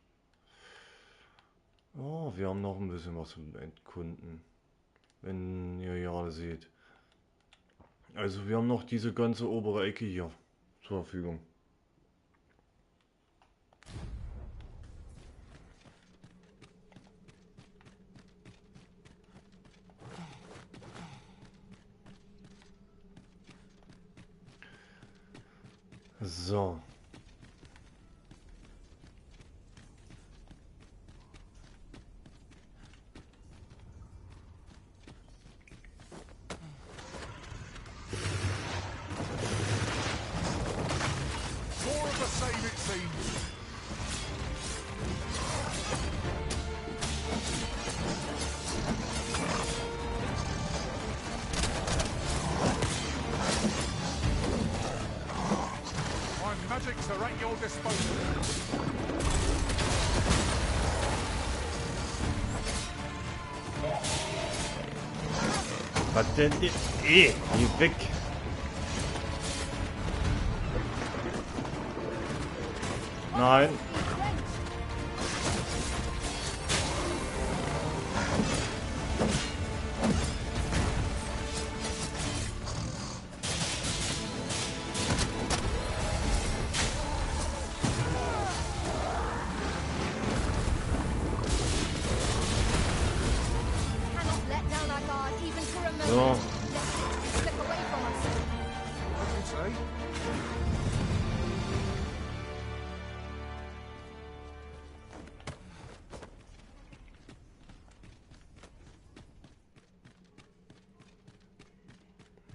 Oh, wir haben noch ein bisschen was zum Entkunden. Wenn ihr gerade seht. Also wir haben noch diese ganze obere Ecke hier zur Verfügung. So. More of the same, it seems. My magics are at your disposal. Was denn? Geh weg! Nein!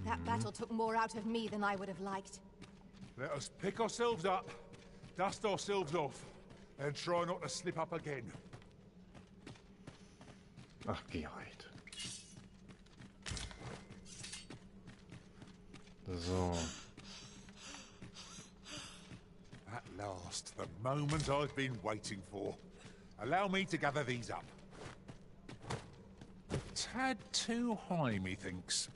That battle took more out of me than I would have liked. Let us pick ourselves up, dust ourselves off, and try not to slip up again. Ach, geh halt. So. At last, the moment I've been waiting for. Allow me to gather these up. Tad too high, methinks.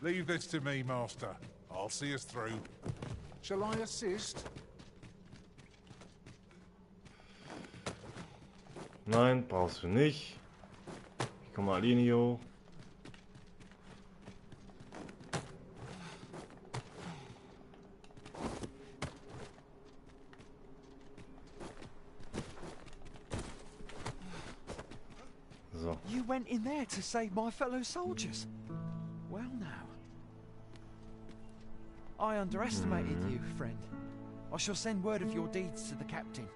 Leave this to me, Master. I'll see us through. Shall I assist? Nein, brauchst du nicht. Ich komme alleine hier hoch. So. You went in there to save my fellow soldiers. Well now. I underestimated you, friend. I shall send word of your deeds to the captain.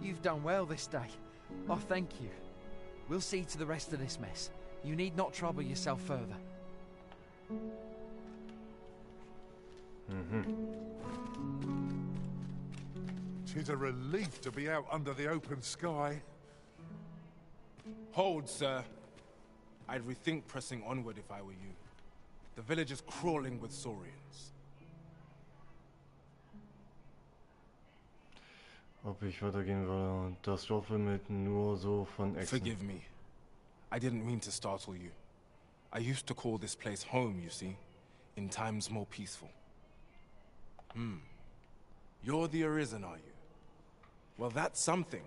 You've done well this day. I thank you. We'll see to the rest of this mess. You need not trouble yourself further. Tis a relief to be out under the open sky. Hold, sir. I'd rethink pressing onward if I were you. The village is crawling with Saurians. Ob ich weitergehen würde, das Dorf wimmelt nur so von Echsen. Forgive me. I didn't mean to startle you. I used to call this place home, you see, in times more peaceful. You're the Arisen, are you? Well, that's something.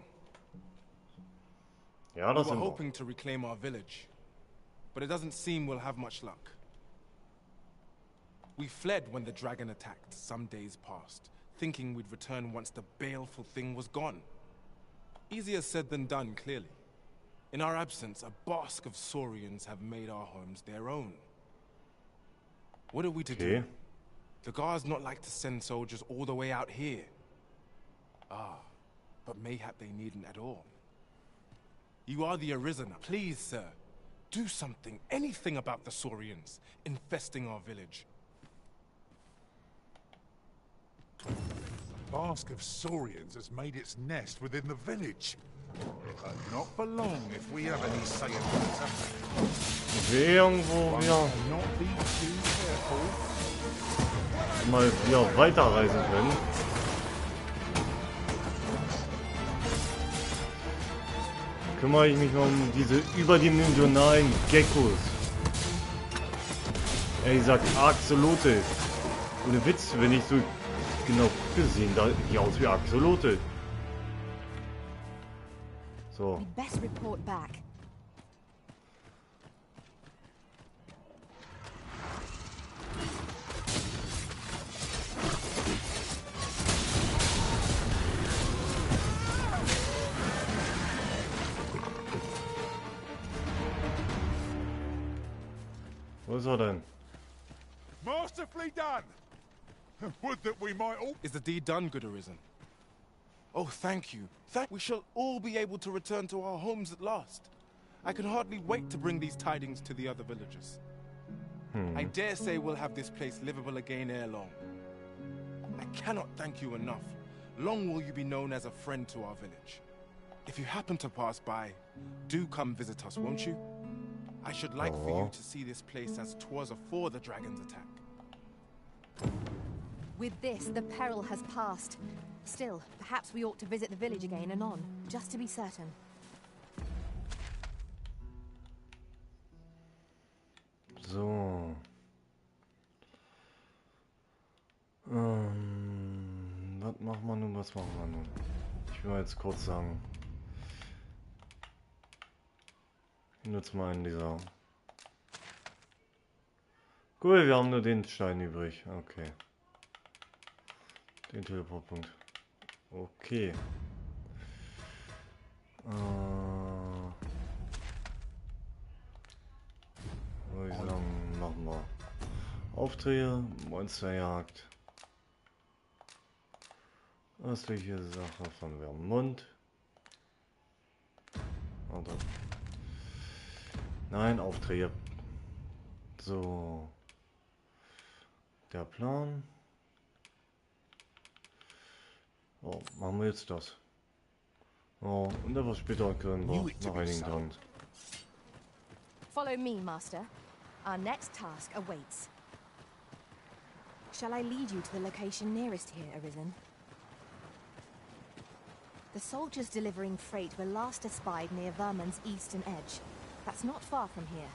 Ja, We das were sind wir. hoping to reclaim our village, but it doesn't seem we'll have much luck. We fled when the dragon attacked some days past, thinking we'd return once the baleful thing was gone. Easier said than done, clearly. In our absence, a basque of Saurians have made our homes their own. What are we to do? The guards not like to send soldiers all the way out here. But mayhap they needn't at all. You are the Arisen. Please, sir, do something, anything about the Saurians infesting our village. A basque of Saurians has made its nest within the village. But not for long if we have any say in the matter. Irgendwo wieder Not be too careful. mal wieder weiterreisen können. Kümmere ich mich mal um diese überdimensionalen Geckos. Ey, ich sag Axolotl. Ohne Witz, wenn ich so genau gucke, sehen da die aus wie Axolotl. So. We'd best report back. Wo ist er denn? Masterfully done! Would that we might all... Is the deed done, good Arisen? Oh, thank you. We shall all be able to return to our homes at last. I can hardly wait to bring these tidings to the other villagers. I dare say we'll have this place livable again ere long. I cannot thank you enough. Long will you be known as a friend to our village. If you happen to pass by, do come visit us, won't you? I should like for you to see this place as 'twas afore the dragon's attack. With this, the peril has passed. Still, perhaps we ought to visit the village again anon, just to be certain. So. Was machen wir nun? Was machen wir nun? Ich will mal jetzt kurz sagen. Ich nutze mal einen dieser. Cool, wir haben nur den Stein übrig. Okay. Den Teleportpunkt. Okay. Würde ich sagen, machen wir. Aufträge, Monsterjagd. Östliche Sache von Vermont. Oder? Nein, Aufträge. So. Der Plan. Oh, machen wir jetzt das. Oh, und etwas später können wir noch einigen Tagen. Follow me, Master. Our next task awaits. Shall I lead you to the location nearest here, Arisen? The soldiers delivering freight were last espied near Vermund's eastern edge. That's not far from here.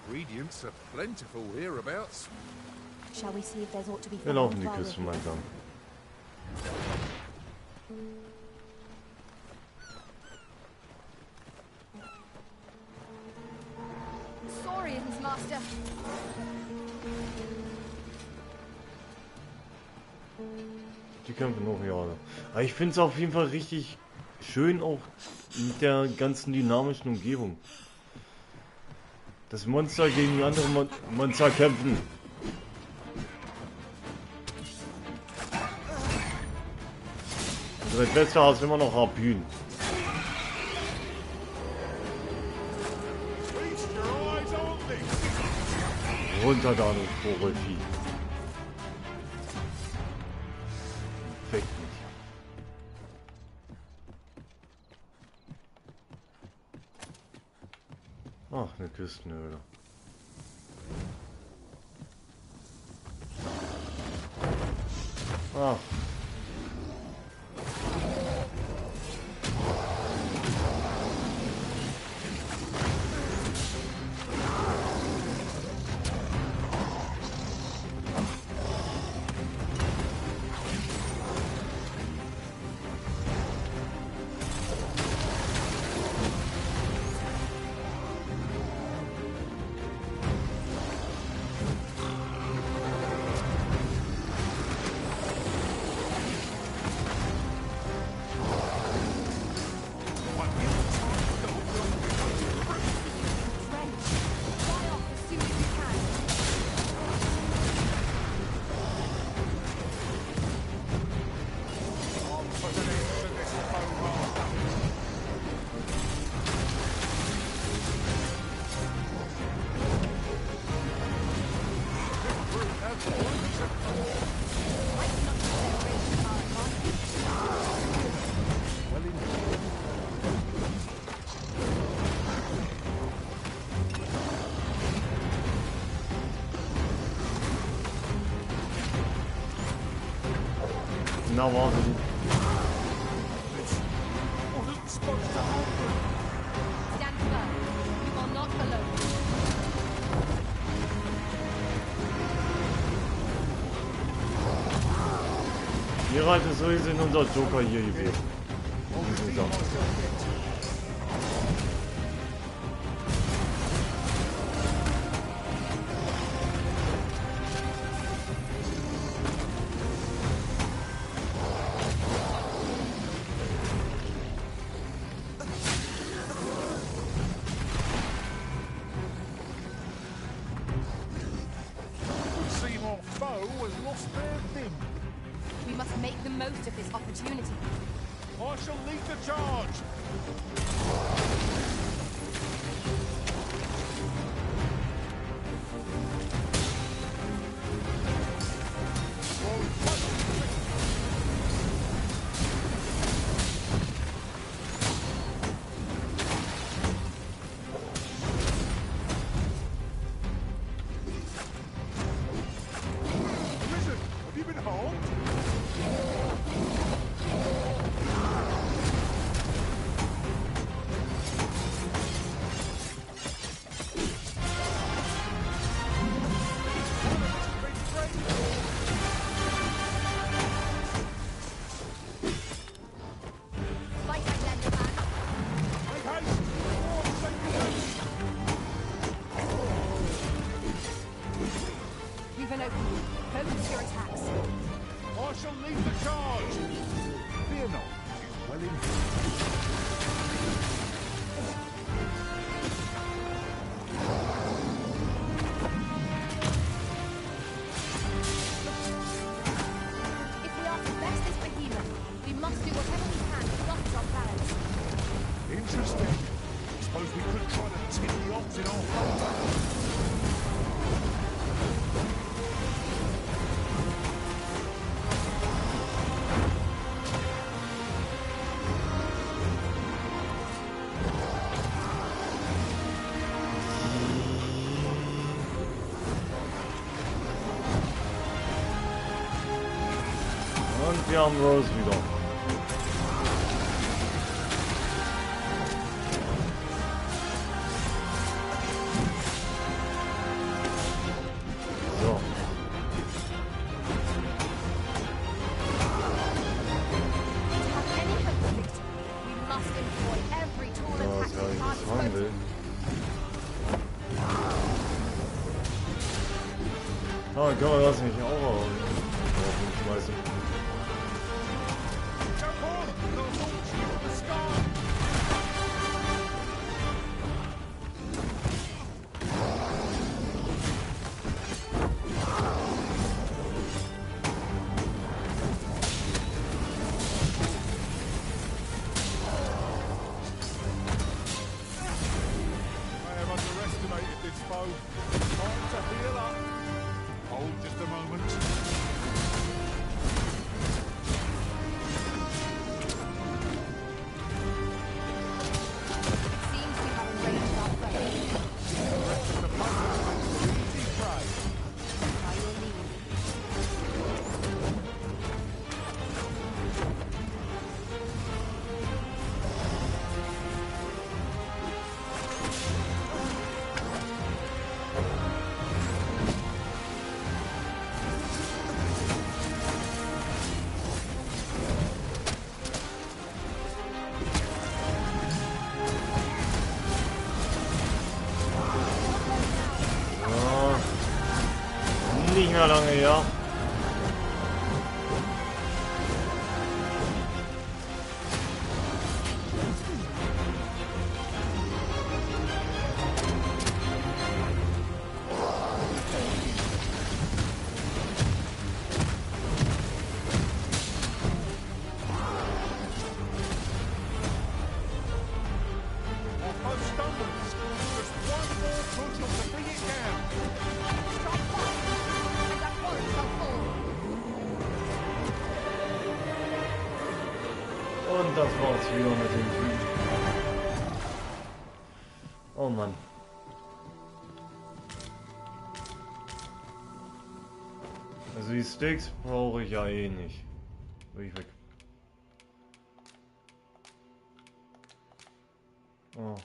Ingredients are plentiful hereabouts. Shall we see if there's ought to be Wir laufen die Küste mal entlang. Saurians, Master. Die kämpfen noch, ja. Aber ich finde es auf jeden Fall richtig schön, auch mit der ganzen dynamischen Umgebung. Das Monster gegen andere Monster kämpfen. Unsere Beste hast immer noch Harpünen. Runter da, du Vogelfieh. Weg mit dir. Ach, eine Küstenhöhle. Ach. Na, warte du. Geralt ist sowieso unser Joker hier gewesen. We must make the most of this opportunity. I shall lead the charge! wir haben Rose wieder. So. Ja, was ich jetzt fragen will. Ah, kann man das nicht auch schmeißen? Nicht mehr lange, ja. Und das war's wieder mit dem Typen. Oh Mann. Also die Steaks brauche ich ja eh nicht. Will ich weg. Oh.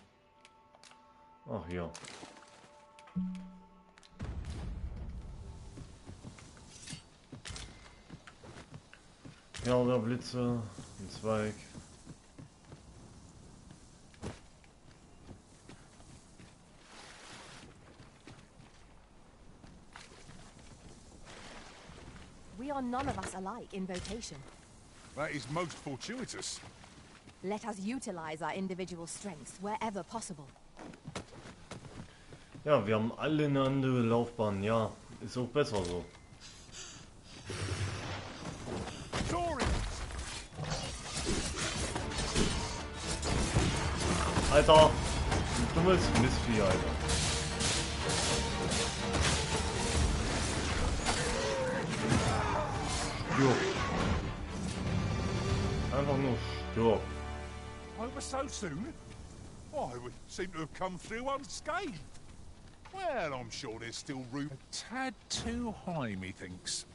Ach ja. Ja, oder Blitze, ein Zweig. We are none of us alike in vocation. That is most fortuitous. Let us utilize our individual strengths wherever possible. Ja, wir haben alle eine andere Laufbahn, ja. Ist auch besser so. Alter, ein dummes Mistvieh, Alter. Jo. Einfach nur stirb. Over so soon? I would seem to have come through unscathed. Well, I'm sure there's still room. A tad too high, methinks.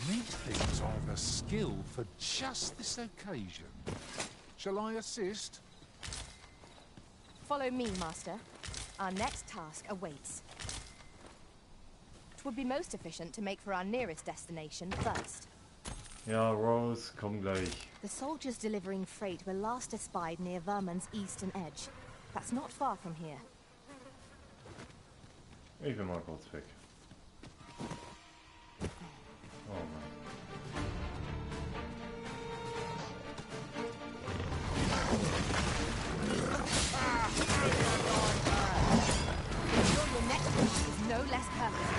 Methinks I've a skill for just this occasion. Shall I assist? Follow me, Master. Our next task awaits. It would be most efficient to make for our nearest destination first. Ja, Rose, komm gleich. The soldiers delivering freight were last espied near Vermund's eastern edge. That's not far from here. Ich will mal kurz weg. Oh Mann. Your next task is no less perfect.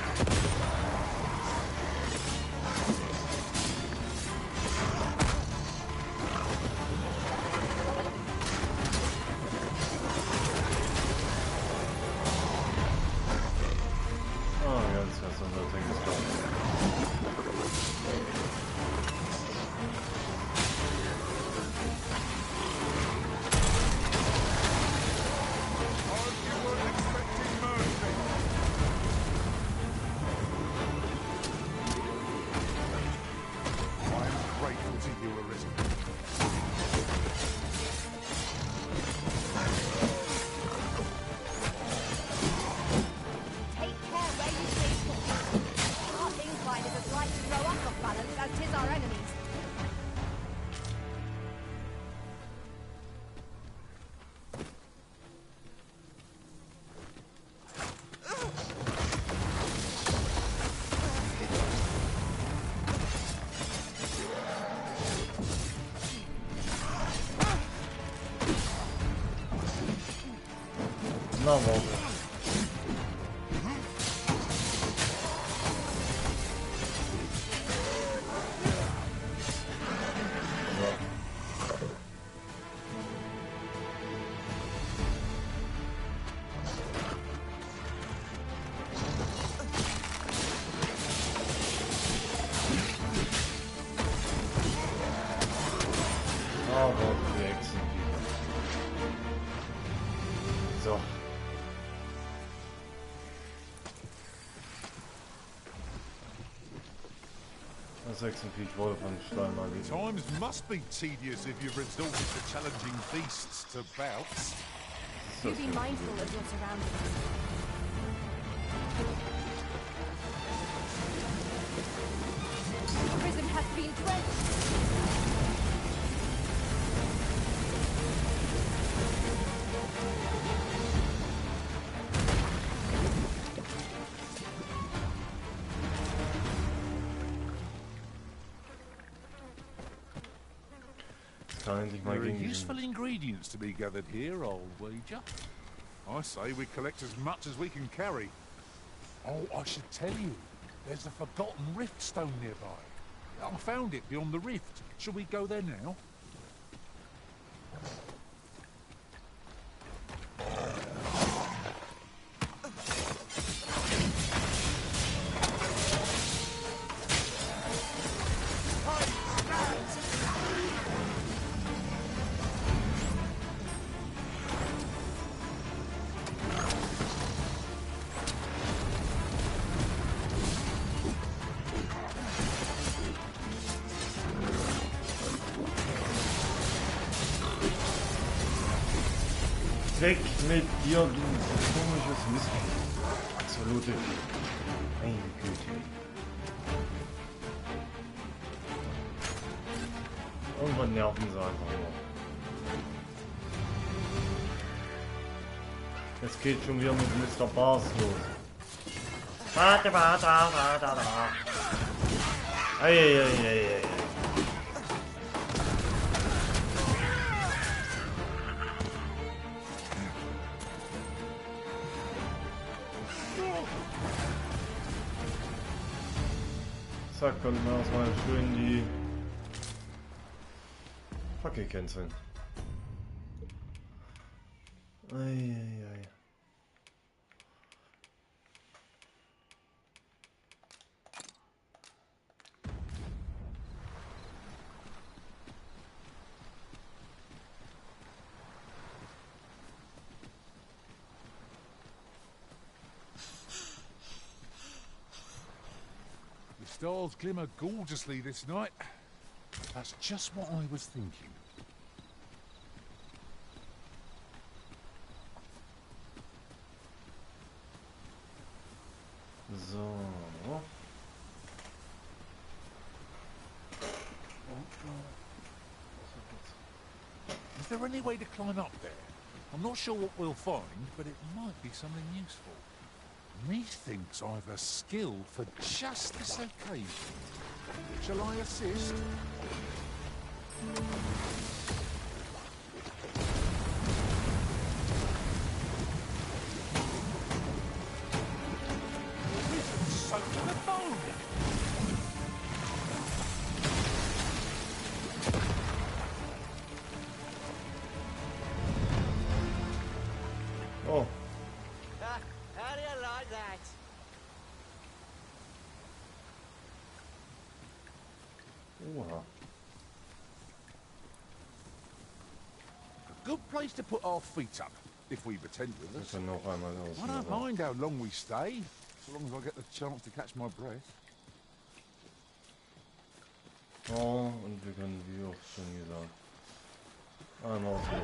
Ah, Na, warte. So. Das Hexenviech wurde von Stein erledigt. Times must be tedious if you've resorted to challenging beasts to bouts. Do be mindful of your surroundings. The prison has been drenched. There are useful ingredients to be gathered here, old wager. I say we collect as much as we can carry. Oh, I should tell you, there's a forgotten rift stone nearby. I found it beyond the rift. Shall we go there now? Weg mit dir, du komisches Mistvieh. Absolute. Meine Güte. Irgendwann nerven sie einfach nur. Jetzt geht schon wieder mit Mr. Bars los. Warte. Eieieiei. Zack, konnten wir erstmal schön die Fackel canceln. Eieiei. The stars glimmer gorgeously this night. That's just what I was thinking. So. Is there any way to climb up there? I'm not sure what we'll find, but it might be something useful. Methinks I've a skill for just this occasion. Shall I assist? Risen soaked to the bone! Oh. How do you like that? Oha. A good place to put our feet up, if we've attended with us. Noch einmal aus. I don't mind how long we stay, so long as I get the chance to catch my breath. Oh, und wir können, wie oft schon gesagt, einmal ausgehen.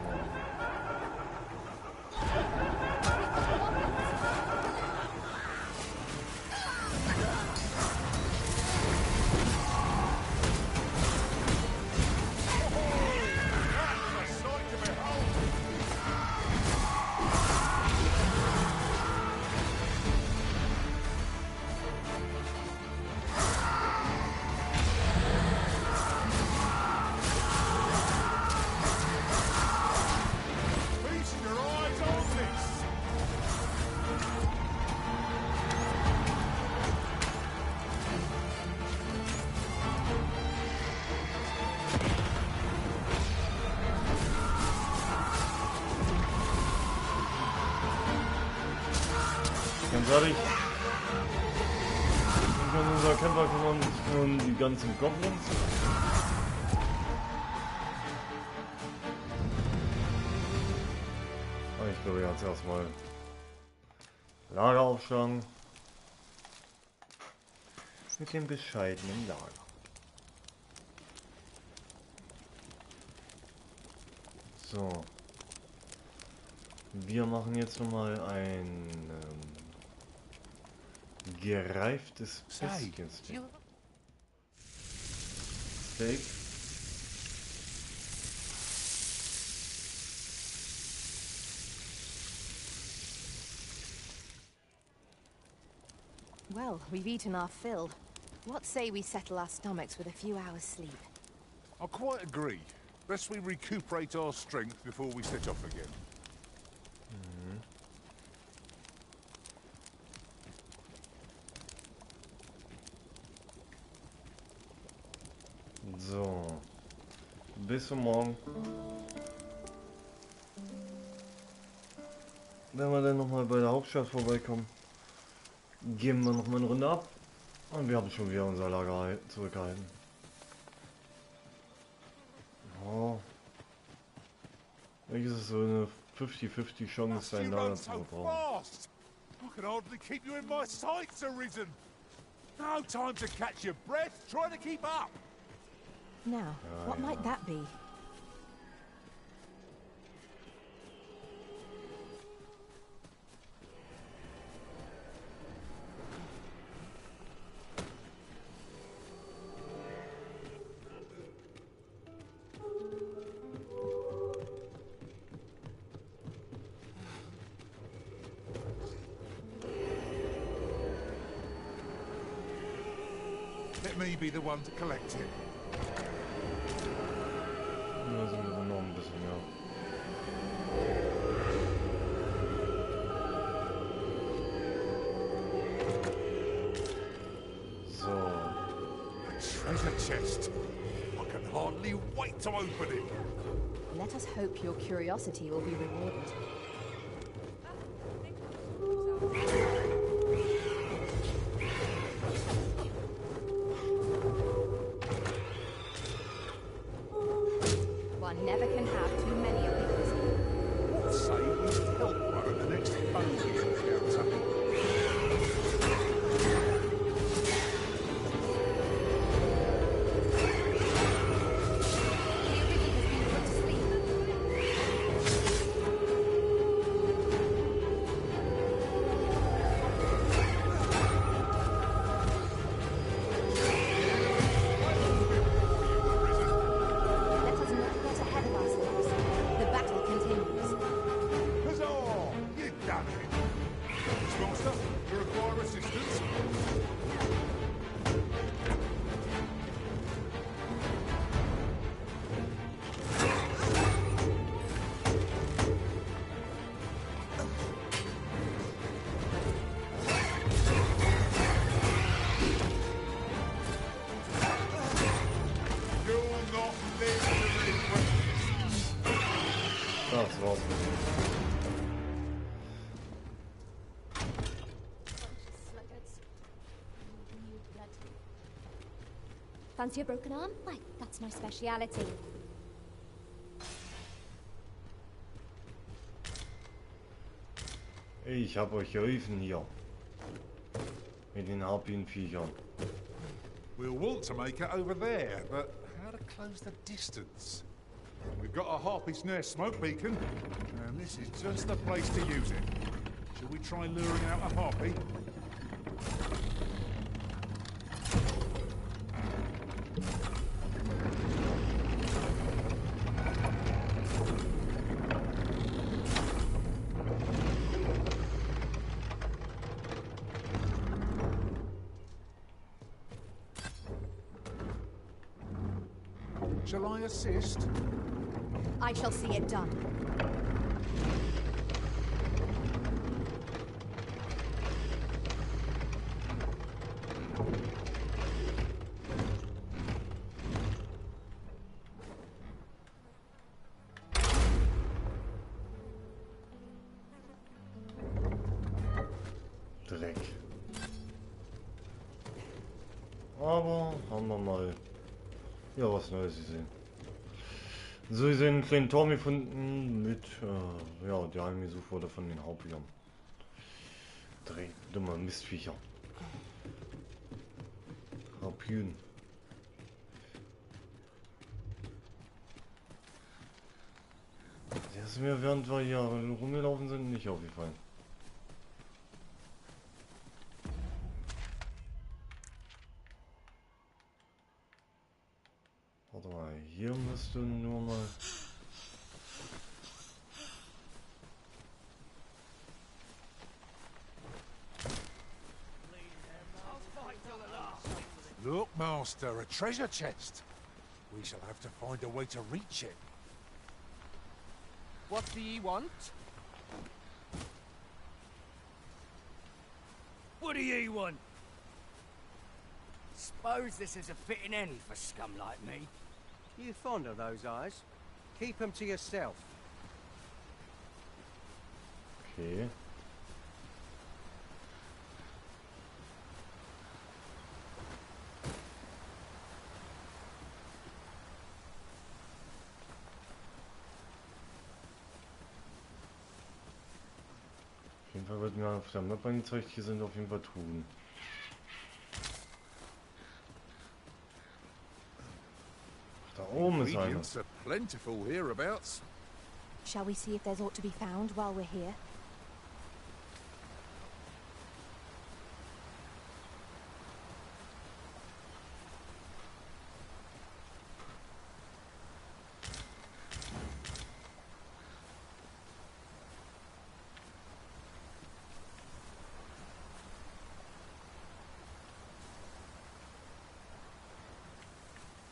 Feast your eyes on this! fertig. Und unser Kämpfer kümmert sich um die ganzen Goblins. Ich glaube, jetzt erstmal Lager aufschlagen. Mit dem bescheidenen Lager. So. Wir machen jetzt nochmal ein gereiftes Fässchen-Steak. Well, we've eaten our fill. What say we settle our stomachs with a few hours' sleep? I quite agree. Lest we recuperate our strength before we set off again. So. Bis zum Morgen. Wenn wir dann nochmal bei der Hauptstadt vorbeikommen, geben wir nochmal eine Runde ab. Und wir haben schon wieder unser Lager zurückgehalten. Oh. Eigentlich ist es so eine 50-50 Chance, sein Lager zu verbrauchen. I can hardly keep you in my sights, Arisen. No time to catch your breath, trying to keep up. Now, what might that be? Let me be the one to collect it. Da sind wir noch ein bisschen, ja. So. A treasure chest. I can hardly wait to open it. Let us hope your curiosity will be rewarded. One never can have too many of these. What say we help one at the next bounty encounter? Das war's. Fancy a broken arm? Why, that's my speciality. Ich hab euch geholfen hier. Mit den Harpienviechern. We'll want to make it over there, but how to close the distance? We've got a harpy snare smoke beacon, and this is just the place to use it. Shall we try luring out a harpy? Shall I assist? I shall see it done. Dreck. Aber haben wir mal ja was Neues gesehen. So, wir sehen einen kleinen Turm gefunden mit, ja, der heimgesucht wurde von den Harpiern. Drei dumme Mistviecher. Harpien. Das ist mir, während wir hier rumgelaufen sind, nicht aufgefallen. Warte mal, hier müsste nur mal... Look, Master, a treasure chest. We shall have to find a way to reach it. What do ye want? What do ye want? Suppose this is a fitting end for scum like me. You fond of those eyes? Keep them to yourself. Okay. Auf jeden Fall wird mir auf der Map angezeigt, hier sind auf jeden Fall Truhen. Da oben ist einer. Ingredients are plentiful hereabouts. Shall we see if there's aught to be found while we're here?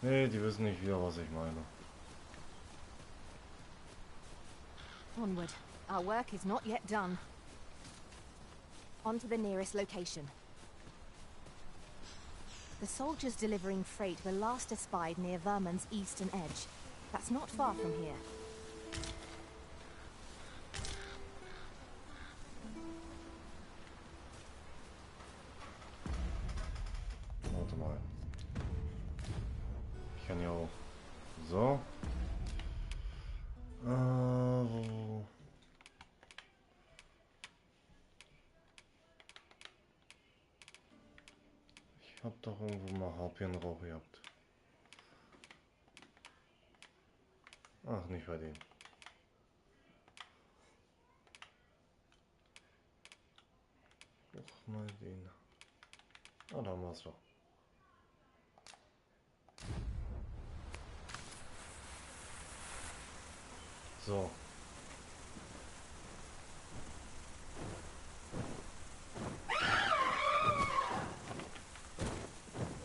Nee, die wissen nicht wieder, was ich meine. Onward. Our work is not yet done. On to the nearest location. The soldiers delivering freight were last espied near Vermund's eastern edge. That's not far from here. Warte mal. Ich kann ja auch. So. Wo? Ich hab doch irgendwo mal Harpienrauch gehabt. Ach, nicht bei denen. Doch mal den. Ah, da haben wir es doch. So.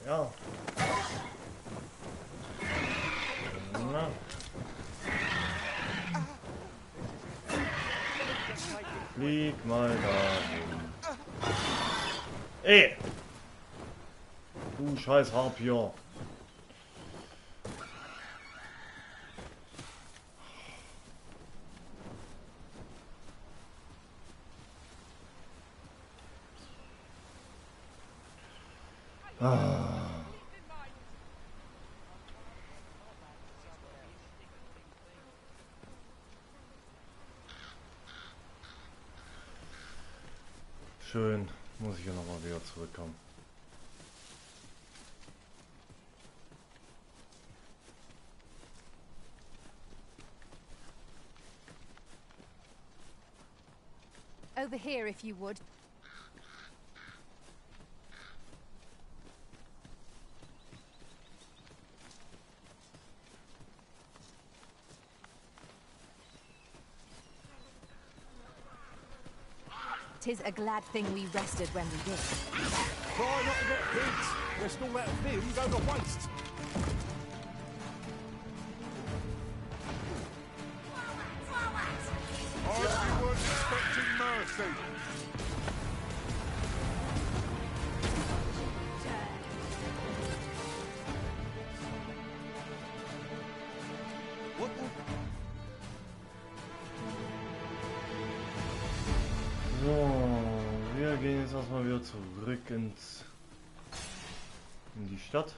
Ja. Na. Flieg mal dahin. Ey! Du scheiß Harpier. Schön, muss ich hier nochmal wieder zurückkommen. Over here, if you would. Tis a glad thing we rested when we did. Try not to get hit. Rest all that vim go to waste. I weren't expecting mercy. What the? So, wir gehen jetzt erstmal wieder zurück ins in die Stadt.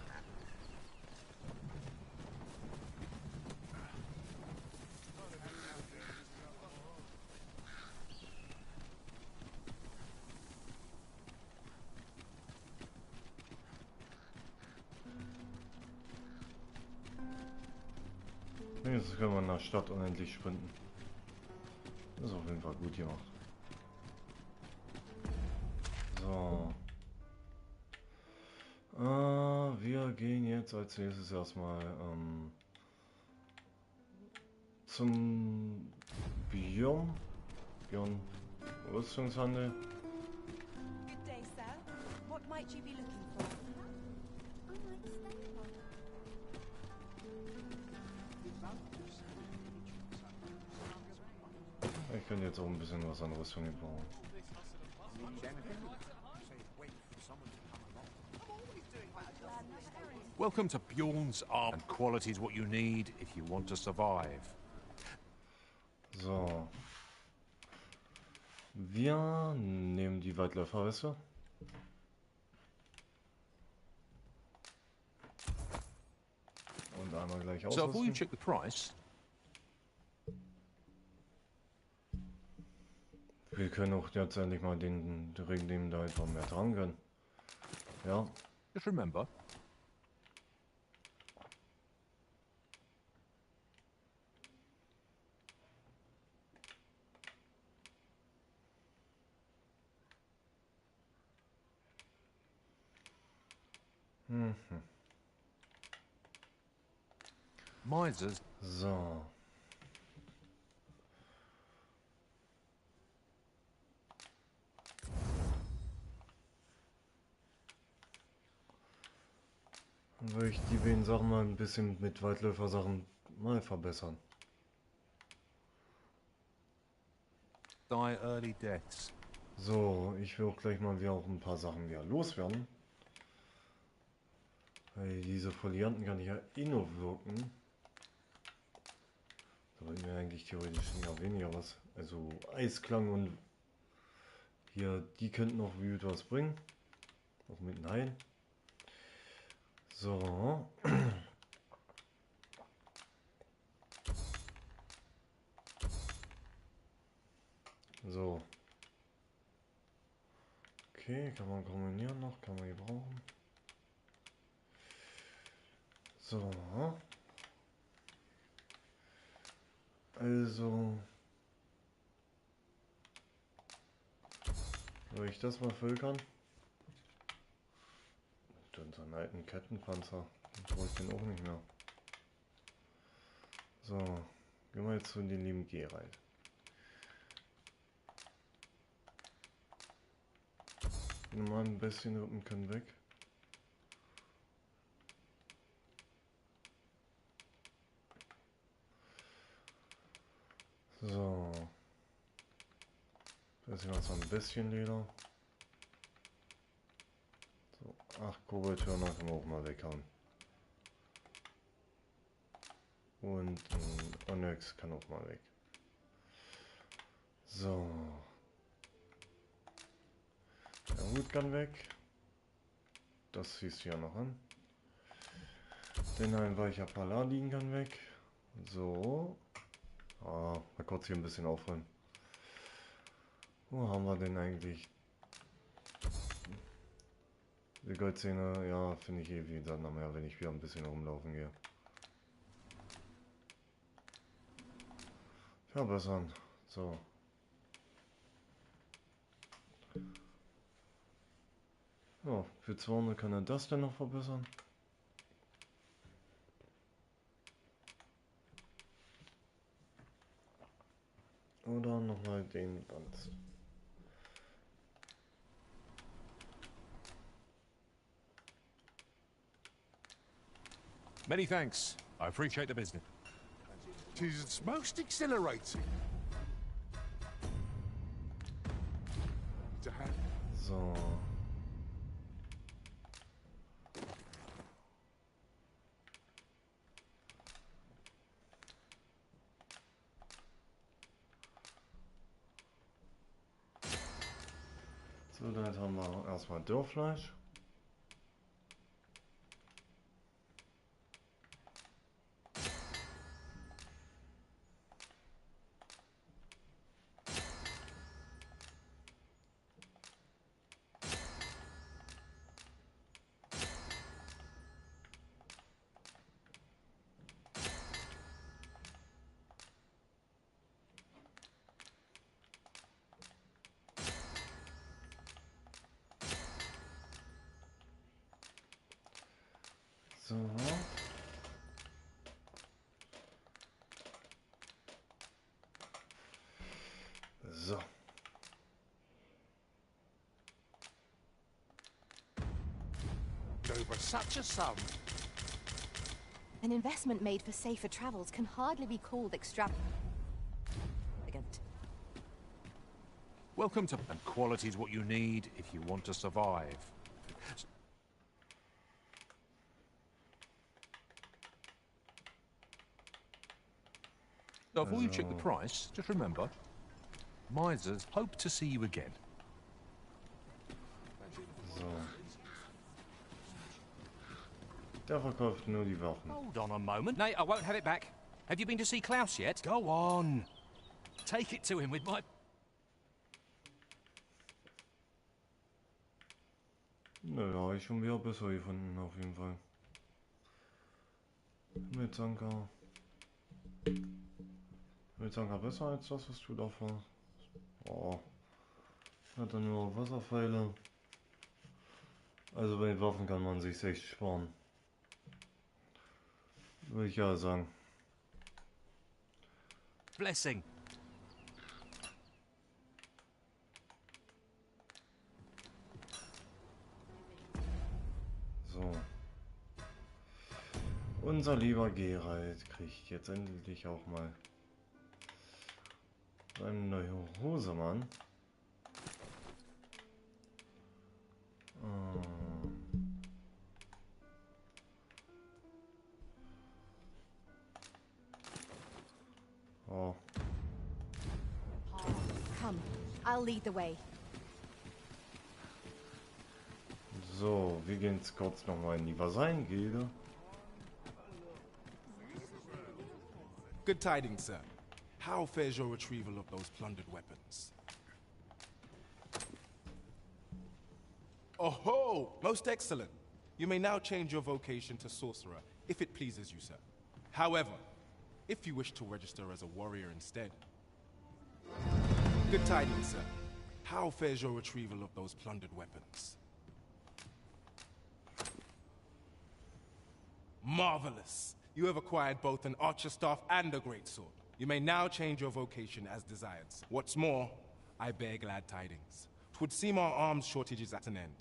Jetzt können wir in der Stadt unendlich sprinten. Das ist auf jeden Fall gut gemacht. So. Wir gehen jetzt als nächstes erstmal zum Björn Rüstungshandel. Good day, sir. What might you be looking for? Ich könnte jetzt auch ein bisschen was an Rüstung bauen. Welcome to Bjorn's Arm. Quality is what you need if you want to survive. So. Wir nehmen die Weitläuferreste. Und einmal gleich So before you ausrüsten. check the price, Wir können auch jetzt endlich mal den dem da einfach mehr dran können. Ja. just remember, misers. So. Dann würde ich die beiden Sachen mal ein bisschen mit Weitläufer-Sachen mal verbessern. Die early deaths. So, ich will auch gleich mal wieder auch ein paar Sachen wieder loswerden. Weil diese Folianten kann ich ja eh nur wirken. Da bringt mir eigentlich theoretisch ja weniger was. Also Eisklang und hier, die könnten auch wie was bringen. Auch mit Nein. So. So. Okay, kann man kombinieren noch, kann man gebrauchen. So. Also. Soll ich das mal völkern? Und unseren alten Kettenpanzer. Den brauche ich den auch nicht mehr. So. Gehen wir jetzt zu den lieben Geralt. Die normalen Bestienrippen können weg. So. Das ist noch so ein bisschen Leder. So, 8 Koboldhörner können wir auch mal weghauen. Und ein Onyx kann auch mal weg. So. Der Hut kann weg. Das siehst du ja noch an. Denn ein weicher Paladin kann weg. So. Ah, mal kurz hier ein bisschen aufräumen. Wo haben wir denn eigentlich? Die Goldzähne, ja, finde ich eh wieder nachher, wenn ich wieder ein bisschen rumlaufen gehe. Verbessern. So. Ja, für 200 kann er das denn noch verbessern. Oder nochmal den ganz. Many thanks. I appreciate the business. Tis most exhilarating to have. So. So, dann haben wir erstmal Dörrfleisch. So. So. Over such a sum. An investment made for safer travels can hardly be called extravagant. Welcome to... And quality's what you need if you want to survive. So before you check the price, just remember, misers hope to see you again. So. Der verkauft nur die Waffen. Hold on a moment. Nate, I won't have it back. Have you been to see Klaus yet? Go on. Take it to him with my... Nö, da habe ich schon wieder besser gefunden, auf jeden Fall. Mit Sanka. Mit Sanka besser als das, was du da war. Oh. Hat dann nur Wasserpfeile. Also bei den Waffen kann man sich echt sparen. Würde ich ja sagen. Blessing. So. Unser lieber Geralt kriegt jetzt endlich auch mal eine neue Hose, Mann. Oh. Come, I'll lead the way. So, wir gehen jetzt kurz nochmal in die Vasallengilde. Good tidings, sir. How fares your retrieval of those plundered weapons? Oh ho! Most excellent. You may now change your vocation to sorcerer, if it pleases you, sir. However, if you wish to register as a warrior instead... Good tidings, sir. How fares your retrieval of those plundered weapons? Marvelous! You have acquired both an archer staff and a greatsword. You may now change your vocation as desired. What's more, I bear glad tidings. 'Twould seem our arms shortage is at an end.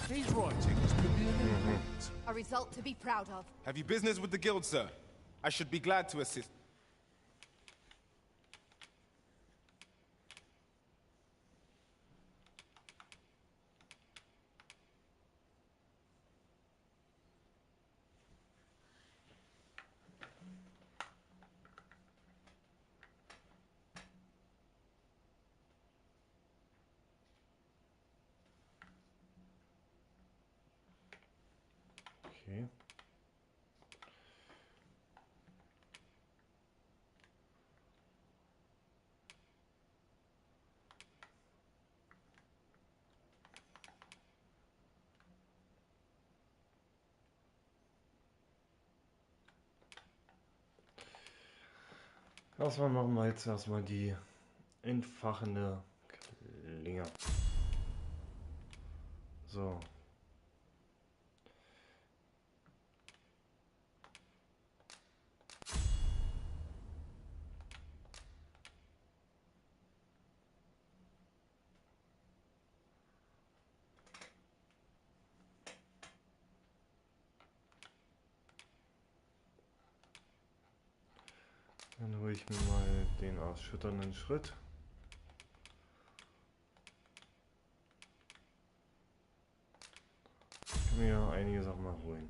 These writings could be an improvement. A result to be proud of. Have you business with the guild, sir? I should be glad to assist. Okay. Erstmal machen wir jetzt erstmal die entfachende Klinge. So. Dann hole ich mir mal den erschütternden Schritt. Ich kann mir einige Sachen mal holen.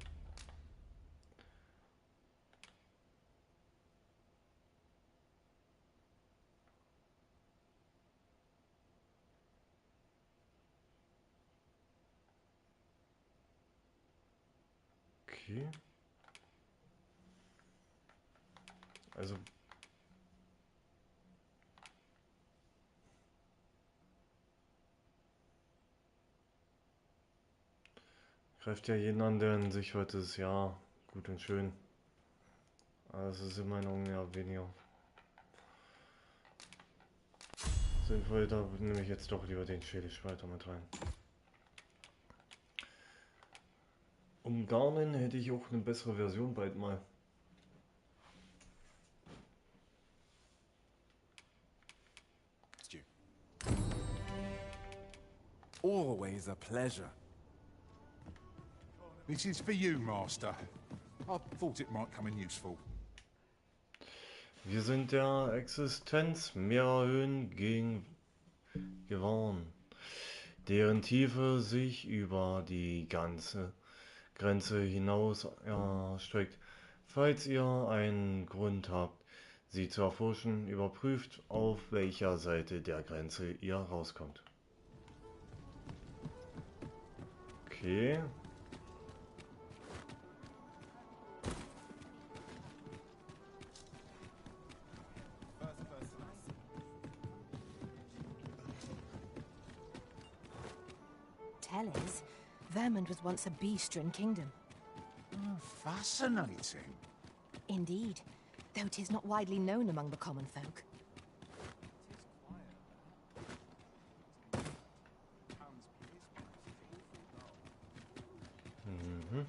Okay. Also greift ja jeden an, der in Sichtweite ist, ja, gut und schön. Aber es ist in meinen Augen ja weniger sinnvoll. Da nehme ich jetzt doch lieber den Schädelspalter mit rein. umgarnen, hätte ich auch eine bessere Version bald mal. Always a pleasure. This is for you, Master. I thought it might come in useful. Wir sind der Existenz mehrerer Höhen gewahren, deren Tiefe sich über die ganze Grenze hinaus erstreckt. Falls ihr einen Grund habt, sie zu erforschen, überprüft, auf welcher Seite der Grenze ihr rauskommt. Okay. Tellers, Vermund was once a beast-ridden kingdom. Oh, fascinating. Indeed, though 'tis not widely known among the common folk. Mhm.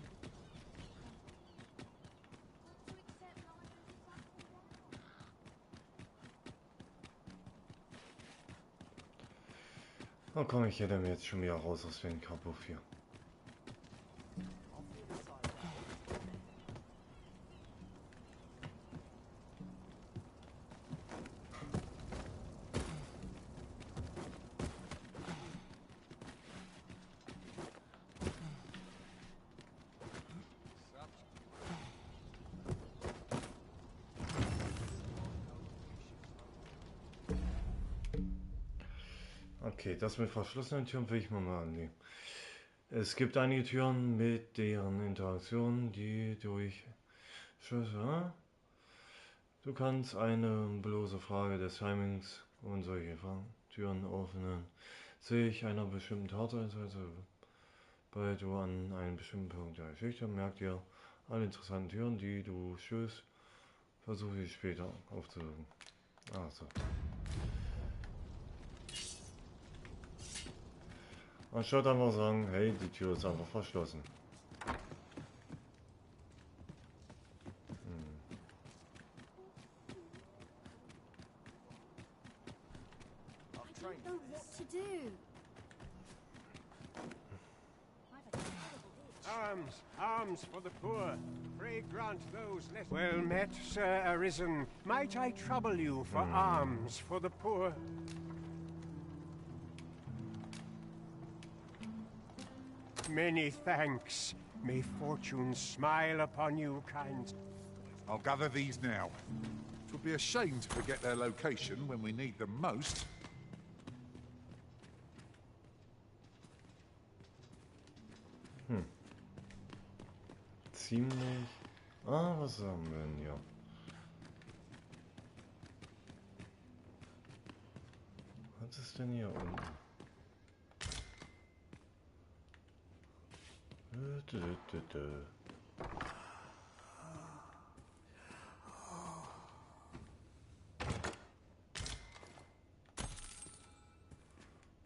Oh komm, ich hätte mir jetzt schon wieder raus aus dem Kabuff hier. Okay, das mit verschlossenen Türen will ich mir mal annehmen. Es gibt einige Türen mit deren Interaktion, die durch Schlüssel. Du kannst eine bloße Frage des Timings und solche Türen öffnen sich einer bestimmten Tatsache, weil du an einem bestimmten Punkt der Geschichte merkt ihr alle interessanten Türen, die du stößt, versuche ich später aufzusuchen. Ach so. Anstatt einfach sagen, hey, die Tür ist einfach verschlossen. I don't know what to do. Arms, arms for the poor. Pray grant those less... Well met, Sir Arisen. Might I trouble you for arms for the poor? Many thanks. May fortune smile upon you, kind. I'll gather these now. It would be a shame to forget their location when we need them most. Ziemlich... Ah, was haben wir denn hier? Was ist denn hier unten?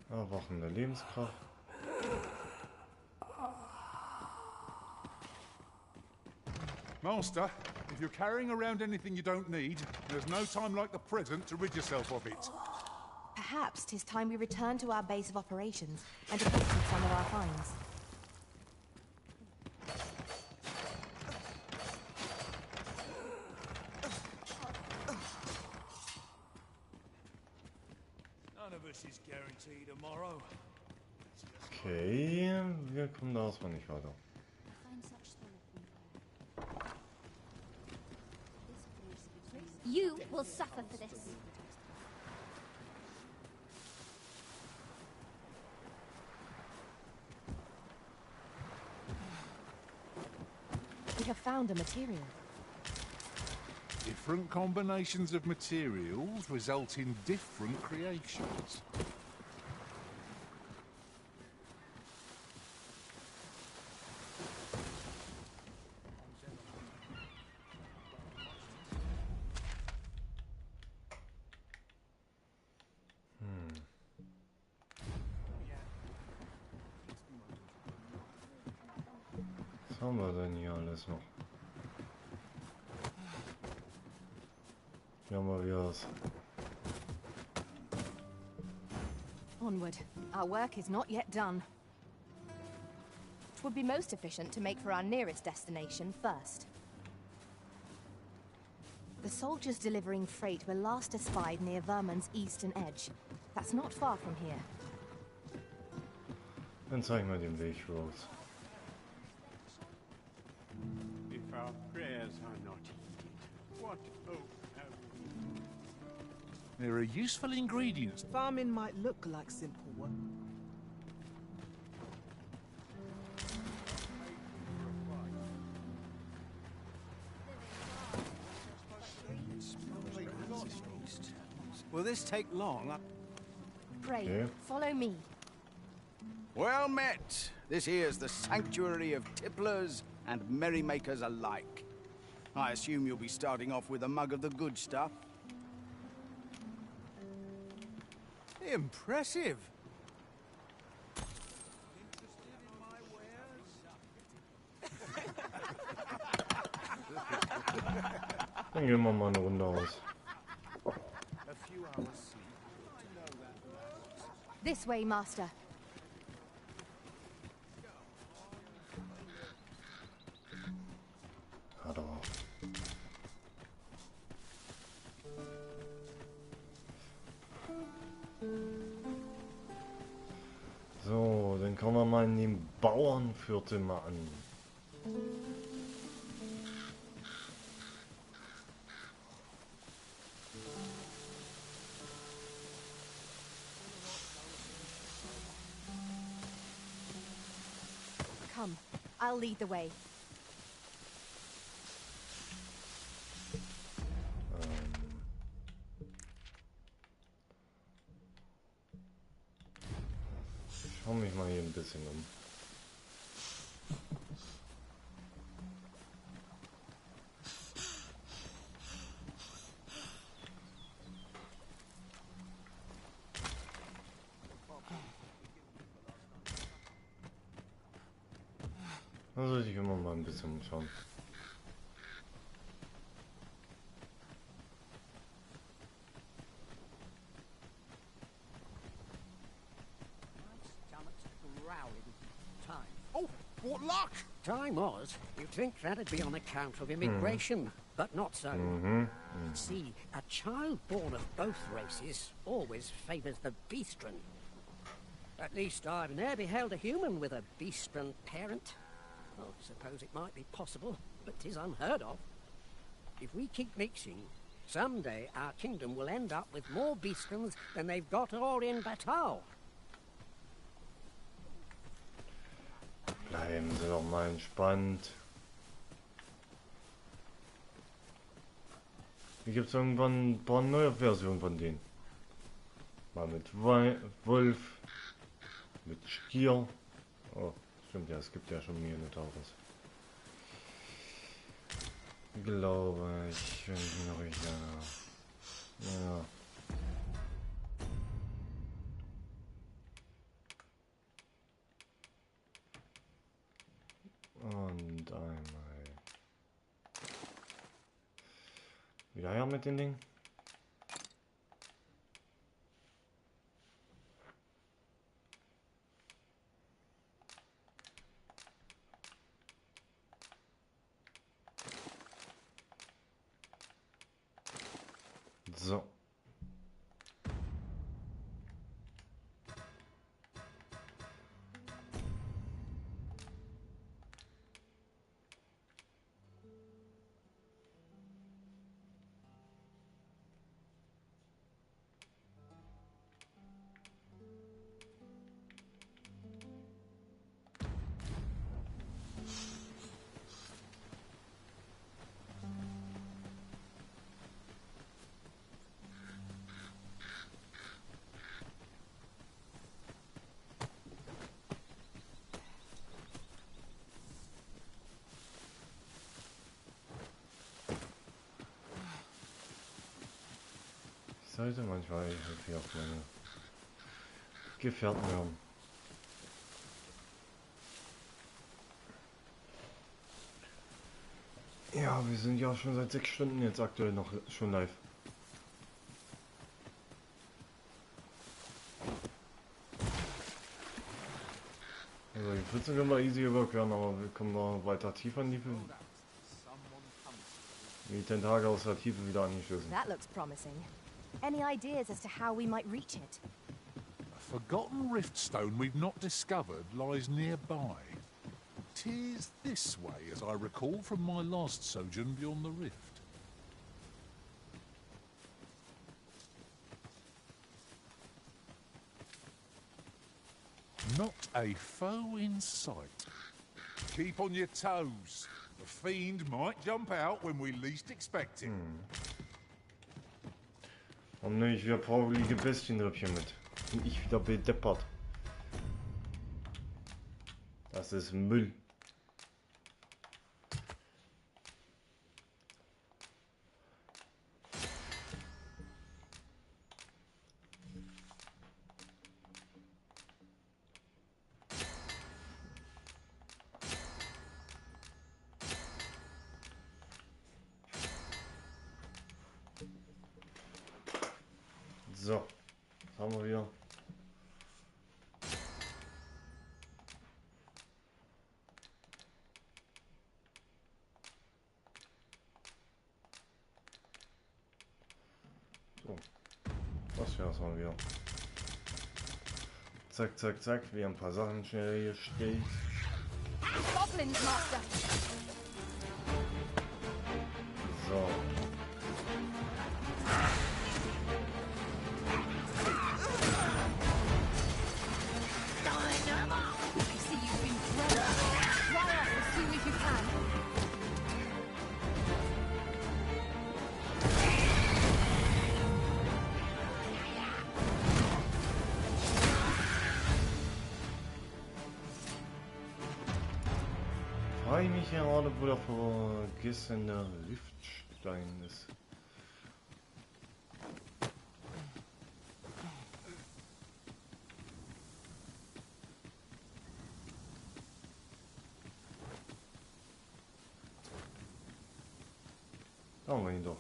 Erwachende Lebenskraft. Master, if you're carrying around anything you don't need, there's no time like the present to rid yourself of it. Perhaps 'tis time we return to our base of operations and deposit some of our finds. None of us is guaranteed tomorrow. Okay, wir kommen da erstmal nicht weiter. You will suffer for this. We have found a material. Different combinations of materials result in different creations. Was haben wir denn hier alles noch? Hier haben wir wieder was. Onward. Our work is not yet done. It would be most efficient to make for our nearest destination first. The soldiers delivering freight were last espied near Vermund's eastern edge. That's not far from here. Dann zeigen wir den Weg raus. If our prayers are not heeded, what hope have we? There are useful ingredients. Farming might look like simple work. Will this take long? Pray, Okay. follow me. Well met. This here's the sanctuary of tipplers and merrymakers alike. I assume you'll be starting off with a mug of the good stuff. Impressive. Dann gehen wir mal eine Runde aus. This way, Master. Ja, doch. So, dann kommen wir mal in den Bauernviertel mal an. Come, I'll lead the way. Schau mich mal hier ein bisschen um. Also ich immer mal ein bisschen umschauen. Oh, what luck! Time was, you'd think that'd be on account of immigration, but not so. See, a child born of both races always favours the beastren. At least I've ne'er beheld a human with a beastren parent. I suppose it might be possible, but 'tis unheard of. If we keep mixing, someday our kingdom will end up with more beastrens than they've got all in Batal. Bleiben Sie doch mal entspannt. Hier gibt es irgendwann ein paar neue Versionen von denen. Mal mit Wolf, mit Stier. Oh, stimmt ja, es gibt ja schon Minotaurus. Glaube ich, wenn ich mich noch richtig erinnere. Ja. Und einmal wieder her mit den Dingen. So. Ich sollte manchmal irgendwie auf meine Gefährten hören. Ja, wir sind ja schon seit 6 Stunden jetzt aktuell noch schon live. Also die Pfützen können wir easy überqueren, aber wir kommen noch weiter tiefer in die Tentakel aus der Tiefe wieder angeschlossen. That looks promising. Any ideas as to how we might reach it? A forgotten riftstone we've not discovered lies nearby. 'Tis this way, as I recall from my last sojourn beyond the rift. Not a foe in sight. Keep on your toes. The fiend might jump out when we least expect it. Und ne, ich wieder faulige Bestienrippchen mit. Und ich wieder bedeppert. Das ist Müll. So, was haben wir wieder? So, das wär's mal wieder. Zack, zack, zack, wir haben ein paar Sachen schnell gestellt. Goblins, Master! So. Frage ich mich gerade, wo der vergessene Riftstein ist. Da haben wir ihn doch.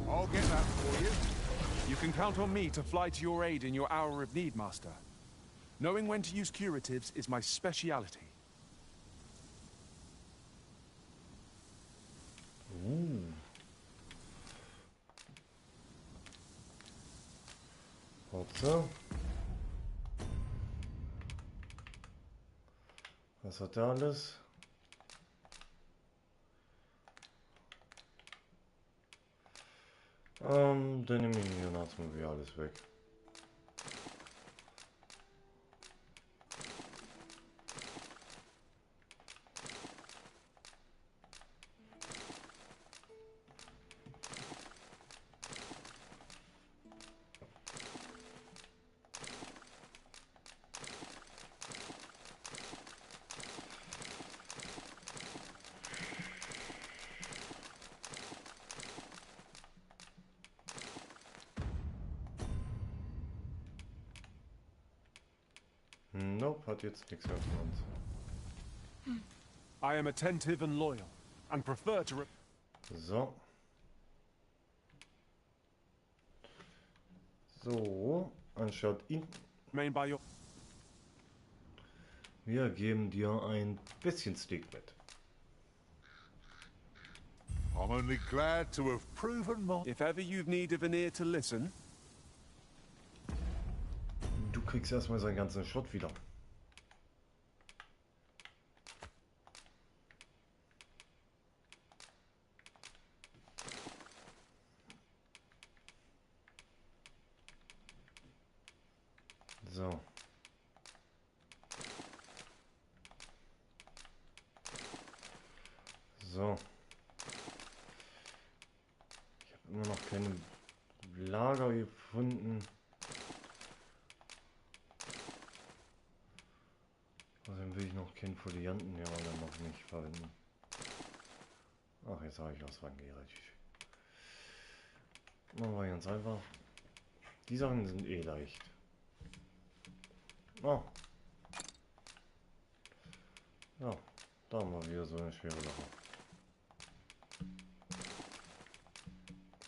I'll get that for you. You can count on me to fly to your aid in your hour of need, Master. Knowing when to use curatives is my speciality. Warte. Was hat der alles? Dann nehme ich mir erstmal wieder alles weg. Nope, hat jetzt nichts mehr von uns. I am attentive and loyal, and prefer to... So. So, anstatt ihn. Wir geben dir ein bisschen Steak mit. I'm only glad to have proven my... If ever you've need of an ear to listen... Du kriegst erstmal seinen ganzen Schrott wieder. So. So. Ich habe immer noch keine Lager gefunden. Außerdem will ich noch keinen Folianten ja oder noch nicht verwenden. Ach, jetzt habe ich was rangereicht. Machen wir ganz einfach. Die Sachen sind eh leicht. Oh. Ja, da haben wir wieder so eine schwere Sache.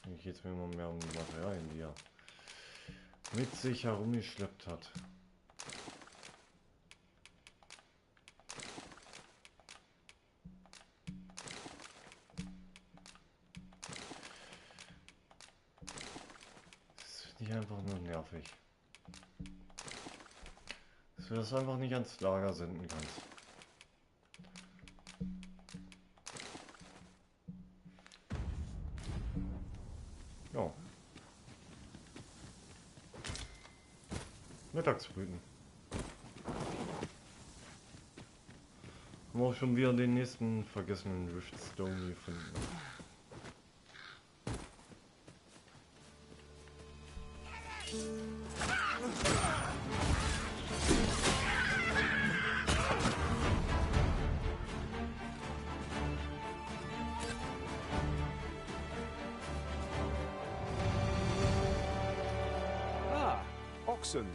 Eigentlich geht es mir immer mehr um die Materialien, die er mit sich herumgeschleppt hat. Das finde ich einfach nur nervig. Dass du das einfach nicht ans Lager senden kannst. Ja. Mittagsbrüten. Haben wir auch schon wieder den nächsten vergessenen Riftstone gefunden. Ah, oxen.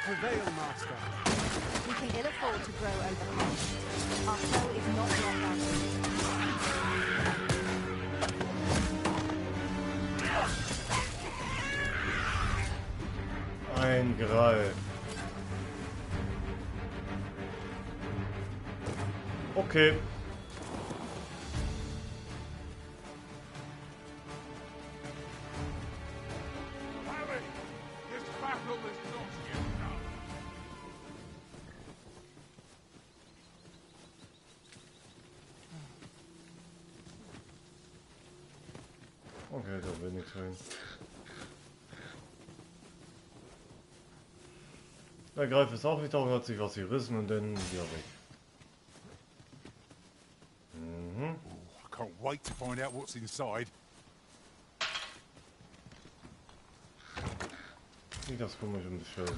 Prevail, Master. We can ill afford to grow overcost. Our foe is not your friend. Eingreif. Okay. Harry, this battle is not yet done. Okay, da will nichts rein. Der Greif ist auch wieder, hat sich was gerissen und dann wieder weg. Mhm. I can't wait to find out what's inside. Wie das komisch im Schild.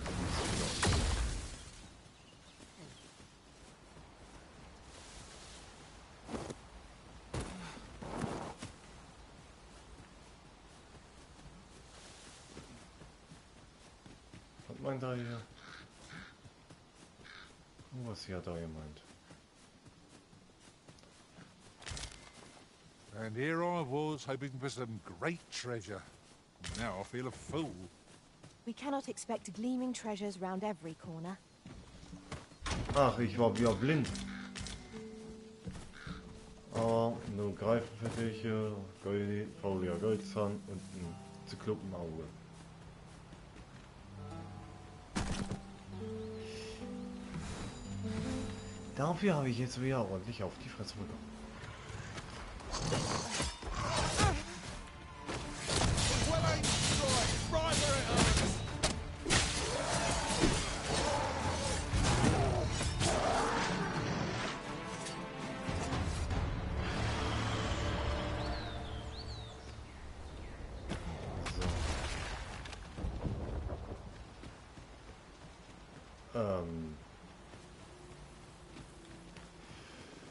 Was meint er hier? Was hier hat er gemeint? And here I was, hoping for some great treasure. Now I feel a fool. We cannot expect gleaming treasures round every corner. Ach, ich war wieder blind. Aber nur Greifenfittiche, fauliger Goldzahn und ein Zyklopenauge. Dafür habe ich jetzt wieder ordentlich auf die Fresse bekommen.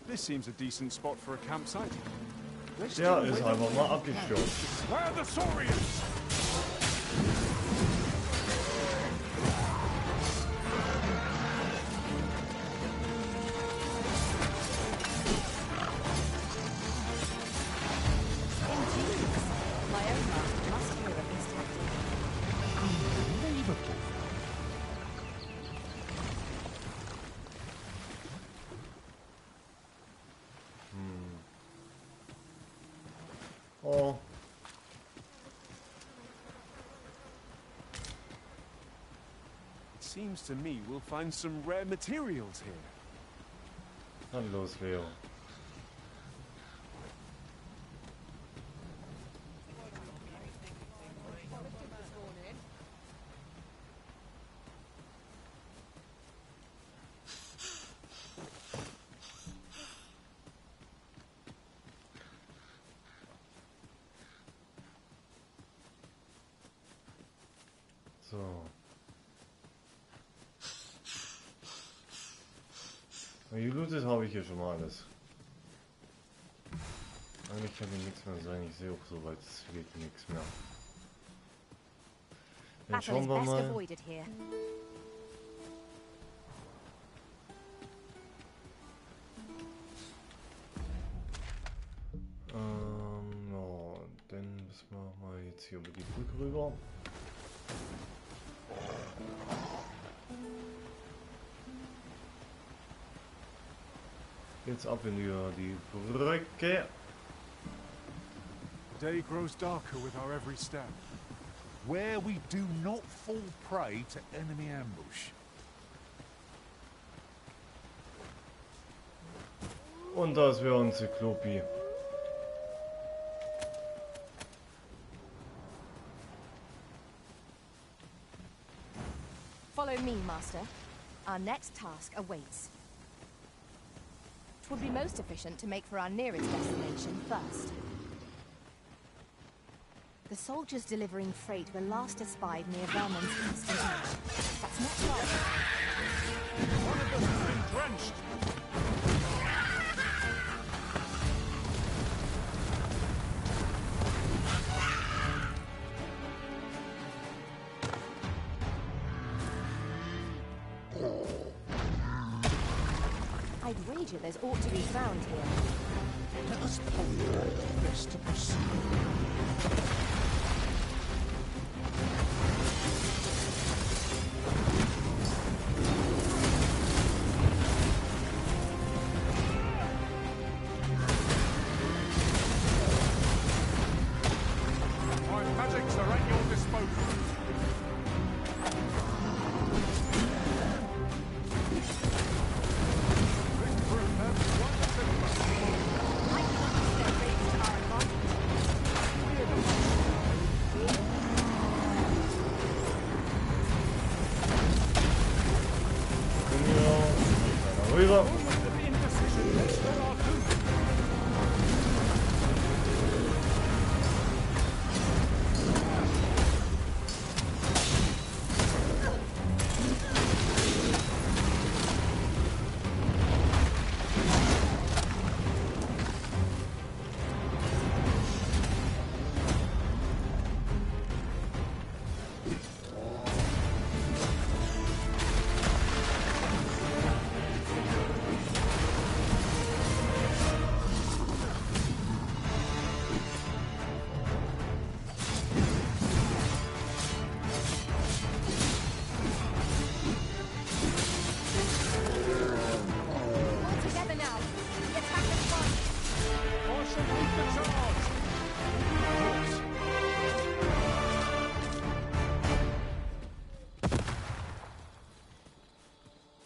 This seems a decent spot for a campsite. Der ist einfach mal abgestürzt. Where are the Saurians? My own master must hear of this tactic. Unbelievable. Oh. It seems to me we'll find some rare materials here. Dann los, Leo. So. Gelootet habe ich hier schon mal alles. Eigentlich kann hier nichts mehr sein. Ich sehe auch soweit, es geht nichts mehr. Dann schauen wir mal. Ja, dann müssen wir mal jetzt hier über die Brücke rüber. Jetzt ab in die Brücke. The day grows darker with our every step. Where we do not fall prey to enemy ambush. Und das wäre ein Zyklopi. Follow me, Master. Our next task awaits. It would be most efficient to make for our nearest destination first. The soldiers delivering freight were last espied near Vermon's eastern edge. That's not far. One of us has been drenched. I'd wager there's ought to be found here. Let us ponder best to proceed. Rüber.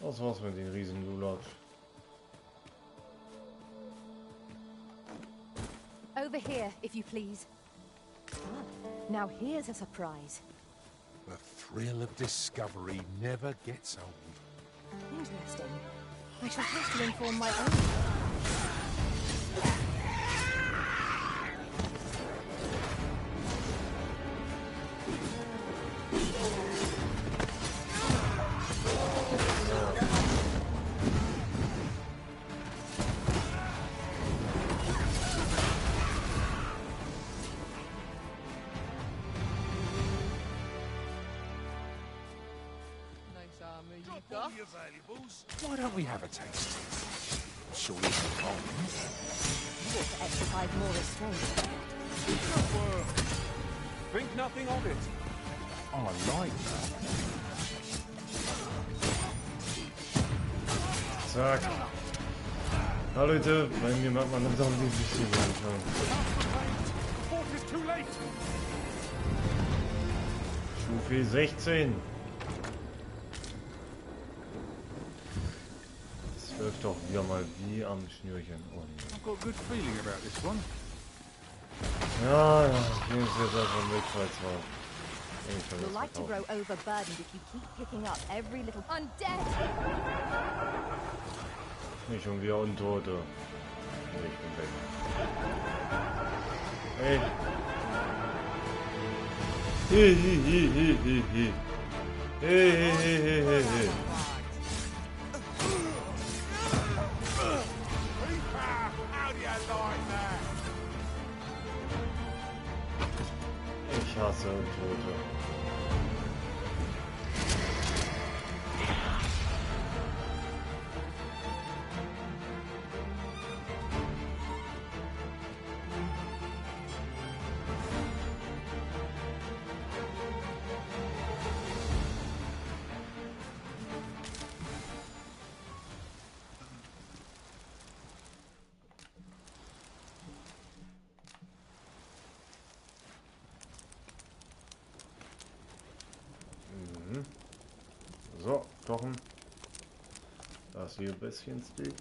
Das war's mit den riesen Lulatsch. Over here, if you please. Ah, now here's a surprise. The thrill of discovery never gets old. Interesting. I shall have to inform my own. Why don't we have a taste? Surely it's cold. You ought to exercise more restraint. Good work. Think nothing of it. I like that. Zack. Ja, Leute, bei mir macht man langsam die Wichtigen anschauen. Stufe 16. Das läuft doch wieder mal wie am Schnürchen. Oh, I've got a good feeling about this one. ja, ich nehme es jetzt einfach mit, falls wir. You'll like to grow overburdened if you keep picking up every little undead. Nicht schon wieder Untote. Nee, ich bin weg. Hey. Hi. Hey, hey, hey, hey, hey, hey. Ich hasse Tote. So, kochen. Das hier ein bisschen Steak.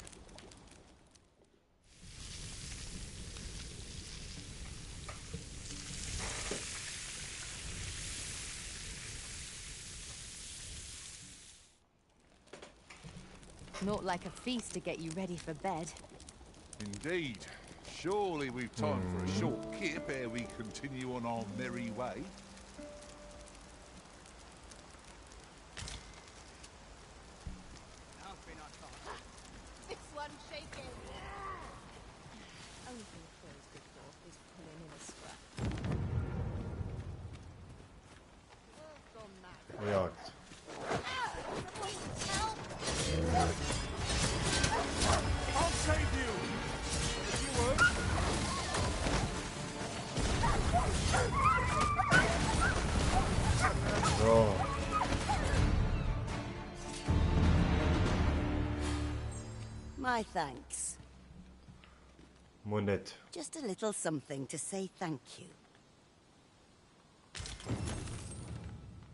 Not like a feast to get you ready for bed. Indeed. Surely we've time for a short kip ere we continue on our merry way. This one's shaking. Only thing Phil's good for is pulling in a scrap. Jagd. I'll save you! If you would. So. My thanks. Monette. Just a little something to say thank you.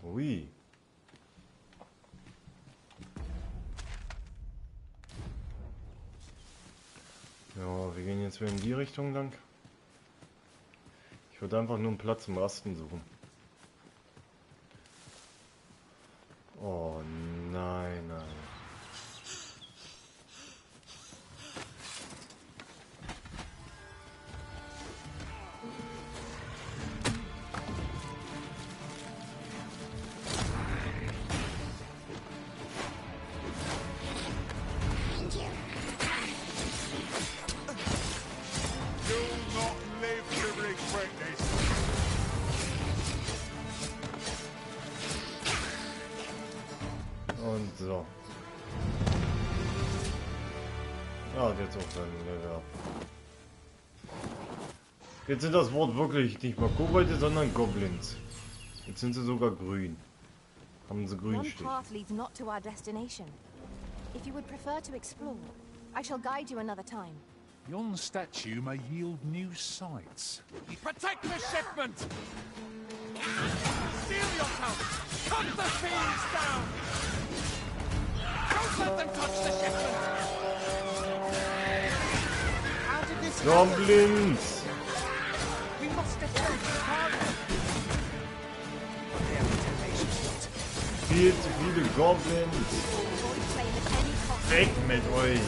Ui. Ja, wir gehen jetzt wieder in die Richtung lang. Ich würde einfach nur einen Platz zum Rasten suchen. Oh nein, nein. Und so. Ah, jetzt auch sein Level ab. Jetzt sind das Wort wirklich nicht mal Kobolde, sondern Goblins. Jetzt sind sie sogar grün. Haben sie grün One stehen. path leads not to our destination. If you would prefer to explore, I shall guide you another time. Yon statue may yield new sights. Protect the shipment! Steel yourself! Cut the fiends down! Don't let them touch the shipment! How did this Goblins! We must defend the cargo! Viel zu viele Goblins! Weg mit euch!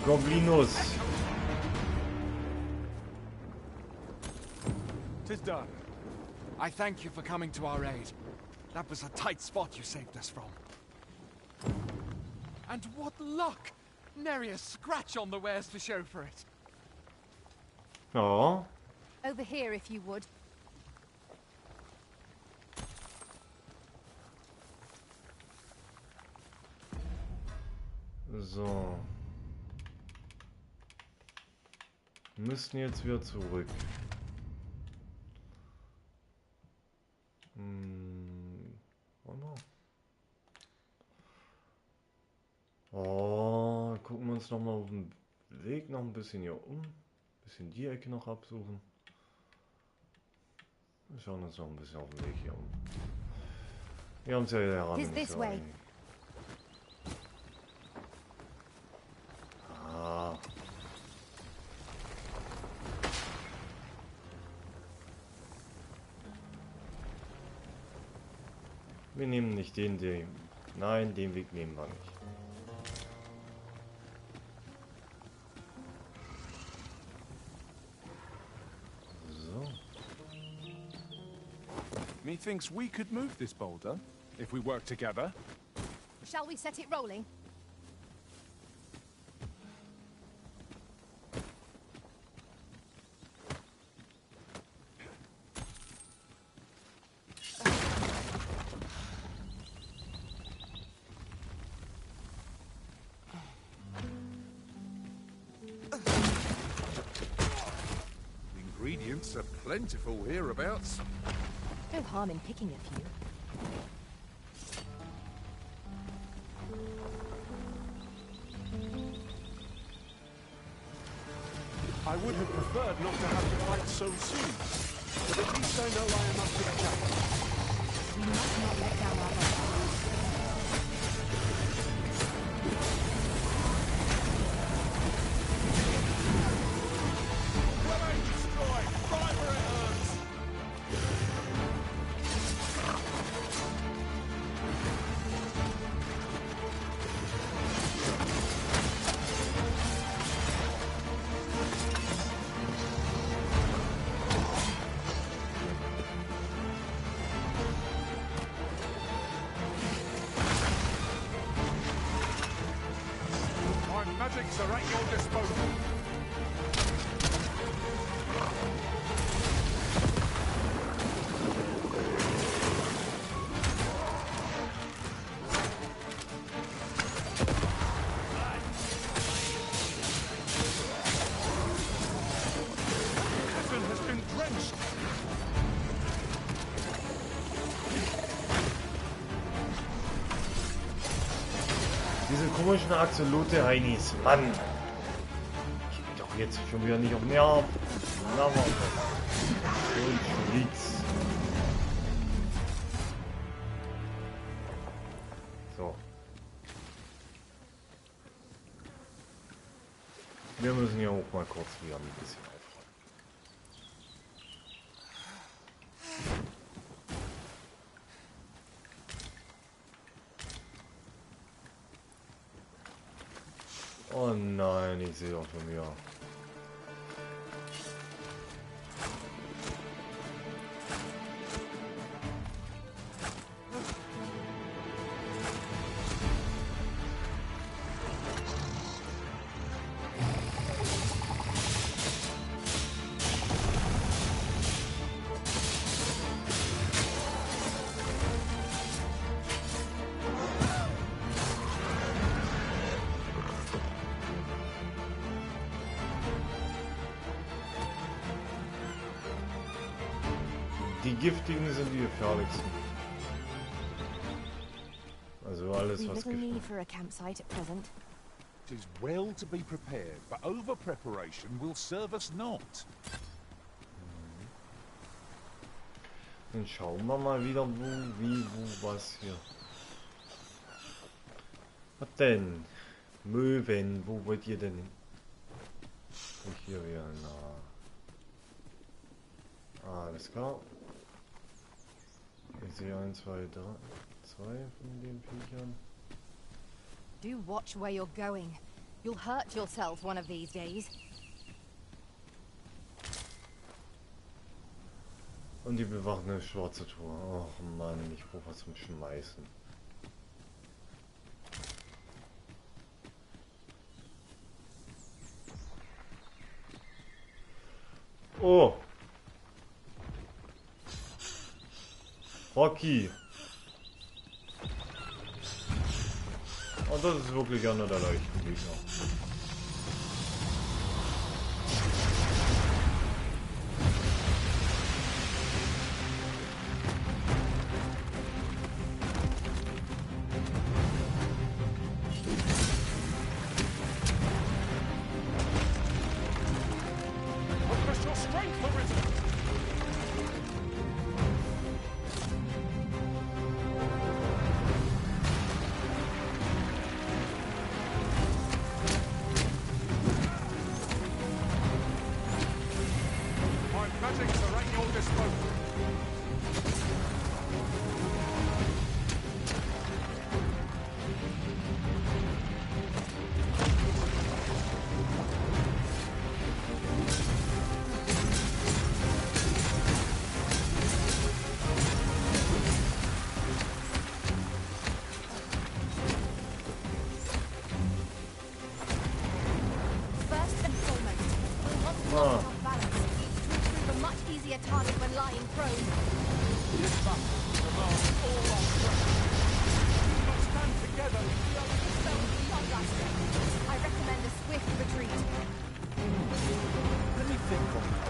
Goblinos! Tis done. I thank you for coming to our aid. That was a tight spot you saved us from. And what luck! Nary a scratch on the wares to show for it. Oh. Over here, if you would. So. Wir müssen jetzt wieder zurück. Warte mal. Oh, gucken wir uns noch mal auf dem Weg noch ein bisschen hier um. Ein bisschen die Ecke noch absuchen. Wir schauen uns noch ein bisschen auf dem Weg hier um. Wir haben es ja heran. Ah. Wir nehmen nicht den Weg. Nein, den Weg nehmen wir nicht. Methinks we could move this boulder if we work together. Shall we set it rolling? Ingredients are plentiful hereabouts. No harm in picking a few. I would have preferred not to have to fight so soon. But at least I know I am up to the challenge. We must not let down our brothers. Magics are at your disposal. Heaven has been drenched. Diese komischen Axolotl-Heinis, Mann! Ich geh doch jetzt schon wieder nicht auf den Nerv. Und Schlitz. So. Wir müssen ja auch mal kurz wieder ein bisschen aufräumen. Oh nein, ich sehe doch schon wieder. Die giftigen sind die gefährlichsten. Also alles was little need for a campsite at present. It is well to be prepared, but over preparation will serve us not. Dann schauen wir mal wieder wo was hier. Was denn? Möwen, wo wollt ihr denn hin? Und hier wieder, na. Alles klar. Ich sehe 1, 2, 3, 2 von den Viechern. Do watch where you're going. You'll hurt yourself one of these days. Und die bewaffnete schwarze Tor. Och Mann, ich brauche was zum Schmeißen. Oh! Rocky! Und das ist wirklich einer der leichten Gegner. battle demands all our strength. We must stand together. We are yourself beyond our strength. I recommend a swift retreat. Let me think on that.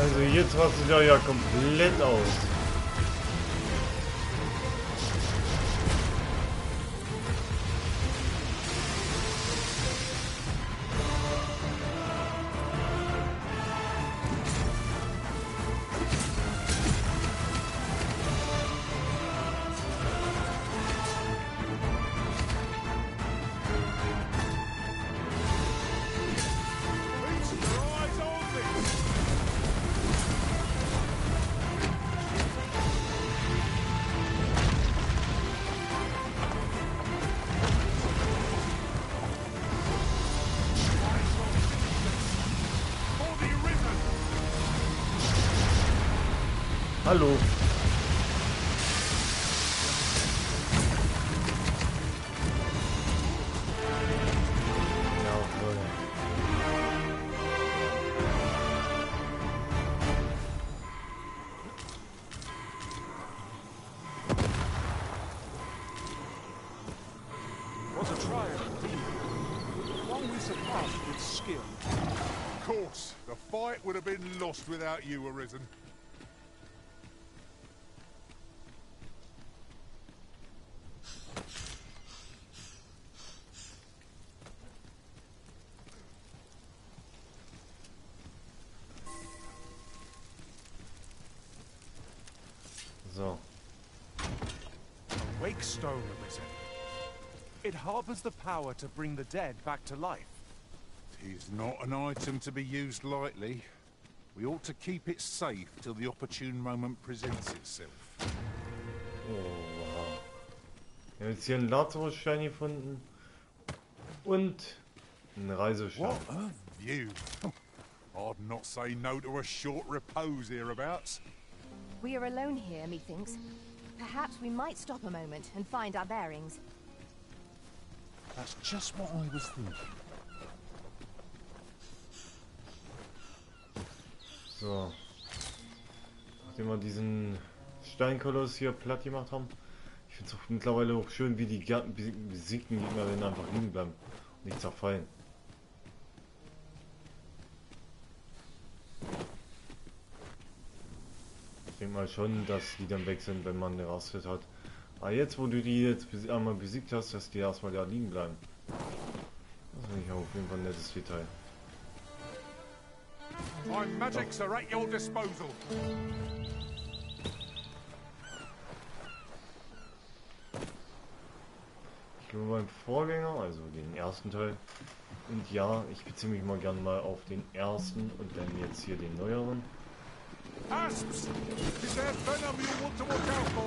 Also jetzt rastet er ja komplett aus. Hallo. Jawohl. Was a triumph indeed. One we surpassed with skill. Of course, the fight would have been lost without you, Arisen. So. A wake stone, Arisen. It harbors the power to bring the dead back to life. It is not an item to be used lightly. We ought to keep it safe till the opportune moment presents itself. Oh, wow. Wir haben jetzt hier einen Lazarus-Stein gefunden. Und einen Reisestein. What a view. I'd not say no to a short repose hereabouts. We are alone here, methinks. Perhaps we might stop a moment and find our bearings. That's just what I was thinking. So. Nachdem wir diesen Steinkoloss hier platt gemacht haben. Ich finde es auch mittlerweile auch schön, wie die besiegten Gegner dann einfach liegen bleiben und nicht zerfallen. Ich denke mal schon, dass die dann weg sind, wenn man den Raustritt hat. Aber jetzt, wo du die jetzt einmal besiegt hast, dass die erstmal da liegen bleiben. Das finde ich auf jeden Fall ein nettes Detail. My magics are at your disposal. Ich glaube beim Vorgänger, also den ersten Teil. Und ja, ich beziehe mich mal gerne mal auf den ersten und dann jetzt hier den neueren. Asps! Is there venom you want to watch out for?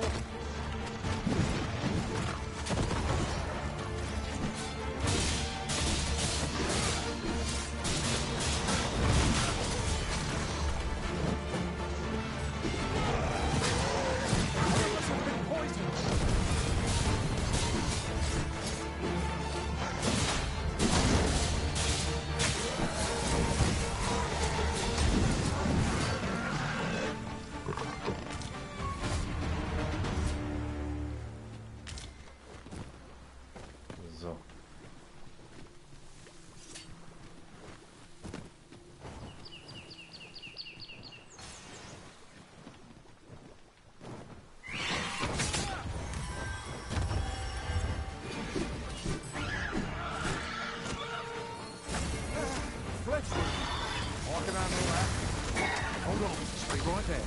can handle that. Hold on, stay right there.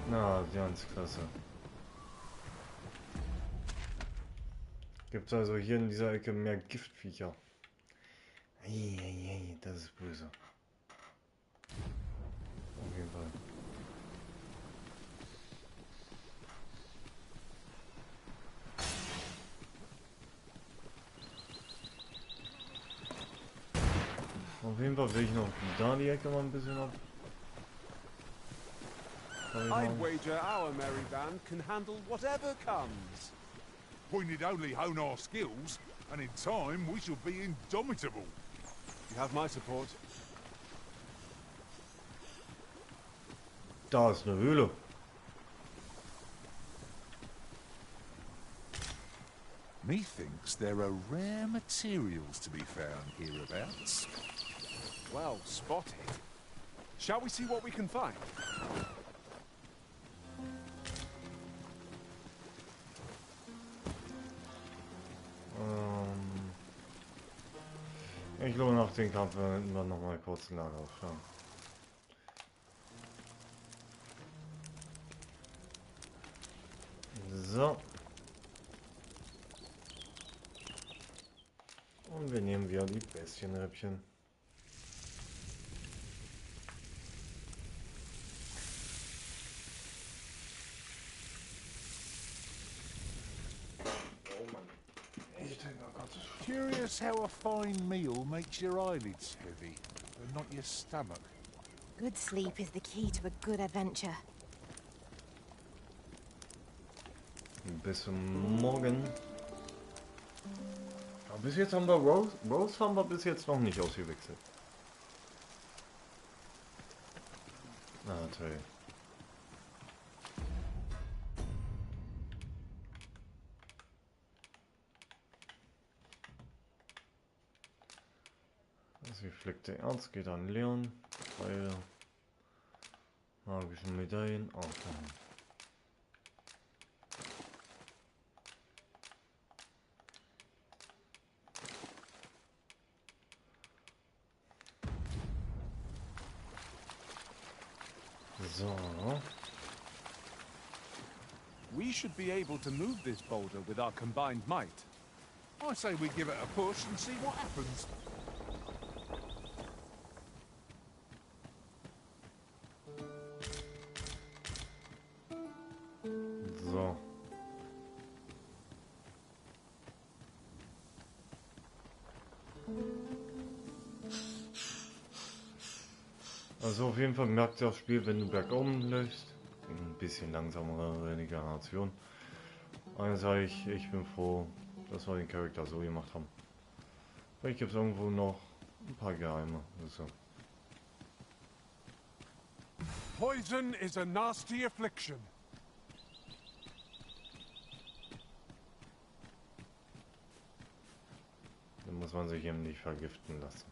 Na, ganz klasse. Gibt es also hier in dieser Ecke mehr Giftviecher? Ei, das ist böse. Auf jeden Fall. Auf jeden Fall will ich noch da die Ecke mal ein bisschen ab. I'd wager our merry band can handle whatever comes. We need only hone our skills, and in time we shall be indomitable. You have my support. Da ist eine Höhle. Methinks there are rare materials to be found hereabouts. Well spotted. Shall we see what we can find? Ich glaube, nach dem Kampf werden wir noch mal kurz ein Lager aufschlagen. So. Und wir nehmen wieder die Bestienrippchen. Curious how a fine meal makes your eyelids heavy, but not your stomach. Good sleep is the key to a good adventure. Bis morgen. Aber bis jetzt haben wir Rose haben wir bis jetzt noch nicht ausgewechselt. Ah, toll. Das gefleckte Erz geht an Leon. Weil magische Medaillen aufnehmen. So. We should be able to move this boulder with our combined might. I say we give it a push and see what happens. So. Also auf jeden Fall merkt das Spiel, wenn du bergoben läufst, ein bisschen langsamere Regeneration. Also sage ich bin froh, dass wir den Charakter so gemacht haben. Vielleicht gibt es irgendwo noch ein paar Geheime. Also. Poison is a nasty affliction. Dann muss man sich eben nicht vergiften lassen.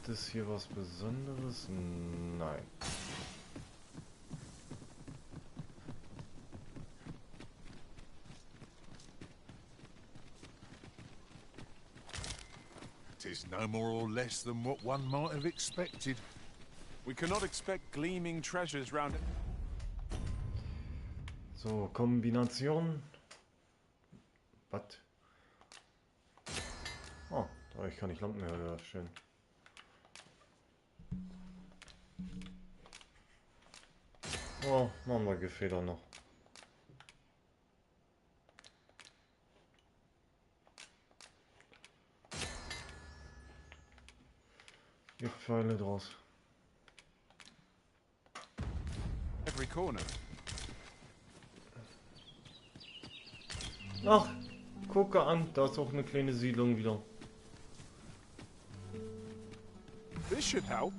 Gibt es hier was Besonderes? Nein. Tis no more or less than what one might have expected. We cannot expect gleaming treasures round it. So, Kombination. Was? Oh, ich kann nicht Lampen mehr, ja, schön. Oh, machen wir Gefeder noch. Die Pfeile draus. Every corner. Ach, gucke an, da ist auch eine kleine Siedlung wieder. This should help.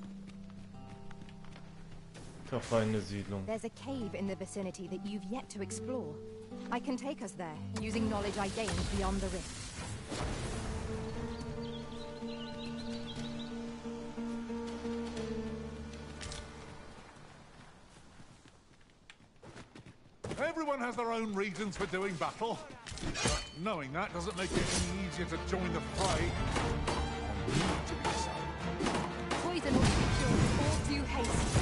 Verfallene Siedlung. There's a cave in the vicinity that you've yet to explore. I can take us there, using knowledge I gained beyond the rift. Everyone has their own reasons for doing battle. But knowing that doesn't make it any easier to join the fray. I need to be so. Poison ought to be killed with all due haste.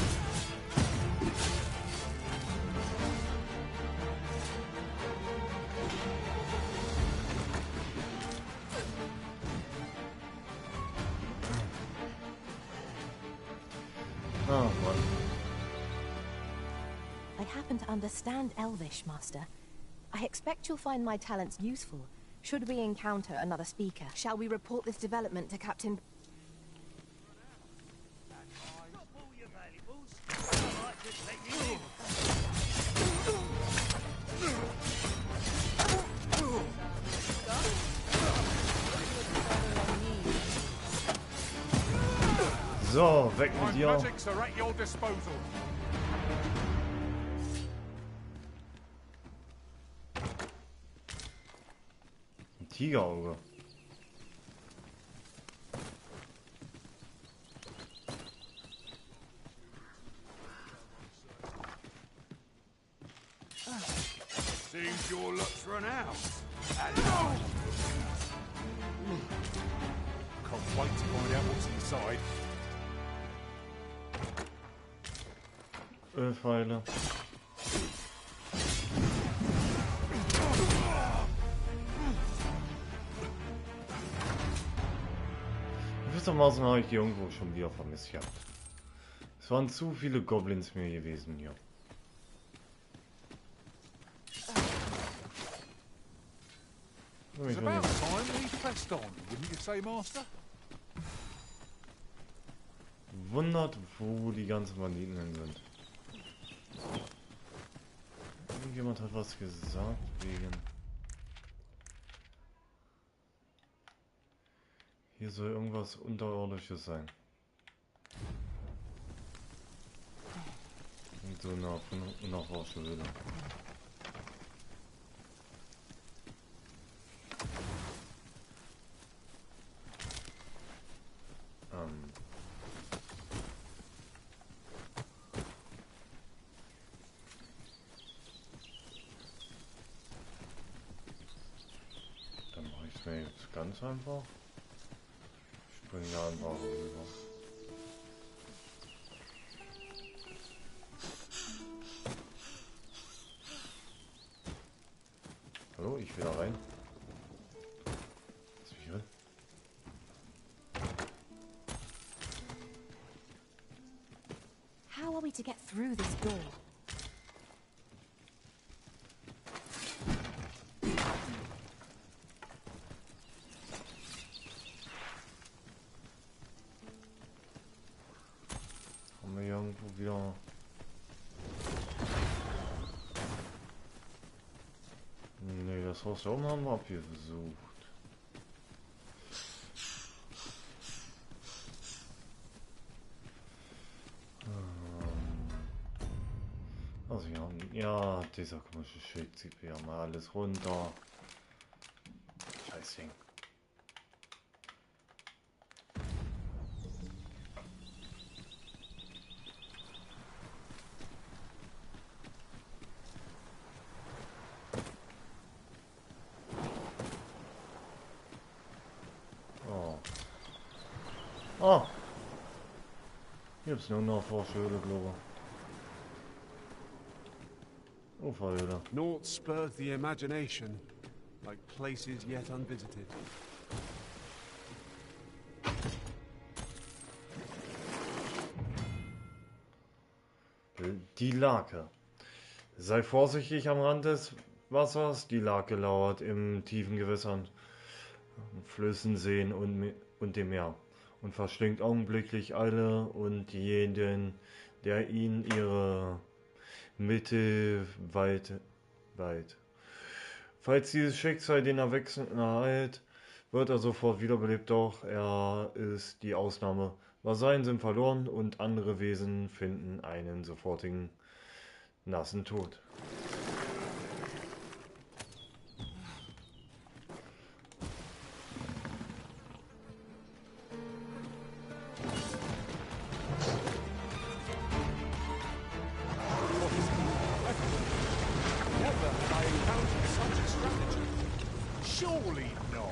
Oh, Mann. I happen to understand Elvish, Master. I expect you'll find my talents useful, should we encounter another speaker. Shall we report this development to Captain... So, weg My mit dir. magics are at your disposal. Ein Tigerauge. Seems your luck's run out. Can't wait to find out what's inside. Ölpfeile. Gewissermaßen habe ich die irgendwo schon wieder vermisst gehabt. Es waren zu viele Goblins mir gewesen hier. It's about time we pressed on, wouldn't you say, Master? Wundert, wo die ganzen Banditen hin sind. Irgendjemand hat was gesagt wegen... Hier soll irgendwas Unterirdisches sein. Und so eine Unerforschte. Dann mache ich es mir jetzt ganz einfach. Springen da einfach rüber. Hallo, ich will da rein. Was ich will. How are we to get through this door? Haben wir hier irgendwo wieder... Nee, das Haus da oben haben wir abgesucht. Also ja, dieser komische Schild zieht wieder mal alles runter. Scheiß Ding. Oh. Hier ist nur noch Vorschöne, glaube ich. Uferhöhle. Naught spurred the imagination. like places yet unvisited. Die Lake. Sei vorsichtig am Rand des Wassers. Die Lake lauert im tiefen Gewässern, Flüssen, Seen und dem Meer und verschlingt augenblicklich alle und jeden, der ihn ihre Mitte weit. Falls dieses Schicksal den Erwachsenen ereilt, wird er sofort wiederbelebt, doch er ist die Ausnahme. Vasallen sind verloren und andere Wesen finden einen sofortigen nassen Tod. Never have I encountered such a strategy. Surely not.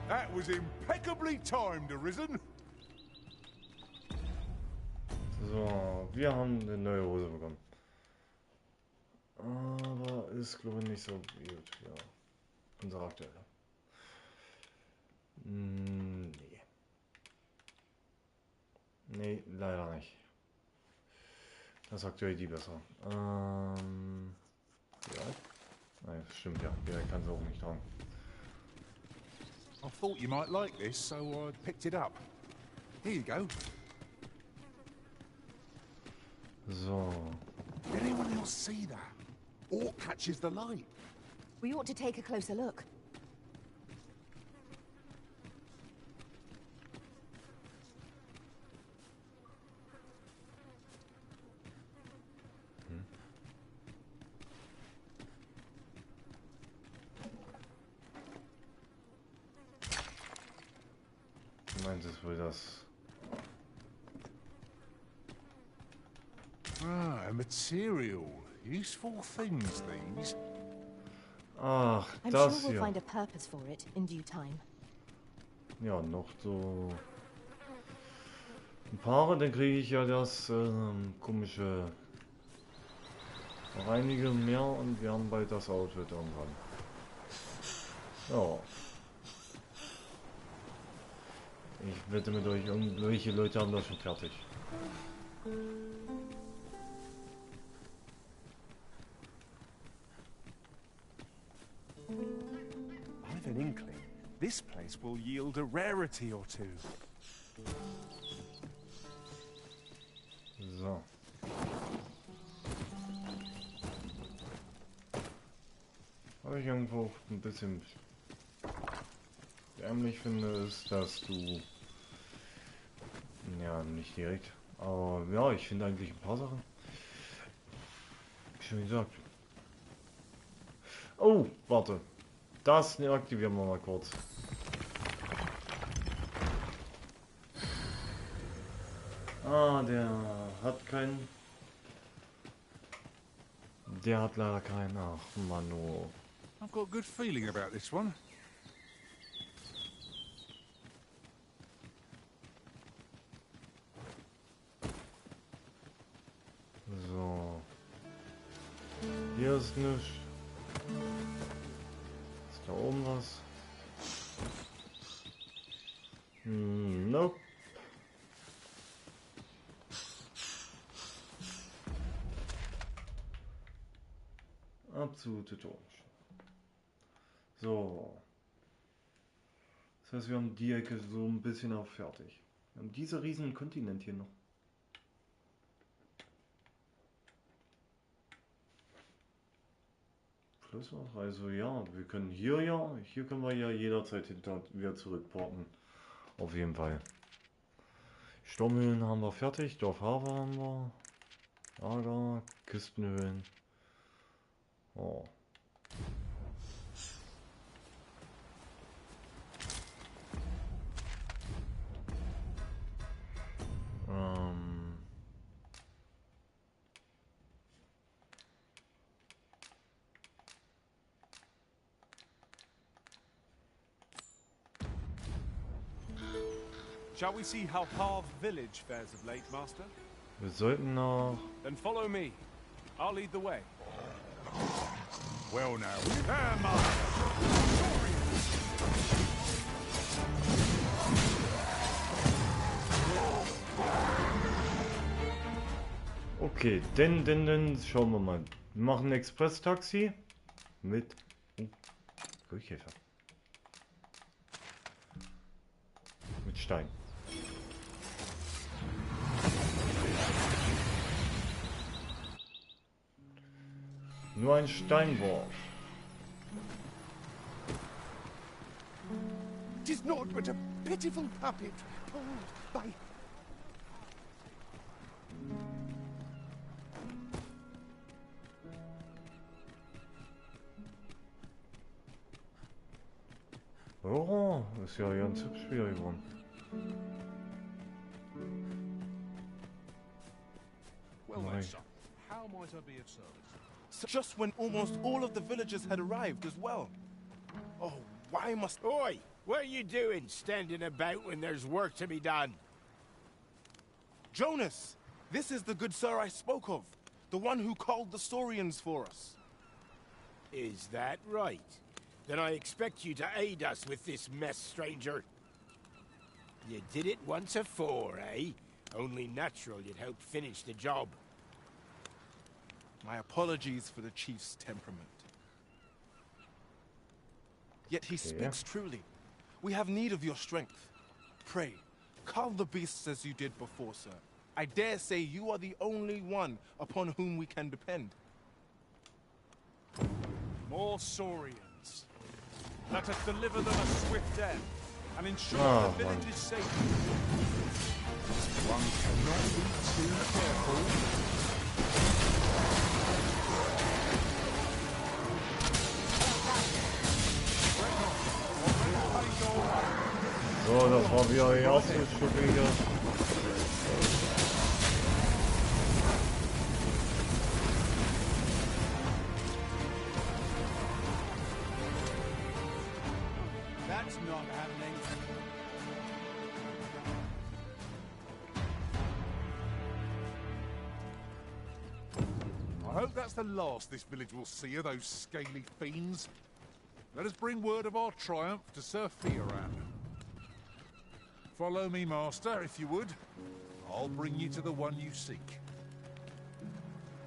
That was impeccably timed, Arisen. So, wir haben eine neue Hose bekommen. Aber ist, glaube ich, nicht so gut. Ja, unsere aktuelle. Nee. Nee, leider nicht. Das ist aktuell die besser. Ja. Nein, das stimmt ja. Der kann sie auch nicht tragen. I thought you might like this, so I picked it up. Here you go. So. Did anyone else see that? Or catches the light? We ought to take a closer look. Du meinst es wohl das? Ah, a material. Useful things, these. Ach, I'm das sure we'll hier. find a purpose for it in due time. Ja, noch so ein paar, dann kriege ich ja das komische Reinige mehr und wir haben bald das Outfit irgendwann. Ja. Ich wette mit euch, irgendwelche Leute haben das schon fertig. I've an inkling. This place will yield a rarity or two. So. Was ich irgendwo ein bisschen ärmlich finde, ist, dass du... Ja, nicht direkt. Aber ja, ich finde eigentlich ein paar Sachen. Wie schon gesagt. Oh, warte. Das aktivieren wir mal kurz. Ah, der hat keinen. Der hat leider keinen. Ach, Mano. I've got a good feeling about this one. So. Hier ist nichts. Ist da oben was? Nope. Absolute Totenschaft. So. Das heißt, wir haben die Ecke so ein bisschen auch fertig. Wir haben diesen riesen Kontinent hier noch. Plus noch, also ja, wir können hier können wir ja jederzeit wieder zurückporten. Auf jeden Fall. Sturmhöhlen haben wir fertig, Dorf Haver haben wir. Lager, Küstenhöhlen. Oh. Shall we see how Harve Village fares of late, Master? Wir sollten noch... Then follow me. I'll lead the way. Well now, there, Okay, denn schauen wir mal. Wir machen ein Express-Taxi mit Durchhelfer. Mit Stein. Nur ein Steinwurf. Tis naught but a pitiful puppet pulled by... Oh, ist ja ganz hübsch wieder geworden. Well then, son, how might I be of service? Just when almost all of the villagers had arrived as well. Oh, why must... Oi! What are you doing, standing about when there's work to be done? Jonas! This is the good sir I spoke of. The one who called the Saurians for us. Is that right? Then I expect you to aid us with this mess, stranger. You did it once afore, eh? Only natural you'd help finish the job. My apologies for the chief's temperament. Yet he speaks truly. We have need of your strength. Pray, cull the beasts as you did before, sir. I dare say you are the only one upon whom we can depend. More Saurians. Let us deliver them a swift death and ensure the village is safe. One cannot be too careful. So, das war wieder die erste Stufige. That's not happening. I hope that's the last this village will see of those scaly fiends. Let us bring word of our triumph to Sir Fioran. Follow me, Master, if you would. I'll bring you to the one you seek.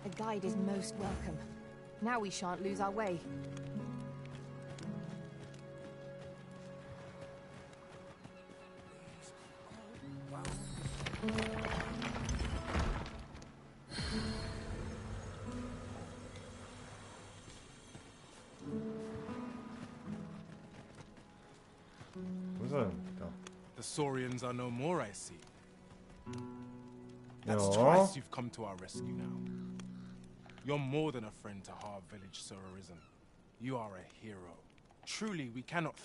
A guide is most welcome. Now we shan't lose our way. The Saurians are no more, I see. That's No. twice you've come to our rescue now. You're more than a friend to Harve Village, Sir Arisen. You are a hero. Truly, we cannot...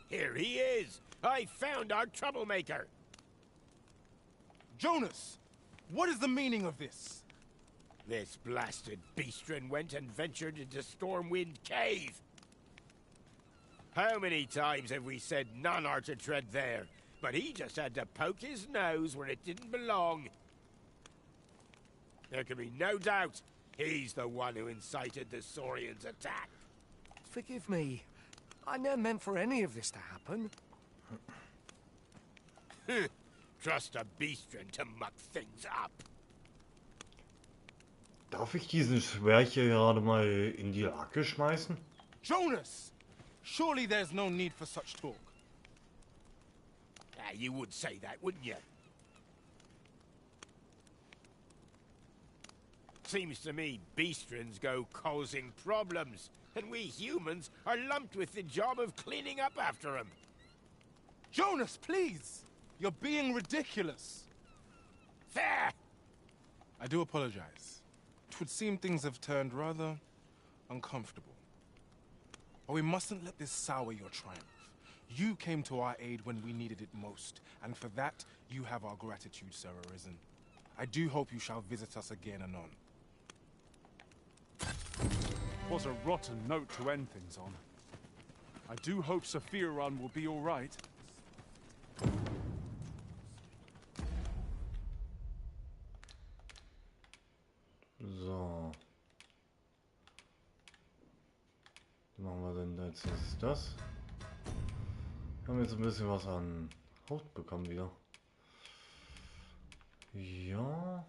Here he is! I found our troublemaker! Jonas! What is the meaning of this? This blasted beastren went and ventured into Stormwind Cave! How many times have we said none are to tread there? But he just had to poke his nose where it didn't belong. There can be no doubt he's the one who incited the Saurians' attack. Forgive me. I never meant for any of this to happen. Trust a beastren to muck things up. Darf ich diesen Schwerch hier gerade mal in die Lake schmeißen? Jonas! Surely there's no need for such talk. Ah, you would say that, wouldn't you? Seems to me beastrons go causing problems, and we humans are lumped with the job of cleaning up after them. Jonas, please! You're being ridiculous. There! I do apologize. It would seem things have turned rather uncomfortable. But we mustn't let this sour your triumph. You came to our aid when we needed it most, and for that, you have our gratitude, Sir Arisen. I do hope you shall visit us again anon. Was a rotten note to end things on. I do hope Sophia Run will be all right. So. Was machen wir denn als nächstes das? Wir haben jetzt ein bisschen was an Haut bekommen wieder. Ja.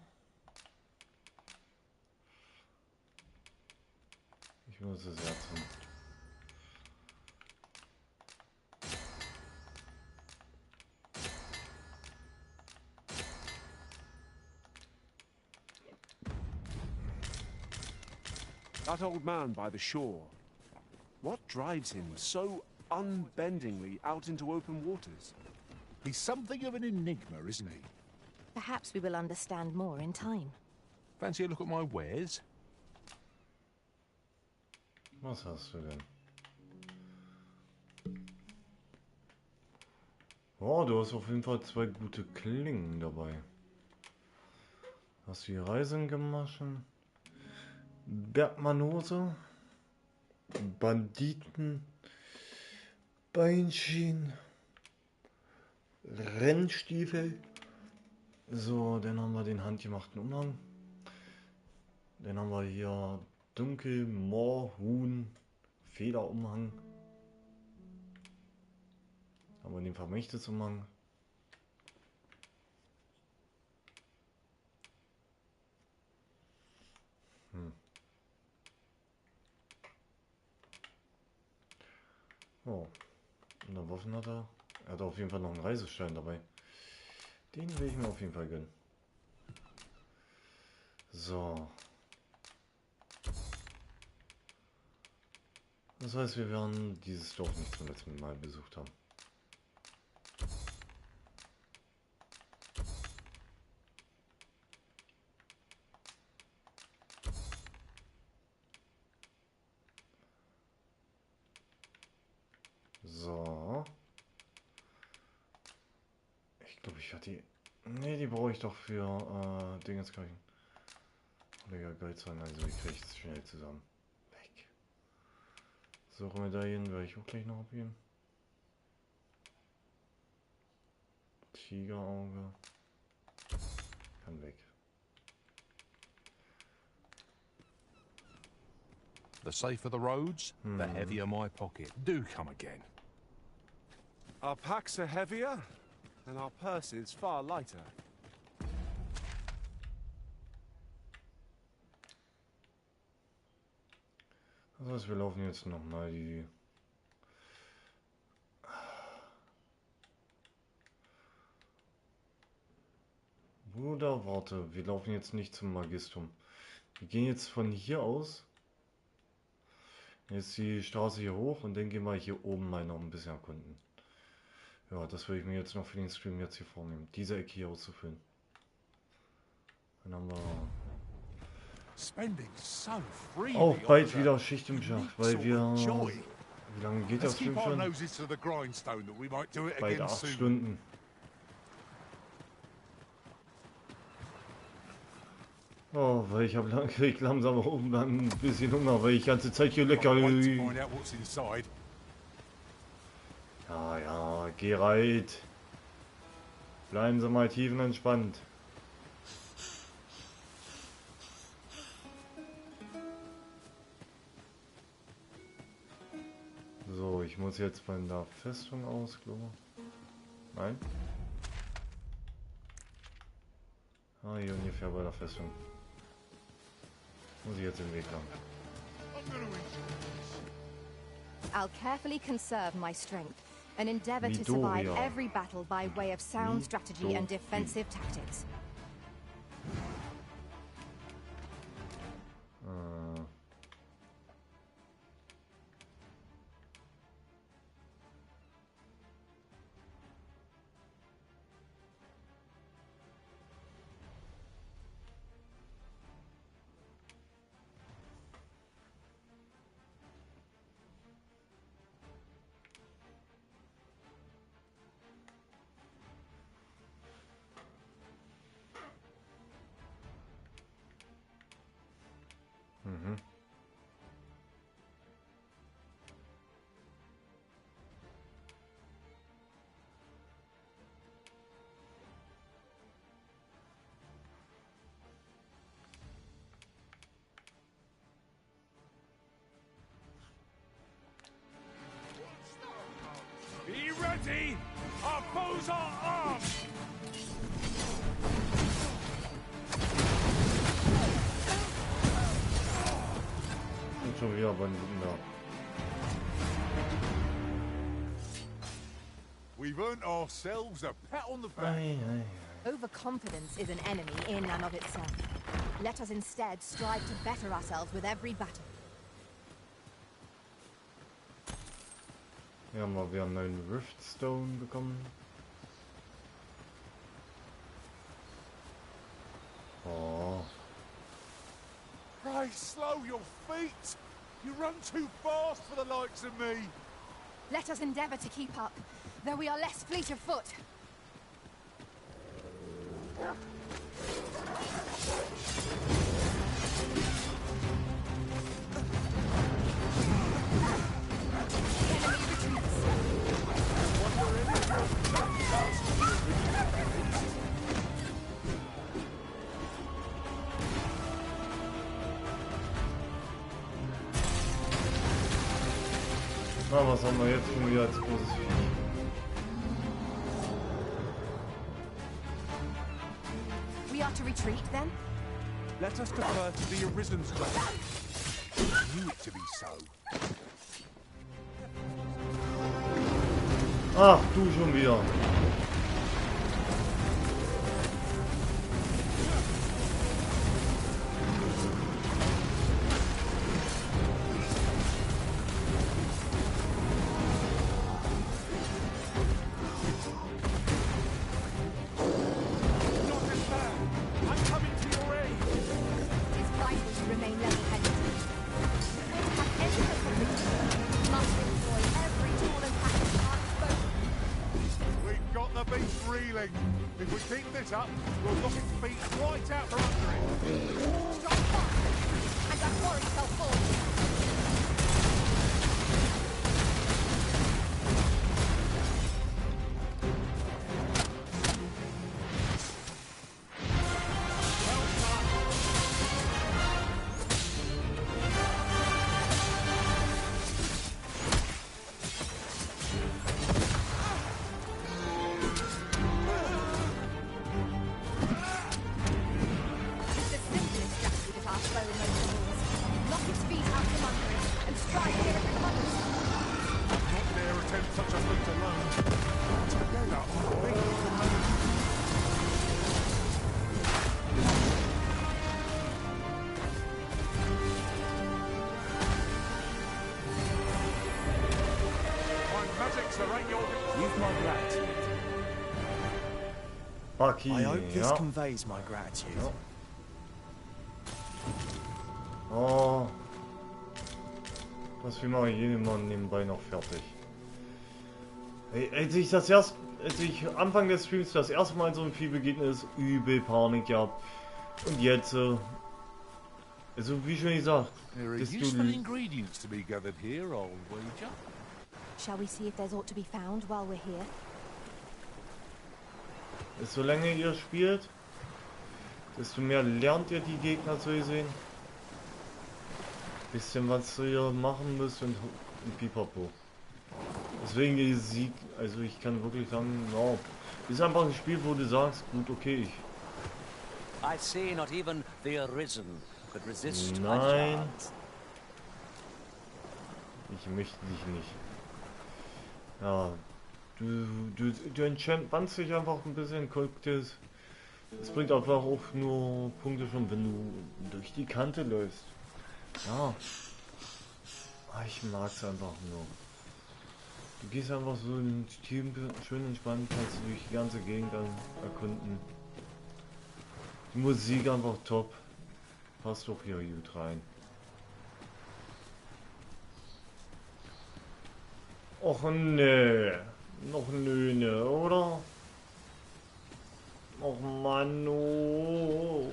Ich muss das Herz haben. That old man by the shore. What drives him so unbendingly out into open waters? He's something of an enigma, isn't he? Perhaps we will understand more in time. Fancy a look at my wares? Was hast du denn? Oh, du hast auf jeden Fall 2 gute Klingen dabei. Hast du die Reisengemaschen? Bergmanose? Banditen? Beinschienen? Rennstiefel? So, dann haben wir den handgemachten Umhang. Dann haben wir hier Dunkel, Moor, Huhn, Federumhang. Haben wir den Vermächtnisumhang. Oh, und der Waffen hat er. Er hat auf jeden Fall noch einen Reisestein dabei. Den will ich mir auf jeden Fall gönnen. So. Das heißt, wir werden dieses Dorf nicht zum letzten Mal besucht haben. So. Ich glaube, ich hatte die... Ne, die brauche ich doch für Dingeskirchen. Mega geil sein, also ich kriege es schnell zusammen. Weg. So, Medaillen werde ich auch gleich noch abgeben. Tigerauge. Kann weg. The safer the roads, the heavier my pocket. Do come again. Our packs are heavier, and our purses far lighter. Das heißt, wir laufen jetzt nochmal die... Bruder, warte, wir laufen jetzt nicht zum Magistrum. Wir gehen jetzt von hier aus. Jetzt die Straße hier hoch und dann gehen wir hier oben mal noch ein bisschen erkunden. Ja, das würde ich mir jetzt noch für den Stream jetzt hier vornehmen, diese Ecke hier auszufüllen. Dann haben wir auch bald wieder Schicht im Schacht, weil wir... Wie lange geht das Stream schon? Bald 8 Stunden. Oh, weil ich habe krieg langsam auch ein bisschen Hunger, weil ich die ganze Zeit hier lecker... Ja, ja, geh reit. Bleiben Sie mal tiefenentspannt. So, ich muss jetzt von der Festung aus, glaube ich. Nein? Ah, hier ungefähr bei der Festung. Muss ich jetzt den Weg lang. I'll carefully conserve my strength and endeavor to survive every battle by way of sound strategy and defensive tactics. Mhm. Be ready! Our bows are armed! Und schon wieder Banditen da. We've earned ourselves a pat on the back. Overconfidence is an enemy in and of itself. Let us instead strive to better ourselves with every battle. Ja, wir haben einen Riftstone bekommen. Oh. Pray, slow your feet! You run too fast for the likes of me! Let us endeavor to keep up, though we are less fleet of foot. Na, was haben wir jetzt schon wieder als großes Vieh? We are to retreat then? Let us defer to the Arisen's judgment. I knew it to be so. Ach, du schon wieder. If we keep this up, we'll knock its feet right out from under it. Strike fast, and that quarry shall fall. I hope this conveys my gratitude. Oh. Das mache ich jeden Mann nebenbei noch fertig. Hey, als ich Anfang des Streams das erste Mal so ein Vieh begegnet ist, übel Panik gehabt. Und jetzt, also wie schon gesagt, there are useful ingredients to be gathered here, old wager. Shall we see if there's aught to be found while we're here? Solange ihr spielt, desto mehr lernt ihr die Gegner zu sehen. Bisschen was ihr machen müsst und pipapo. Deswegen die Sieg, also ich kann wirklich sagen, no, ist einfach ein Spiel, wo du sagst, gut, okay, I see not even the Arisen. could resist my Nein. charms. Ich möchte dich nicht. Ja. Du entspannst dich einfach ein bisschen, guck das. Es bringt einfach auch nur Punkte schon, wenn du durch die Kante läufst. Ja. Ich mag es einfach nur. Du gehst einfach so in Team schön entspannt, kannst du durch die ganze Gegend erkunden. Die Musik einfach top. Passt doch hier gut rein. Och ne. Noch nö, ne, oder? Och Mann, oh.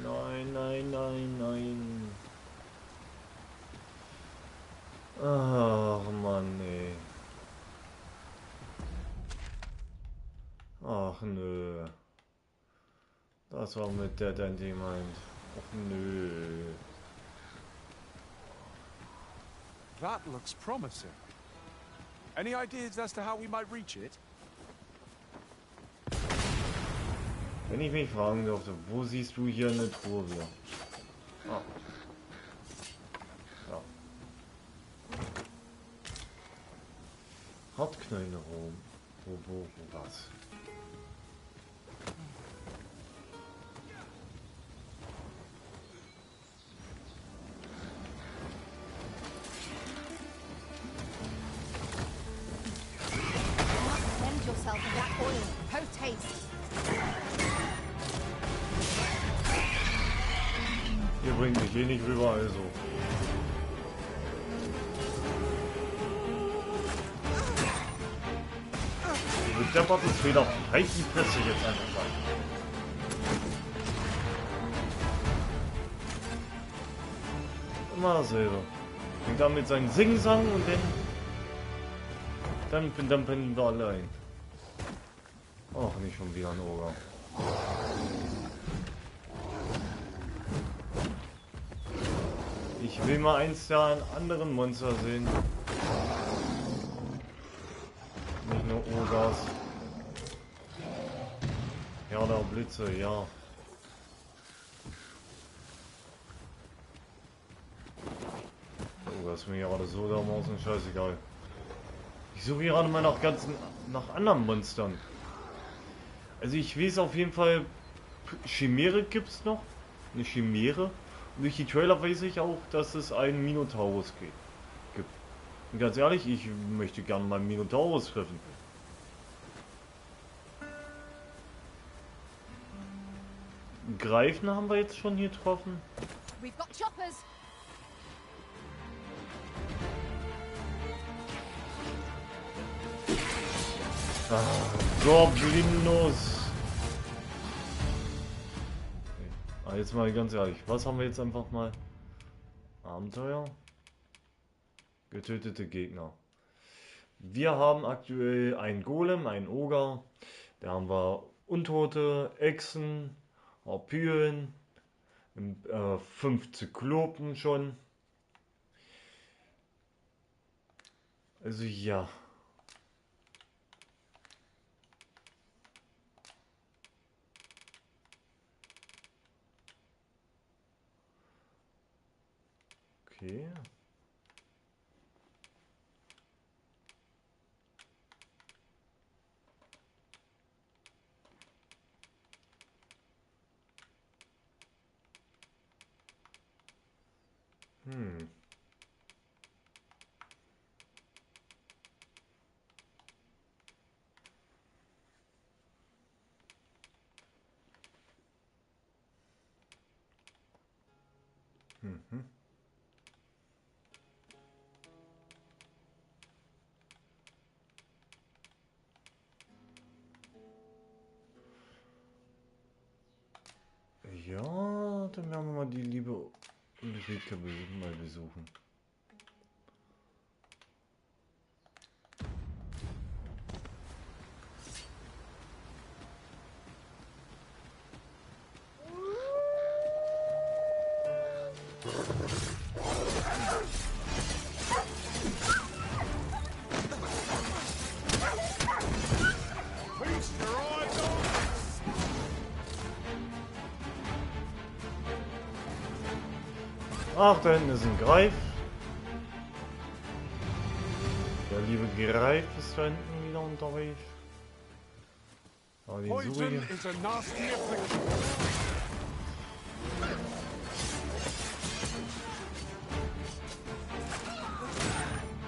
Nein, nein, nein, nein. Ach Mann, nee. Ach nö. Das war mit der Dead gemeint. Ach nö. That looks promising. Any ideas as to how we might reach it? Wenn ich mich fragen dürfte, wo siehst du hier eine Truhe wieder? Ah. Ja. Hartknölle rum. Wo was? Blend yourself in that oil. Post haste. Ihr bringt mich hier nicht rüber, also. Du bedeppertes Fehler. Halt die Presse jetzt einfach mal. Immer dasselbe. Fängt an mit seinem Singsang und dann pennen wir alle ein. Ach, nicht schon wieder ein Oger. Ich will mal eins der anderen Monster sehen. Nicht nur Ogers. Ja, der Blitze, ja. Oh, das ist mir gerade so dermaßen scheißegal. Ich suche gerade mal nach anderen Monstern. Also ich weiß auf jeden Fall, Chimäre gibt's noch. Eine Chimäre. Und durch die Trailer weiß ich auch, dass es einen Minotaurus gibt. Und ganz ehrlich, ich möchte gerne mal einen Minotaurus treffen. Greifen haben wir jetzt schon hier getroffen. We've got choppers. Goblinus. Okay. Jetzt mal ganz ehrlich, was haben wir jetzt einfach mal? Abenteuer? Getötete Gegner. Wir haben aktuell einen Golem, einen Oger. Da haben wir Untote, Echsen, Harpyen, 5 Zyklopen schon. Also ja. Okay. Ja, dann werden wir mal die liebe Ulrike mal besuchen. Ach, da hinten ist ein Greif. Der liebe Greif ist da hinten wieder unterwegs. Aber die suche ich.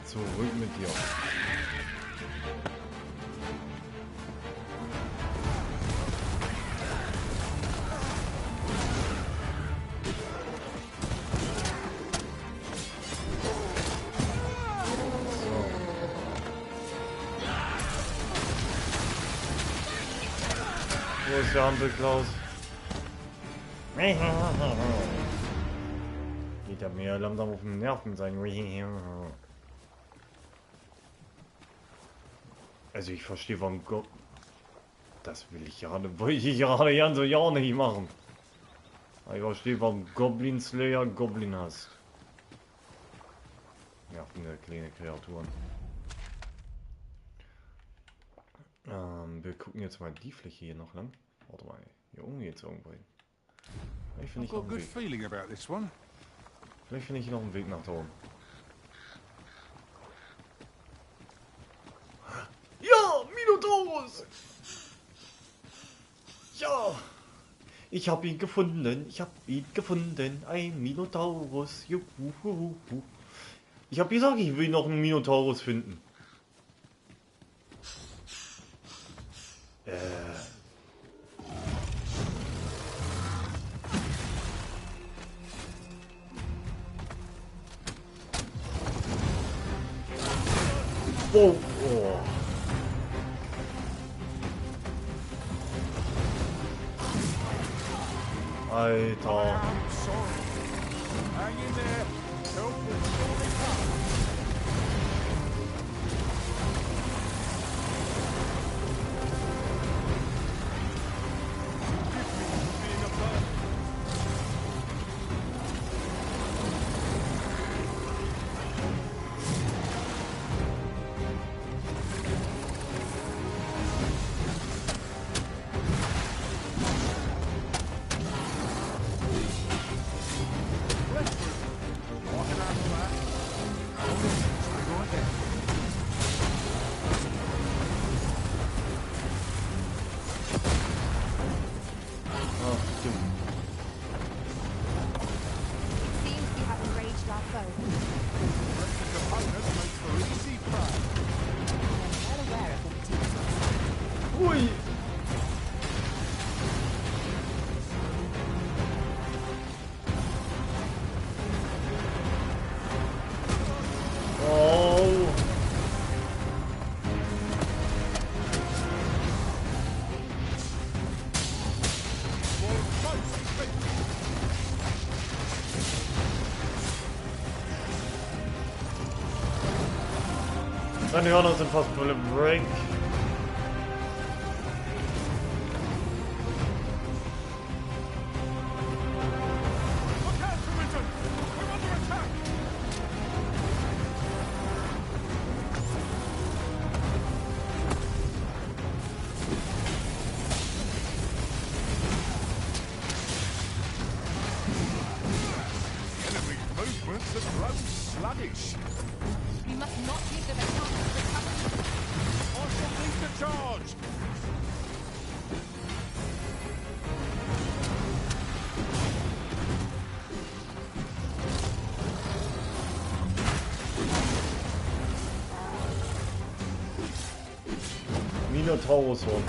Zurück mit dir. Wo ist der Ampelklaus? Geht ja mehr langsam auf den Nerven sein. Also ich verstehe warum Gott. Das will ich gerade, wollte ich gerade ganz so ja nicht machen. Aber ich verstehe warum Goblin Slayer Goblin hast. Ja, eine kleine Kreaturen. Wir gucken jetzt mal die Fläche hier noch lang. Warte mal, hier oben geht's irgendwo hin. Vielleicht finde ich noch einen Weg. Vielleicht finde ich noch einen Weg nach da oben. Ja, Minotaurus! Ja! Ich habe ihn gefunden. Ich habe ihn gefunden. Ein Minotaurus. Juhu. Ich habe gesagt, ich will noch einen Minotaurus finden. Oh, oh. Alter. Ui. Oh. Seine Hörner sind fast voll im Break. Sluggish. We must not give them a chance to recover. I shall lead the charge. Minotaurus Horn.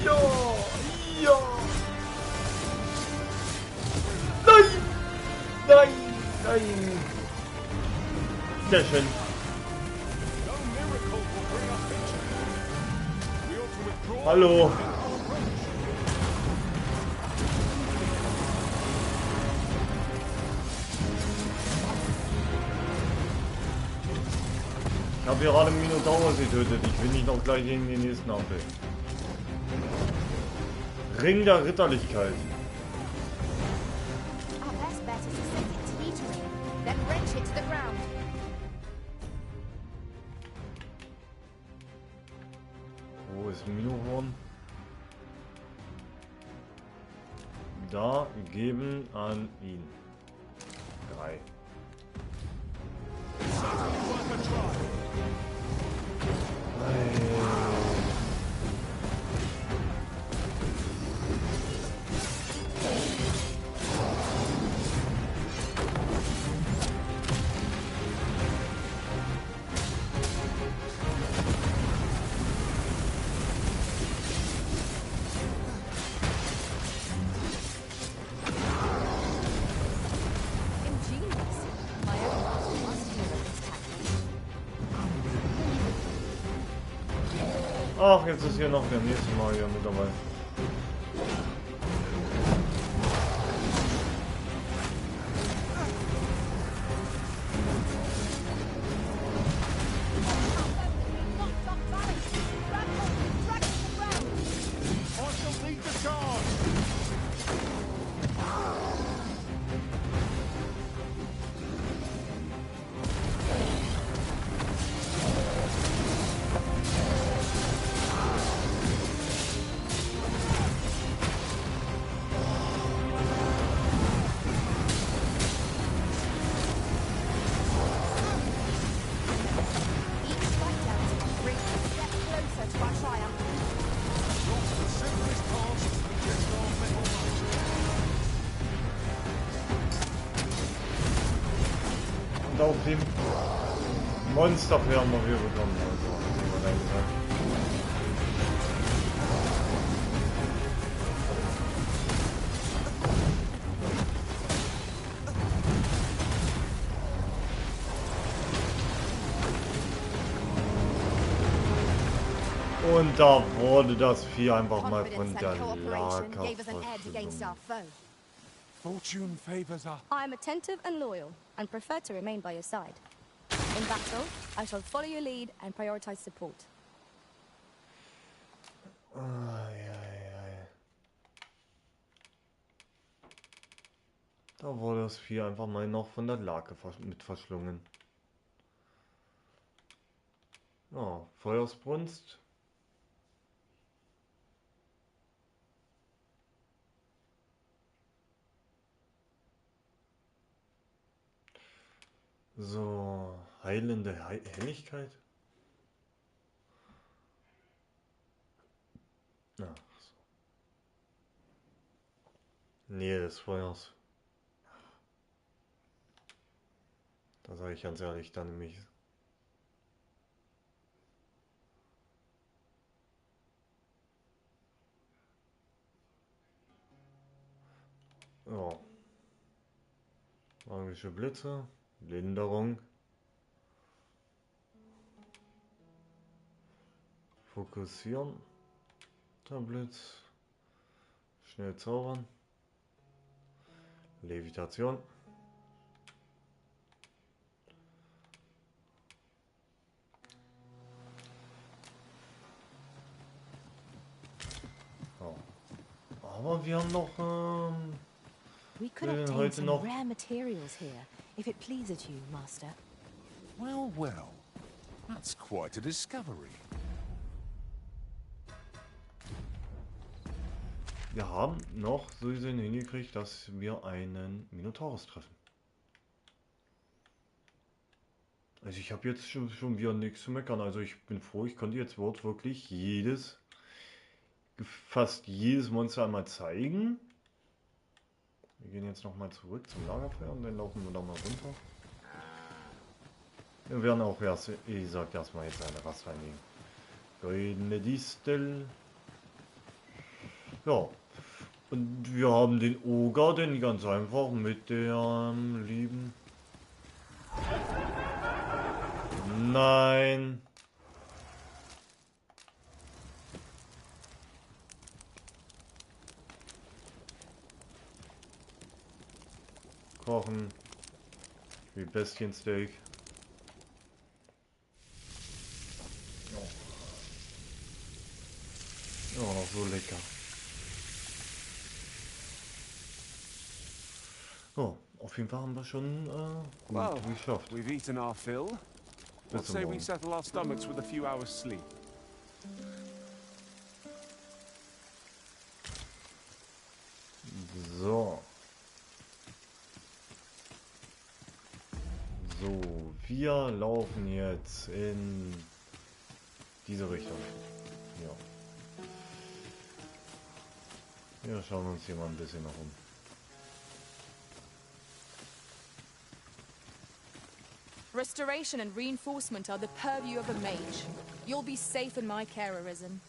Ja! Ja! Nein! Nein! Nein! Sehr schön. Ich habe gerade einen Minotaur getötet. Ich will nicht noch gleich in den nächsten Ampel. Ring der Ritterlichkeit. Our best bet is to set it teetering, then wrench it to the ground. Wo ist Minohorn? Da, geben an ihn. 3. Ach, jetzt ist hier noch der nächste Magier mit dabei. Und auf dem Monsterpferd haben wir bekommen. Und da wurde das Vieh einfach mal von der Lager verschlungen. Fortune favors us. I am attentive and loyal, and prefer to remain by your side. In battle, I shall follow your lead and prioritize support. Da wurde das Vieh einfach mal noch von der Lage mit verschlungen. Ja, Feuersbrunst. So, heilende Helligkeit. Ach so. Nähe des Feuers. Da sage ich ganz ehrlich, dann nämlich. Ja. Magische Blitze. Linderung. Fokussieren. Der Blitz. Schnell zaubern. Levitation. Oh. Aber wir haben noch We could obtain heute some noch rare materials here, if it pleases you, Master. Well, well. That's quite a discovery. Wir haben noch so gesehen hingekriegt, dass wir einen Minotaurus treffen. Also ich habe jetzt schon wieder nichts zu meckern. Also ich bin froh, ich konnte jetzt wirklich fast jedes Monster einmal zeigen. Wir gehen jetzt nochmal zurück zum Lagerfeuer und dann laufen wir da mal runter. Wir werden auch erst, wie gesagt, erstmal jetzt eine Rast reinlegen. Goldene Distel. Ja. Und wir haben den Oger, den ganz einfach mit der lieben... Nein. Kochen. Wie Bestiensteak. Immer noch so lecker. Oh, auf jeden Fall haben wir schon gut geschafft. We've eaten our fill. What say we settle our stomachs with a few hours sleep? So. So, wir laufen jetzt in diese Richtung. Ja. Wir schauen uns hier mal ein bisschen noch um. Restoration and reinforcement are the purview of a mage. You'll be safe in my care, Arisen.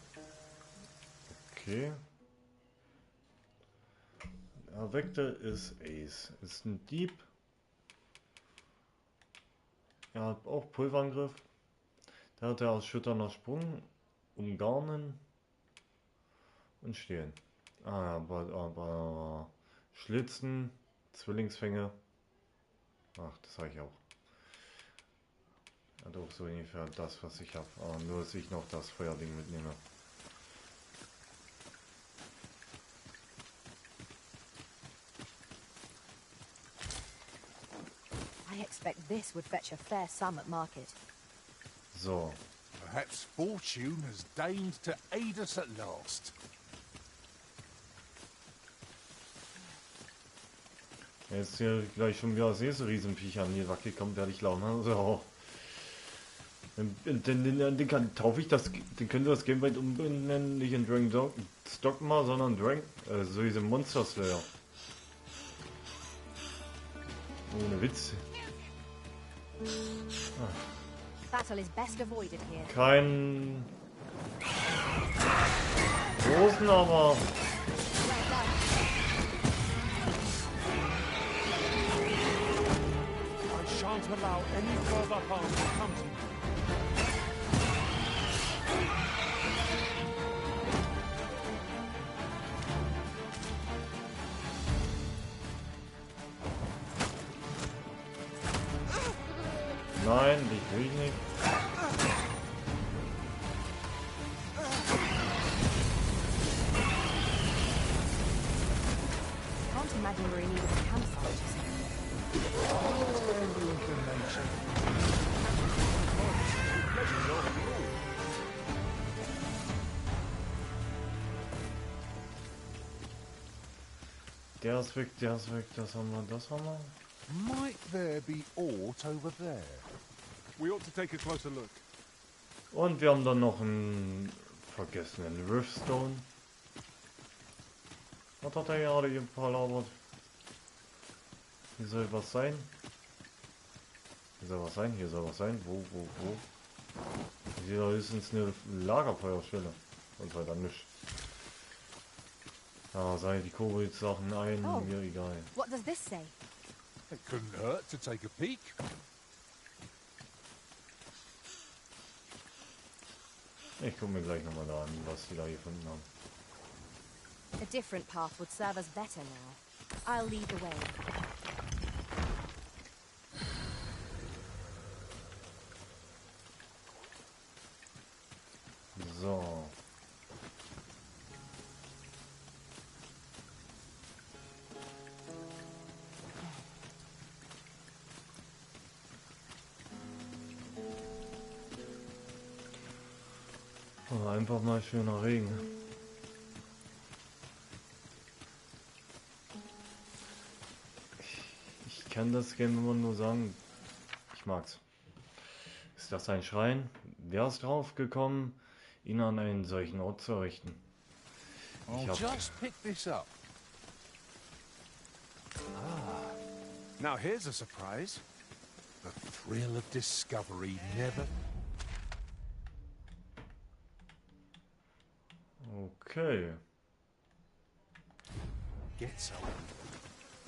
Okay. Erweckte ist Ace. Ist ein Dieb. Er hat auch Pulverangriff. Da hat er erschütternder Sprung, umgarnen und stehlen. Aber Schlitzen, Zwillingsfänge. Ach, das habe ich auch. Hat auch so ungefähr das, was ich habe. Aber nur, dass ich noch das Feuerding mitnehme. I expect this would fetch a fair sum at market. So. Perhaps fortune has deigned to aid us at last. Jetzt hier gleich schon wieder das nächste Riesenviech an die Wacke kommt, werde ich glauben. Also, den taufe ich das, den könnte das Game weit umbenennen, nicht in Dogma, sondern so diese Monster Slayer. Ohne Witz. Battle is best avoided here. Kein großen, aber I shan't allow any further harm to come to you. nein, dich will ich nicht. Can't imagine we're in need of a campsite. Der ist weg, das haben wir. Might there be aught over there? We ought to take a closer look. Und wir haben dann noch einen vergessenen Riftstone. Was hat er gerade hier palabert? Hier soll was sein. Hier soll was sein, hier soll was sein. Wo? Hier da ist uns eine Lagerfeuerstelle. Und weiter nichts. Ja, sei die Kobold-Sachen ein, mir egal. What does this say? It couldn't hurt to take a peek. Ich gucke mir gleich nochmal da an, was die da gefunden haben. A different path would serve us better now. I'll lead the way. So. Oh, einfach mal schöner Regen. Ich kann das Game immer nur sagen, ich mag's. Ist das ein Schrein? Wer ist drauf gekommen, ihn an einen solchen Ort zu errichten? I'll just pick this up. Ah, now here's a surprise. The thrill of discovery never... Okay. Get some.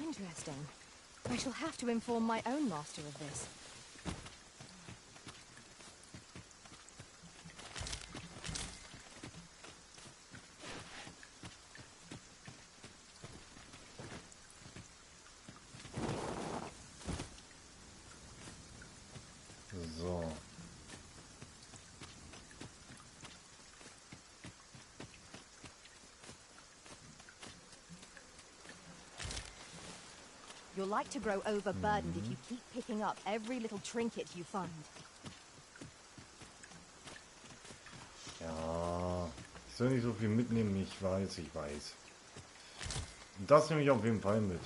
Interesting. I shall have to inform my own master of this. So. You're like to grow overburdened if you keep picking up every little trinket you find. Ja, ich soll nicht so viel mitnehmen, ich weiß. Und das nehme ich auf jeden Fall mit.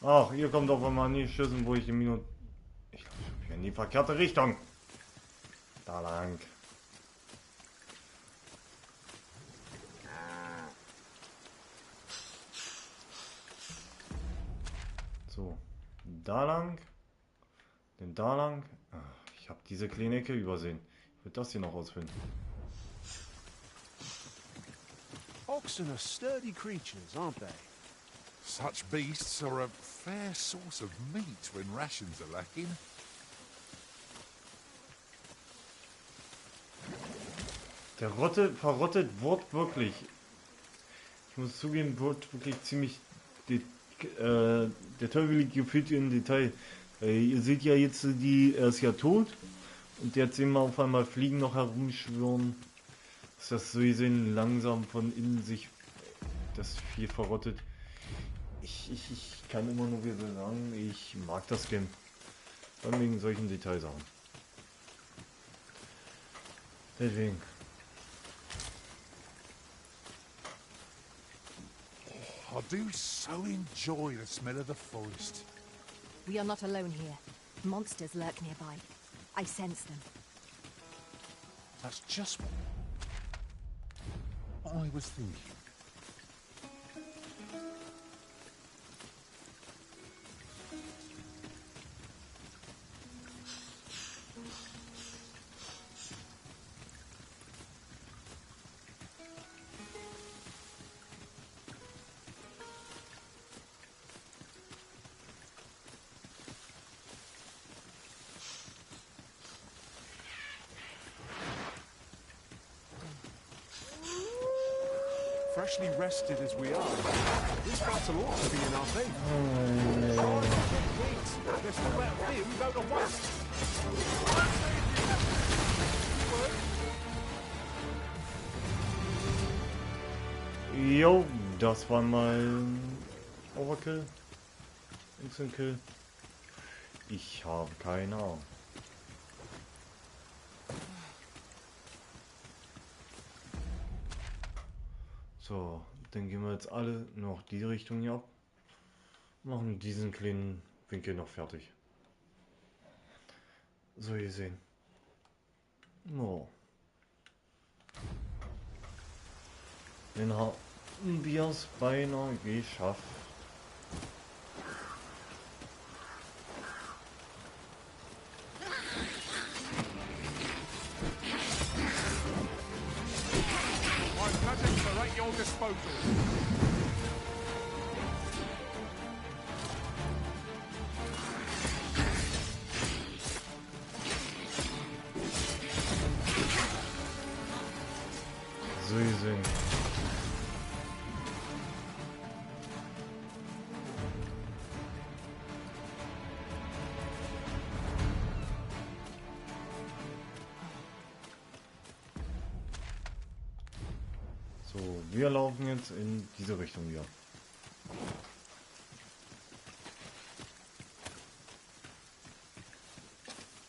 Ach, ihr kommt auf einmal an die Schüssen, wo ich die Minute... Ich glaube, ich bin in die verkehrte Richtung. Da lang. So, da lang. Denn da lang. Ach, ich habe diese kleine Ecke übersehen. Ich will das hier noch ausfinden. Oxen are sturdy creatures, aren't they? Such beasts are a fair source of meat when rations are lacking. Der verrottet wortwörtlich. Ich muss zugeben, wird wirklich ziemlich der Teufel gefühlt im Detail. Ihr seht ja jetzt, er ist ja tot. Und jetzt sehen wir auf einmal Fliegen noch herumschwirren. Ist das so gesehen langsam von innen sich das Vieh verrottet. Ich kann immer nur wieder sagen, ich mag das Game. Vor allem wegen solchen Detailsachen. Deswegen. I do so enjoy the smell of the forest. We are not alone here. Monsters lurk nearby. I sense them. That's just what I was thinking. Freshly rested as we are, this battle ought to be in our favour. There's no better fear we go to west. Jo, das war mal Overkill. Instant Kill. Ich habe keine Ahnung. So, dann gehen wir jetzt alle noch die Richtung hier ab. Machen diesen kleinen Winkel noch fertig. So, ihr sehen. No. Den haben wir es beinahe geschafft. At your disposal. So gesehen. So, wir laufen jetzt in diese Richtung hier.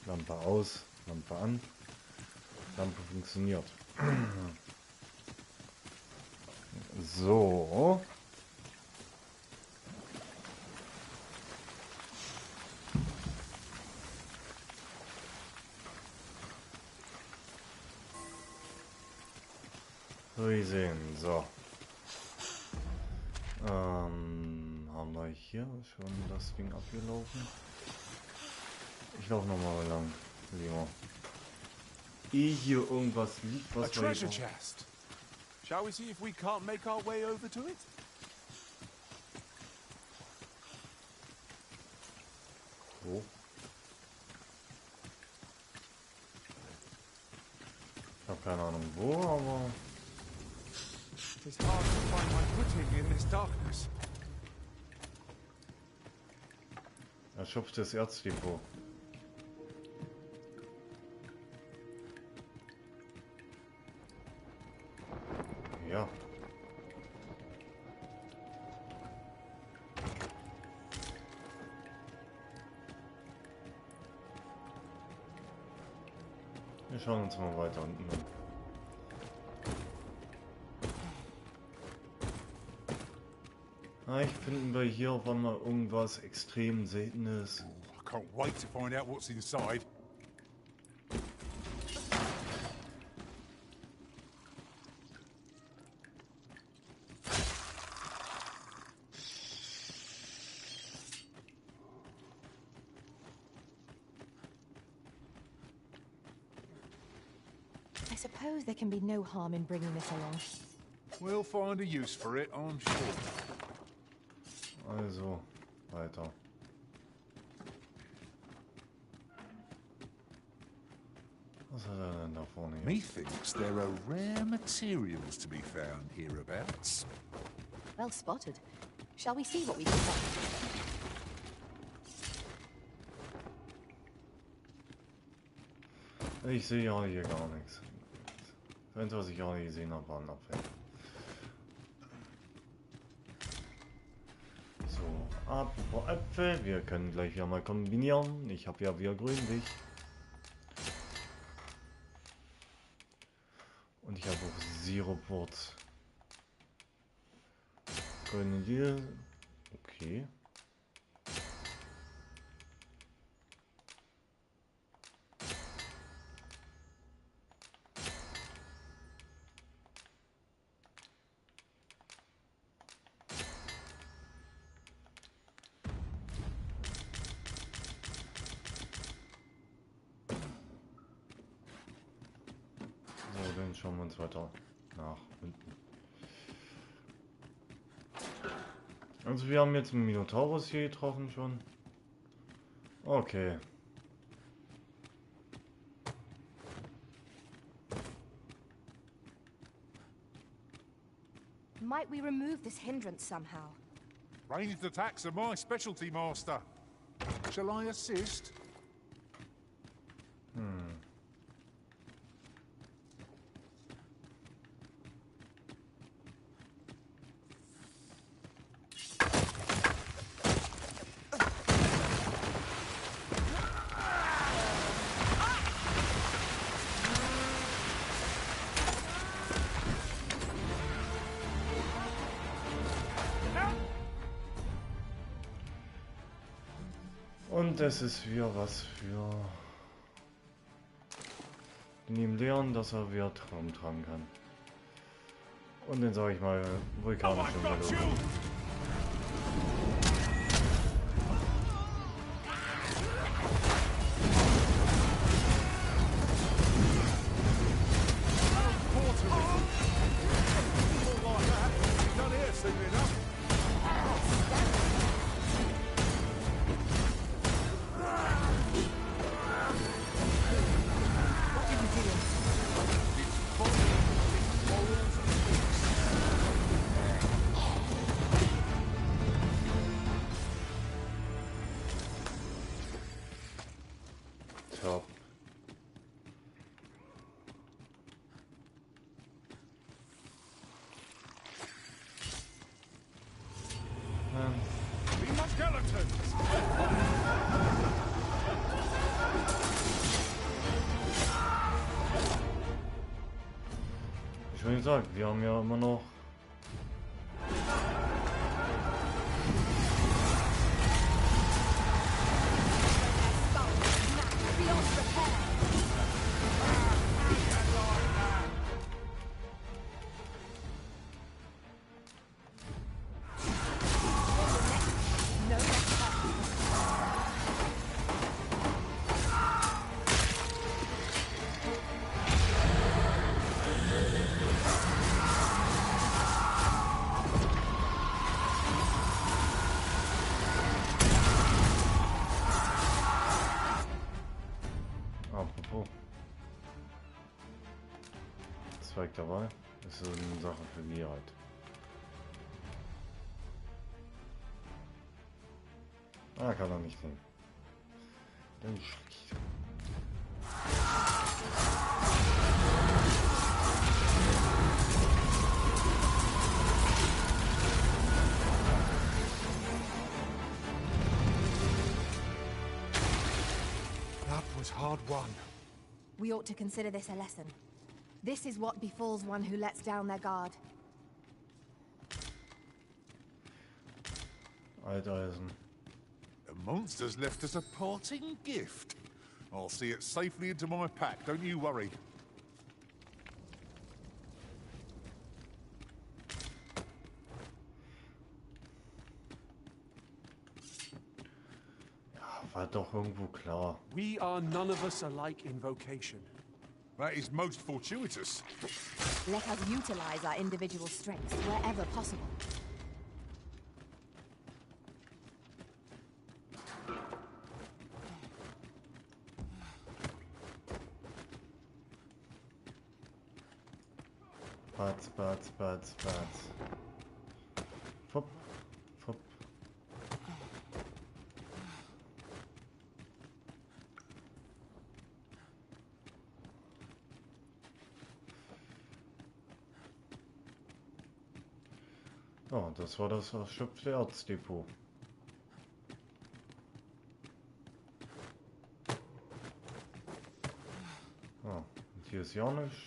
Lampe aus, Lampe an. Lampe funktioniert. So. So, wir sehen. So. Haben wir hier schon das Ding abgelaufen? Ich laufe nochmal lang. Lieber. Ehe hier irgendwas liegt, was wir treasure chest. Shall we see if we can't make our way over to it? Wo? Ich habe keine Ahnung wo, aber... It's hard to find my footing in this darkness. Erschöpftes Erzdepot. Ja. Wir schauen uns mal weiter unten an. Vielleicht finden wir hier auf einmal irgendwas extrem Seltenes. I can't wait to find out what's inside. I suppose there can be no harm in bringing this along. We'll find a use for it, I'm sure. Also, weiter. Was hat er denn da vorne hier? Methinks there are rare materials to be found hereabouts. Well spotted. Shall we see what we can find? Ich sehe ja hier gar nichts. Das Einzige, was ich auch nicht gesehen habe, waren Abfälle. So, apropos Äpfel, wir können gleich ja mal kombinieren. Ich habe ja wieder Grünlicht. Und ich habe auch Sirupwurz. Können wir... Okay. Dann schauen wir uns weiter nach unten. Also wir haben jetzt einen Minotaurus hier getroffen schon. Okay. Might we remove this hindrance somehow? Ranged attacks are my specialty, Master. Shall I assist? Und das ist wieder was für den Leon, dass er wieder Traum tragen kann. Und dann sage ich mal vulkanische Melodie. Top. Ich will sagen, wir haben ja immer noch Zweig dabei. Das ist eine Sache für die halt. Ah, kann er nicht sehen. Dann schlecht. guard won. We ought to consider this a lesson. This is what befalls one who lets down their guard. Alteisen. The monster's left us a parting gift. I'll see it safely into my pack, don't you worry. War doch irgendwo klar. We are none of us alike in vocation. That is most fortuitous. Let us utilize our individual strengths wherever possible. Batz. Fupp. Oh, das war das erschöpfte Erzdepot. Ah, und hier ist ja nichts.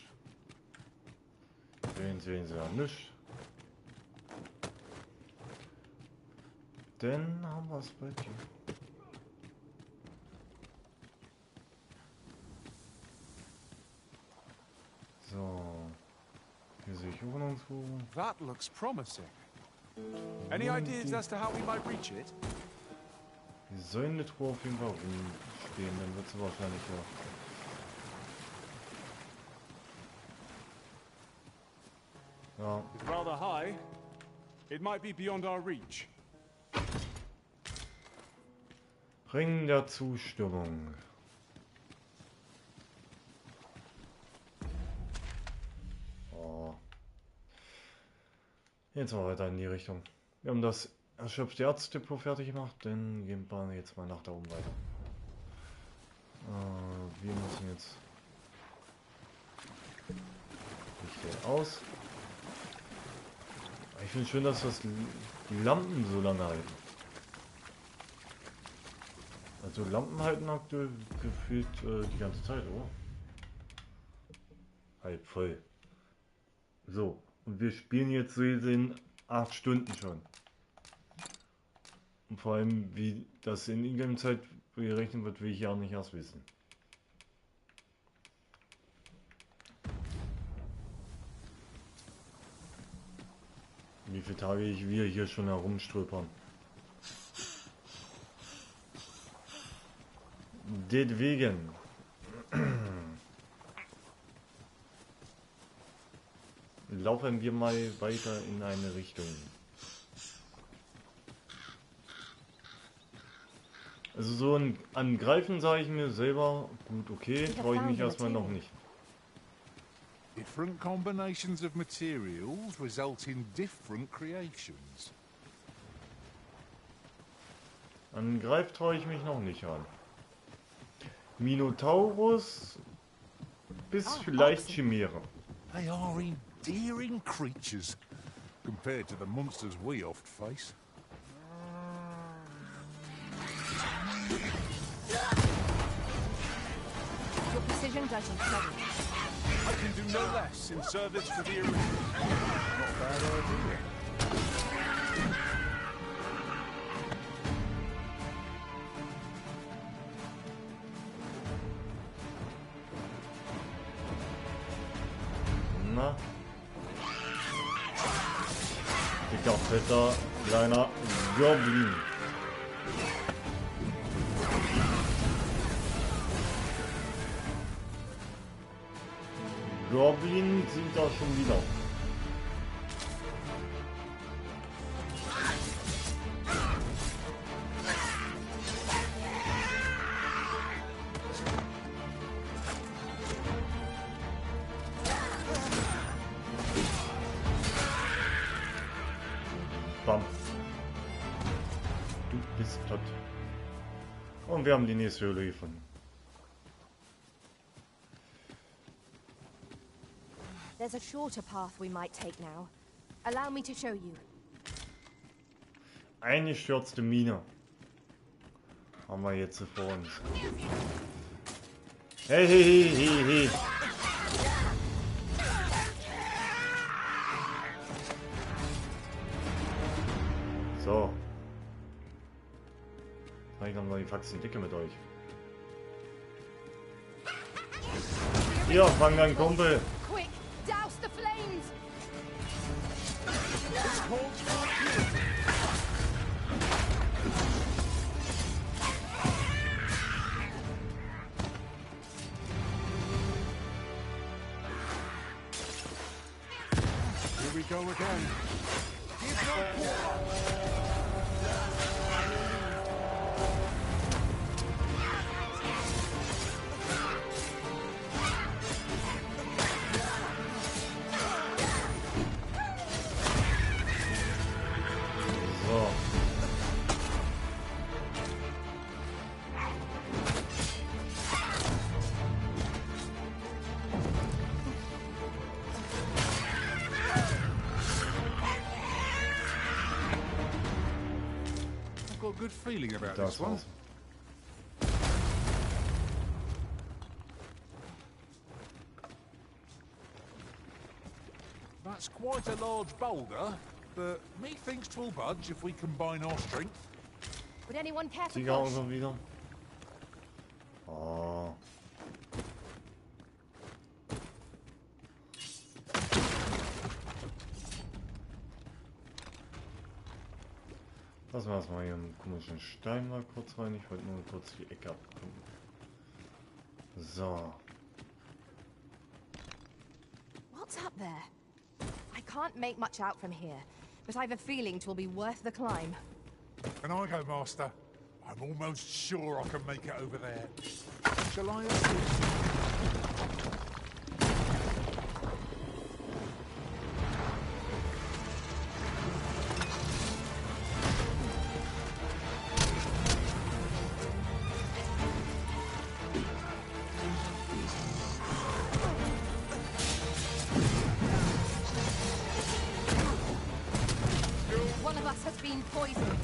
Den sehen sie ja nicht. Dann haben wir es bei dir. So. Hier sehe ich auch nirgendwo. That looks promising. Any ideas as to how we might reach it? Wir sollen eine Truhe auf jeden Fall rumstehen, dann wird sie wahrscheinlich ja. It's rather high. It might be beyond our reach. Ring der Zustimmung. Oh. Jetzt mal weiter in die Richtung. Wir haben das erschöpfte Erzdepot fertig gemacht, dann gehen wir jetzt mal nach da oben weiter. Wir müssen jetzt Licht aus. Ich finde schön, dass das die Lampen so lange halten. Also Lampen halten aktuell gefühlt die ganze Zeit, oder? Halb voll. So, und wir spielen jetzt so gesehen 8 Stunden schon. Und vor allem, wie das in Ingame-Zeit gerechnet wird, will ich ja nicht erst wissen. Wie viele Tage wir hier schon herumströpern. Deswegen. Laufen wir mal weiter in eine Richtung. Also so ein Angreifen sage ich mir selber, gut, okay, traue ich mich erstmal noch nicht. Different combinations of materials result in different creations. Angreift traue ich mich noch nicht an. Minotaurus bis vielleicht Chimäre. They are endearing creatures compared to the monsters we oft face. Your precision judging study. I can do no less in service for the original. Not bad idea. Na? Dicker, fetter, kleiner Goblin. Goblin sind da schon wieder. Bam. Du bist tot. Und wir haben die nächste Höhle gefunden. There's a shorter path we might take now. Allow me to show you. Eingestürzte Mine. Haben wir jetzt vor uns. Hey, hey, hey, hey, hey. So. Ich noch mal die Faxen dicke mit euch. Hier, fang deinen Kumpel. Quick, douse the flames! Here we go again. So. I've got a good feeling about Das this one. war's. That's quite a large boulder, but methinks 'twill budge if we combine our strength. Would anyone care to Sieger push? immer wieder. Oh. Lassen wir erstmal hier einen komischen Stein mal kurz rein. Ich wollte nur kurz die Ecke abgucken. So. What's up there? I can't make much out from here, but I've a feeling 'twill be worth the climb. Can I go, Master? I'm almost sure I can make it over there. Shall I assist? One of us has been poisoned.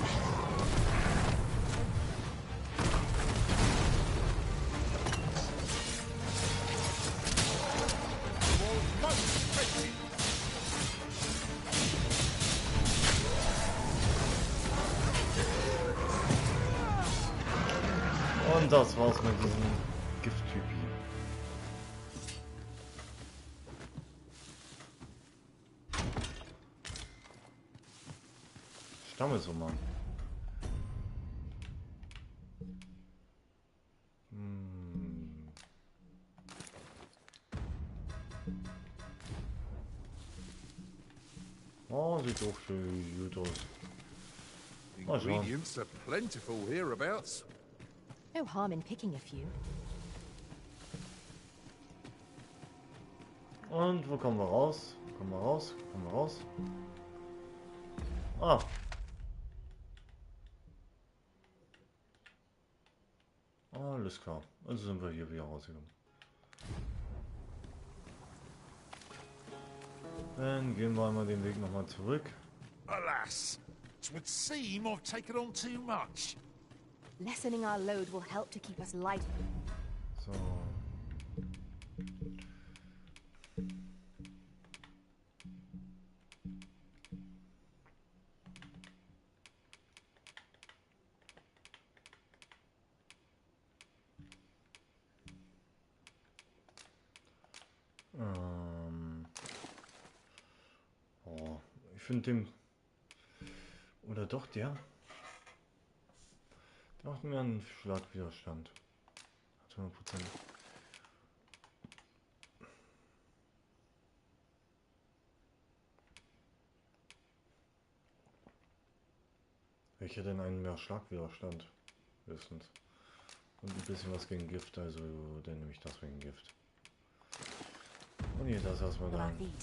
Und das war's mit diesem Gifttypi. Stammesummer. Oh, sieht doch gut aus. Mal schauen. Ingredients are plentiful hereabouts. No harm in picking a few. Und wo kommen wir raus? Kommen wir raus? Kommen wir raus? Ah. Alles klar. Also sind wir hier wieder rausgekommen. Dann gehen wir einmal den Weg nochmal zurück. Alas, it would seem I've taken on too much. Lessening our load will help to keep us light. So. Oh, ich finde den... Oder doch der? Der macht mir einen Schlagwiderstand. 100%. Welcher denn einen mehr Schlagwiderstand? Höchstens. Und ein bisschen was gegen Gift, also dann nehme ich das wegen Gift. Und hier das erstmal rein.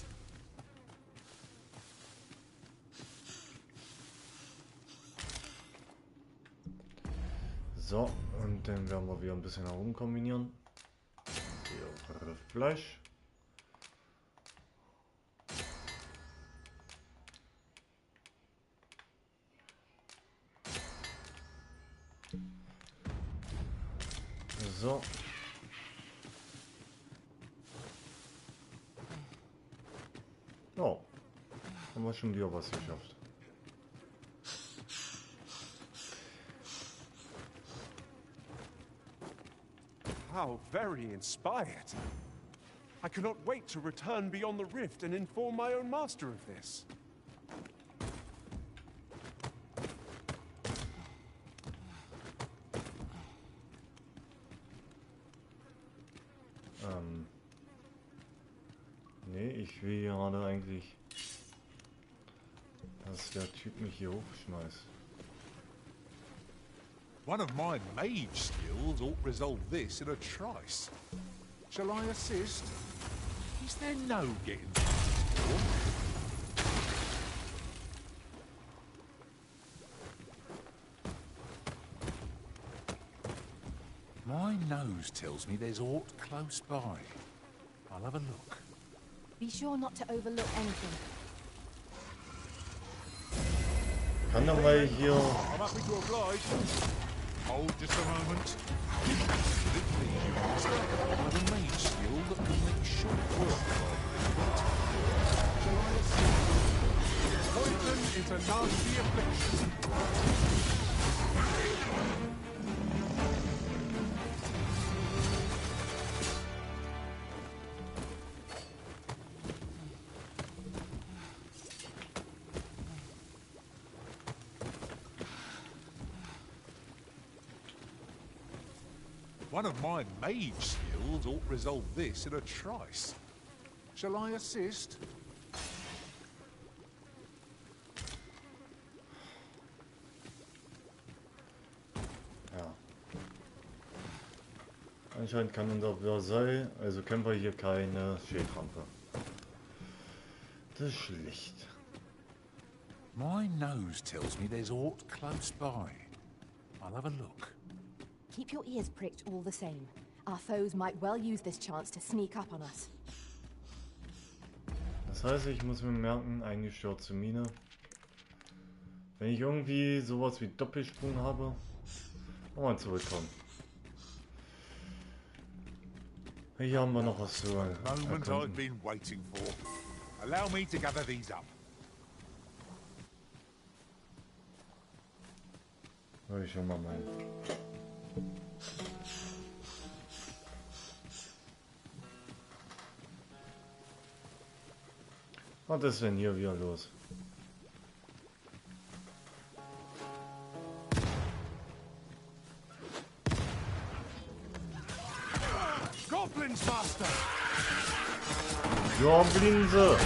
So, und dann werden wir wieder ein bisschen herum kombinieren. Hier Fleisch. So. Ja, haben wir schon wieder was geschafft. How very inspired. I cannot wait to return beyond the rift and inform my own master of this. Nee, ich will gerade eigentlich, dass der Typ mich hier hochschmeißt. One of my mage skills ought resolve this in a trice. Shall I assist? Is there no getting past this door? My nose tells me there's aught close by. I'll have a look. Be sure not to overlook anything. Kann doch mal hier. I'm happy to oblige. Hold just a moment. Literally, you master. I have a mage skill that can make short work of it. Shall I assist? Poison is a nasty affliction. One of my mage skills ought resolve this in a trice. Shall I assist? Ja. Anscheinend kann unser Versailles, also Kämpfer hier keine Schildrampe. Das ist schlecht. My nose tells me there's aught close by. I'll have a look. Keep your ears pricked all the same. Our foes might well use this chance to sneak up on us. Das heißt, ich muss mir merken, eingestürzte Mine. Wenn ich irgendwie sowas wie Doppelsprung habe, nochmal zurückkommen. Hier haben wir noch was zu Moment I've erkunden. been waiting for. Allow me to gather these up. Würde ich schon mal meinen. Was ist denn hier wieder los? Goblins, Master! Goblinse!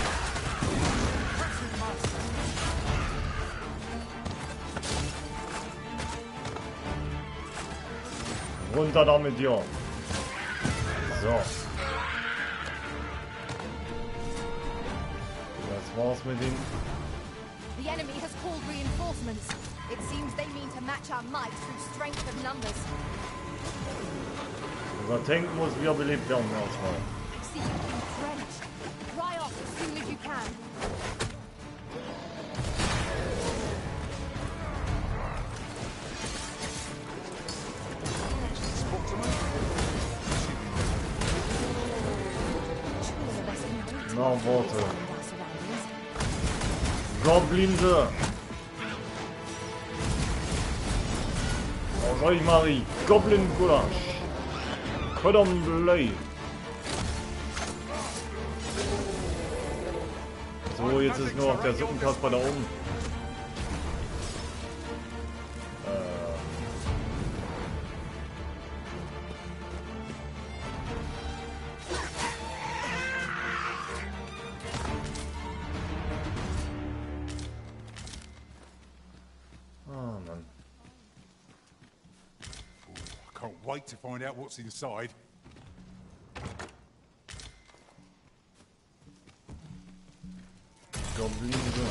Runter da mit dir! So. Das war's mit dem. The enemy has called reinforcements. It seems they mean to match our might through strength of numbers. Unser Tank muss wiederbelebt werden erstmal. See you being drenched. Dry off as soon as you can. Na, Worte. Goblinse! Was soll ich mal die Goblin-Gulasch? Cordon Bleu. So, jetzt ist nur noch der Suppenkasper da oben. Mann. I can't wait to find out what's inside. Goblinse.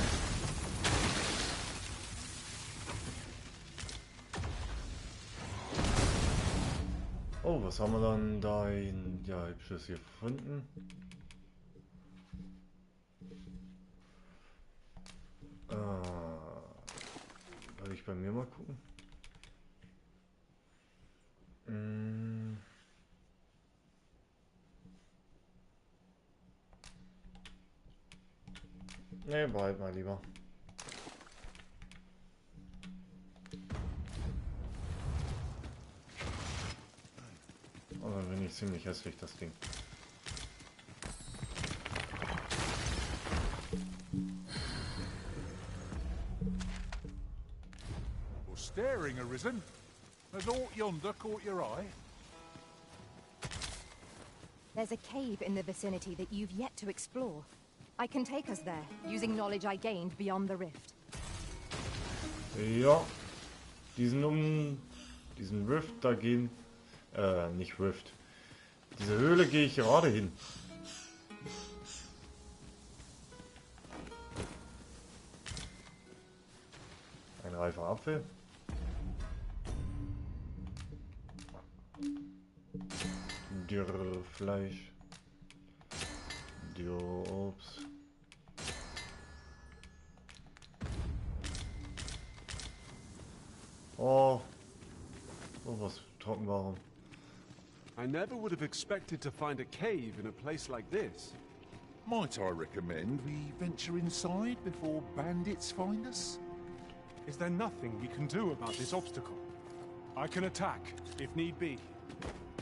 Oh, was haben wir dann da in ja hübsches hier gefunden? Soll ich bei mir mal gucken? Ne, behalt mal lieber. Aber bin ich ziemlich hässlich, das Ding. You're staring, Arisen. Has aught yonder caught your eye? There's a cave in the vicinity that you've yet to explore. I can take us there, using knowledge I gained beyond the rift. Ja, diesen Rift da gehen, nicht Rift. Diese Höhle gehe ich gerade hin. Ein reifer Apfel. Dürrfleisch. Dürrobst. Oh, was Trockenwaren. I never would have expected to find a cave in a place like this. Might I recommend we venture inside before bandits find us? Is there nothing we can do about this obstacle? I can attack, if need be.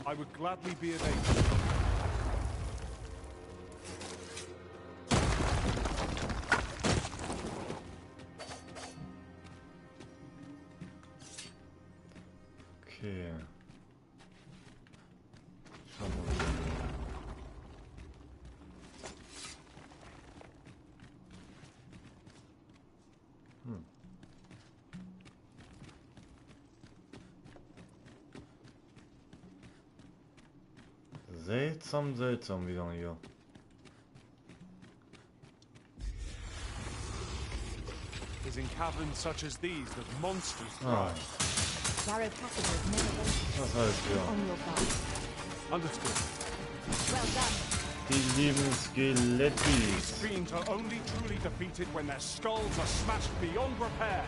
I would gladly be of aid. Okay. Schauen wir mal. Seltsam, seltsam wieder hier. It is in caverns such as these that monsters Ah. thrive. Narrow passages never Das heißt ja. on your guard. Understood. Well done. Die lieben Skelettis. Fiends are only truly defeated when their skulls are smashed beyond repair.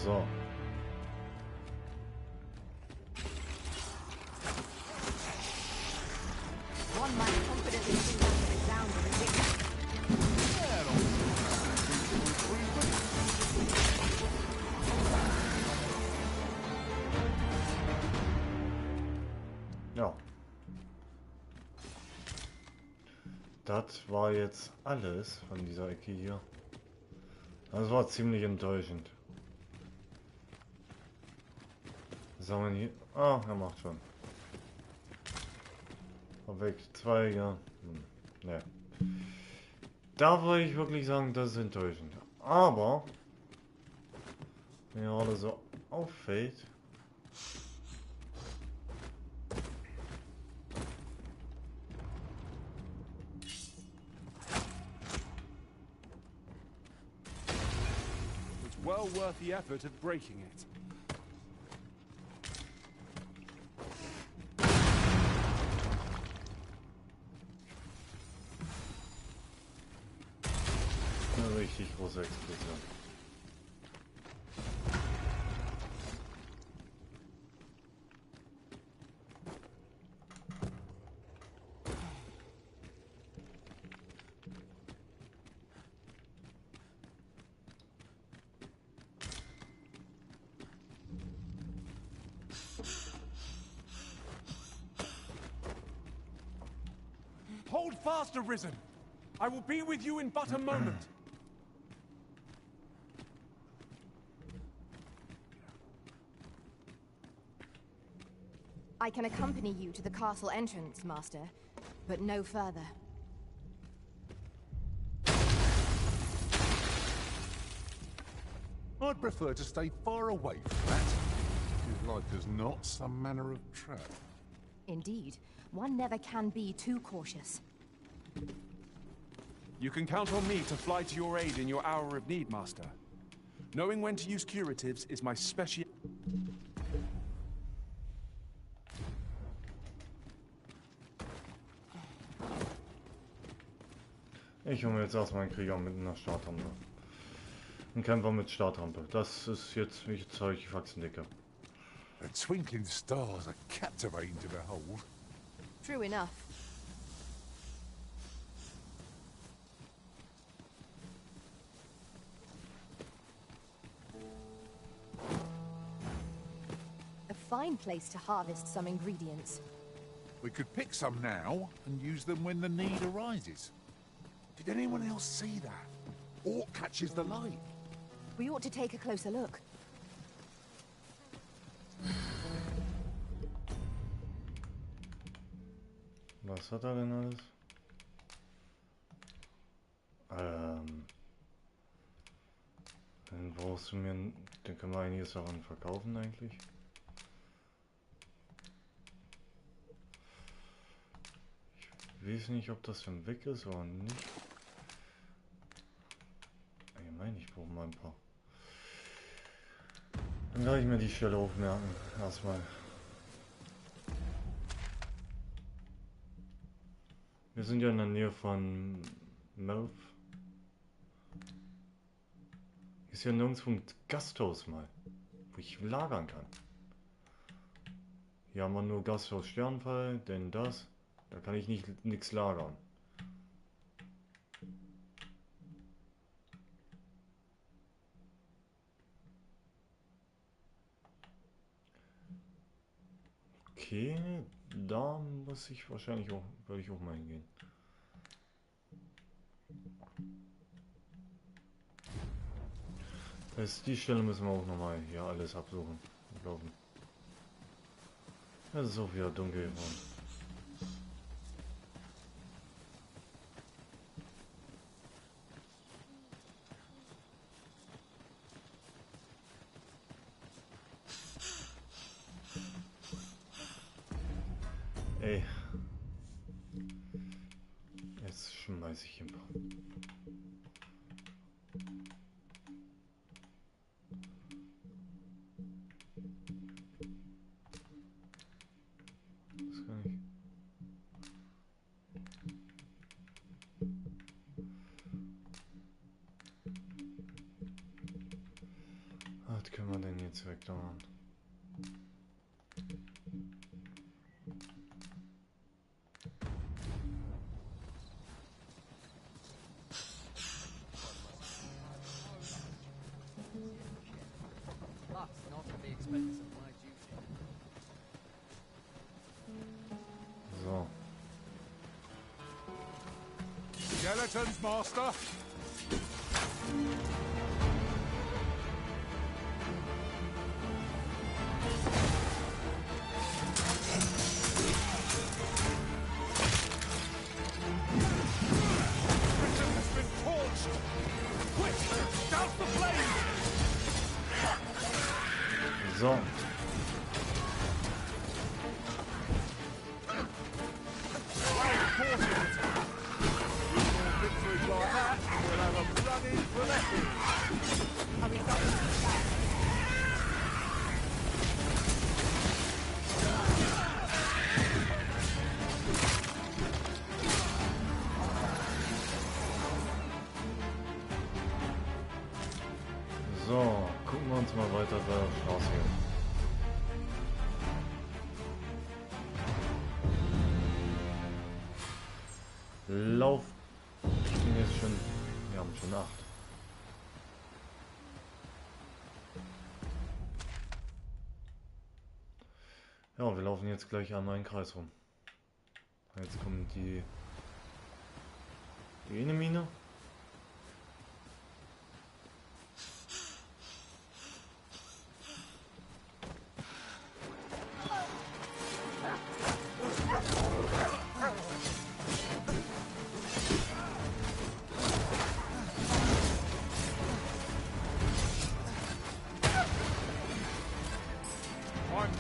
So. One might confidently think that the resounding victory. Ja. Das war jetzt alles von dieser Ecke hier. Das war ziemlich enttäuschend. Was haben wir hier? Ah, er macht schon. Verweckt Zweige. Ne. Da würde ich wirklich sagen, das ist enttäuschend. Aber, wenn mir gerade so auffällt, It's well worth the effort of breaking it. eine richtig große Explosion. Hold fast, Arisen! I will be with you in but a moment. I can accompany you to the castle entrance, Master, but no further. I'd prefer to stay far away from that. If like as not some manner of trap. Indeed, one never can be too cautious. You can count on me to fly to your aid in your hour of need, Master. Knowing when to use curatives is my special... Ich hole mir jetzt erstmal einen Krieger mit einer Startrampe. Ein Kämpfer mit Startrampe. Das ist jetzt, ich zeige die Faxendicke. The twinkling stars are captivating to behold. True enough. A fine place to harvest some ingredients. We could pick some now and use them when the need arises. Did anyone else see that? Orc catches the light. We ought to take a closer look. Was hat er denn alles? Dann brauchst du mir, dann können wir einiges daran verkaufen eigentlich. Ich weiß nicht, ob das dann weg ist oder nicht. Ich meine, ich brauche mal ein paar. Dann werde ich mir die Stelle aufmerken. Erstmal. Wir sind ja in der Nähe von Melf. Ist ja nirgendwo ein Gasthaus mal, wo ich lagern kann. Hier haben wir nur Gasthaus Sternfall, denn das, da kann ich nichts lagern. Okay, da muss ich wahrscheinlich auch, würde ich auch mal hingehen. Die Stelle müssen wir auch nochmal hier alles absuchen. Glauben. Es ist auch wieder dunkel geworden. Ey. Jetzt schmeiß ich ihn. Was können wir denn jetzt wegdauern? So. Skeletons, Master. So. So, gucken wir uns mal weiter bei der Straße hier. Lauf. Jetzt schon. Wir haben schon 8. Ja, wir laufen jetzt gleich einmal einen Kreis rum. Jetzt kommt die eine Mine.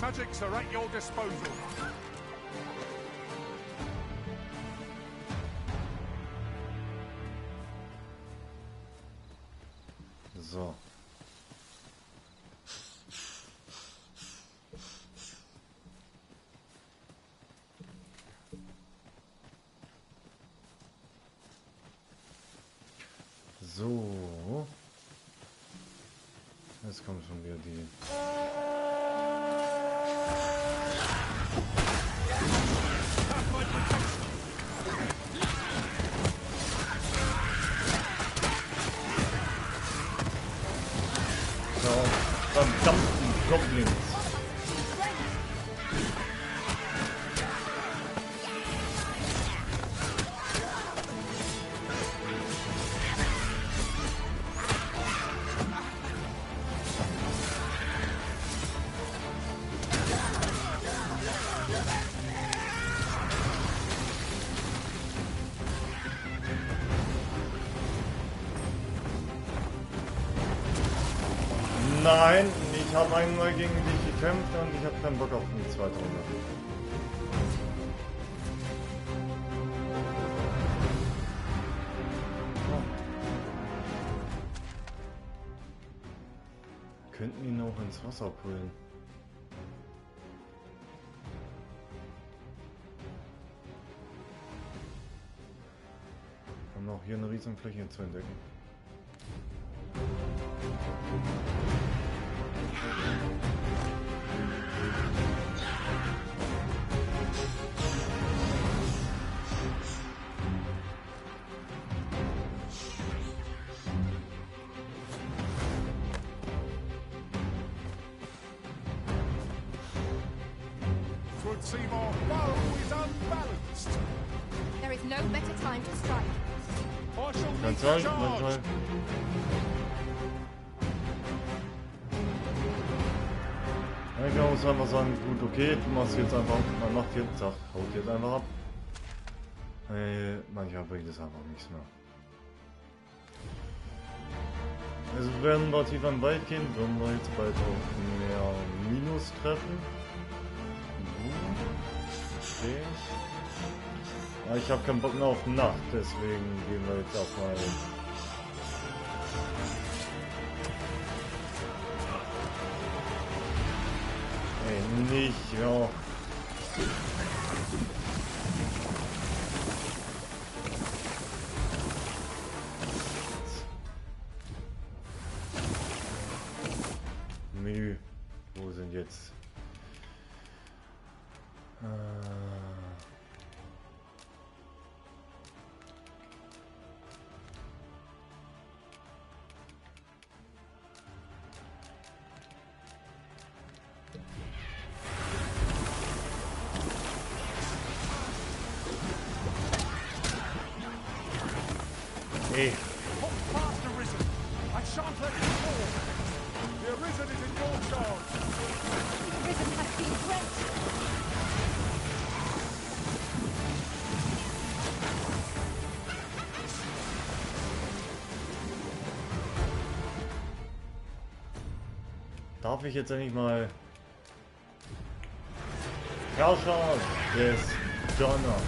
Magics are at your disposal. So. So. Jetzt kommt schon wieder die. So, verdammten Goblins. Nein, ich habe einmal gegen dich gekämpft und ich habe keinen Bock auf die zweite Runde. Könnten ihn auch ins Wasser pullen. Wir haben auch hier eine riesen Fläche zu entdecken. Would seem our bow is unbalanced. There is no better time to strike. I shall Ganz lead toll, the ganz charge. toll. Ich muss einfach sagen, gut, okay, du machst jetzt einfach, man macht jetzt, sagt, haut jetzt einfach ab. Manchmal bringt es einfach nichts mehr. Also werden wir tiefer im Wald gehen, werden wir jetzt bald auch mehr Minus treffen. Okay. Aber ich habe keinen Bock mehr auf Nacht, deswegen gehen wir jetzt auch mal. Ey, nicht, ja. Menü. Wo sind jetzt? Hey. Hold fast, Arisen. I shan't let you fall. The Arisen is in your charge. Arisen has been great. Darf ich jetzt endlich mal Herrscher des Donners?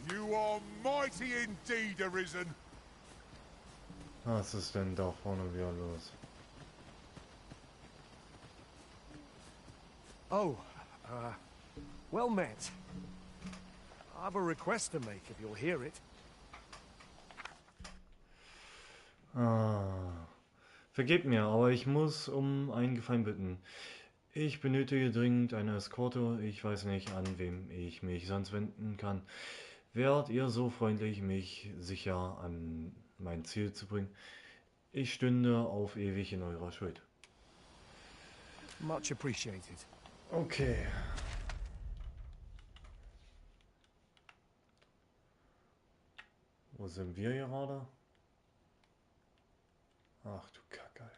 You are mighty indeed, Arisen. Was ist denn da vorne wieder los? Oh, well met. I have a request to make, if you'll hear it. Vergebt mir, aber ich muss um einen Gefallen bitten. Ich benötige dringend eine Eskorte. Ich weiß nicht, an wem ich mich sonst wenden kann. Wärt ihr so freundlich, mich sicher an mein Ziel zu bringen? Ich stünde auf ewig in eurer Schuld. Much appreciated. Okay. Wo sind wir gerade? Ach du Kacke, Alter.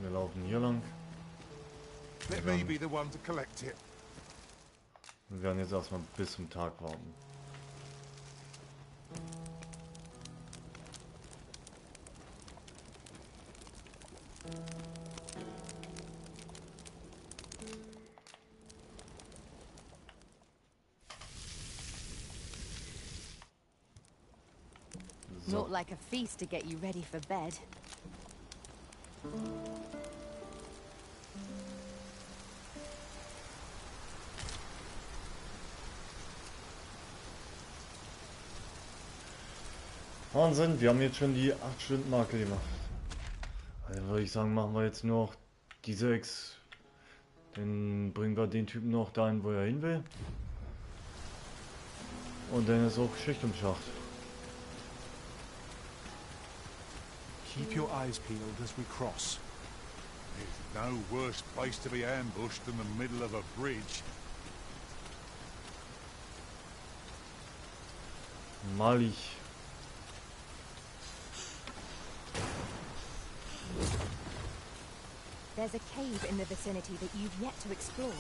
Wir laufen hier lang. Let me be the one to collect it. Wir werden jetzt erstmal bis zum Tag warten. Not like a feast to get you ready for bed. Wahnsinn, wir haben jetzt schon die 8-Stunden-Marke gemacht. Also würde ich sagen, machen wir jetzt nur noch die 6. Dann bringen wir den Typen noch dahin, wo er hin will. Und dann ist auch Schicht im Schacht. Keep your eyes peeled as we cross. There's no worse place to be ambushed than the middle of a bridge. Malig. There's a cave in the vicinity that you've yet to explore.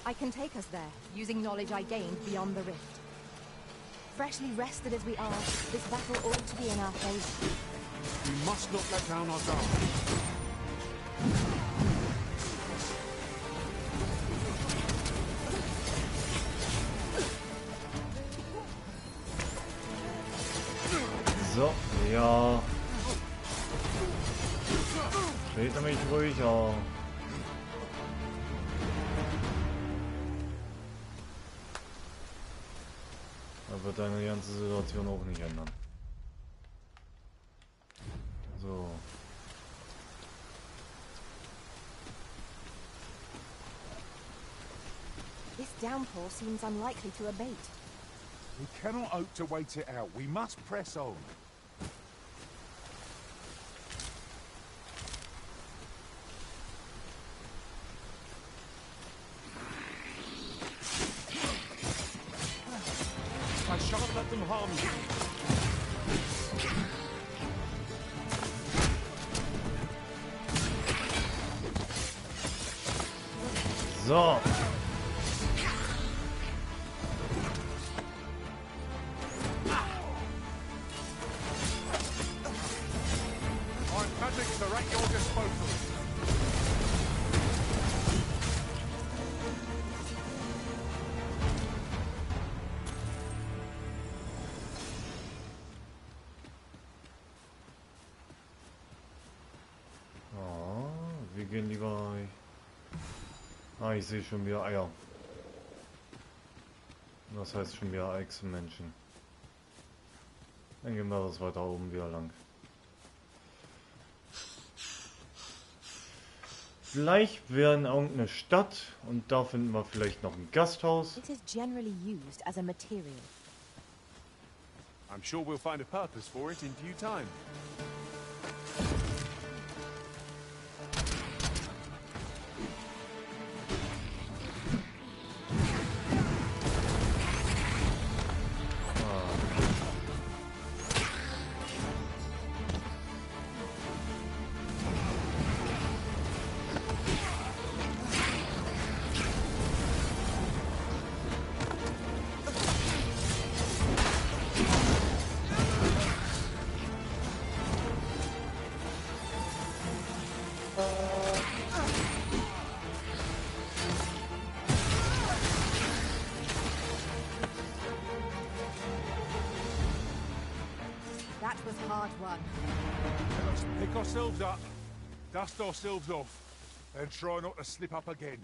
I can take us there, using knowledge I gained beyond the rift. Freshly rested as we are, this battle ought to be in our favor. We must not let down our guard. So, ja. Trete mich ruhig auf. Das wird deine ganze Situation auch nicht ändern. So. This downpour seems unlikely to abate. We cannot hope to wait it out. We must press on. I shan't let them harm you. So. Our magics are at your disposal. Oh, wir gehen lieber. Ah, ich sehe schon wieder Eier. Das heißt schon wieder Echsenmenschen. Dann gehen wir das weiter oben wieder lang. Vielleicht wären irgendeine Stadt und da finden wir vielleicht noch ein Gasthaus. It is generally used as a material. I'm sure we'll find a purpose for it in due time. That was hard won. Let's pick ourselves up, dust ourselves off, and try not to slip up again.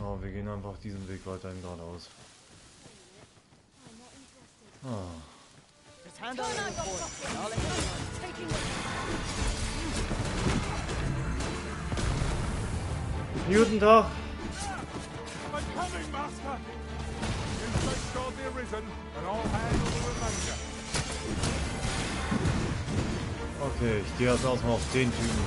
Oh, wir gehen einfach diesen Weg weiterhin geradeaus. Ah. Just hand over the board, and I'll let you know. Taking Guten Tag. I'm coming, Master! You safeguard the Arisen, and I'll handle the remainder. Okay, ich gehe jetzt erstmal auf den Typen.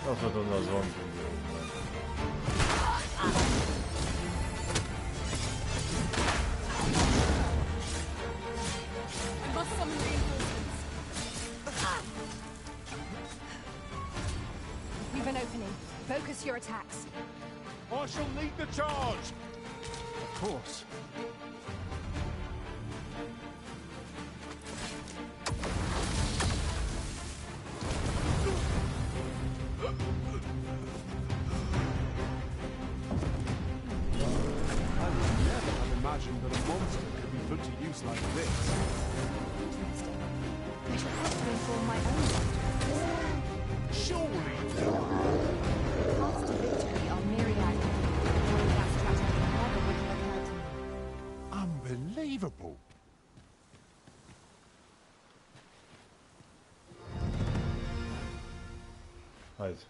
Das wird unser Sohn. I must summon reinforcements. We've an opening. Focus your attacks. I shall lead the charge! Of course. place like this. Interesting. I should probably inform my own soldiers. Surely. Paths to victory are myriad. That strategy never would have occurred to me. Unbelievable. Halt.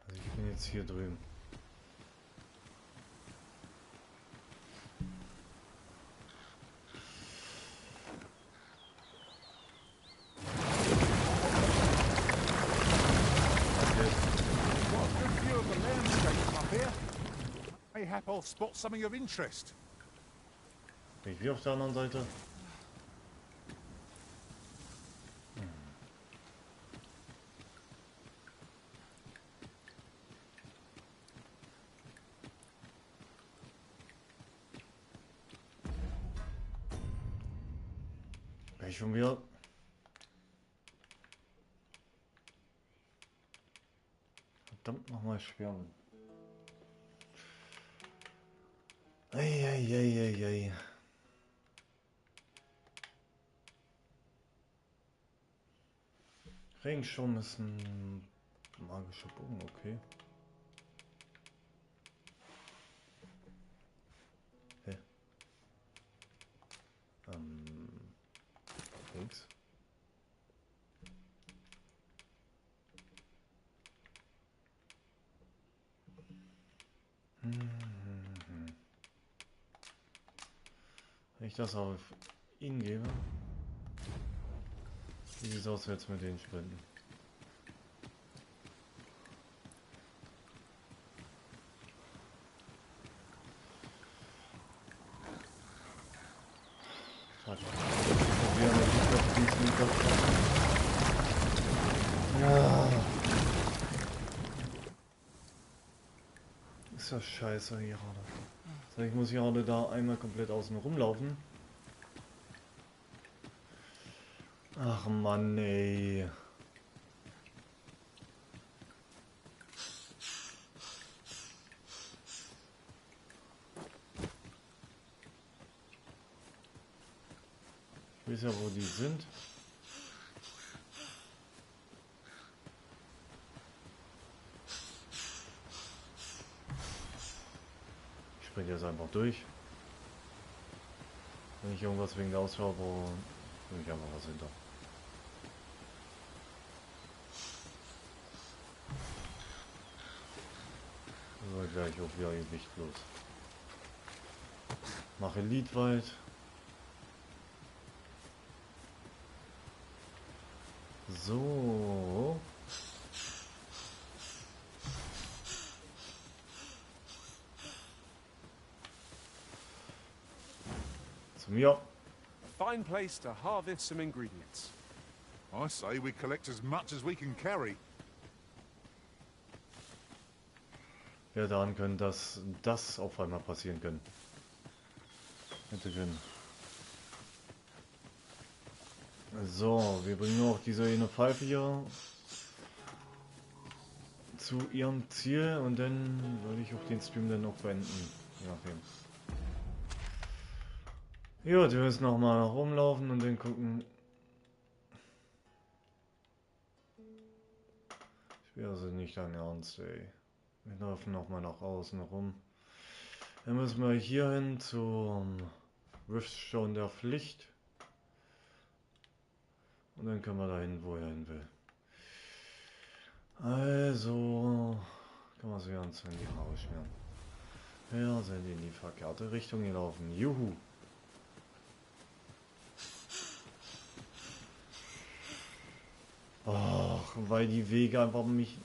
Also ich bin jetzt hier drüben. Mayhap I'll spot something of interest. Bin ich wie auf der anderen Seite? Bin ich schon wieder? Verdammt nochmal schwärmen. Eieieiei. Regenschirm ist ein magischer Bogen, okay. Hä? Links. Wenn ich das auf ihn gebe, wie sieht es aus jetzt mit den Sprinten? Ja. Ist ja scheiße hier gerade. So, ich muss hier gerade da einmal komplett außen rumlaufen. Ach Mann, ey. Ich weiß ja, wo die sind. Ich springe jetzt einfach durch. Wenn ich irgendwas wegen der Ausschau brauche, nehme ich einfach was hinter. So, gleich auch wieder gewichtlos. Mache Liedwald. So. Zu mir. Fine place to harvest some ingredients. I say we collect as much as we can carry. Ja, daran können, dass das auf einmal passieren können. Hätte können. So, wir bringen noch diese eine Pfeife hier zu ihrem Ziel und dann würde ich auch den Stream dann auch beenden. Je nachdem. Ja, wir müssen noch mal rumlaufen und dann gucken. Ich will also nicht dein Ernst, ey. Wir laufen noch mal nach außen rum. Dann müssen wir hier hin zum Riftstone der Pflicht. Und dann können wir dahin, wo er hin will. Also kann man sich ganz in die Haare schmieren. Ja, sind in die verkehrte Richtung gelaufen. Juhu. Ach, weil die Wege einfach mich...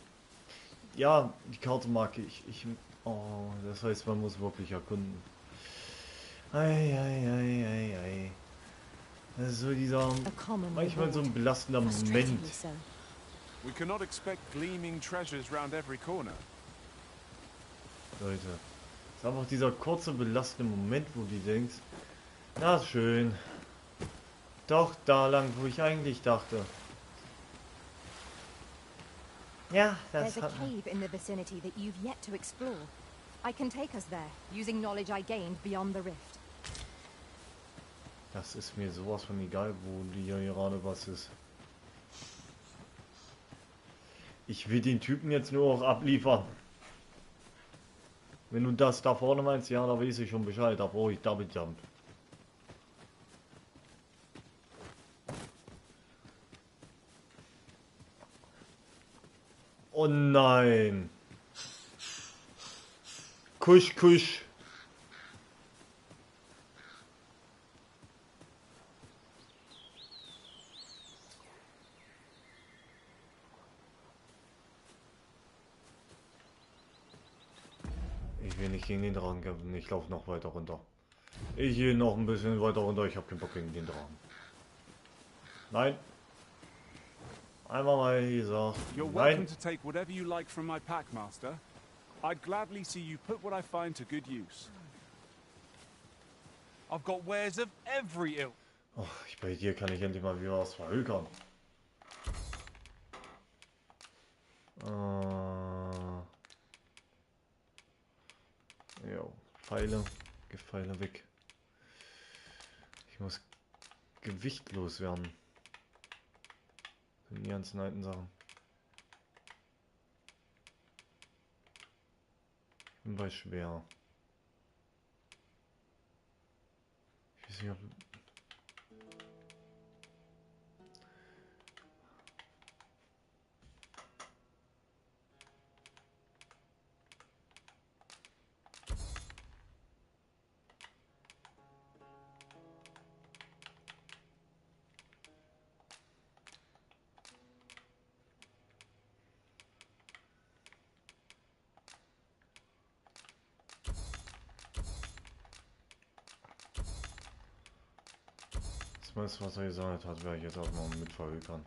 Ja, die Karte mag ich. Oh, das heißt, man muss wirklich erkunden. Ei. Das ist so dieser... manchmal so ein belastender Moment. We cannot expect gleaming treasures round every corner. Leute, es ist einfach dieser kurze belastende Moment, wo du denkst, na schön. Doch da lang, wo ich eigentlich dachte. Ja, das There's a cave in the vicinity that you've yet to explore. I can take us there, using knowledge I gained beyond the rift. Das ist mir sowas von egal, wo hier gerade was ist. Ich will den Typen jetzt nur auch abliefern. Wenn du das da vorne meinst, ja, da weiß ich schon Bescheid. Da brauche ich Double Jump. Oh nein. Kusch, kusch. Ich will nicht gegen den Drachen kämpfen. Ich laufe noch weiter runter. Ich gehe noch ein bisschen weiter runter. Ich habe keinen Bock gegen den Drachen. Nein. Einmal mal gesagt. You're welcome to take whatever you like from my pack, Master. I'd gladly see you put what I find to good use. I've got wares of every ilk. Oh, bei dir kann ich endlich mal wieder was verhökern. Ja, Pfeile, Pfeile weg. Ich muss gewichtlos werden. Die ganzen alten Sachen. Ich bin bei schwer. Ich weiß nicht, ob... Das, was er gesagt hat, werde ich jetzt auch noch mit verhökern.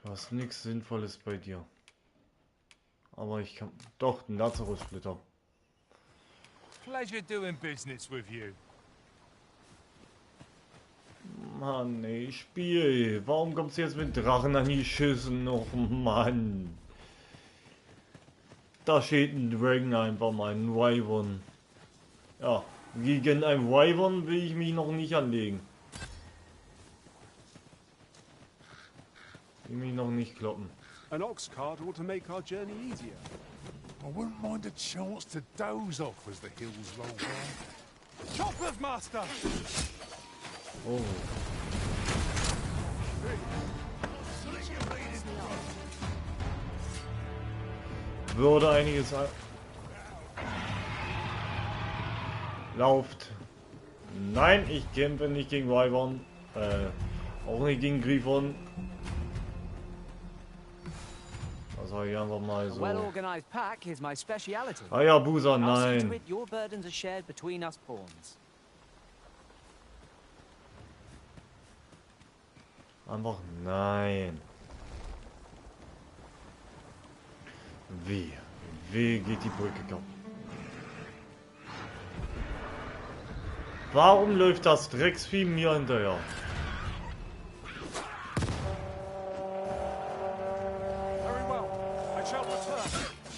Du hast nichts Sinnvolles bei dir. Aber ich kann... Doch, ein Lazarus-Splitter. Pleasure doing business with you. Mann, ey, Spiel. Warum kommst du jetzt mit Drachen an die Schüssen? Oh Mann. Da steht ein Dragon einfach mal, ein Wyvern. Ja, gegen ein Wyvern will ich mich noch nicht anlegen. Will mich noch nicht kloppen. An ox cart ought to make our journey easier. I wouldn't mind a chance to doze off as the hills roll by. Choppers, Master! Oh. Würde einiges... Lauft. Nein, ich kämpfe nicht gegen Wyvern. Auch nicht gegen Griffon. Das sage ich einfach mal so. Well-organized pack is my speciality. Ah ja, Buser, nein. Your burdens are shared between us pawns. Einfach nein. Wie geht die Brücke kaputt? Warum läuft das Drecksvieh mir hinterher?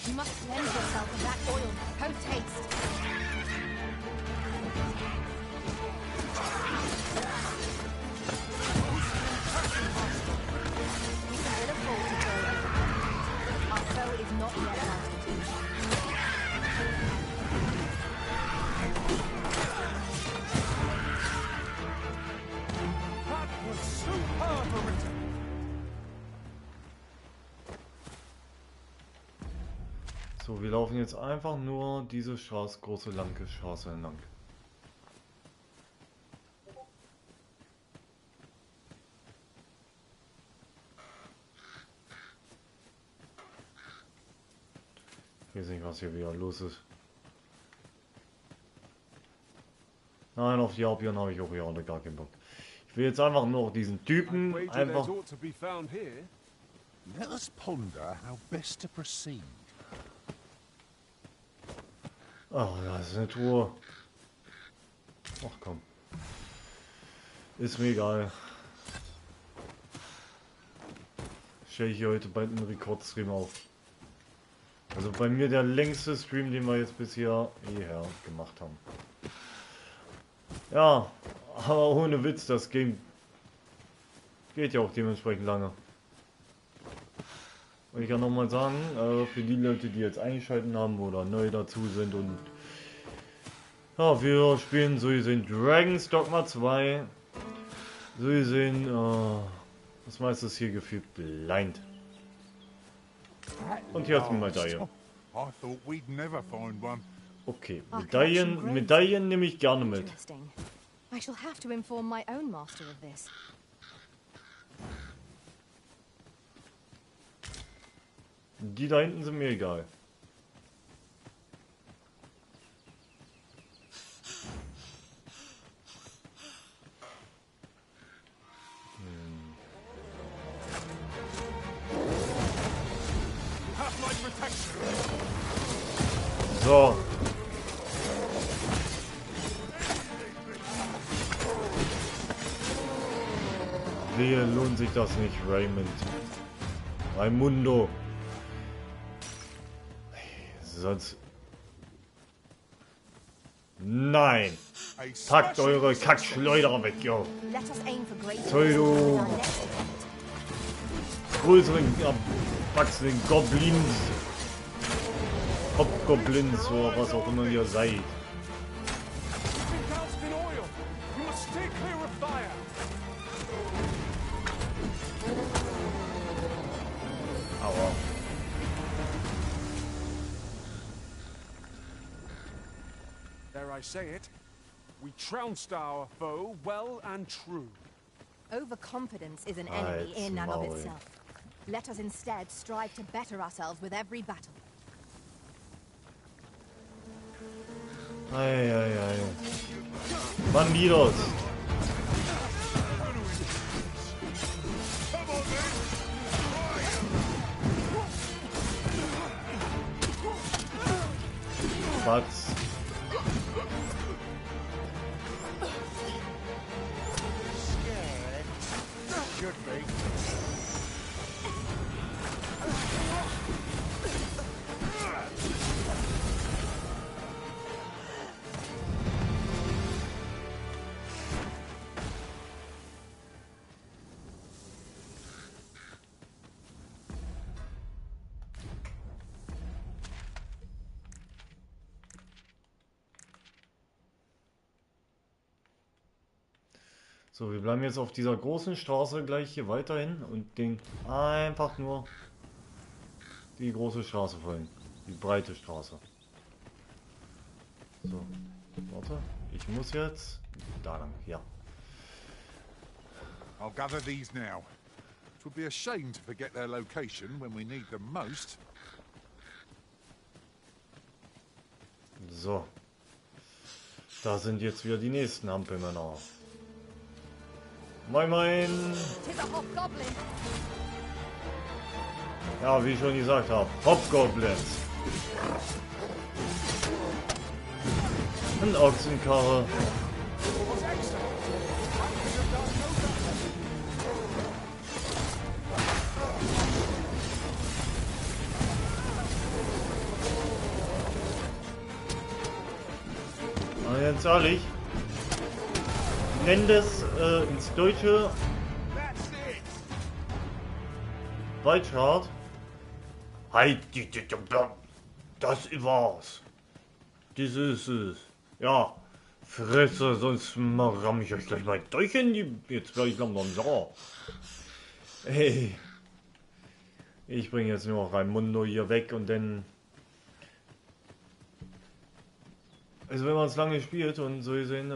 You must cleanse yourself of that oil. Post-haste. We can ill afford to go over. Our foe is not yet routed. That was superb, Ritter. So, wir laufen jetzt einfach nur diese Straße, große lange Straße entlang. Ich weiß nicht, was hier wieder los ist. Nein, auf die Albion habe ich auch ja gar keinen Bock. Ich will jetzt einfach nur diesen Typen einfach... Let us ponder how best to proceed. Ach, das ist eine Truhe. Ach komm. Ist mir egal. Stelle ich hier heute bald einen Rekordstream auf. Also bei mir der längste Stream, den wir jetzt bisher hierher gemacht haben. Ja, aber ohne Witz, das Game geht ja auch dementsprechend lange. Und ich kann nochmal sagen, für die Leute, die jetzt eingeschaltet haben oder neu dazu sind und ja, wir spielen so gesehen Dragon's Dogma 2. So gesehen, das meiste ist hier gefühlt blind. Und hier hast du eine Medaille. Okay, Medaillen nehme ich gerne mit. I shall have to inform my own master of this. Die da hinten sind mir egal. So. Wehe, lohnt sich das nicht, Raymond. Raimundo. Sonst... Nein! Packt eure Kackschleuder weg, yo! Soll du... größeren, erwachsenen Goblins... Hobgoblins oder was auch immer ihr seid. Aua. Dare I say it? We trounced our foe well and true. Overconfidence is an enemy in and of itself. Let us instead strive to better ourselves with every battle. Ei, ei, ei. Bandidos! Was? Should be. So, wir bleiben jetzt auf dieser großen Straße gleich hier weiterhin und den einfach nur die große Straße folgen. Die breite Straße. So, warte. Ich muss jetzt da lang, ja. I'll gather these now. It would be a shame to forget their location when we need them most. So. Da sind jetzt wieder die nächsten Hampelmänner. Moin moin! Ja, wie ich schon gesagt habe, Hobgoblins. Ein Ochsenkarre. Na, jetzt ehrlich. Nenn das ins Deutsche Waldschad. Halt, das war's. Das ist es. Ja, Fresse, sonst ramm ich euch gleich mal durch in die... Jetzt werde ich langsam sauer. Hey. Ich bringe jetzt nur noch Raimundo hier weg und dann... Also wenn man es lange spielt und so gesehen,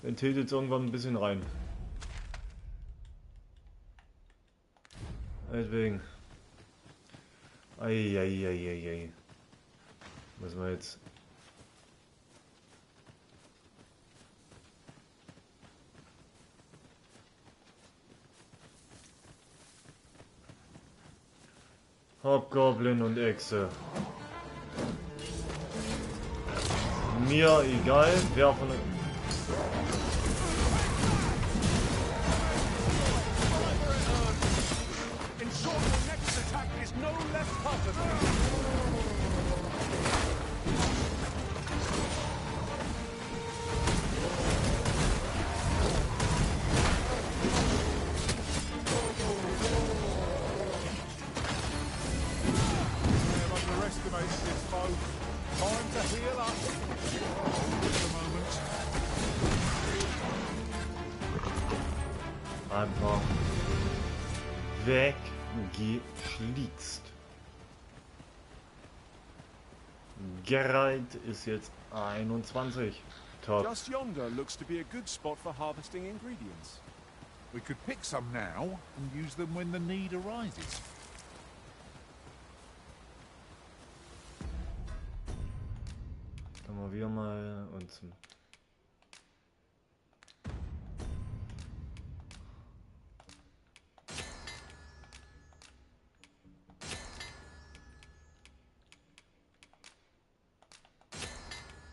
dann tiltet es irgendwann ein bisschen rein. Deswegen. Eieieiei. Müssen wir jetzt. Hobgoblin und Echse. Mir egal, wer von den... Einfach weggeschlitzt. Geralt ist jetzt 21. Top. Just yonder looks to be a good spot for harvesting ingredients. We could pick some now and use them when the need arises. Können wir mal uns...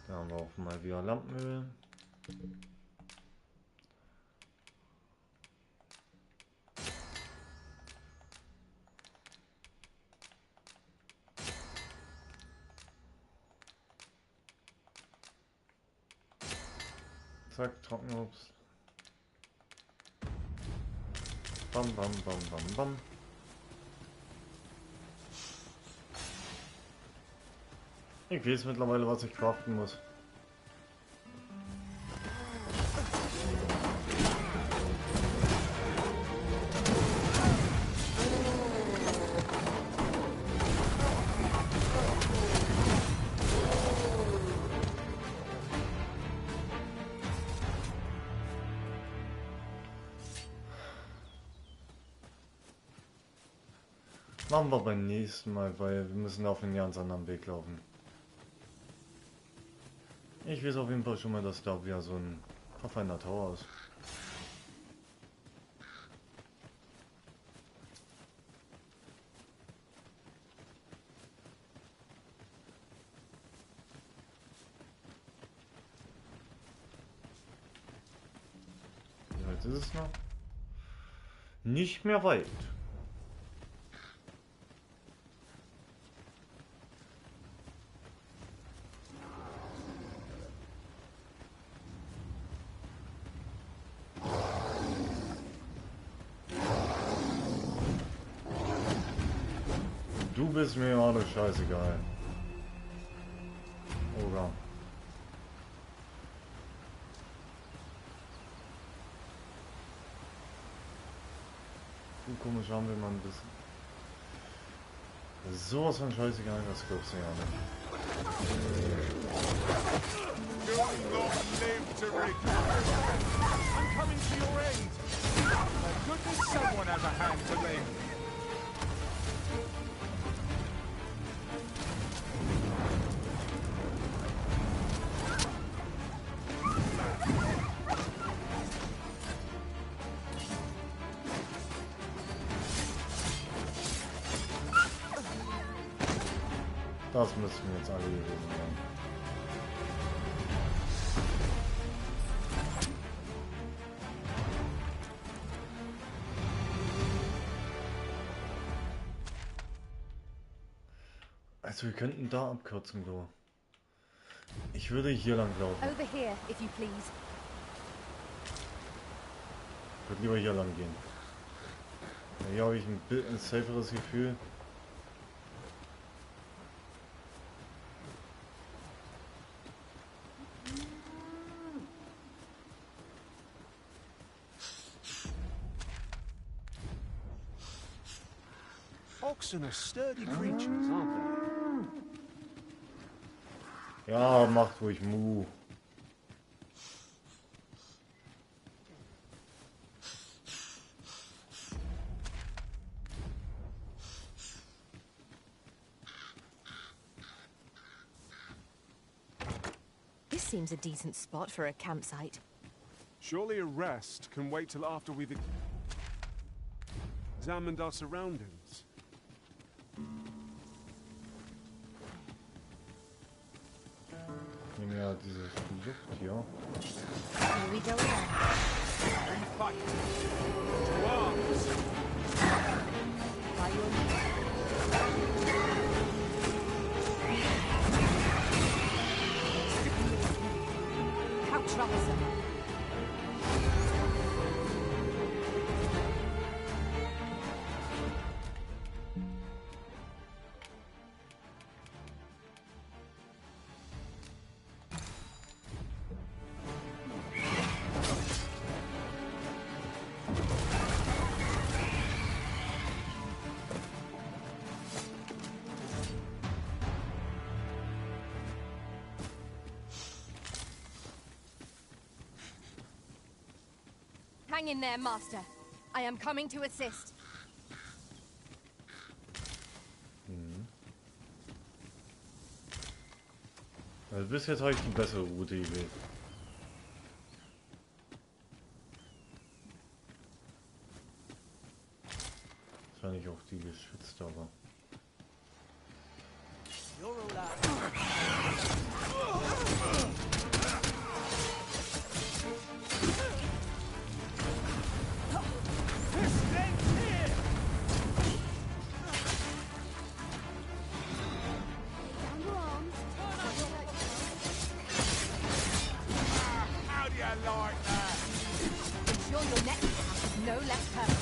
Da haben wir auch mal wieder Lampenöl. Zack, Trockenobst. Bam, bam, bam, bam, bam. Ich weiß mittlerweile, was ich craften muss. Machen wir beim nächsten Mal, weil wir müssen auf einen ganz anderen Weg laufen. Ich weiß auf jeden Fall schon mal, dass da wieder so ein verfallener Tower ist. Wie weit ist es noch? Nicht mehr weit. Du bist mir alles scheißegal. Oder? Du komisch haben wir mal ein bisschen. Sowas von scheißegal, das glaubst du ja nicht. I'm coming to your aid. Thank goodness someone has a hand to lend. Das müssen wir jetzt alle gewesen sein. Also wir könnten da abkürzen, so. Ich würde hier lang laufen. Over here, if you please. Ich würde lieber hier lang gehen. Hier habe ich ein saferes Gefühl. Oxen are sturdy creatures, aren't they? Ja, macht ruhig Mu. This seems a decent spot for a campsite. Surely a rest can wait till after we've examined our surroundings. nehme ja diese Flucht hier. Here we go again. And fight. To arms. By your leave. How troublesome. Hang in there, Master. I am coming to assist. Also bis jetzt habe ich die bessere Route gewählt. Wahrscheinlich auch die geschützte, aber... How do you like that? Ensure your next attack is no less perfect.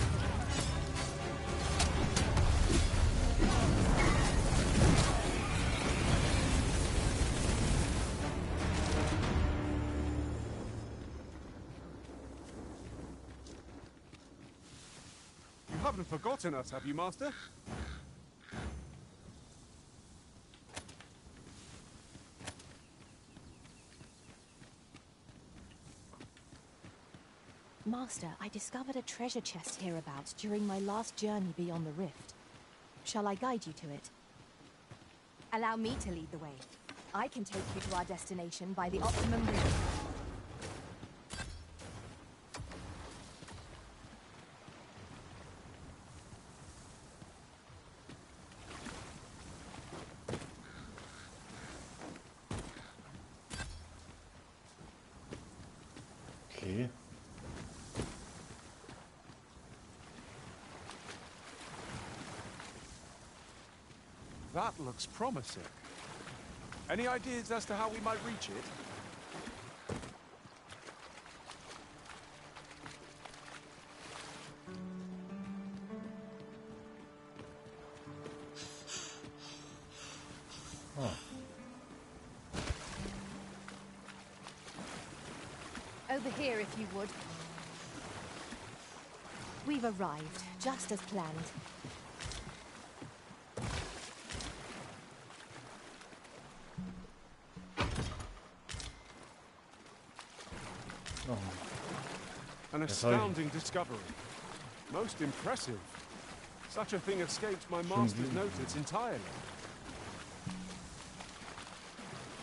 You haven't forgotten us, have you, Master? Master, I discovered a treasure chest hereabouts during my last journey beyond the rift. Shall I guide you to it? Allow me to lead the way. I can take you to our destination by the optimum route. Okay. That looks promising. Any ideas as to how we might reach it? Over here, if you would. We've arrived, just as planned. An astounding discovery. Most impressive. Such a thing escaped my master's notice entirely.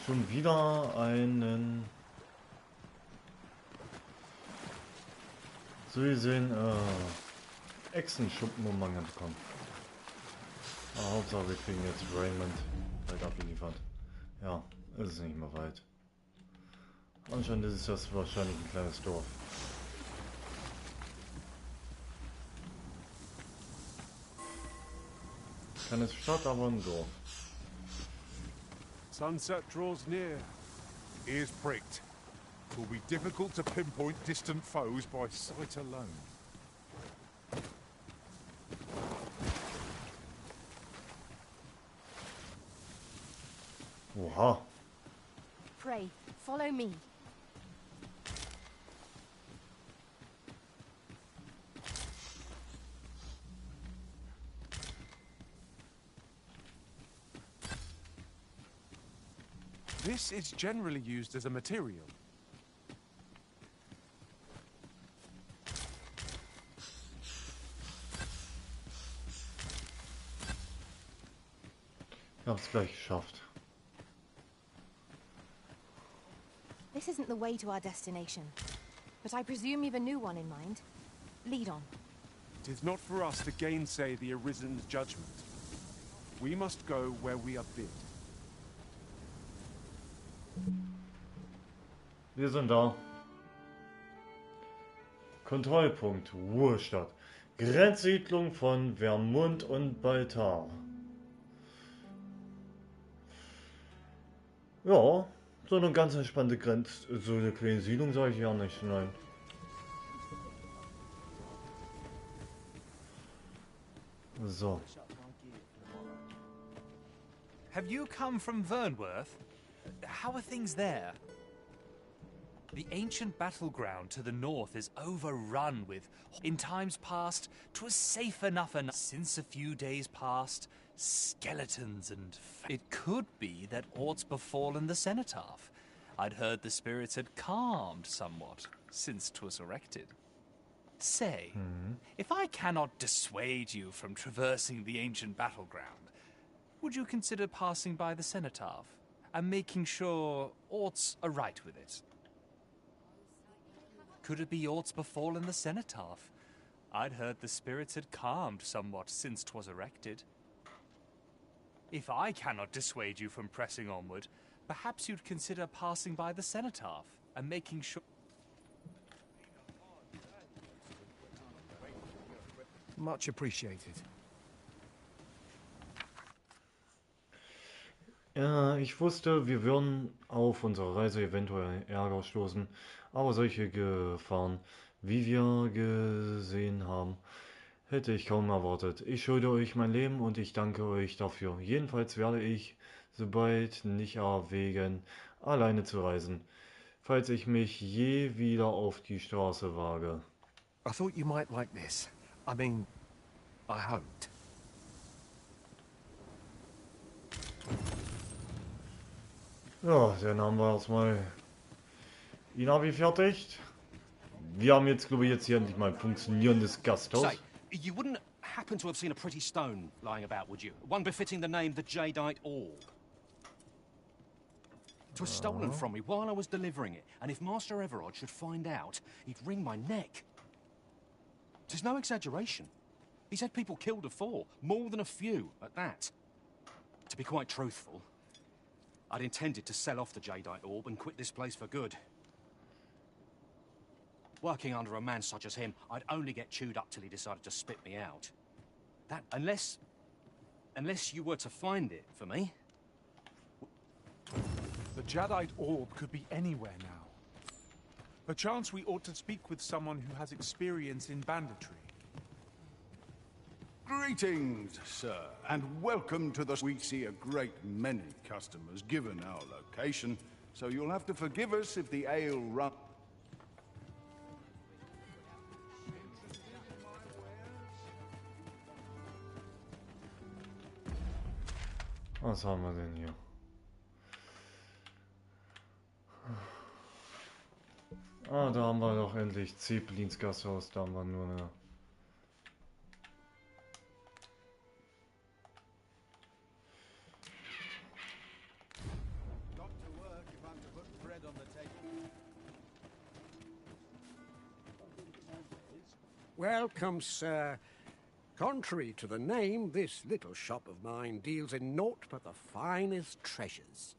Schon wieder einen... So gesehen, Echsenschuppen ummangeln bekommen. Aber Hauptsache wir kriegen jetzt Raymond bald abgeliefert. Ja, ist es nicht mehr weit. Anscheinend ist das wahrscheinlich ein kleines Dorf. Keine Stadt, aber ein Dorf. Sunset draws near. Ears pricked. It will be difficult to pinpoint distant foes by sight alone. Oha. Pray, follow me. This is generally used as a material. Ich hab's gleich geschafft. This isn't the way to our destination, but I presume you've a new one in mind. Lead on. It is not for us to gainsay the Arisen's judgment. We must go where we are bid. wir sind da. Kontrollpunkt, Ruhestadt. Grenzsiedlung von Vermund und Baltar. Ja, so eine ganz entspannte so eine kleine Siedlung sage ich ja nicht, nein. So. Have you come from Vernworth? How are things there? The ancient battleground to the north is overrun with... In times past, 'twas safe enough and since a few days past, skeletons and... It could be that aught's befallen the cenotaph. I'd heard the spirits had calmed somewhat since 'twas erected. Say, if I cannot dissuade you from traversing the ancient battleground, would you consider passing by the cenotaph and making sure aught's aright with it? Could it be aught's befallen the cenotaph? I'd heard the spirits had calmed somewhat since 'twas erected. If I cannot dissuade you from pressing onward, perhaps you'd consider passing by the cenotaph and making sure... Much appreciated. Ja, ich wusste, wir würden auf unserer Reise eventuell Ärger stoßen, aber solche Gefahren, wie wir gesehen haben, hätte ich kaum erwartet. Ich schulde euch mein Leben und ich danke euch dafür. Jedenfalls werde ich, sobald nicht erwägen, alleine zu reisen, falls ich mich je wieder auf die Straße wage. I thought you might like this. I mean, I hoped. Ja, dann haben wir erstmal ihn abgefertigt. Wir haben jetzt, glaube ich, jetzt hier endlich mal ein funktionierendes Gasthaus. Say, you wouldn't happen to have seen a pretty stone lying about, would you? One befitting the name the Jadeite Orb. It was stolen from me while I was delivering it, and if Master Everard should find out, he'd wring my neck. There's no exaggeration. He's had people killed before, more than a few, at that. To be quite truthful, I'd intended to sell off the Jadeite Orb and quit this place for good. Working under a man such as him, I'd only get chewed up till he decided to spit me out. That, unless you were to find it for me. The Jadeite Orb could be anywhere now. Perchance we ought to speak with someone who has experience in banditry. Greetings, sir, and welcome to the... We see a great many customers given our location, so you'll have to forgive us if the ale run... Was haben wir denn hier? Ah, da haben wir doch endlich Zeppelins Gasthaus, da haben wir nur eine... Welcome, sir. Contrary to the name, this little shop of mine deals in naught but the finest treasures.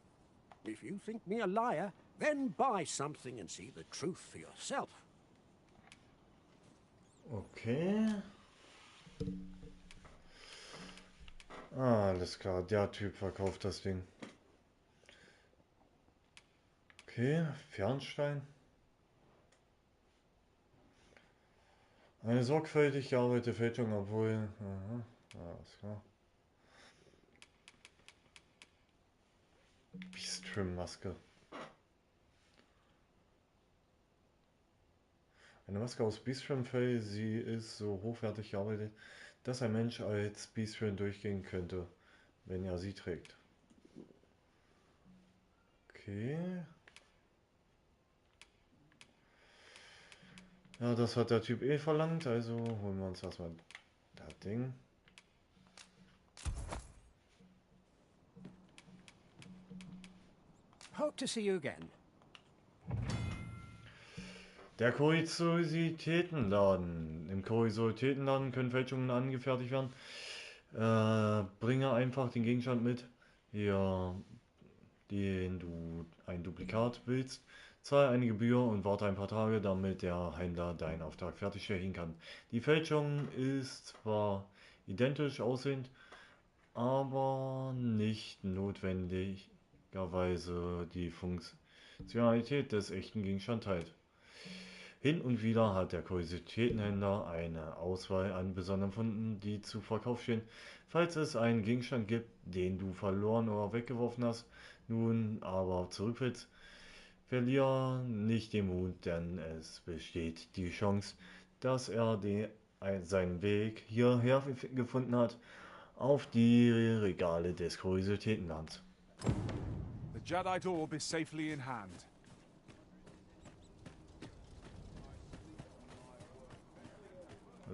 If you think me a liar, then buy something and see the truth for yourself. Okay. Ah, alles klar, der Typ verkauft das Ding. Okay, Fernstein. Eine sorgfältig gearbeitete Fälschung, obwohl... Aha, alles klar. Beast-Trim-Maske. Eine Maske aus Beast-Trim-Fell, sie ist so hochwertig gearbeitet, dass ein Mensch als Beast-Trim durchgehen könnte, wenn er sie trägt. Okay. Ja, das hat der Typ eh verlangt, also holen wir uns erstmal das Ding. Hope to see you again. Der Kuriositätenladen. Im Kuriositätenladen können Fälschungen angefertigt werden. Bringe einfach den Gegenstand mit, hier, den du ein Duplikat willst. Zahle eine Gebühr und warte ein paar Tage, damit der Händler deinen Auftrag fertigstellen kann. Die Fälschung ist zwar identisch aussehend, aber nicht notwendigerweise die Funktionalität des echten Gegenstands teilt. Hin und wieder hat der Kuriositätenhändler eine Auswahl an besonderen Funden, die zu Verkauf stehen. Falls es einen Gegenstand gibt, den du verloren oder weggeworfen hast, nun aber zurück willst, verliere nicht den Mut, denn es besteht die Chance, dass er seinen Weg hierher gefunden hat, auf die Regale des Kuriositätenlands. The Jedi orb is safely in hand.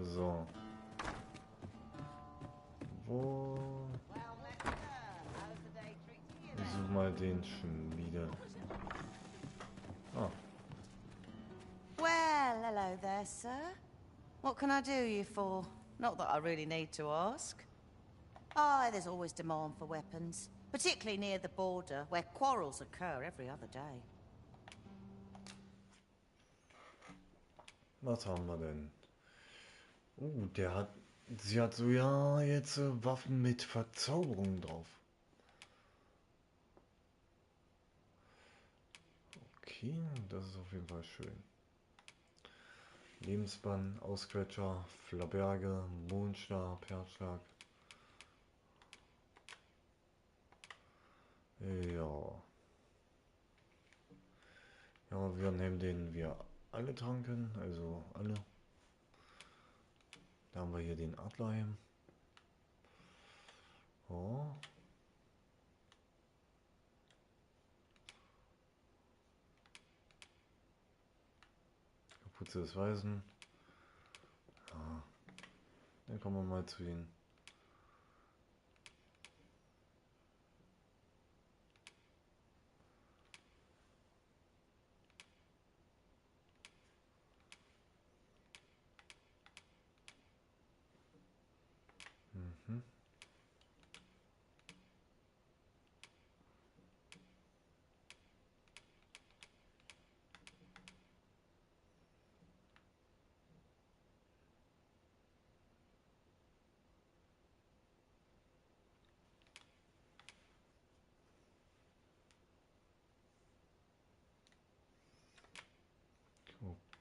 So. Wo? Ich suche mal den Schmiede. Ah. Well, hello there, sir. What can I do you for? Not that I really need to ask. Ah, there's always demand for weapons, particularly near the border, where quarrels occur every other day. Was haben wir denn? Sie hat so, ja, jetzt Waffen mit Verzauberung drauf. Okay, das ist auf jeden Fall schön. Lebensbann, Ausquetscher, Flaberge, Mondstab, Herzschlag. Ja. Ja, wir nehmen den wir alle tragen können, also alle. Da haben wir hier den Adlerhelm. Oh. Kapuze des Weisen. Ja. Dann kommen wir mal zu den. Mhm.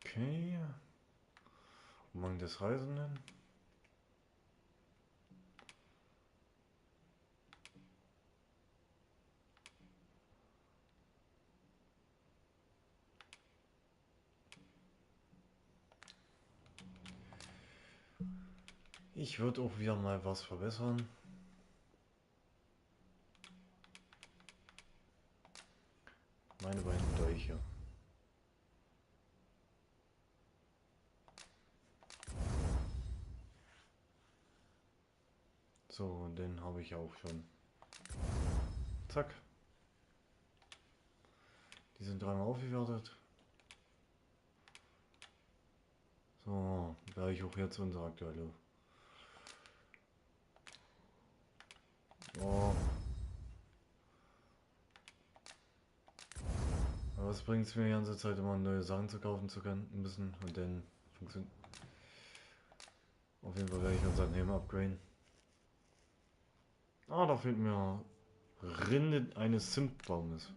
Okay. Umhang des Reisenden. Ich würde auch wieder mal was verbessern. Meine beiden Dolche. So, den habe ich auch schon. Zack. Die sind dreimal aufgewertet. So, da ich auch jetzt unsere aktuelle. Oh. Aber was bringt es mir die ganze Zeit immer neue Sachen zu kaufen zu können müssen und dann funktioniert. Auf jeden Fall werde ich unseren Helm upgraden. Ah, da fehlt mir Rinde eines Zimtbaumes.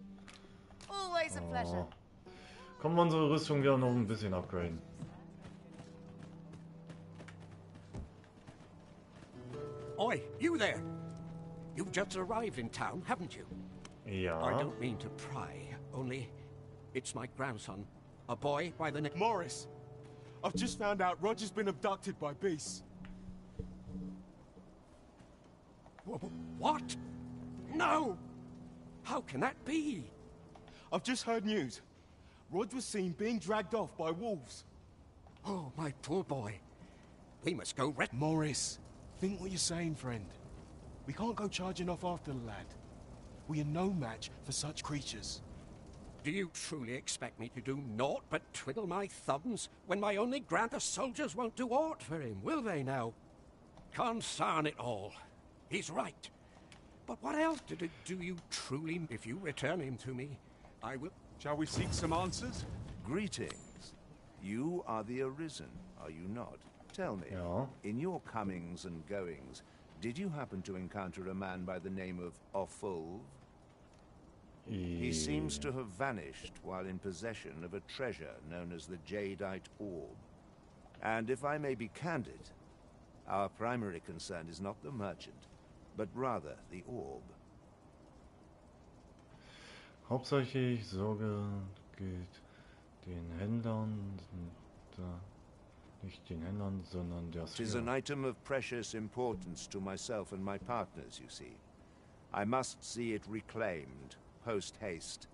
Oh. Kommen wir unsere Rüstung wieder noch ein bisschen upgraden. Oi, you there! You've just arrived in town, haven't you? Ja. I don't mean to pry, only it's my grandson, a boy by the name Morris, I've just found out Roger's been abducted by beasts. What? No! How can that be? I've just heard news. Rod was seen being dragged off by wolves. Oh, my poor boy. We must go Morris, think what you're saying, friend. We can't go charging off after the lad. We are no match for such creatures. Do you truly expect me to do naught but twiddle my thumbs when my only grant soldiers won't do aught for him, will they now? Concern it all. He's right. But what else do you truly... If you return him to me, I will... Shall we seek some answers? Greetings. You are the Arisen, are you not? Tell me, in your comings and goings, did you happen to encounter a man by the name of Offulv? He seems to have vanished while in possession of a treasure known as the Jadeite Orb. And if I may be candid, our primary concern is not the merchant, but rather the orb. Hauptsächlich Sorge gilt den Händlern, nicht den Händlern, sondern der It is an item of precious importance to myself and my partners, you see. I must see it reclaimed, post-haste.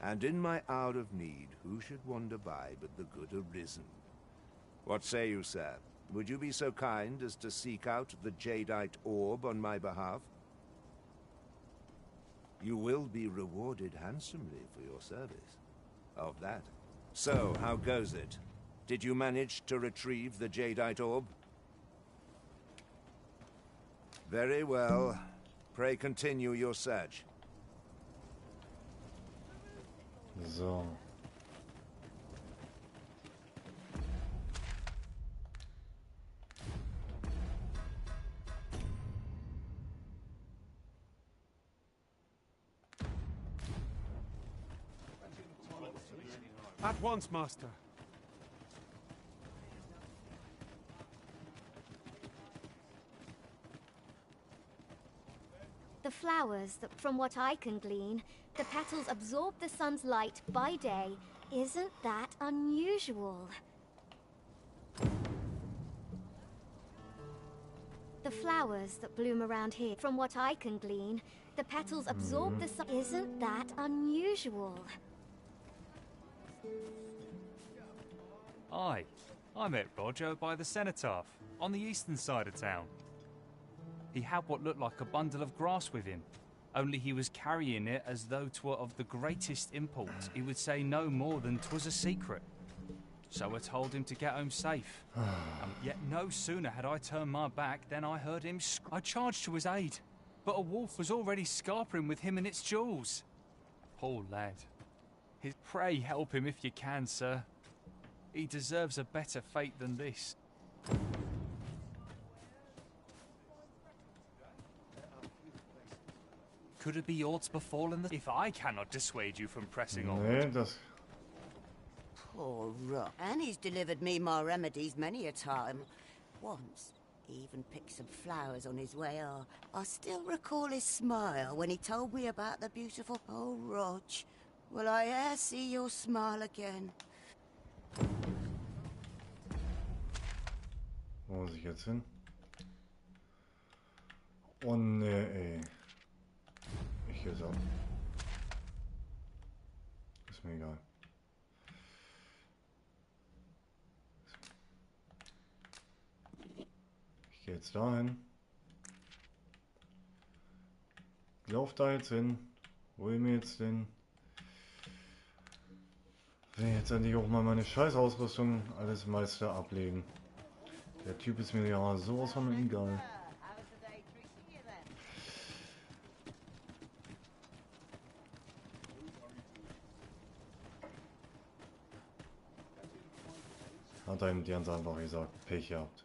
And in my hour of need, who should wander by but the good Arisen? What say you, sir? Would you be so kind as to seek out the Jadeite Orb on my behalf? You will be rewarded handsomely for your service. Of that. So, how goes it? Did you manage to retrieve the Jadeite Orb? Very well. Pray continue your search. So. At once, Master. The flowers, that, from what I can glean, the petals absorb the sun's light by day. Isn't that unusual? The flowers that bloom around here, from what I can glean, the petals absorb the sun. Isn't that unusual? Aye, I met Roger by the cenotaph, on the eastern side of town. He had what looked like a bundle of grass with him, only he was carrying it as though 'twere of the greatest import. He would say no more than 'twas a secret. So I told him to get home safe. Yet no sooner had I turned my back than I heard him I charged to his aid, but a wolf was already scarpering with him and its jewels. Poor lad. Pray help him if you can, sir. He deserves a better fate than this. Could it be aught befallen if I cannot dissuade you from pressing on? Poor Rock. And he's delivered me my remedies many a time. Once, he even picked some flowers on his way. I still recall his smile when he told me about the beautiful... Oh, Rog, will I e'er see your smile again? Wo muss ich jetzt hin? Oh ne, ey. Ich gehe so. Ist mir egal. Ich gehe jetzt dahin. Ich lauf da jetzt hin. Hol mir jetzt den. Will jetzt endlich auch mal meine Scheißausrüstung alles Meister ablegen. Der Typ ist mir ja sowas von egal. Hat einem die ganz einfach gesagt, Pech gehabt.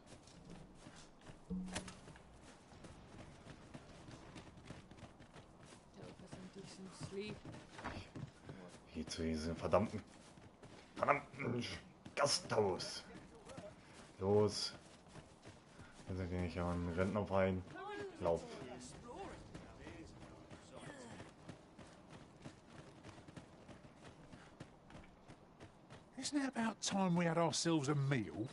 Hier zu diesem verdammten Gasthaus. Los. Jetzt gehe ich an den Rentnerverein. Lauf. Isn't it about time we had ourselves a meal?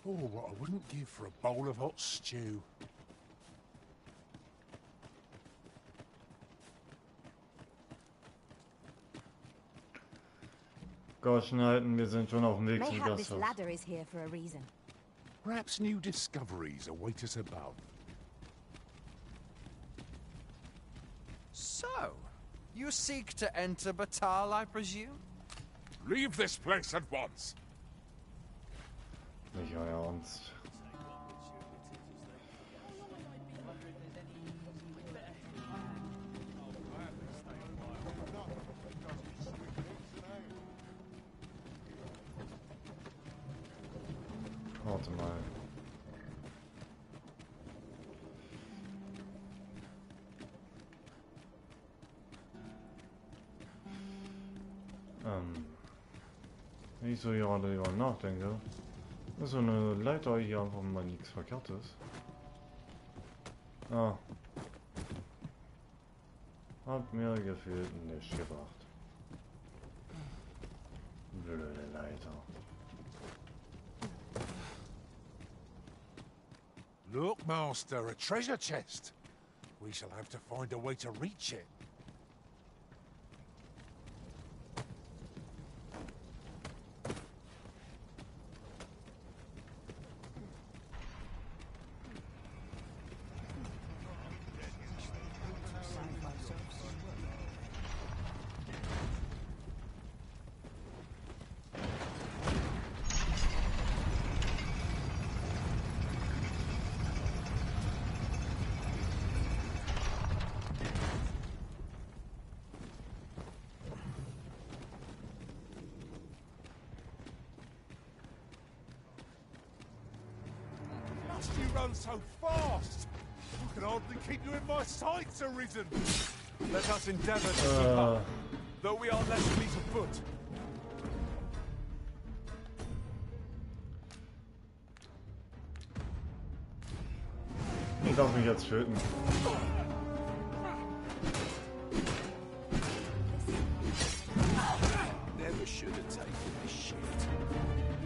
Oh, what I wouldn't give for a bowl of hot stew. Goschen halten, wir sind schon auf dem Weg zum Mayhap this Gasthaus. ladder is here for a reason. Perhaps new discoveries await us above. So, you seek to enter Batal, I presume? Leave this place at once. Nicht euer Ernst. Warte mal. Wenn ich so gerade über nachdenke, ist so eine Leiter hier einfach mal nichts Verkehrtes. Ah. Hat mir gefühlt nicht gebracht. Blöde Leiter. Look, Master, a treasure chest. We shall have to find a way to reach it. You run so fast! I can hardly keep you in my sights, Arisen! Let us endeavor to keep up, though we are less fleet of foot. Ich darf mich jetzt töten.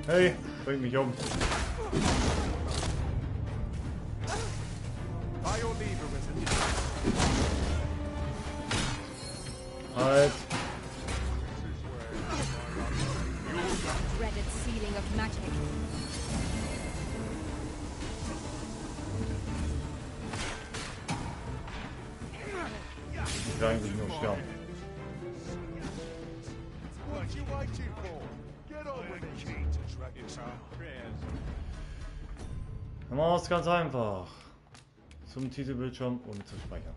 Hey, bring mich um. Halt. Dreaded sealing of magic. Ich will eigentlich nur sterben. Dann machen wir es ganz einfach. Zum Titelbildschirm und zu speichern.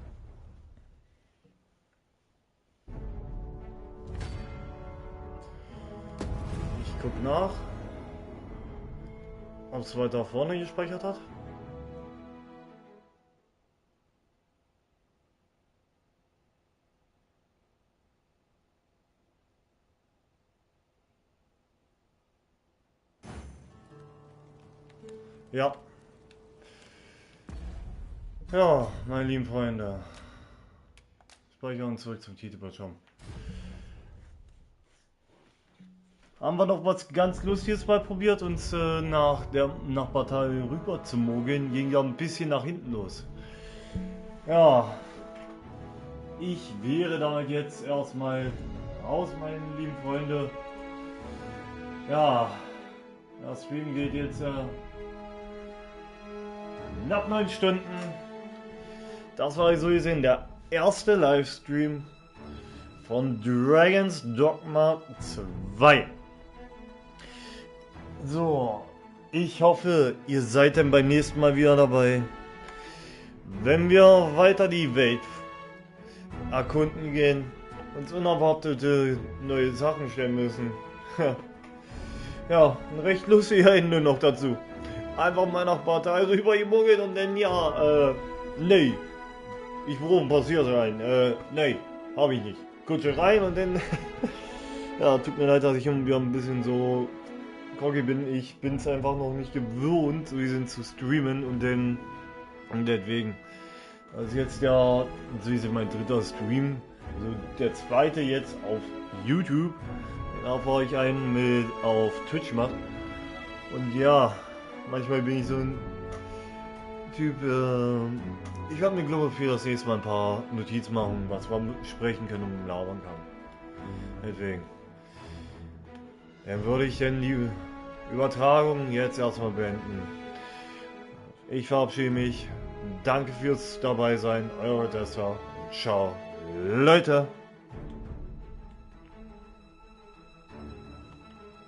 Ich guck nach, ob es weiter vorne gespeichert hat. Ja. Ja, meine lieben Freunde. Speichern und zurück zum Titelbildschirm. Haben wir noch was ganz Lustiges mal probiert, uns nach der Nachbarteil rüber zu mogeln, ging ja ein bisschen nach hinten los. Ja, ich wäre damit jetzt erstmal raus, meine lieben Freunde. Ja, der Stream geht jetzt knapp 9 Stunden. Das war so gesehen der erste Livestream von Dragon's Dogma 2. So, ich hoffe, ihr seid dann beim nächsten Mal wieder dabei, wenn wir weiter die Welt erkunden gehen, uns unerwartete neue Sachen stellen müssen. Ja, ein recht lustiger Ende noch dazu. Einfach mal nach Partei rüber gemogelt und dann ja, nee, ich will passiert sein, nee, hab ich nicht. Kutsche rein und dann, ja, tut mir leid, dass ich irgendwie ein bisschen so cocky bin. Ich bin es einfach noch nicht gewohnt, so zu streamen und deswegen. Also jetzt ja, so ist mein dritter Stream, also der zweite jetzt auf YouTube, bevor ich einen mit auf Twitch mache. Und ja, manchmal bin ich so ein Typ, ich habe mir glaube für das nächste Mal ein paar Notizen machen, was wir sprechen können und labern kann. Deswegen. Dann würde ich dann die Übertragung jetzt erstmal beenden. Ich verabschiede mich. Danke fürs dabei sein. Euer Tester. Ciao, Leute.